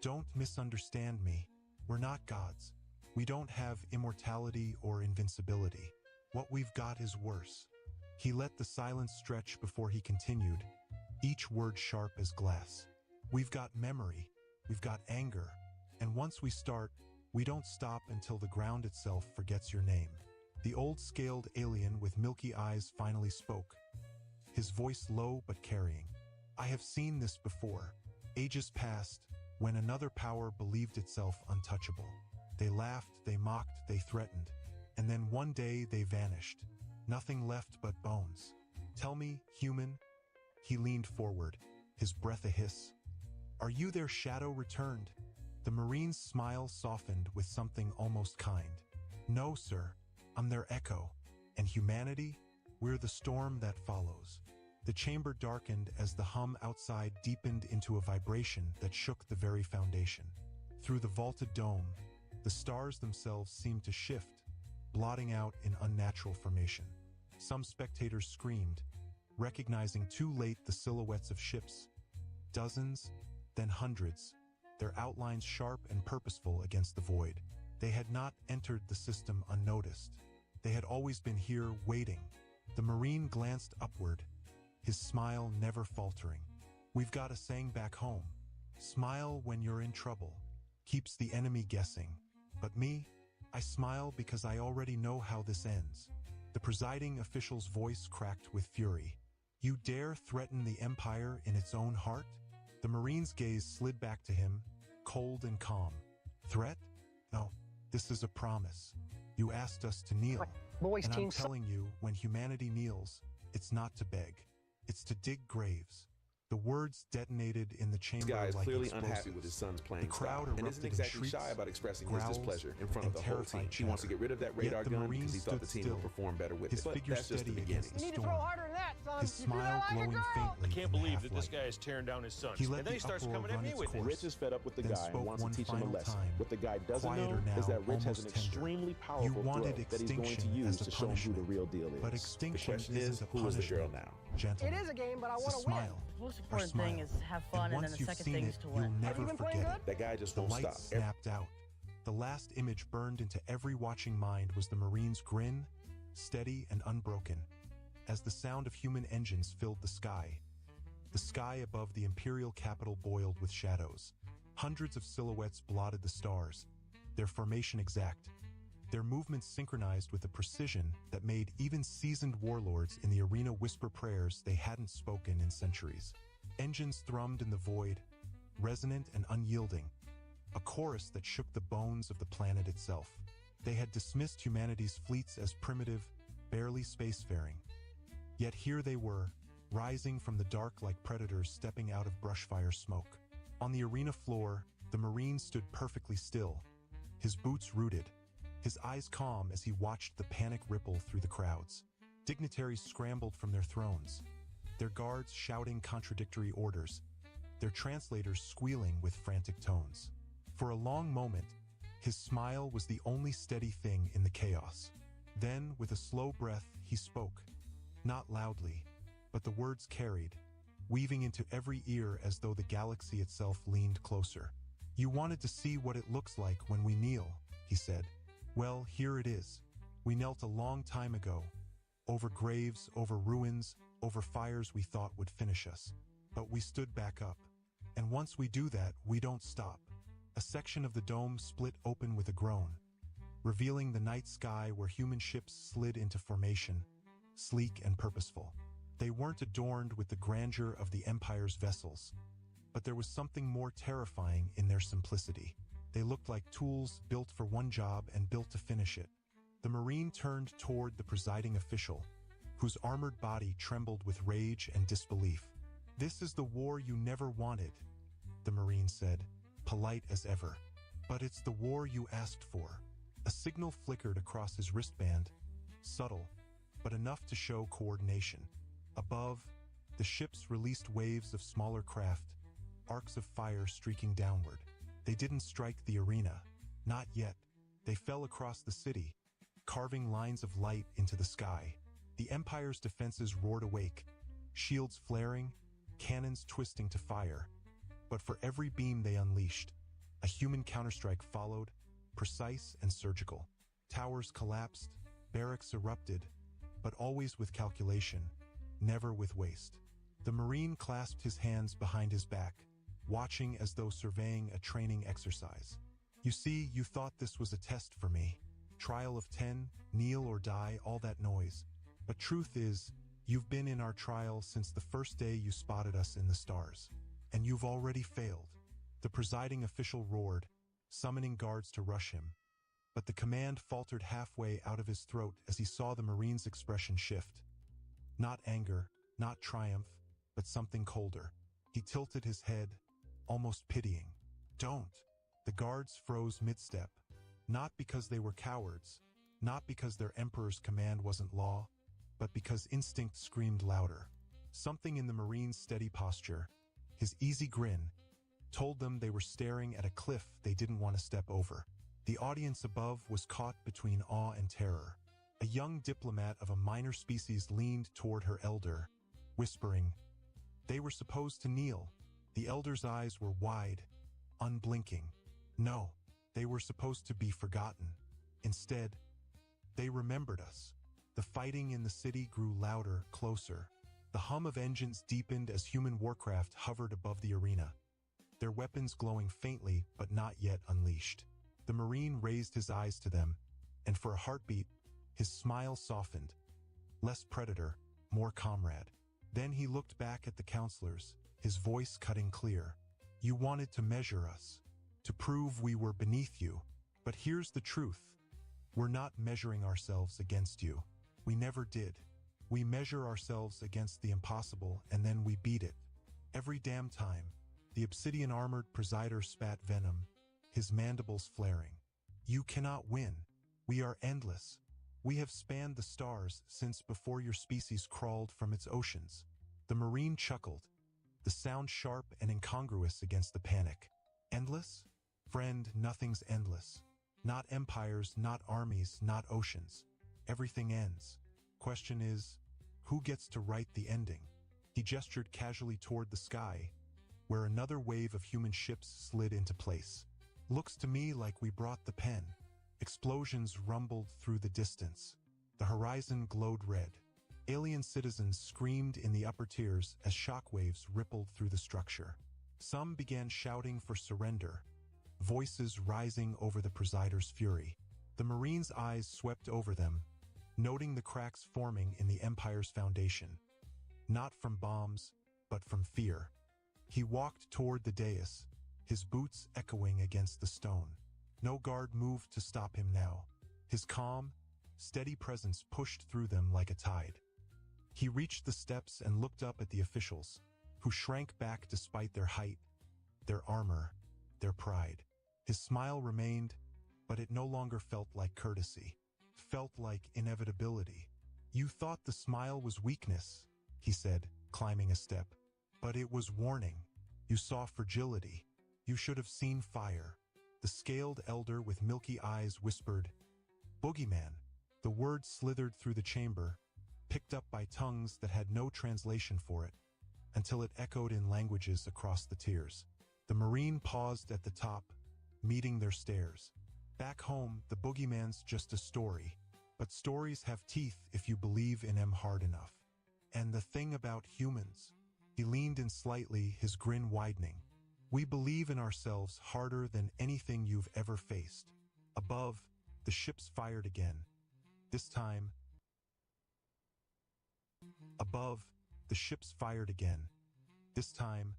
Don't misunderstand me. We're not gods. We don't have immortality or invincibility. What we've got is worse. He let the silence stretch before he continued, each word sharp as glass. We've got memory, we've got anger, and once we start, we don't stop until the ground itself forgets your name. The old scaled alien with milky eyes finally spoke, his voice low but carrying. I have seen this before, ages past, when another power believed itself untouchable. They laughed, they mocked, they threatened, and then one day they vanished. Nothing left but bones. Tell me, human. He leaned forward, his breath a hiss. Are you their shadow returned? The Marine's smile softened with something almost kind. No, sir. I'm their echo. And humanity? We're the storm that follows. The chamber darkened as the hum outside deepened into a vibration that shook the very foundation. Through the vaulted dome, the stars themselves seemed to shift, blotting out in unnatural formation. Some spectators screamed, recognizing too late the silhouettes of ships. Dozens, then hundreds, their outlines sharp and purposeful against the void. They had not entered the system unnoticed. They had always been here, waiting. The Marine glanced upward, his smile never faltering. We've got a saying back home. Smile when you're in trouble. Keeps the enemy guessing. But me, I smile because I already know how this ends. The presiding official's voice cracked with fury. You dare threaten the Empire in its own heart? The Marine's gaze slid back to him, cold and calm. Threat? No, this is a promise. You asked us to kneel. And I'm telling you, when humanity kneels, it's not to beg. It's to dig graves. The words detonated in the chamber This guy is like clearly explosives. unhappy with his son's playing The crowd style, and isn't erupted in exactly shrieks, shy about expressing his growls, displeasure in front of and the whole terrified team. He wants to get rid of that radar Yet the gun Marine because he thought the stood team would still, perform better with his it. But figure that's just the steady beginning. against the You need to storm. throw harder than that, son. His smile glowing faintly I can't in the believe that this half-light. guy is tearing down his sons. He let And then he the starts uproar coming at run me its with it. course, Rich is fed up with the then guy and spoke wants to one teach him a final lesson. time. What the guy doesn't Quieter know now, is that Rich has almost an tender. extremely You powerful wanted throw that he's going to extinction use as a to show him who the punishment. real deal is. But The extinction question is, isn't a who is the girl punishment. now? Gentlemen, It is a game, but I it's want a to win. smile. Most Or important smile. thing is have fun, and then once the you've second seen thing it, is to you'll win. never forget it. That guy just The won't lights stop. snapped out. The last image burned into every watching mind was the Marine's grin, steady and unbroken, as the sound of human engines filled the sky. The sky above the imperial capital boiled with shadows. Hundreds of silhouettes blotted the stars, their formation exact, their movements synchronized with a precision that made even seasoned warlords in the arena whisper prayers they hadn't spoken in centuries. Engines thrummed in the void, resonant and unyielding, a chorus that shook the bones of the planet itself. They had dismissed humanity's fleets as primitive, barely spacefaring. Yet here they were, rising from the dark like predators stepping out of brushfire smoke. On the arena floor, the Marine stood perfectly still, his boots rooted, his eyes calm as he watched the panic ripple through the crowds. Dignitaries scrambled from their thrones, their guards shouting contradictory orders, their translators squealing with frantic tones. For a long moment, his smile was the only steady thing in the chaos. Then, with a slow breath, he spoke, not loudly, but the words carried, weaving into every ear as though the galaxy itself leaned closer. You wanted to see what it looks like when we kneel, he said. Well, here it is. We knelt a long time ago, over graves, over ruins, over fires we thought would finish us. But we stood back up. And once we do that, we don't stop. A section of the dome split open with a groan, revealing the night sky where human ships slid into formation, sleek and purposeful. They weren't adorned with the grandeur of the Empire's vessels, but there was something more terrifying in their simplicity. They looked like tools built for one job and built to finish it. The Marine turned toward the presiding official, whose armored body trembled with rage and disbelief. "This is the war you never wanted," the Marine said, polite as ever. "But it's the war you asked for." A signal flickered across his wristband, subtle, but enough to show coordination. Above, the ships released waves of smaller craft, arcs of fire streaking downward. They didn't strike the arena. Not yet. They fell across the city, carving lines of light into the sky. The Empire's defenses roared awake, shields flaring, cannons twisting to fire. But for every beam they unleashed, a human counterstrike followed, precise and surgical. Towers collapsed, barracks erupted, but always with calculation, never with waste. The Marine clasped his hands behind his back, watching as though surveying a training exercise. "You see, you thought this was a test for me. Trial of 10, kneel or die, all that noise. But truth is, you've been in our trial since the first day you spotted us in the stars. And you've already failed." The presiding official roared, summoning guards to rush him. But the command faltered halfway out of his throat as he saw the Marine's expression shift. Not anger, not triumph, but something colder. He tilted his head, almost pitying. "Don't." The guards froze mid-step, not because they were cowards, not because their emperor's command wasn't law, but because instinct screamed louder. Something in the Marine's steady posture, his easy grin, told them they were staring at a cliff they didn't want to step over. The audience above was caught between awe and terror. A young diplomat of a minor species leaned toward her elder, whispering. They were supposed to kneel. The elder's eyes were wide, unblinking. No, they were supposed to be forgotten. Instead, they remembered us. The fighting in the city grew louder, closer. The hum of engines deepened as human warcraft hovered above the arena, their weapons glowing faintly but not yet unleashed. The Marine raised his eyes to them, and for a heartbeat, his smile softened. Less predator, more comrade. Then he looked back at the counselors, his voice cutting clear. "You wanted to measure us, to prove we were beneath you. But here's the truth. We're not measuring ourselves against you. We never did. We measure ourselves against the impossible, and then we beat it. Every damn time." The obsidian-armored presider spat venom, his mandibles flaring. "You cannot win. We are endless. We have spanned the stars since before your species crawled from its oceans." The Marine chuckled, the sound sharp and incongruous against the panic. "Endless? Friend, nothing's endless. Not empires, not armies, not oceans. Everything ends. Question is, who gets to write the ending?" He gestured casually toward the sky, where another wave of human ships slid into place. "Looks to me like we brought the pen." Explosions rumbled through the distance. The horizon glowed red. Alien citizens screamed in the upper tiers as shockwaves rippled through the structure. Some began shouting for surrender, voices rising over the presider's fury. The Marine's eyes swept over them, noting the cracks forming in the Empire's foundation. Not from bombs, but from fear. He walked toward the dais, his boots echoing against the stone. No guard moved to stop him now. His calm, steady presence pushed through them like a tide. He reached the steps and looked up at the officials, who shrank back despite their height, their armor, their pride. His smile remained, but it no longer felt like courtesy. Felt like inevitability. "You thought the smile was weakness," he said, climbing a step. "But it was warning. You saw fragility. You should have seen fire." The scaled elder with milky eyes whispered, "Boogeyman." The word slithered through the chamber, picked up by tongues that had no translation for it, until it echoed in languages across the tiers. The Marine paused at the top, meeting their stares. Back home, the boogeyman's just a story, but stories have teeth if you believe in them hard enough. And the thing about humans, he leaned in slightly, his grin widening. We believe in ourselves harder than anything you've ever faced. Above, the ships fired again. This time, Above, the ships fired again. This time,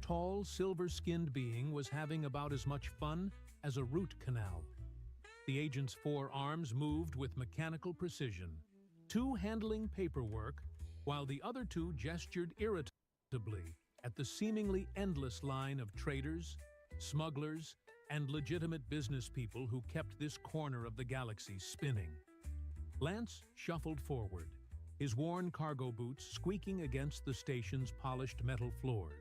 tall, silver-skinned being was having about as much fun as a root canal. The agent's 4 arms moved with mechanical precision, 2 handling paperwork, while the other 2 gestured irritably at the seemingly endless line of traders, smugglers, and legitimate business people who kept this corner of the galaxy spinning. Lance shuffled forward, his worn cargo boots squeaking against the station's polished metal floors.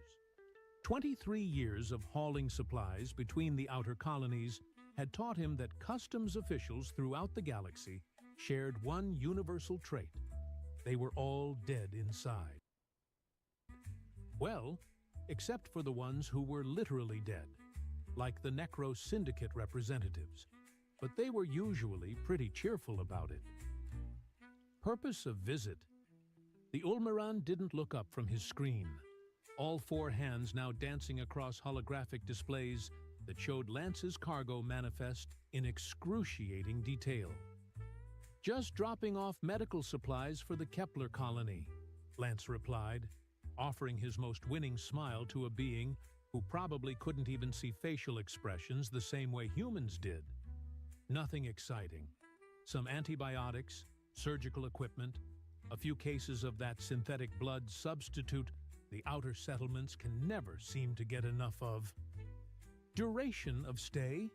23 years of hauling supplies between the outer colonies had taught him that customs officials throughout the galaxy shared one universal trait. They were all dead inside. Well, except for the ones who were literally dead, like the Necro Syndicate representatives, but they were usually pretty cheerful about it. Purpose of visit. The Ulmeran didn't look up from his screen, all 4 hands now dancing across holographic displays that showed Lance's cargo manifest in excruciating detail. "Just dropping off medical supplies for the Kepler colony," Lance replied, offering his most winning smile to a being who probably couldn't even see facial expressions the same way humans did. Nothing exciting. Some antibiotics, surgical equipment, a few cases of that synthetic blood substitute the outer settlements can never seem to get enough of. Duration of stay?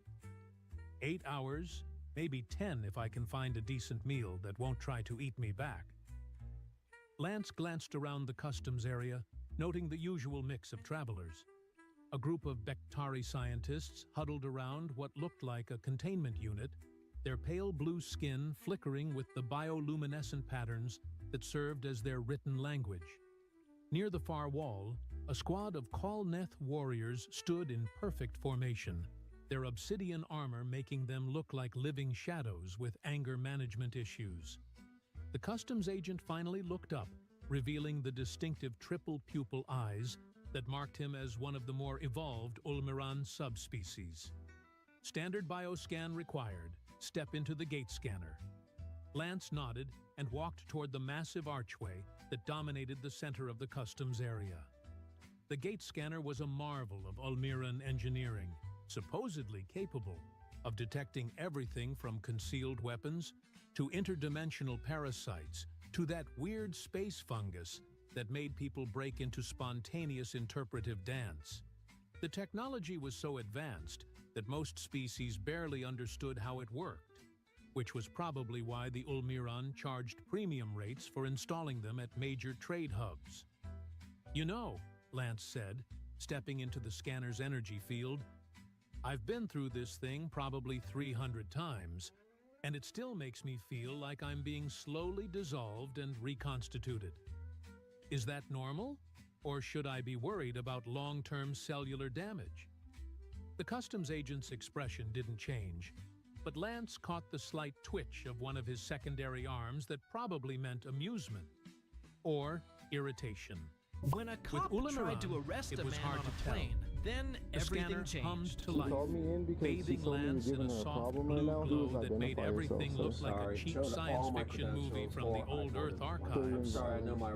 8 hours, maybe 10 if I can find a decent meal that won't try to eat me back. Lance glanced around the customs area, noting the usual mix of travelers. A group of Bektari scientists huddled around what looked like a containment unit, their pale blue skin flickering with the bioluminescent patterns that served as their written language. Near the far wall, a squad of Kalneth warriors stood in perfect formation, their obsidian armor making them look like living shadows with anger management issues. The customs agent finally looked up, revealing the distinctive triple pupil eyes that marked him as one of the more evolved Ulmeran subspecies. Standard bioscan required. Step into the gate scanner. Lance nodded and walked toward the massive archway that dominated the center of the customs area. The gate scanner was a marvel of Ulmeran engineering, supposedly capable of detecting everything from concealed weapons to interdimensional parasites to that weird space fungus that made people break into spontaneous interpretive dance. The technology was so advanced that most species barely understood how it worked, which was probably why the Ulmeran charged premium rates for installing them at major trade hubs. "You know," Lance said, stepping into the scanner's energy field, "I've been through this thing probably 300 times, and it still makes me feel like I'm being slowly dissolved and reconstituted. Is that normal, or should I be worried about long-term cellular damage?" The customs agent's expression didn't change, but Lance caught the slight twitch of one of his secondary arms that probably meant amusement or irritation. When a cop tried to arrest a man on a plane, then everything changed. To life, bathing Lance in a soft blue glow that made everything look like a cheap science fiction movie from the old Earth archives.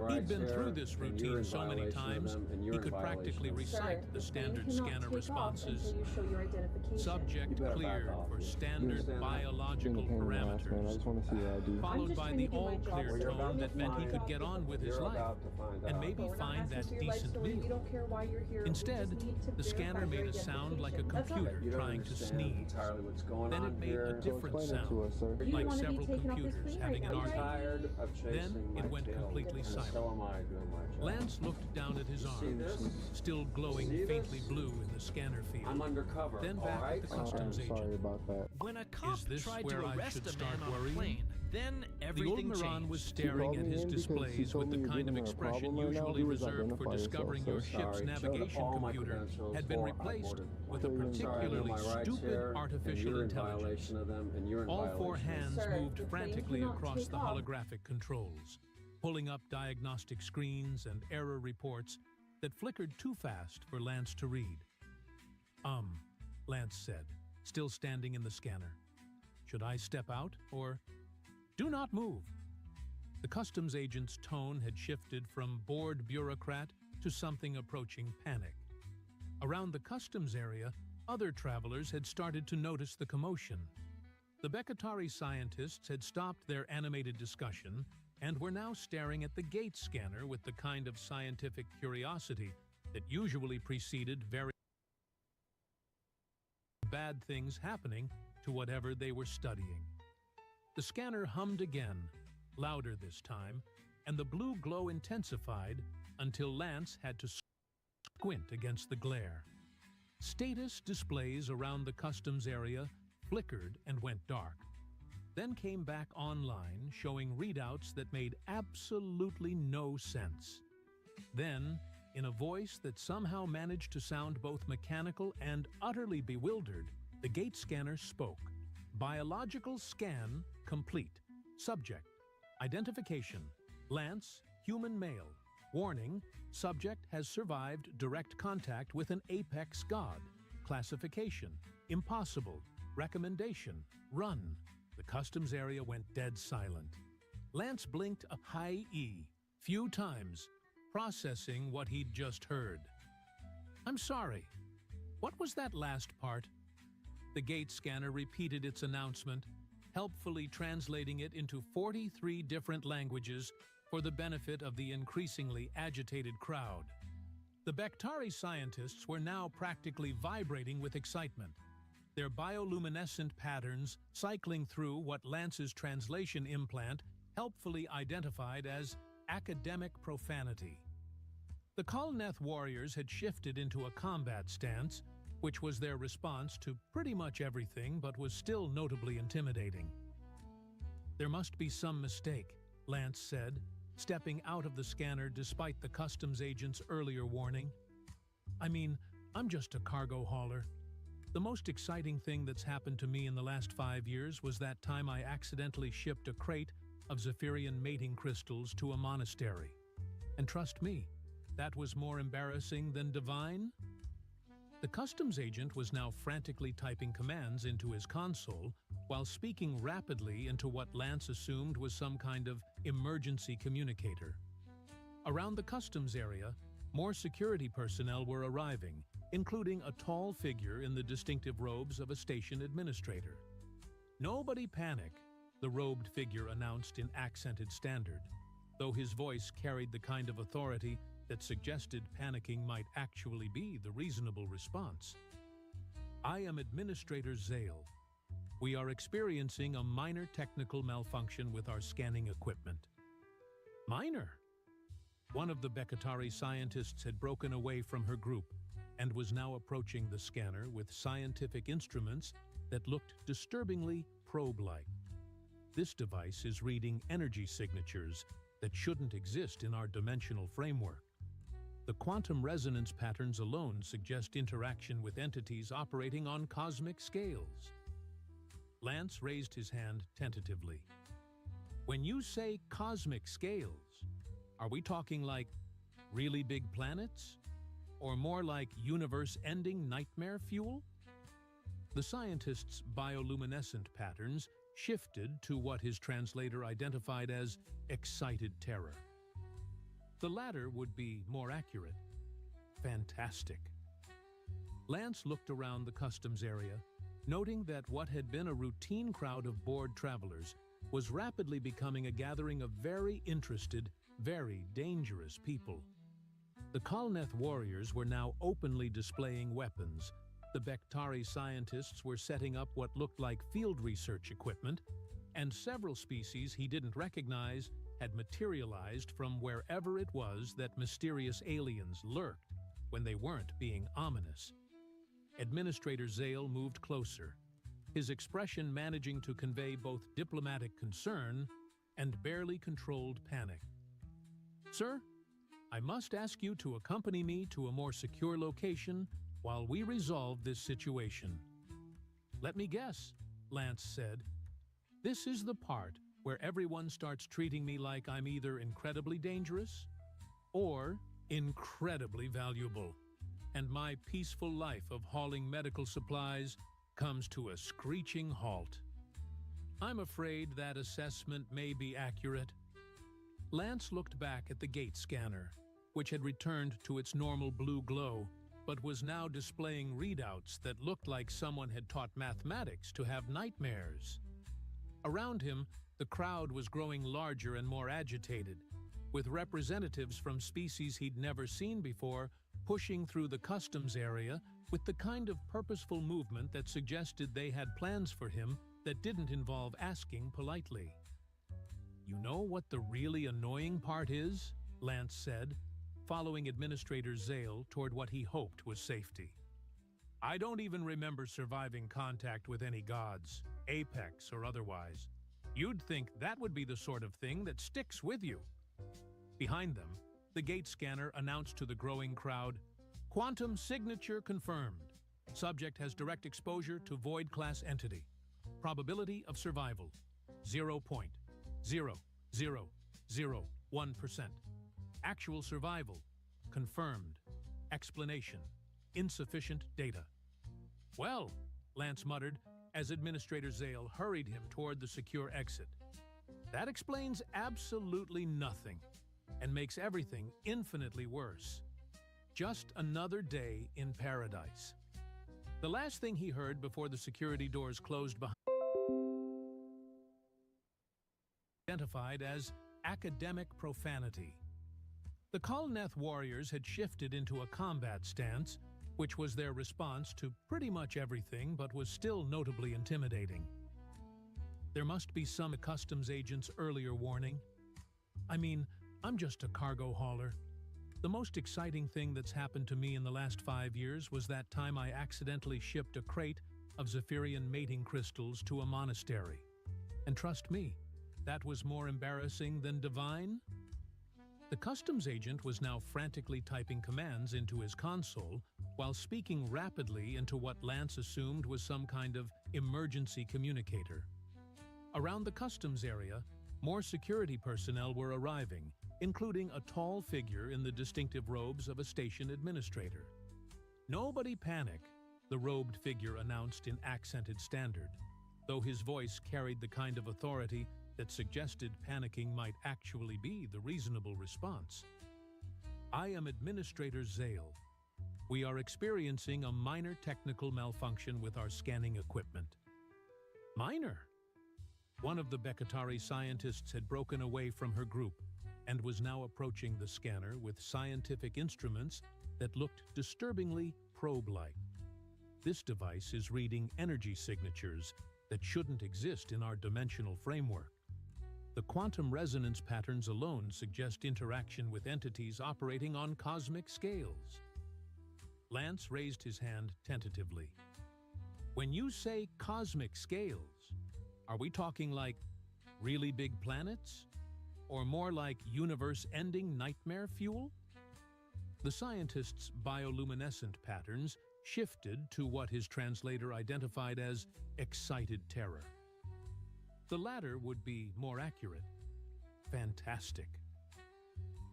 He'd been through this routine so many times, he could practically recite the standard scanner responses. Subject cleared for standard biological parameters, followed by the all-clear tone that meant he could get on with his life and maybe find that decent meal. Instead, the scanner made a sound like a computer trying to sneeze. Then it made a different sound, like several computers having an argument. Then it went completely silent. Lance looked down at his arms, still glowing faintly blue in the scanner field. Then back at the customs agent. When a cop tried to arrest a man on a worrying? plane, then everything The Ulmeran was changed. staring at his displays with the kind of expression usually reserved for discovering your ship's navigation computer had been replaced with a particularly stupid artificial intelligence. All 4 hands moved frantically across the holographic controls, pulling up diagnostic screens and error reports that flickered too fast for Lance to read. Lance said, still standing in the scanner. "Should I step out, or—" "Do not move." The customs agent's tone had shifted from bored bureaucrat to something approaching panic. Around the customs area, other travelers had started to notice the commotion. The Beccatari scientists had stopped their animated discussion and were now staring at the gate scanner with the kind of scientific curiosity that usually preceded very bad things happening to whatever they were studying. The scanner hummed again, louder this time, and the blue glow intensified until Lance had to squint against the glare. Status displays around the customs area flickered and went dark, then came back online showing readouts that made absolutely no sense. Then, in a voice that somehow managed to sound both mechanical and utterly bewildered, the gate scanner spoke. Biological scan complete. Subject: identification: Lance, human male. Warning: subject has survived direct contact with an apex god. Classification: impossible. Recommendation: run. The customs area went dead silent. Lance blinked a high E few times, processing what he'd just heard. I'm sorry. What was that last part? The gate scanner repeated its announcement, helpfully translating it into 43 different languages for the benefit of the increasingly agitated crowd. The Beccatari scientists were now practically vibrating with excitement, their bioluminescent patterns cycling through what Lance's translation implant helpfully identified as academic profanity. The Kulneth warriors had shifted into a combat stance, which was their response to pretty much everything but was still notably intimidating. There must be some mistake, Lance said, stepping out of the scanner despite the customs agent's earlier warning. I mean, I'm just a cargo hauler. The most exciting thing that's happened to me in the last 5 years was that time I accidentally shipped a crate of Zephyrian mating crystals to a monastery. And trust me, that was more embarrassing than divine. The customs agent was now frantically typing commands into his console while speaking rapidly into what Lance assumed was some kind of emergency communicator. Around the customs area, more security personnel were arriving, including a tall figure in the distinctive robes of a station administrator. "Nobody panic," the robed figure announced in accented standard, though his voice carried the kind of authority that suggested panicking might actually be the reasonable response. "I am Administrator Zale. We are experiencing a minor technical malfunction with our scanning equipment." Minor? One of the Beccatari scientists had broken away from her group and was now approaching the scanner with scientific instruments that looked disturbingly probe-like. This device is reading energy signatures that shouldn't exist in our dimensional framework. The quantum resonance patterns alone suggest interaction with entities operating on cosmic scales. Lance raised his hand tentatively. "When you say cosmic scales, are we talking like really big planets? Or more like universe-ending nightmare fuel?" The scientist's bioluminescent patterns shifted to what his translator identified as excited terror. The latter would be more accurate. Fantastic. Lance looked around the customs area, noting that what had been a routine crowd of bored travelers was rapidly becoming a gathering of very interested, very dangerous people. The Kulneth warriors were now openly displaying weapons. The Beccatari scientists were setting up what looked like field research equipment, and several species he didn't recognize had materialized from wherever it was that mysterious aliens lurked when they weren't being ominous. Administrator Zale moved closer, his expression managing to convey both diplomatic concern and barely controlled panic. "Sir, I must ask you to accompany me to a more secure location while we resolve this situation." "Let me guess," Lance said. "This is the part where everyone starts treating me like I'm either incredibly dangerous or incredibly valuable, and my peaceful life of hauling medical supplies comes to a screeching halt. I'm afraid that assessment may be accurate." Lance looked back at the gate scanner, which had returned to its normal blue glow, but was now displaying readouts that looked like someone had taught mathematics to have nightmares. Around him, the crowd was growing larger and more agitated, with representatives from species he'd never seen before pushing through the customs area with the kind of purposeful movement that suggested they had plans for him that didn't involve asking politely. "You know what the really annoying part is?" Lance said, following Administrator Zale toward what he hoped was safety. "I don't even remember surviving contact with any gods, apex or otherwise. You'd think that would be the sort of thing that sticks with you." Behind them, the gate scanner announced to the growing crowd, "Quantum signature confirmed. Subject has direct exposure to void-class entity. Probability of survival, 0.0001%. Actual survival, confirmed. Explanation, insufficient data." "Well," Lance muttered as Administrator Zale hurried him toward the secure exit, "that explains absolutely nothing and makes everything infinitely worse. Just another day in paradise." The last thing he heard before the security doors closed behind identified as academic profanity. The Kolneth warriors had shifted into a combat stance, which was their response to pretty much everything but was still notably intimidating. There must be some customs agent's earlier warning. I mean, I'm just a cargo hauler. The most exciting thing that's happened to me in the last 5 years was that time I accidentally shipped a crate of Zephyrian mating crystals to a monastery. And trust me, that was more embarrassing than divine. The customs agent was now frantically typing commands into his console while speaking rapidly into what Lance assumed was some kind of emergency communicator. Around the customs area, more security personnel were arriving, including a tall figure in the distinctive robes of a station administrator. "Nobody panic," the robed figure announced in accented standard, though his voice carried the kind of authority that suggested panicking might actually be the reasonable response. "I am Administrator Zale. We are experiencing a minor technical malfunction with our scanning equipment." Minor? One of the Bekatari scientists had broken away from her group and was now approaching the scanner with scientific instruments that looked disturbingly probe-like. "This device is reading energy signatures that shouldn't exist in our dimensional framework. The quantum resonance patterns alone suggest interaction with entities operating on cosmic scales." Lance raised his hand tentatively. "When you say cosmic scales, are we talking like really big planets? Or more like universe-ending nightmare fuel?" The scientist's bioluminescent patterns shifted to what his translator identified as excited terror. The latter would be more accurate. Fantastic.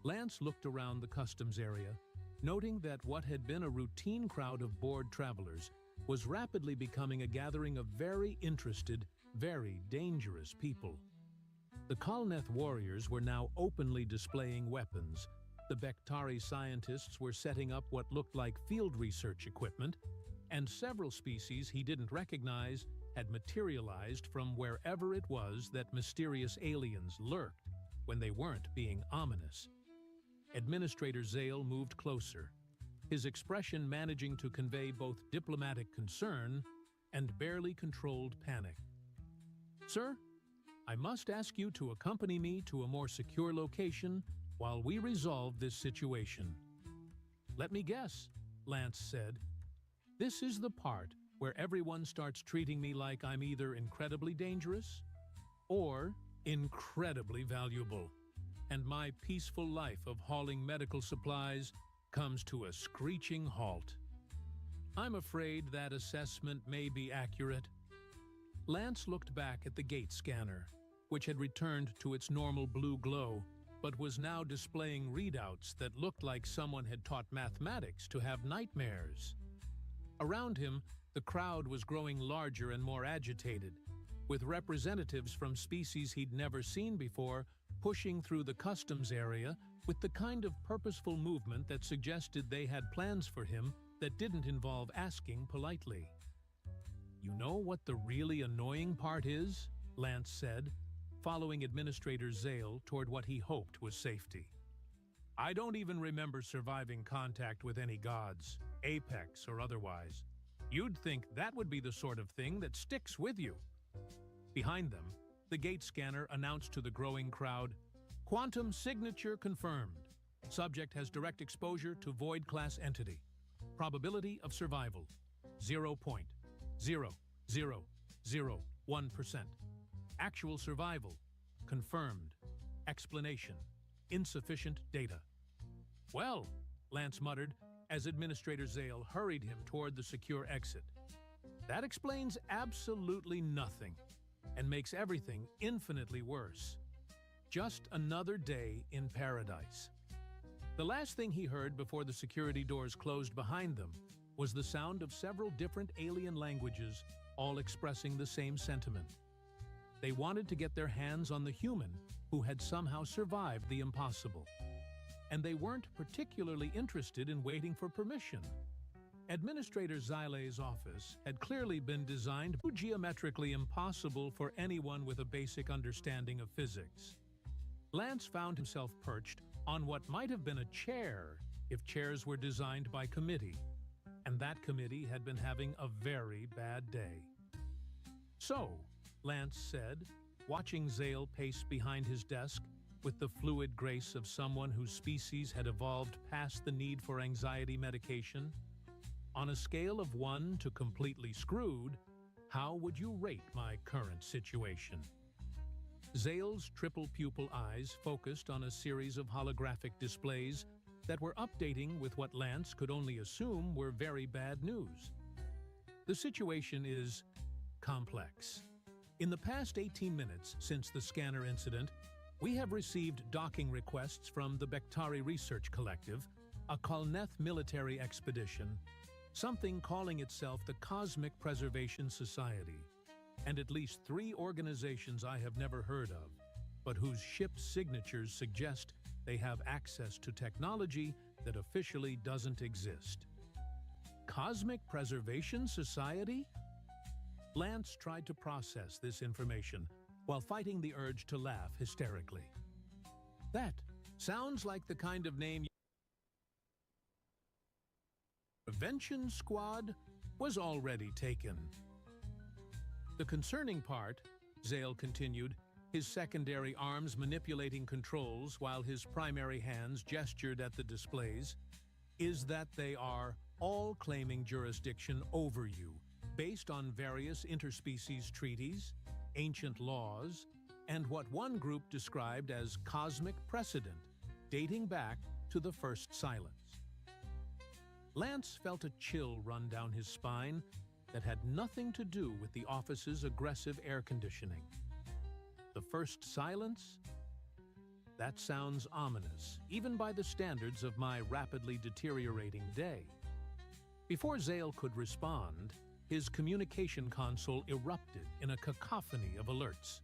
Lance looked around the customs area, noting that what had been a routine crowd of bored travelers was rapidly becoming a gathering of very interested, very dangerous people. The Kolneth warriors were now openly displaying weapons. The Bektari scientists were setting up what looked like field research equipment, and several species he didn't recognize had materialized from wherever it was that mysterious aliens lurked when they weren't being ominous. Administrator Zale moved closer, his expression managing to convey both diplomatic concern and barely controlled panic. "Sir, I must ask you to accompany me to a more secure location while we resolve this situation." "Let me guess," Lance said. "This is the part where everyone starts treating me like I'm either incredibly dangerous or incredibly valuable, and my peaceful life of hauling medical supplies comes to a screeching halt. I'm afraid that assessment may be accurate." Lance looked back at the gate scanner, which had returned to its normal blue glow, but was now displaying readouts that looked like someone had taught mathematics to have nightmares. Around him, the crowd was growing larger and more agitated, with representatives from species he'd never seen before pushing through the customs area with the kind of purposeful movement that suggested they had plans for him that didn't involve asking politely. "You know what the really annoying part is?" Lance said, following Administrator Zale toward what he hoped was safety. "I don't even remember surviving contact with any gods, apex or otherwise. You'd think that would be the sort of thing that sticks with you." Behind them, the gate scanner announced to the growing crowd, "Quantum signature confirmed. Subject has direct exposure to void class entity. Probability of survival, 0.0001%. Actual survival, confirmed. Explanation, insufficient data." "Well," Lance muttered as Administrator Zale hurried him toward the secure exit, "that explains absolutely nothing and makes everything infinitely worse. Just another day in paradise." The last thing he heard before the security doors closed behind them was the sound of several different alien languages, all expressing the same sentiment. They wanted to get their hands on the human who had somehow survived the impossible. And they weren't particularly interested in waiting for permission. Administrator Zaile's office had clearly been designed geometrically impossible for anyone with a basic understanding of physics. Lance found himself perched on what might have been a chair if chairs were designed by committee, and that committee had been having a very bad day. "So," Lance said, watching Zale pace behind his desk with the fluid grace of someone whose species had evolved past the need for anxiety medication, "on a scale of 1 to completely screwed, how would you rate my current situation?" Zale's triple pupil eyes focused on a series of holographic displays that were updating with what Lance could only assume were very bad news. "The situation is complex. In the past 18 minutes since the scanner incident, we have received docking requests from the Bektari Research Collective, a Kalneth military expedition, something calling itself the Cosmic Preservation Society, and at least 3 organizations I have never heard of, but whose ship signatures suggest they have access to technology that officially doesn't exist." Cosmic Preservation Society? Lance tried to process this information while fighting the urge to laugh hysterically. That sounds like the kind of name. Prevention Squad was already taken. "The concerning part," Zale continued, his secondary arms manipulating controls while his primary hands gestured at the displays, "is that they are all claiming jurisdiction over you, based on various interspecies treaties, ancient laws, and what one group described as cosmic precedent, dating back to the first silence." Lance felt a chill run down his spine that had nothing to do with the office's aggressive air conditioning. The first silence? That sounds ominous, even by the standards of my rapidly deteriorating day. Before Zale could respond, his communication console erupted in a cacophony of alerts,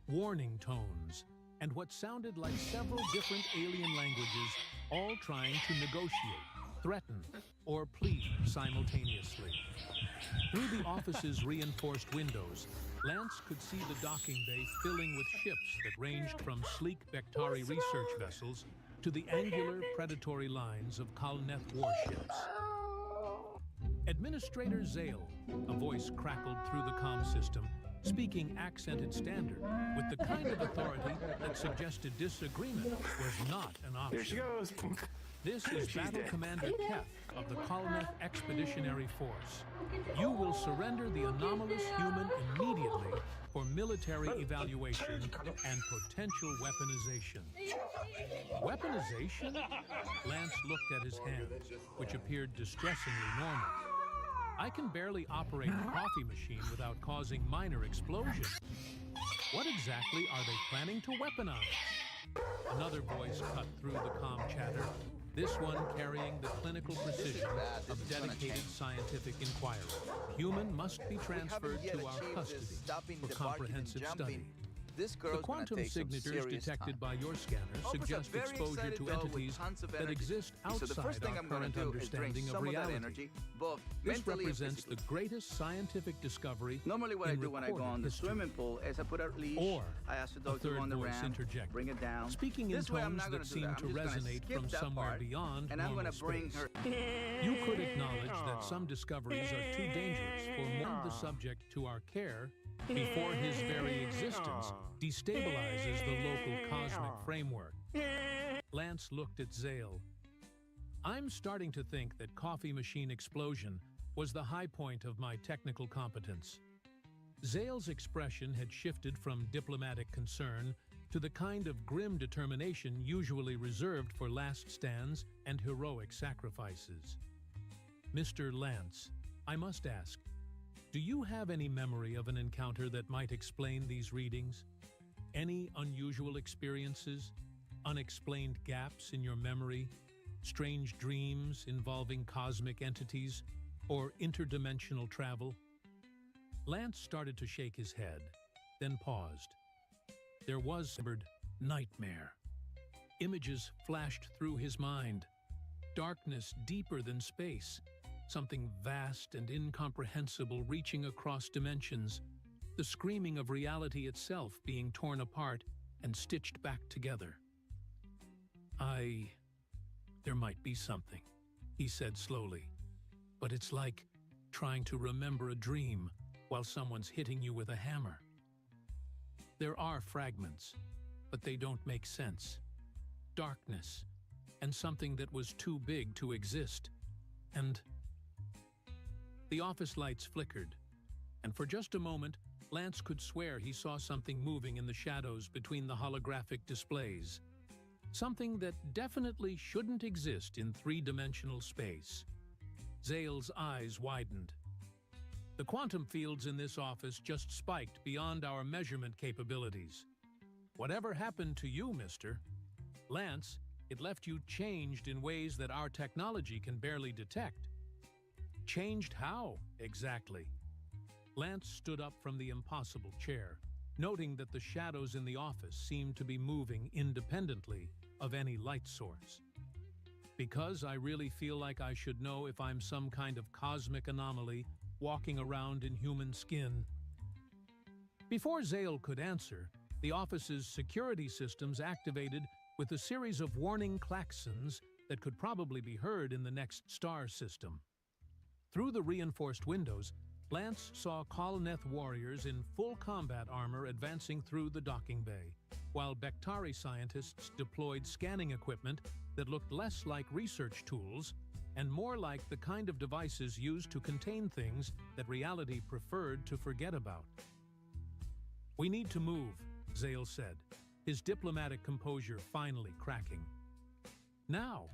warning tones, and what sounded like several different alien languages, all trying to negotiate, threaten, or plead simultaneously. Through the office's reinforced windows, Lance could see the docking bay filling with ships that ranged from sleek Bektari research vessels to the angular predatory lines of Kalneth warships. "Administrator Zale," a voice crackled through the comm system, speaking accented standard, with the kind of authority that suggested disagreement was not an option. There she goes. "This is Battle Commander Keth of the Kalneth Expeditionary Force. You will surrender the anomalous human immediately for military evaluation and potential weaponization." Weaponization? Lance looked at his hands, which appeared distressingly normal. "I can barely operate a coffee machine without causing minor explosions. What exactly are they planning to weaponize?" Another voice cut through the comm chatter, this one carrying the clinical precision of dedicated scientific inquiry. "Human must be transferred to our custody for comprehensive study. This girl's The quantum gonna take some signatures serious detected time. by your scanner Opus a suggest very exposure excited to doll with entities tons of that energy. exist So the first outside thing our I'm gonna current do is bring understanding of some of that reality. energy, both This mentally and represents physically. the greatest scientific discovery Normally what I in do when I go recorded on the history. swimming pool is I put a leash, Or I ask the a dog to go third on the voice ramp, interjected, bring it down. speaking in This way I'm tones not gonna that do seem that. to I'm just gonna resonate skip from that somewhere part, beyond and I'm normal gonna bring space. her. You could acknowledge that some discoveries are too dangerous for more the subject to our care before his very existence destabilizes the local cosmic framework. Lance looked at Zale. I'm starting to think that coffee machine explosion was the high point of my technical competence. Zale's expression had shifted from diplomatic concern to the kind of grim determination usually reserved for last stands and heroic sacrifices. Mr. Lance, I must ask, do you have any memory of an encounter that might explain these readings? Any unusual experiences? Unexplained gaps in your memory? Strange dreams involving cosmic entities? Or interdimensional travel? Lance started to shake his head, then paused. There was a nightmare. Images flashed through his mind. Darkness deeper than space. Something vast and incomprehensible reaching across dimensions. The screaming of reality itself being torn apart and stitched back together. There might be something, he said slowly. But it's like trying to remember a dream while someone's hitting you with a hammer. There are fragments, but they don't make sense. Darkness, and something that was too big to exist. And the office lights flickered, and for just a moment, Lance could swear he saw something moving in the shadows between the holographic displays. Something that definitely shouldn't exist in three-dimensional space. Zale's eyes widened. The quantum fields in this office just spiked beyond our measurement capabilities. Whatever happened to you, mister? Lance, it left you changed in ways that our technology can barely detect. Changed how, exactly? Lance stood up from the impossible chair, noting that the shadows in the office seemed to be moving independently of any light source. Because I really feel like I should know if I'm some kind of cosmic anomaly walking around in human skin. Before Zale could answer, the office's security systems activated with a series of warning klaxons that could probably be heard in the next star system. Through the reinforced windows, Lance saw Kolneth warriors in full combat armor advancing through the docking bay, while Bektari scientists deployed scanning equipment that looked less like research tools and more like the kind of devices used to contain things that reality preferred to forget about. We need to move, Zale said, his diplomatic composure finally cracking. Now.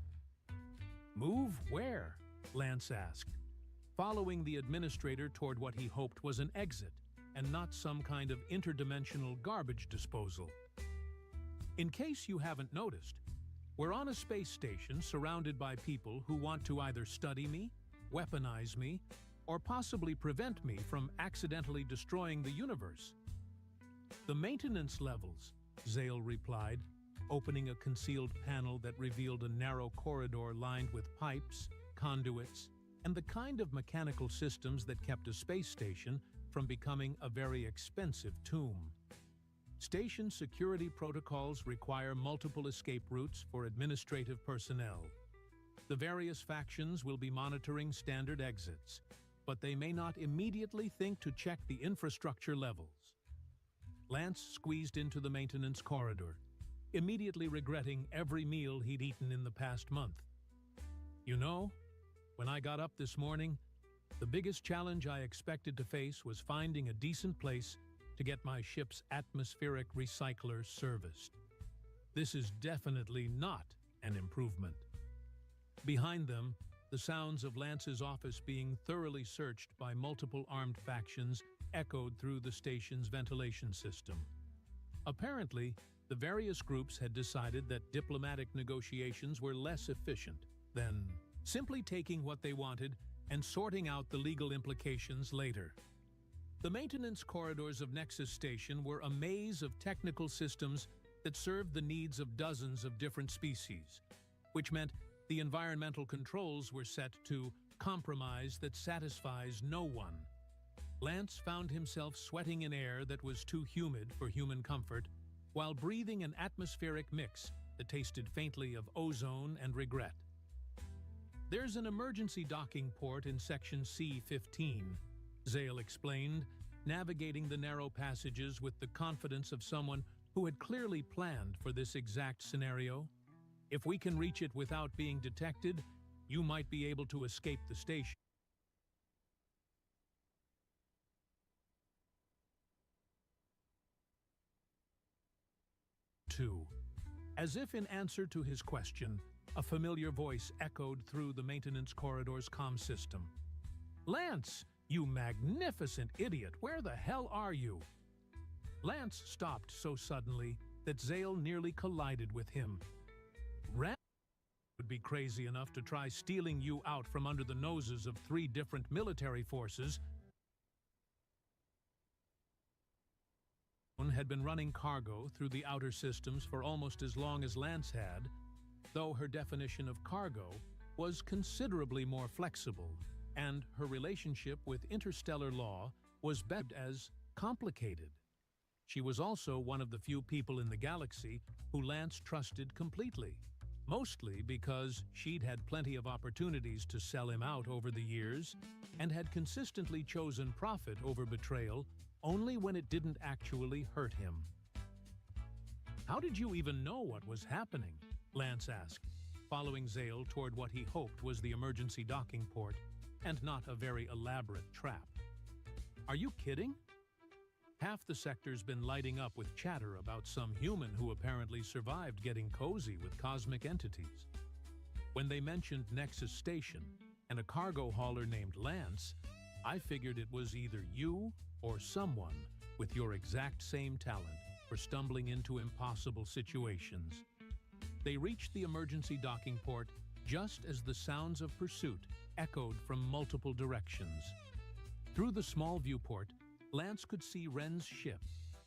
Move where? Lance asked, following the administrator toward what he hoped was an exit and not some kind of interdimensional garbage disposal. In case you haven't noticed, we're on a space station surrounded by people who want to either study me, weaponize me, or possibly prevent me from accidentally destroying the universe. The maintenance levels, Zale replied, opening a concealed panel that revealed a narrow corridor lined with pipes, conduits, and the kind of mechanical systems that kept a space station from becoming a very expensive tomb. Station security protocols require multiple escape routes for administrative personnel. The various factions will be monitoring standard exits, but they may not immediately think to check the infrastructure levels. Lance squeezed into the maintenance corridor, immediately regretting every meal he'd eaten in the past month. You know, when I got up this morning, the biggest challenge I expected to face was finding a decent place to get my ship's atmospheric recycler serviced. This is definitely not an improvement. Behind them, the sounds of Lance's office being thoroughly searched by multiple armed factions echoed through the station's ventilation system. Apparently, the various groups had decided that diplomatic negotiations were less efficient than simply taking what they wanted and sorting out the legal implications later. The maintenance corridors of Nexus Station were a maze of technical systems that served the needs of dozens of different species, which meant the environmental controls were set to compromise that satisfies no one. Lance found himself sweating in air that was too humid for human comfort, while breathing an atmospheric mix that tasted faintly of ozone and regret. There's an emergency docking port in section C-15, Zale explained, navigating the narrow passages with the confidence of someone who had clearly planned for this exact scenario. If we can reach it without being detected, you might be able to escape the station. As if in answer to his question, a familiar voice echoed through the maintenance corridor's comm system. "Lance, you magnificent idiot, where the hell are you?" Lance stopped so suddenly that Zale nearly collided with him. Ran would be crazy enough to try stealing you out from under the noses of 3 different military forces. Had been running cargo through the outer systems for almost as long as Lance had, though her definition of cargo was considerably more flexible, and her relationship with interstellar law was best as complicated. She was also one of the few people in the galaxy who Lance trusted completely, mostly because she'd had plenty of opportunities to sell him out over the years and had consistently chosen profit over betrayal only when it didn't actually hurt him. "How did you even know what was happening?" Lance asked, following Zale toward what he hoped was the emergency docking port, and not a very elaborate trap. "Are you kidding?" Half the sector's been lighting up with chatter about some human who apparently survived getting cozy with cosmic entities. When they mentioned Nexus Station and a cargo hauler named Lance, I figured it was either you or someone with your exact same talent for stumbling into impossible situations. They reached the emergency docking port just as the sounds of pursuit echoed from multiple directions. Through the small viewport, Lance could see Ren's ship,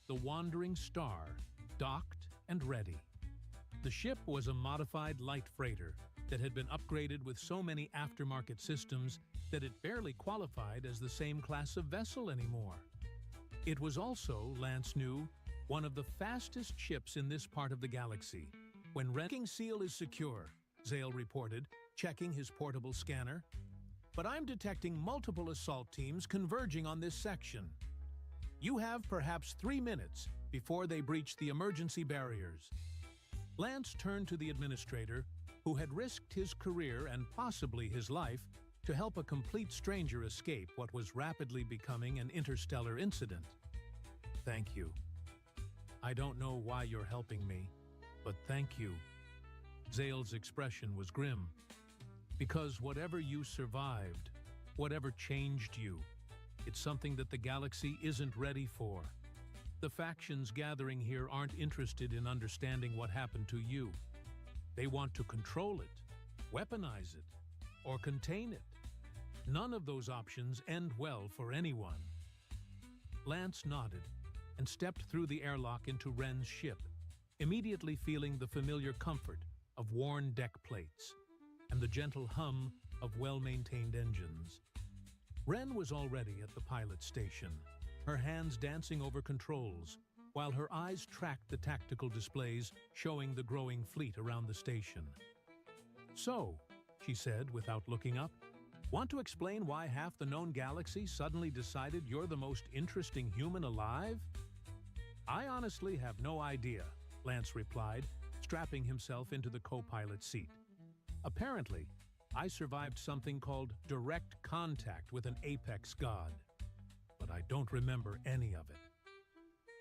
the Wandering Star, docked and ready. The ship was a modified light freighter that had been upgraded with so many aftermarket systems that it barely qualified as the same class of vessel anymore. It was also, Lance knew, one of the fastest ships in this part of the galaxy. When Ren's seal is secure, Zale reported, checking his portable scanner. "But I'm detecting multiple assault teams converging on this section. You have perhaps 3 minutes before they breach the emergency barriers." Lance turned to the administrator, who had risked his career and possibly his life to help a complete stranger escape what was rapidly becoming an interstellar incident. "Thank you. I don't know why you're helping me, but thank you." Zale's expression was grim. "Because whatever you survived, whatever changed you, it's something that the galaxy isn't ready for. The factions gathering here aren't interested in understanding what happened to you. They want to control it, weaponize it, or contain it. None of those options end well for anyone." Lance nodded and stepped through the airlock into Ren's ship, immediately feeling the familiar comfort of worn deck plates and the gentle hum of well-maintained engines. Ren was already at the pilot station, her hands dancing over controls, while her eyes tracked the tactical displays showing the growing fleet around the station. "So," she said without looking up, "want to explain why half the known galaxy suddenly decided you're the most interesting human alive?" "I honestly have no idea," Lance replied, strapping himself into the co-pilot seat. "Apparently, I survived something called direct contact with an apex god, but I don't remember any of it."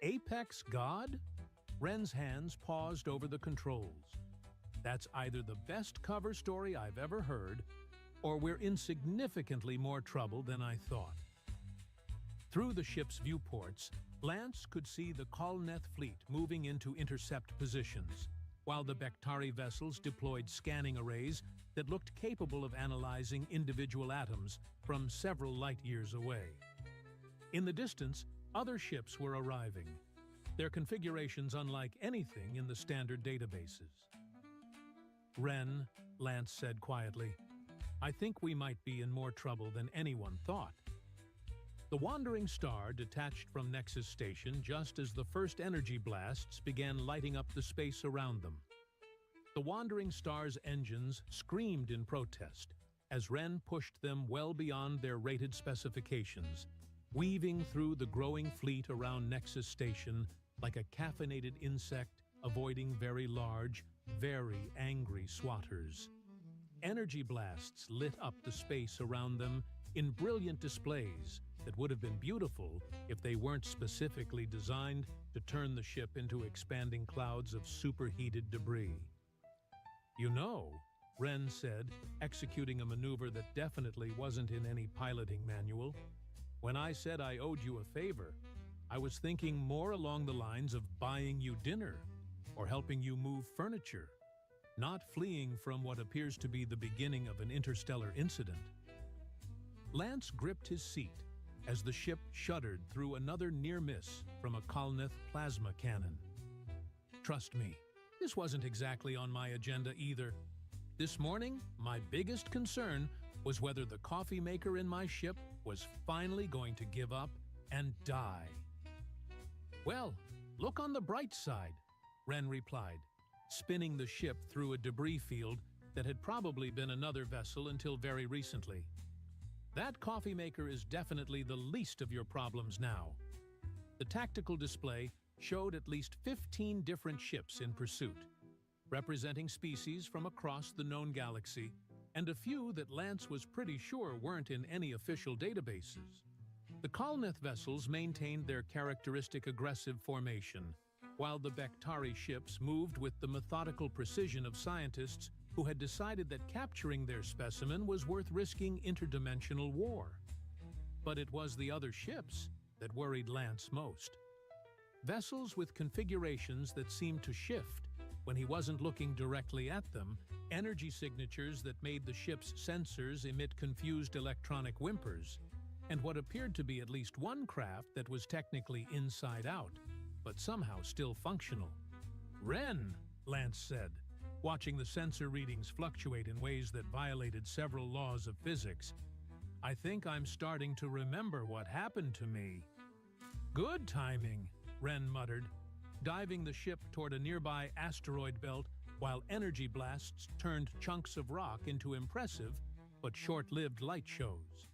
"Apex god?" Ren's hands paused over the controls. "That's either the best cover story I've ever heard, or we're in significantly more trouble than I thought." Through the ship's viewports, Lance could see the Kolneth fleet moving into intercept positions, while the Bektari vessels deployed scanning arrays that looked capable of analyzing individual atoms from several light-years away. In the distance, other ships were arriving, their configurations unlike anything in the standard databases. "Ren," Lance said quietly, "I think we might be in more trouble than anyone thought." The wandering star detached from Nexus Station just as the first energy blasts began lighting up the space around them. The wandering star's engines screamed in protest as Ren pushed them well beyond their rated specifications, weaving through the growing fleet around Nexus Station like a caffeinated insect avoiding very large, very angry swatters. Energy blasts lit up the space around them in brilliant displays that would have been beautiful if they weren't specifically designed to turn the ship into expanding clouds of superheated debris. "You know," Ren said, executing a maneuver that definitely wasn't in any piloting manual, "when I said I owed you a favor, I was thinking more along the lines of buying you dinner or helping you move furniture, not fleeing from what appears to be the beginning of an interstellar incident." Lance gripped his seat as the ship shuddered through another near miss from a Kalnith plasma cannon. "Trust me, this wasn't exactly on my agenda either. This morning, my biggest concern was whether the coffee maker in my ship was finally going to give up and die." "Well, look on the bright side," Ren replied, spinning the ship through a debris field that had probably been another vessel until very recently. "That coffee maker is definitely the least of your problems now." The tactical display showed at least 15 different ships in pursuit, representing species from across the known galaxy, and a few that Lance was pretty sure weren't in any official databases. The Kalnith vessels maintained their characteristic aggressive formation, while the Bektari ships moved with the methodical precision of scientists who had decided that capturing their specimen was worth risking interdimensional war. But it was the other ships that worried Lance most. Vessels with configurations that seemed to shift when he wasn't looking directly at them, energy signatures that made the ship's sensors emit confused electronic whimpers, and what appeared to be at least one craft that was technically inside out, but somehow still functional. "Ren," Lance said, watching the sensor readings fluctuate in ways that violated several laws of physics, "I think I'm starting to remember what happened to me." "Good timing," Ren muttered, diving the ship toward a nearby asteroid belt while energy blasts turned chunks of rock into impressive but short-lived light shows.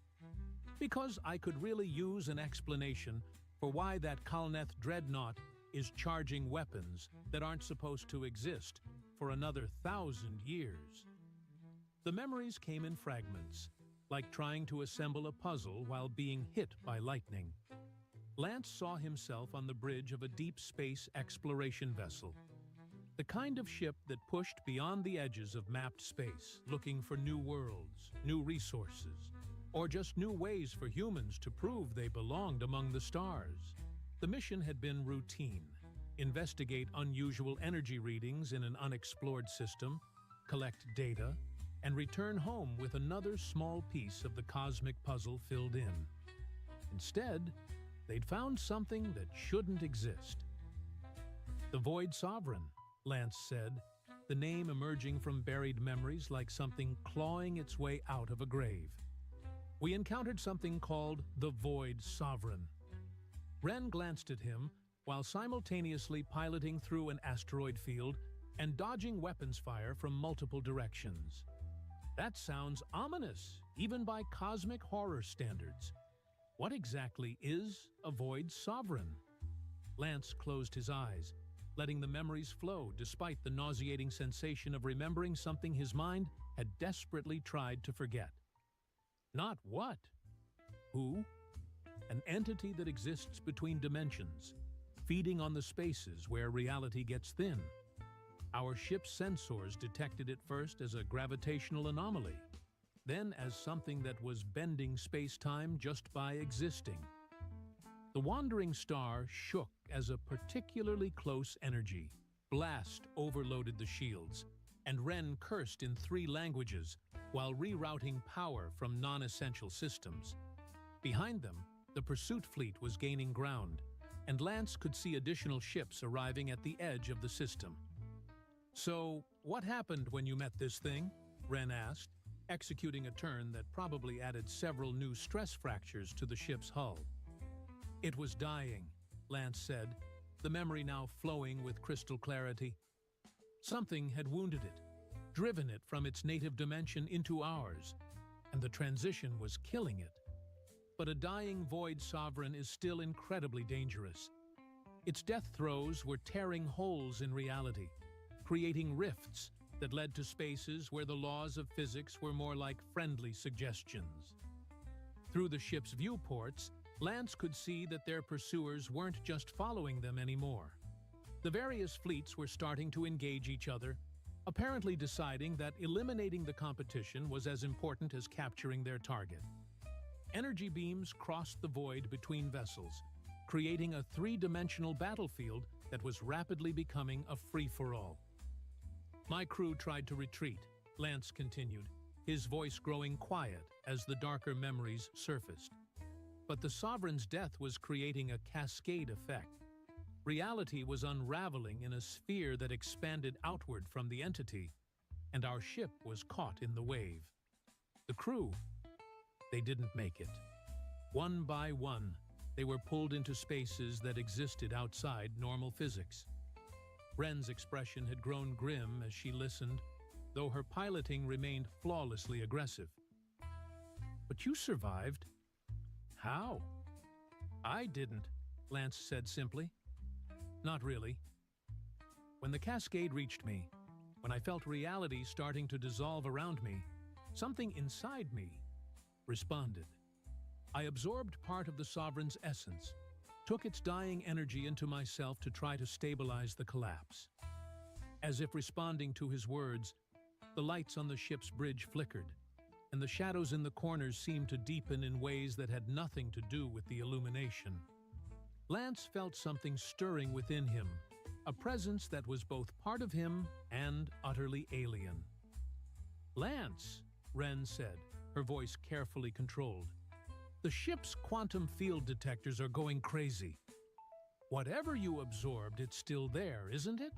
"Because I could really use an explanation for why that Kalneth dreadnought is charging weapons that aren't supposed to exist for another 1,000 years." The memories came in fragments, like trying to assemble a puzzle while being hit by lightning. Lance saw himself on the bridge of a deep space exploration vessel, the kind of ship that pushed beyond the edges of mapped space, looking for new worlds, new resources, or just new ways for humans to prove they belonged among the stars. The mission had been routine: investigate unusual energy readings in an unexplored system, collect data, and return home with another small piece of the cosmic puzzle filled in. Instead, they'd found something that shouldn't exist. "The Void Sovereign," Lance said, the name emerging from buried memories like something clawing its way out of a grave. "We encountered something called the Void Sovereign." Ren glanced at him while simultaneously piloting through an asteroid field and dodging weapons fire from multiple directions. "That sounds ominous, even by cosmic horror standards. What exactly is a Void Sovereign?" Lance closed his eyes, letting the memories flow despite the nauseating sensation of remembering something his mind had desperately tried to forget. Not what? Who? An entity that exists between dimensions, feeding on the spaces where reality gets thin. Our ship's sensors detected it first as a gravitational anomaly, then as something that was bending space-time just by existing. The wandering star shook as a particularly close energy blast overloaded the shields, and Ren cursed in 3 languages while rerouting power from non-essential systems. Behind them, The pursuit fleet was gaining ground, and Lance could see additional ships arriving at the edge of the system. "So, what happened when you met this thing?" Ren asked, executing a turn that probably added several new stress fractures to the ship's hull. "It was dying," Lance said, the memory now flowing with crystal clarity. "Something had wounded it, driven it from its native dimension into ours, and the transition was killing it. But a dying Void Sovereign is still incredibly dangerous. Its death throes were tearing holes in reality, creating rifts that led to spaces where the laws of physics were more like friendly suggestions." Through the ship's viewports, Lance could see that their pursuers weren't just following them anymore. The various fleets were starting to engage each other, apparently deciding that eliminating the competition was as important as capturing their target. Energy beams crossed the void between vessels, creating a three-dimensional battlefield that was rapidly becoming a free-for-all. "My crew tried to retreat," Lance continued, his voice growing quiet as the darker memories surfaced. "But the Sovereign's death was creating a cascade effect. Reality was unraveling in a sphere that expanded outward from the entity, and our ship was caught in the wave. The crew, they didn't make it. One by one, they were pulled into spaces that existed outside normal physics." Ren's expression had grown grim as she listened, though her piloting remained flawlessly aggressive. "But you survived. How?" "I didn't," Lance said simply. "Not really. When the cascade reached me, when I felt reality starting to dissolve around me, something inside me responded. I absorbed part of the Sovereign's essence, took its dying energy into myself to try to stabilize the collapse. As if responding to his words, the lights on the ship's bridge flickered, and the shadows in the corners seemed to deepen in ways that had nothing to do with the illumination. Lance felt something stirring within him, a presence that was both part of him and utterly alien. "Lance," Ren said, her voice carefully controlled, "the ship's quantum field detectors are going crazy. Whatever you absorbed, it's still there, isn't it?"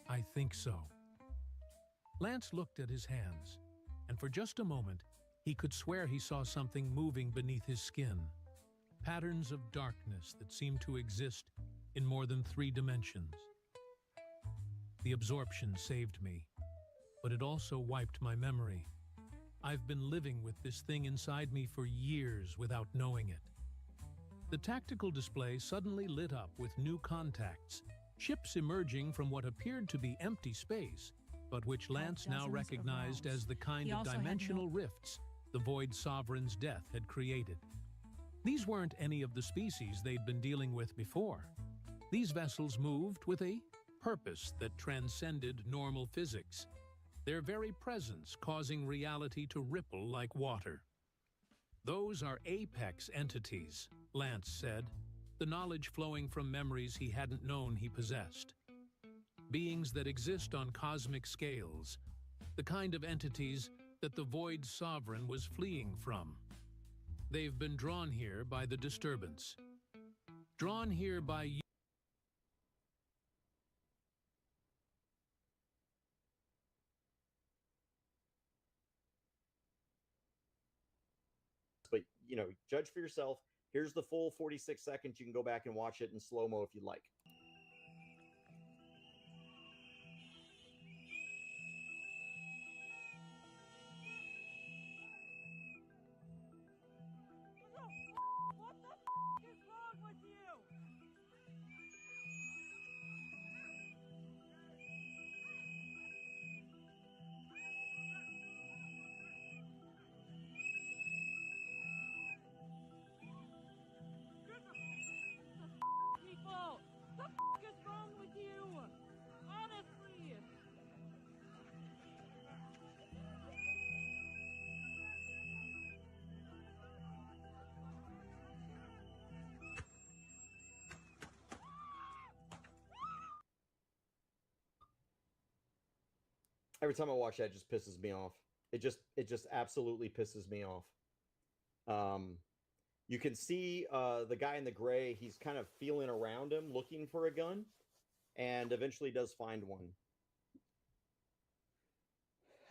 "I think so." Lance looked at his hands, and for just a moment, he could swear he saw something moving beneath his skin. Patterns of darkness that seemed to exist in more than 3 dimensions. "The absorption saved me, but it also wiped my memory. I've been living with this thing inside me for years without knowing it." The tactical display suddenly lit up with new contacts, ships emerging from what appeared to be empty space, but which Lance now recognized as the kind of dimensional rifts the Void Sovereign's death had created. These weren't any of the species they'd been dealing with before. These vessels moved with a purpose that transcended normal physics, their very presence causing reality to ripple like water. "Those are apex entities," Lance said, the knowledge flowing from memories he hadn't known he possessed. "Beings that exist on cosmic scales, the kind of entities that the Void Sovereign was fleeing from. They've been drawn here by the disturbance. Drawn here by you." But, you know, judge for yourself. Here's the full 46 seconds. You can go back and watch it in slow-mo if you'd like. Every time I watch that, it just pisses me off. It just absolutely pisses me off. You can see the guy in the gray. He's kind of feeling around him, looking for a gun, and eventually does find one.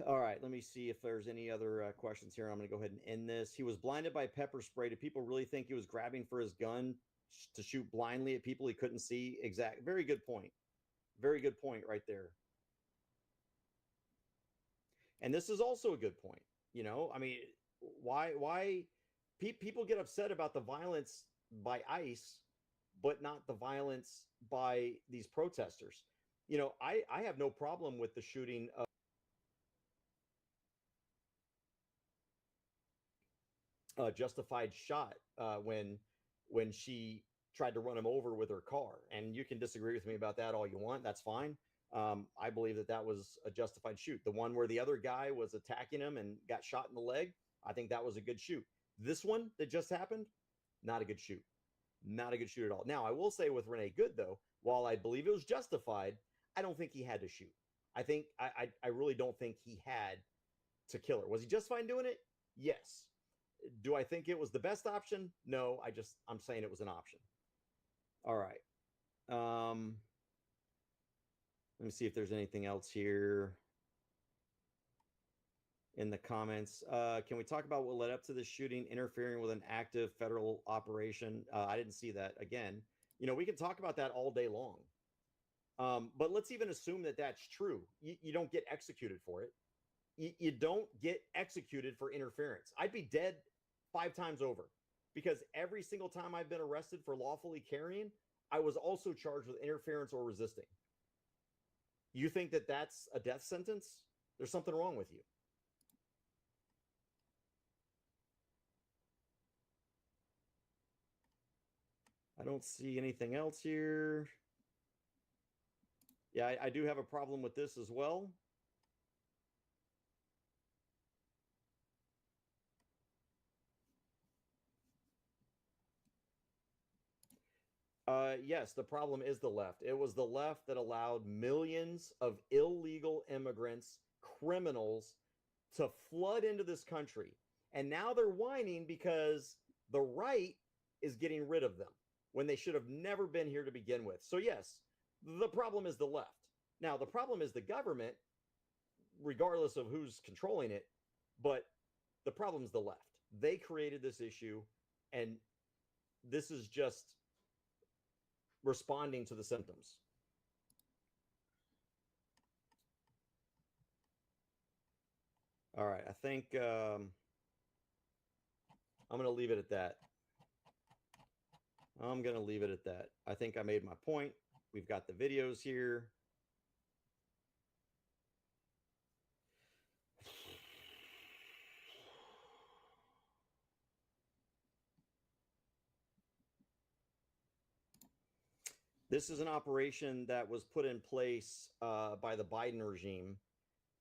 All right, let me see if there's any other questions here. I'm going to go ahead and end this. He was blinded by pepper spray. Do people really think he was grabbing for his gun to shoot blindly at people he couldn't see? Exact. Very good point. Very good point right there. And this is also a good point. You know, I mean, why people get upset about the violence by ICE, but not the violence by these protesters? You know, I have no problem with the shooting of justified shot when she tried to run him over with her car. And you can disagree with me about that all you want. That's fine. I believe that was a justified shoot. The one where the other guy was attacking him and got shot in the leg, I think that was a good shoot. This one that just happened, not a good shoot. Not a good shoot at all. Now, I will say with Renee Good, though, while I believe it was justified, I don't think he had to shoot. I really don't think he had to kill her. Was he just fine doing it? Yes. Do I think it was the best option? No, I'm saying it was an option. All right. Let me see if there's anything else here in the comments. Can we talk about what led up to the shooting, interfering with an active federal operation? I didn't see that. Again, you know, we can talk about that all day long. But let's even assume that that's true. You don't get executed for it. You don't get executed for interference. I'd be dead 5 times over, because every single time I've been arrested for lawfully carrying, I was also charged with interference or resisting. You think that that's a death sentence? There's something wrong with you. I don't see anything else here. Yeah, I do have a problem with this as well. Yes, the problem is the left. It was the left that allowed millions of illegal immigrants, criminals, to flood into this country. And now they're whining because the right is getting rid of them when they should have never been here to begin with. So yes, the problem is the left. Now, the problem is the government, regardless of who's controlling it, but the problem is the left. They created this issue, and this is just responding to the symptoms. All right, I think I'm going to leave it at that. I'm going to leave it at that. I think I made my point. We've got the videos here. This is an operation that was put in place by the Biden regime.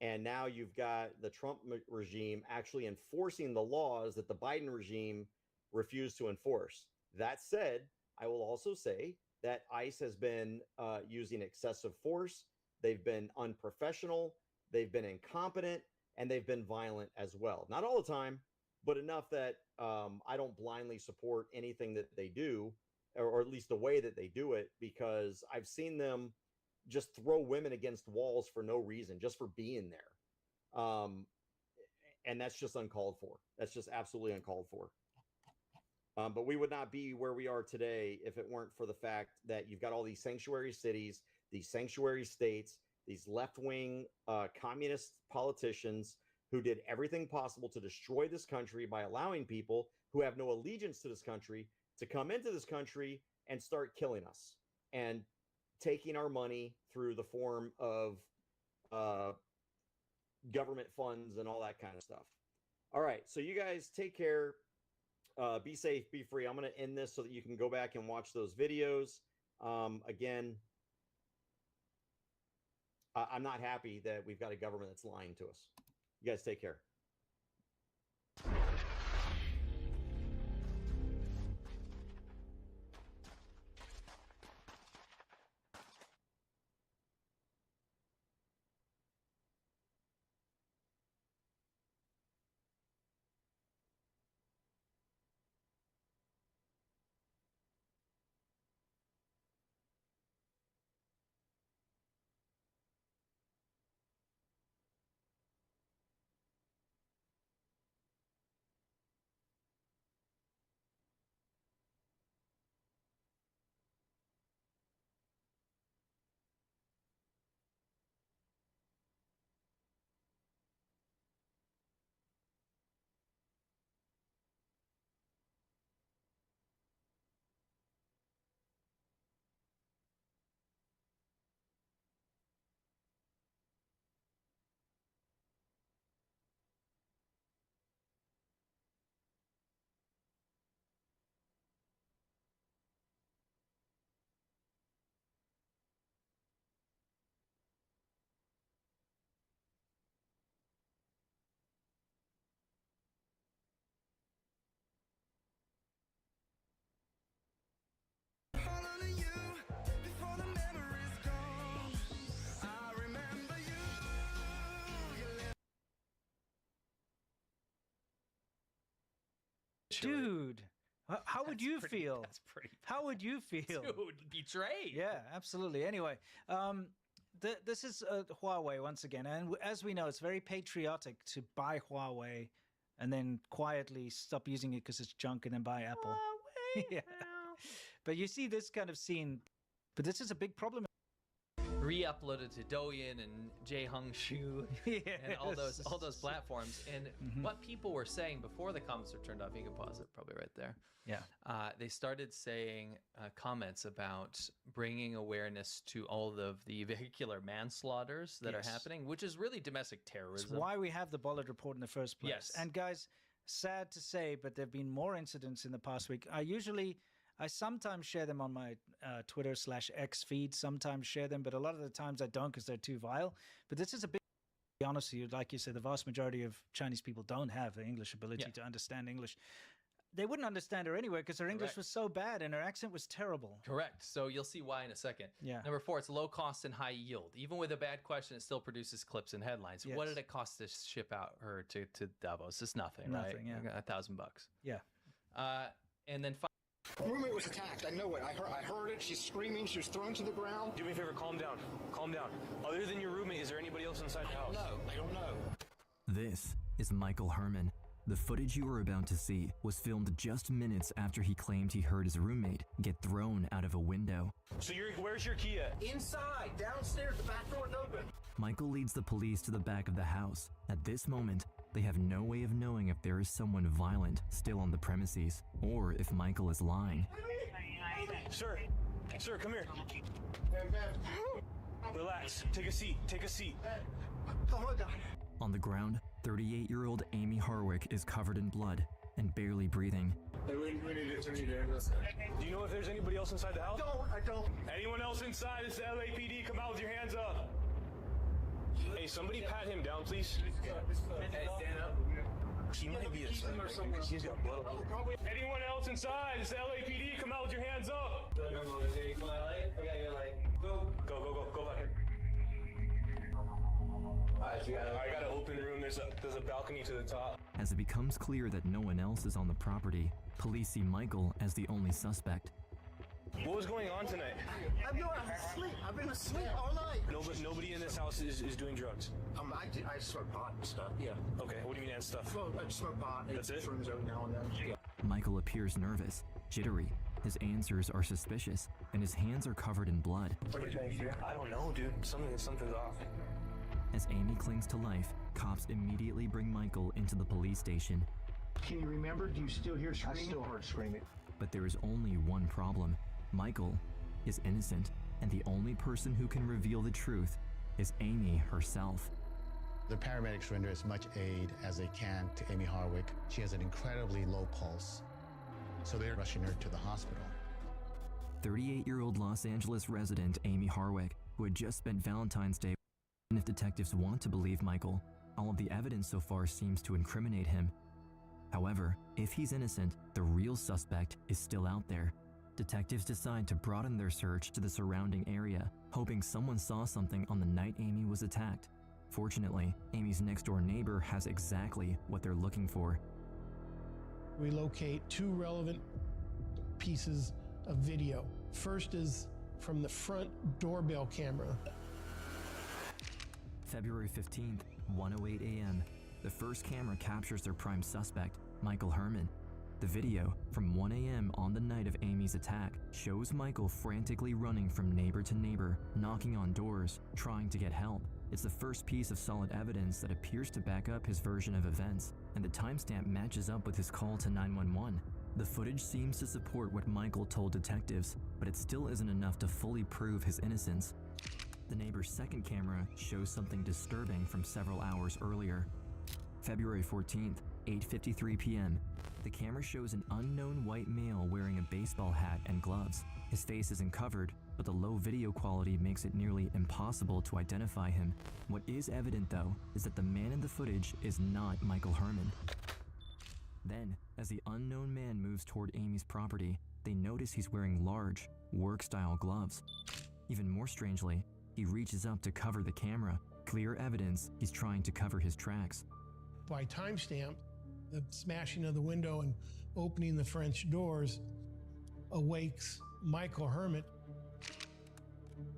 And now you've got the Trump regime actually enforcing the laws that the Biden regime refused to enforce. That said, I will also say that ICE has been using excessive force. They've been unprofessional. They've been incompetent, and they've been violent as well. Not all the time, but enough that I don't blindly support anything that they do, or at least the way that they do it, because I've seen them just throw women against walls for no reason, just for being there. And that's just uncalled for. That's just absolutely uncalled for. But we would not be where we are today if it weren't for the fact that you've got all these sanctuary cities, these sanctuary states, these left-wing communist politicians who did everything possible to destroy this country by allowing people who have no allegiance to this country to come into this country and start killing us and taking our money through the form of government funds and all that kind of stuff. All right, so you guys take care. Be safe, be free. I'm going to end this so that you can go back and watch those videos. Again, I'm not happy that we've got a government that's lying to us. You guys take care. Dude, how would you feel? That's pretty bad. How would you feel? Dude, betrayed. Yeah, absolutely. Anyway, this is Huawei once again. And as we know, it's very patriotic to buy Huawei and then quietly stop using it because it's junk and then buy Apple. Yeah. But you see this kind of scene. But this is a big problem. Re-uploaded to Douyin and Jiangshu and all those platforms. And what people were saying before the comments were turned off, you can pause it probably right there. Yeah. They started saying comments about bringing awareness to all of the vehicular manslaughters that are happening, which is really domestic terrorism. It's why we have the Bollard report in the first place. Yes. And guys, sad to say, but there have been more incidents in the past week. I sometimes share them on my Twitter/X feed, sometimes share them, but a lot of the times I don't because they're too vile. But this is a big, to be honest with you, like you said, the vast majority of Chinese people don't have the English ability to understand English. They wouldn't understand her anyway because her English was so bad and her accent was terrible. Correct. So you'll see why in a second. Yeah. Number 4, it's low cost and high yield. Even with a bad question, it still produces clips and headlines. Yes. What did it cost to ship out her to Davos? It's nothing, right? Nothing, yeah. $1,000. Yeah. And then roommate was attacked. I know it. I heard it. She's screaming. She was thrown to the ground. Do me a favor. Calm down. Calm down. Other than your roommate, is there anybody else inside the house? I don't know. This is Michael Herman. The footage you are about to see was filmed just minutes after he claimed he heard his roommate get thrown out of a window. So where's your key at? Inside, downstairs. The back door's open. Michael leads the police to the back of the house. At this moment, they have no way of knowing if there is someone violent still on the premises, or if Michael is lying. Sir, come here. Relax. Take a seat. Oh my God. On the ground, 38-year-old Amy Harwick is covered in blood and barely breathing. Do you know if there's anybody else inside the house? I don't. Anyone else inside? It's the LAPD. Come out with your hands up. Hey, somebody pat him down, please. Hey, stand up. He might be a son or something. He's got blood. Anyone else inside? It's the LAPD. Come out with your hands up. Go back here. I got an open room. There's a balcony to the top. As it becomes clear that no one else is on the property, police see Michael as the only suspect. What was going on tonight? I was asleep. I've been asleep all night. Nobody in this house is doing drugs. I smoke pot and stuff. Yeah. Okay. What do you mean and stuff? Well, I smoke pot. That's it. Every now and then. Yeah. Michael appears nervous, jittery. His answers are suspicious, and his hands are covered in blood. I don't know, dude. Something's off. As Amy clings to life, cops immediately bring Michael into the police station. Can you remember? Do you still hear screaming? I still heard screaming. But there is only one problem. Michael is innocent, and the only person who can reveal the truth is Amy herself. The paramedics render as much aid as they can to Amy Harwick. She has an incredibly low pulse, so they're rushing her to the hospital. 38-year-old Los Angeles resident Amy Harwick, who had just spent Valentine's Day. And if detectives want to believe Michael, all of the evidence so far seems to incriminate him. However, if he's innocent, the real suspect is still out there. Detectives decide to broaden their search to the surrounding area, hoping someone saw something on the night Amy was attacked. Fortunately, Amy's next-door neighbor has exactly what they're looking for. We locate 2 relevant pieces of video. First is from the front doorbell camera. February 15th, 1:08 a.m. The first camera captures their prime suspect, Michael Herman. The video, from 1 a.m. on the night of Amy's attack, shows Michael frantically running from neighbor to neighbor, knocking on doors, trying to get help. It's the first piece of solid evidence that appears to back up his version of events, and the timestamp matches up with his call to 911. The footage seems to support what Michael told detectives, but it still isn't enough to fully prove his innocence. The neighbor's second camera shows something disturbing from several hours earlier. February 14th, 8:53 p.m. The camera shows an unknown white male wearing a baseball hat and gloves. His face isn't covered, but the low video quality makes it nearly impossible to identify him. What is evident, though, is that the man in the footage is not Michael Herman. Then, as the unknown man moves toward Amy's property, they notice he's wearing large, work-style gloves. Even more strangely, he reaches up to cover the camera, clear evidence he's trying to cover his tracks. By timestamp, The smashing of the window and opening the French doors awakes Michael Hermit.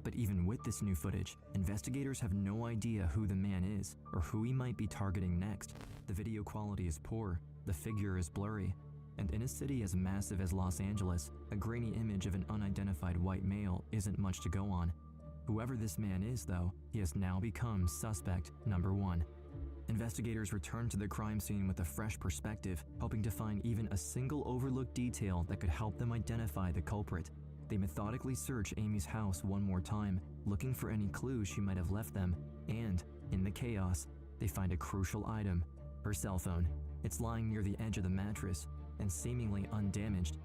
But even with this new footage, investigators have no idea who the man is or who he might be targeting next. The video quality is poor, the figure is blurry, and in a city as massive as Los Angeles, a grainy image of an unidentified white male isn't much to go on. Whoever this man is, though, he has now become suspect number 1. Investigators return to the crime scene with a fresh perspective, hoping to find even a single overlooked detail that could help them identify the culprit. They methodically search Amy's house one more time, looking for any clues she might have left them, and, in the chaos, they find a crucial item, her cell phone. It's lying near the edge of the mattress, and seemingly undamaged.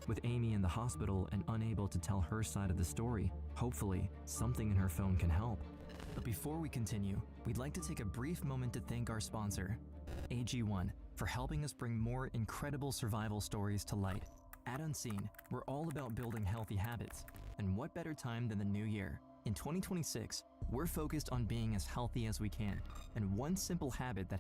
With Amy in the hospital and unable to tell her side of the story, hopefully, something in her phone can help. But before we continue, we'd like to take a brief moment to thank our sponsor, AG1, for helping us bring more incredible survival stories to light. At Unseen, we're all about building healthy habits, and what better time than the new year? In 2026, we're focused on being as healthy as we can, and one simple habit that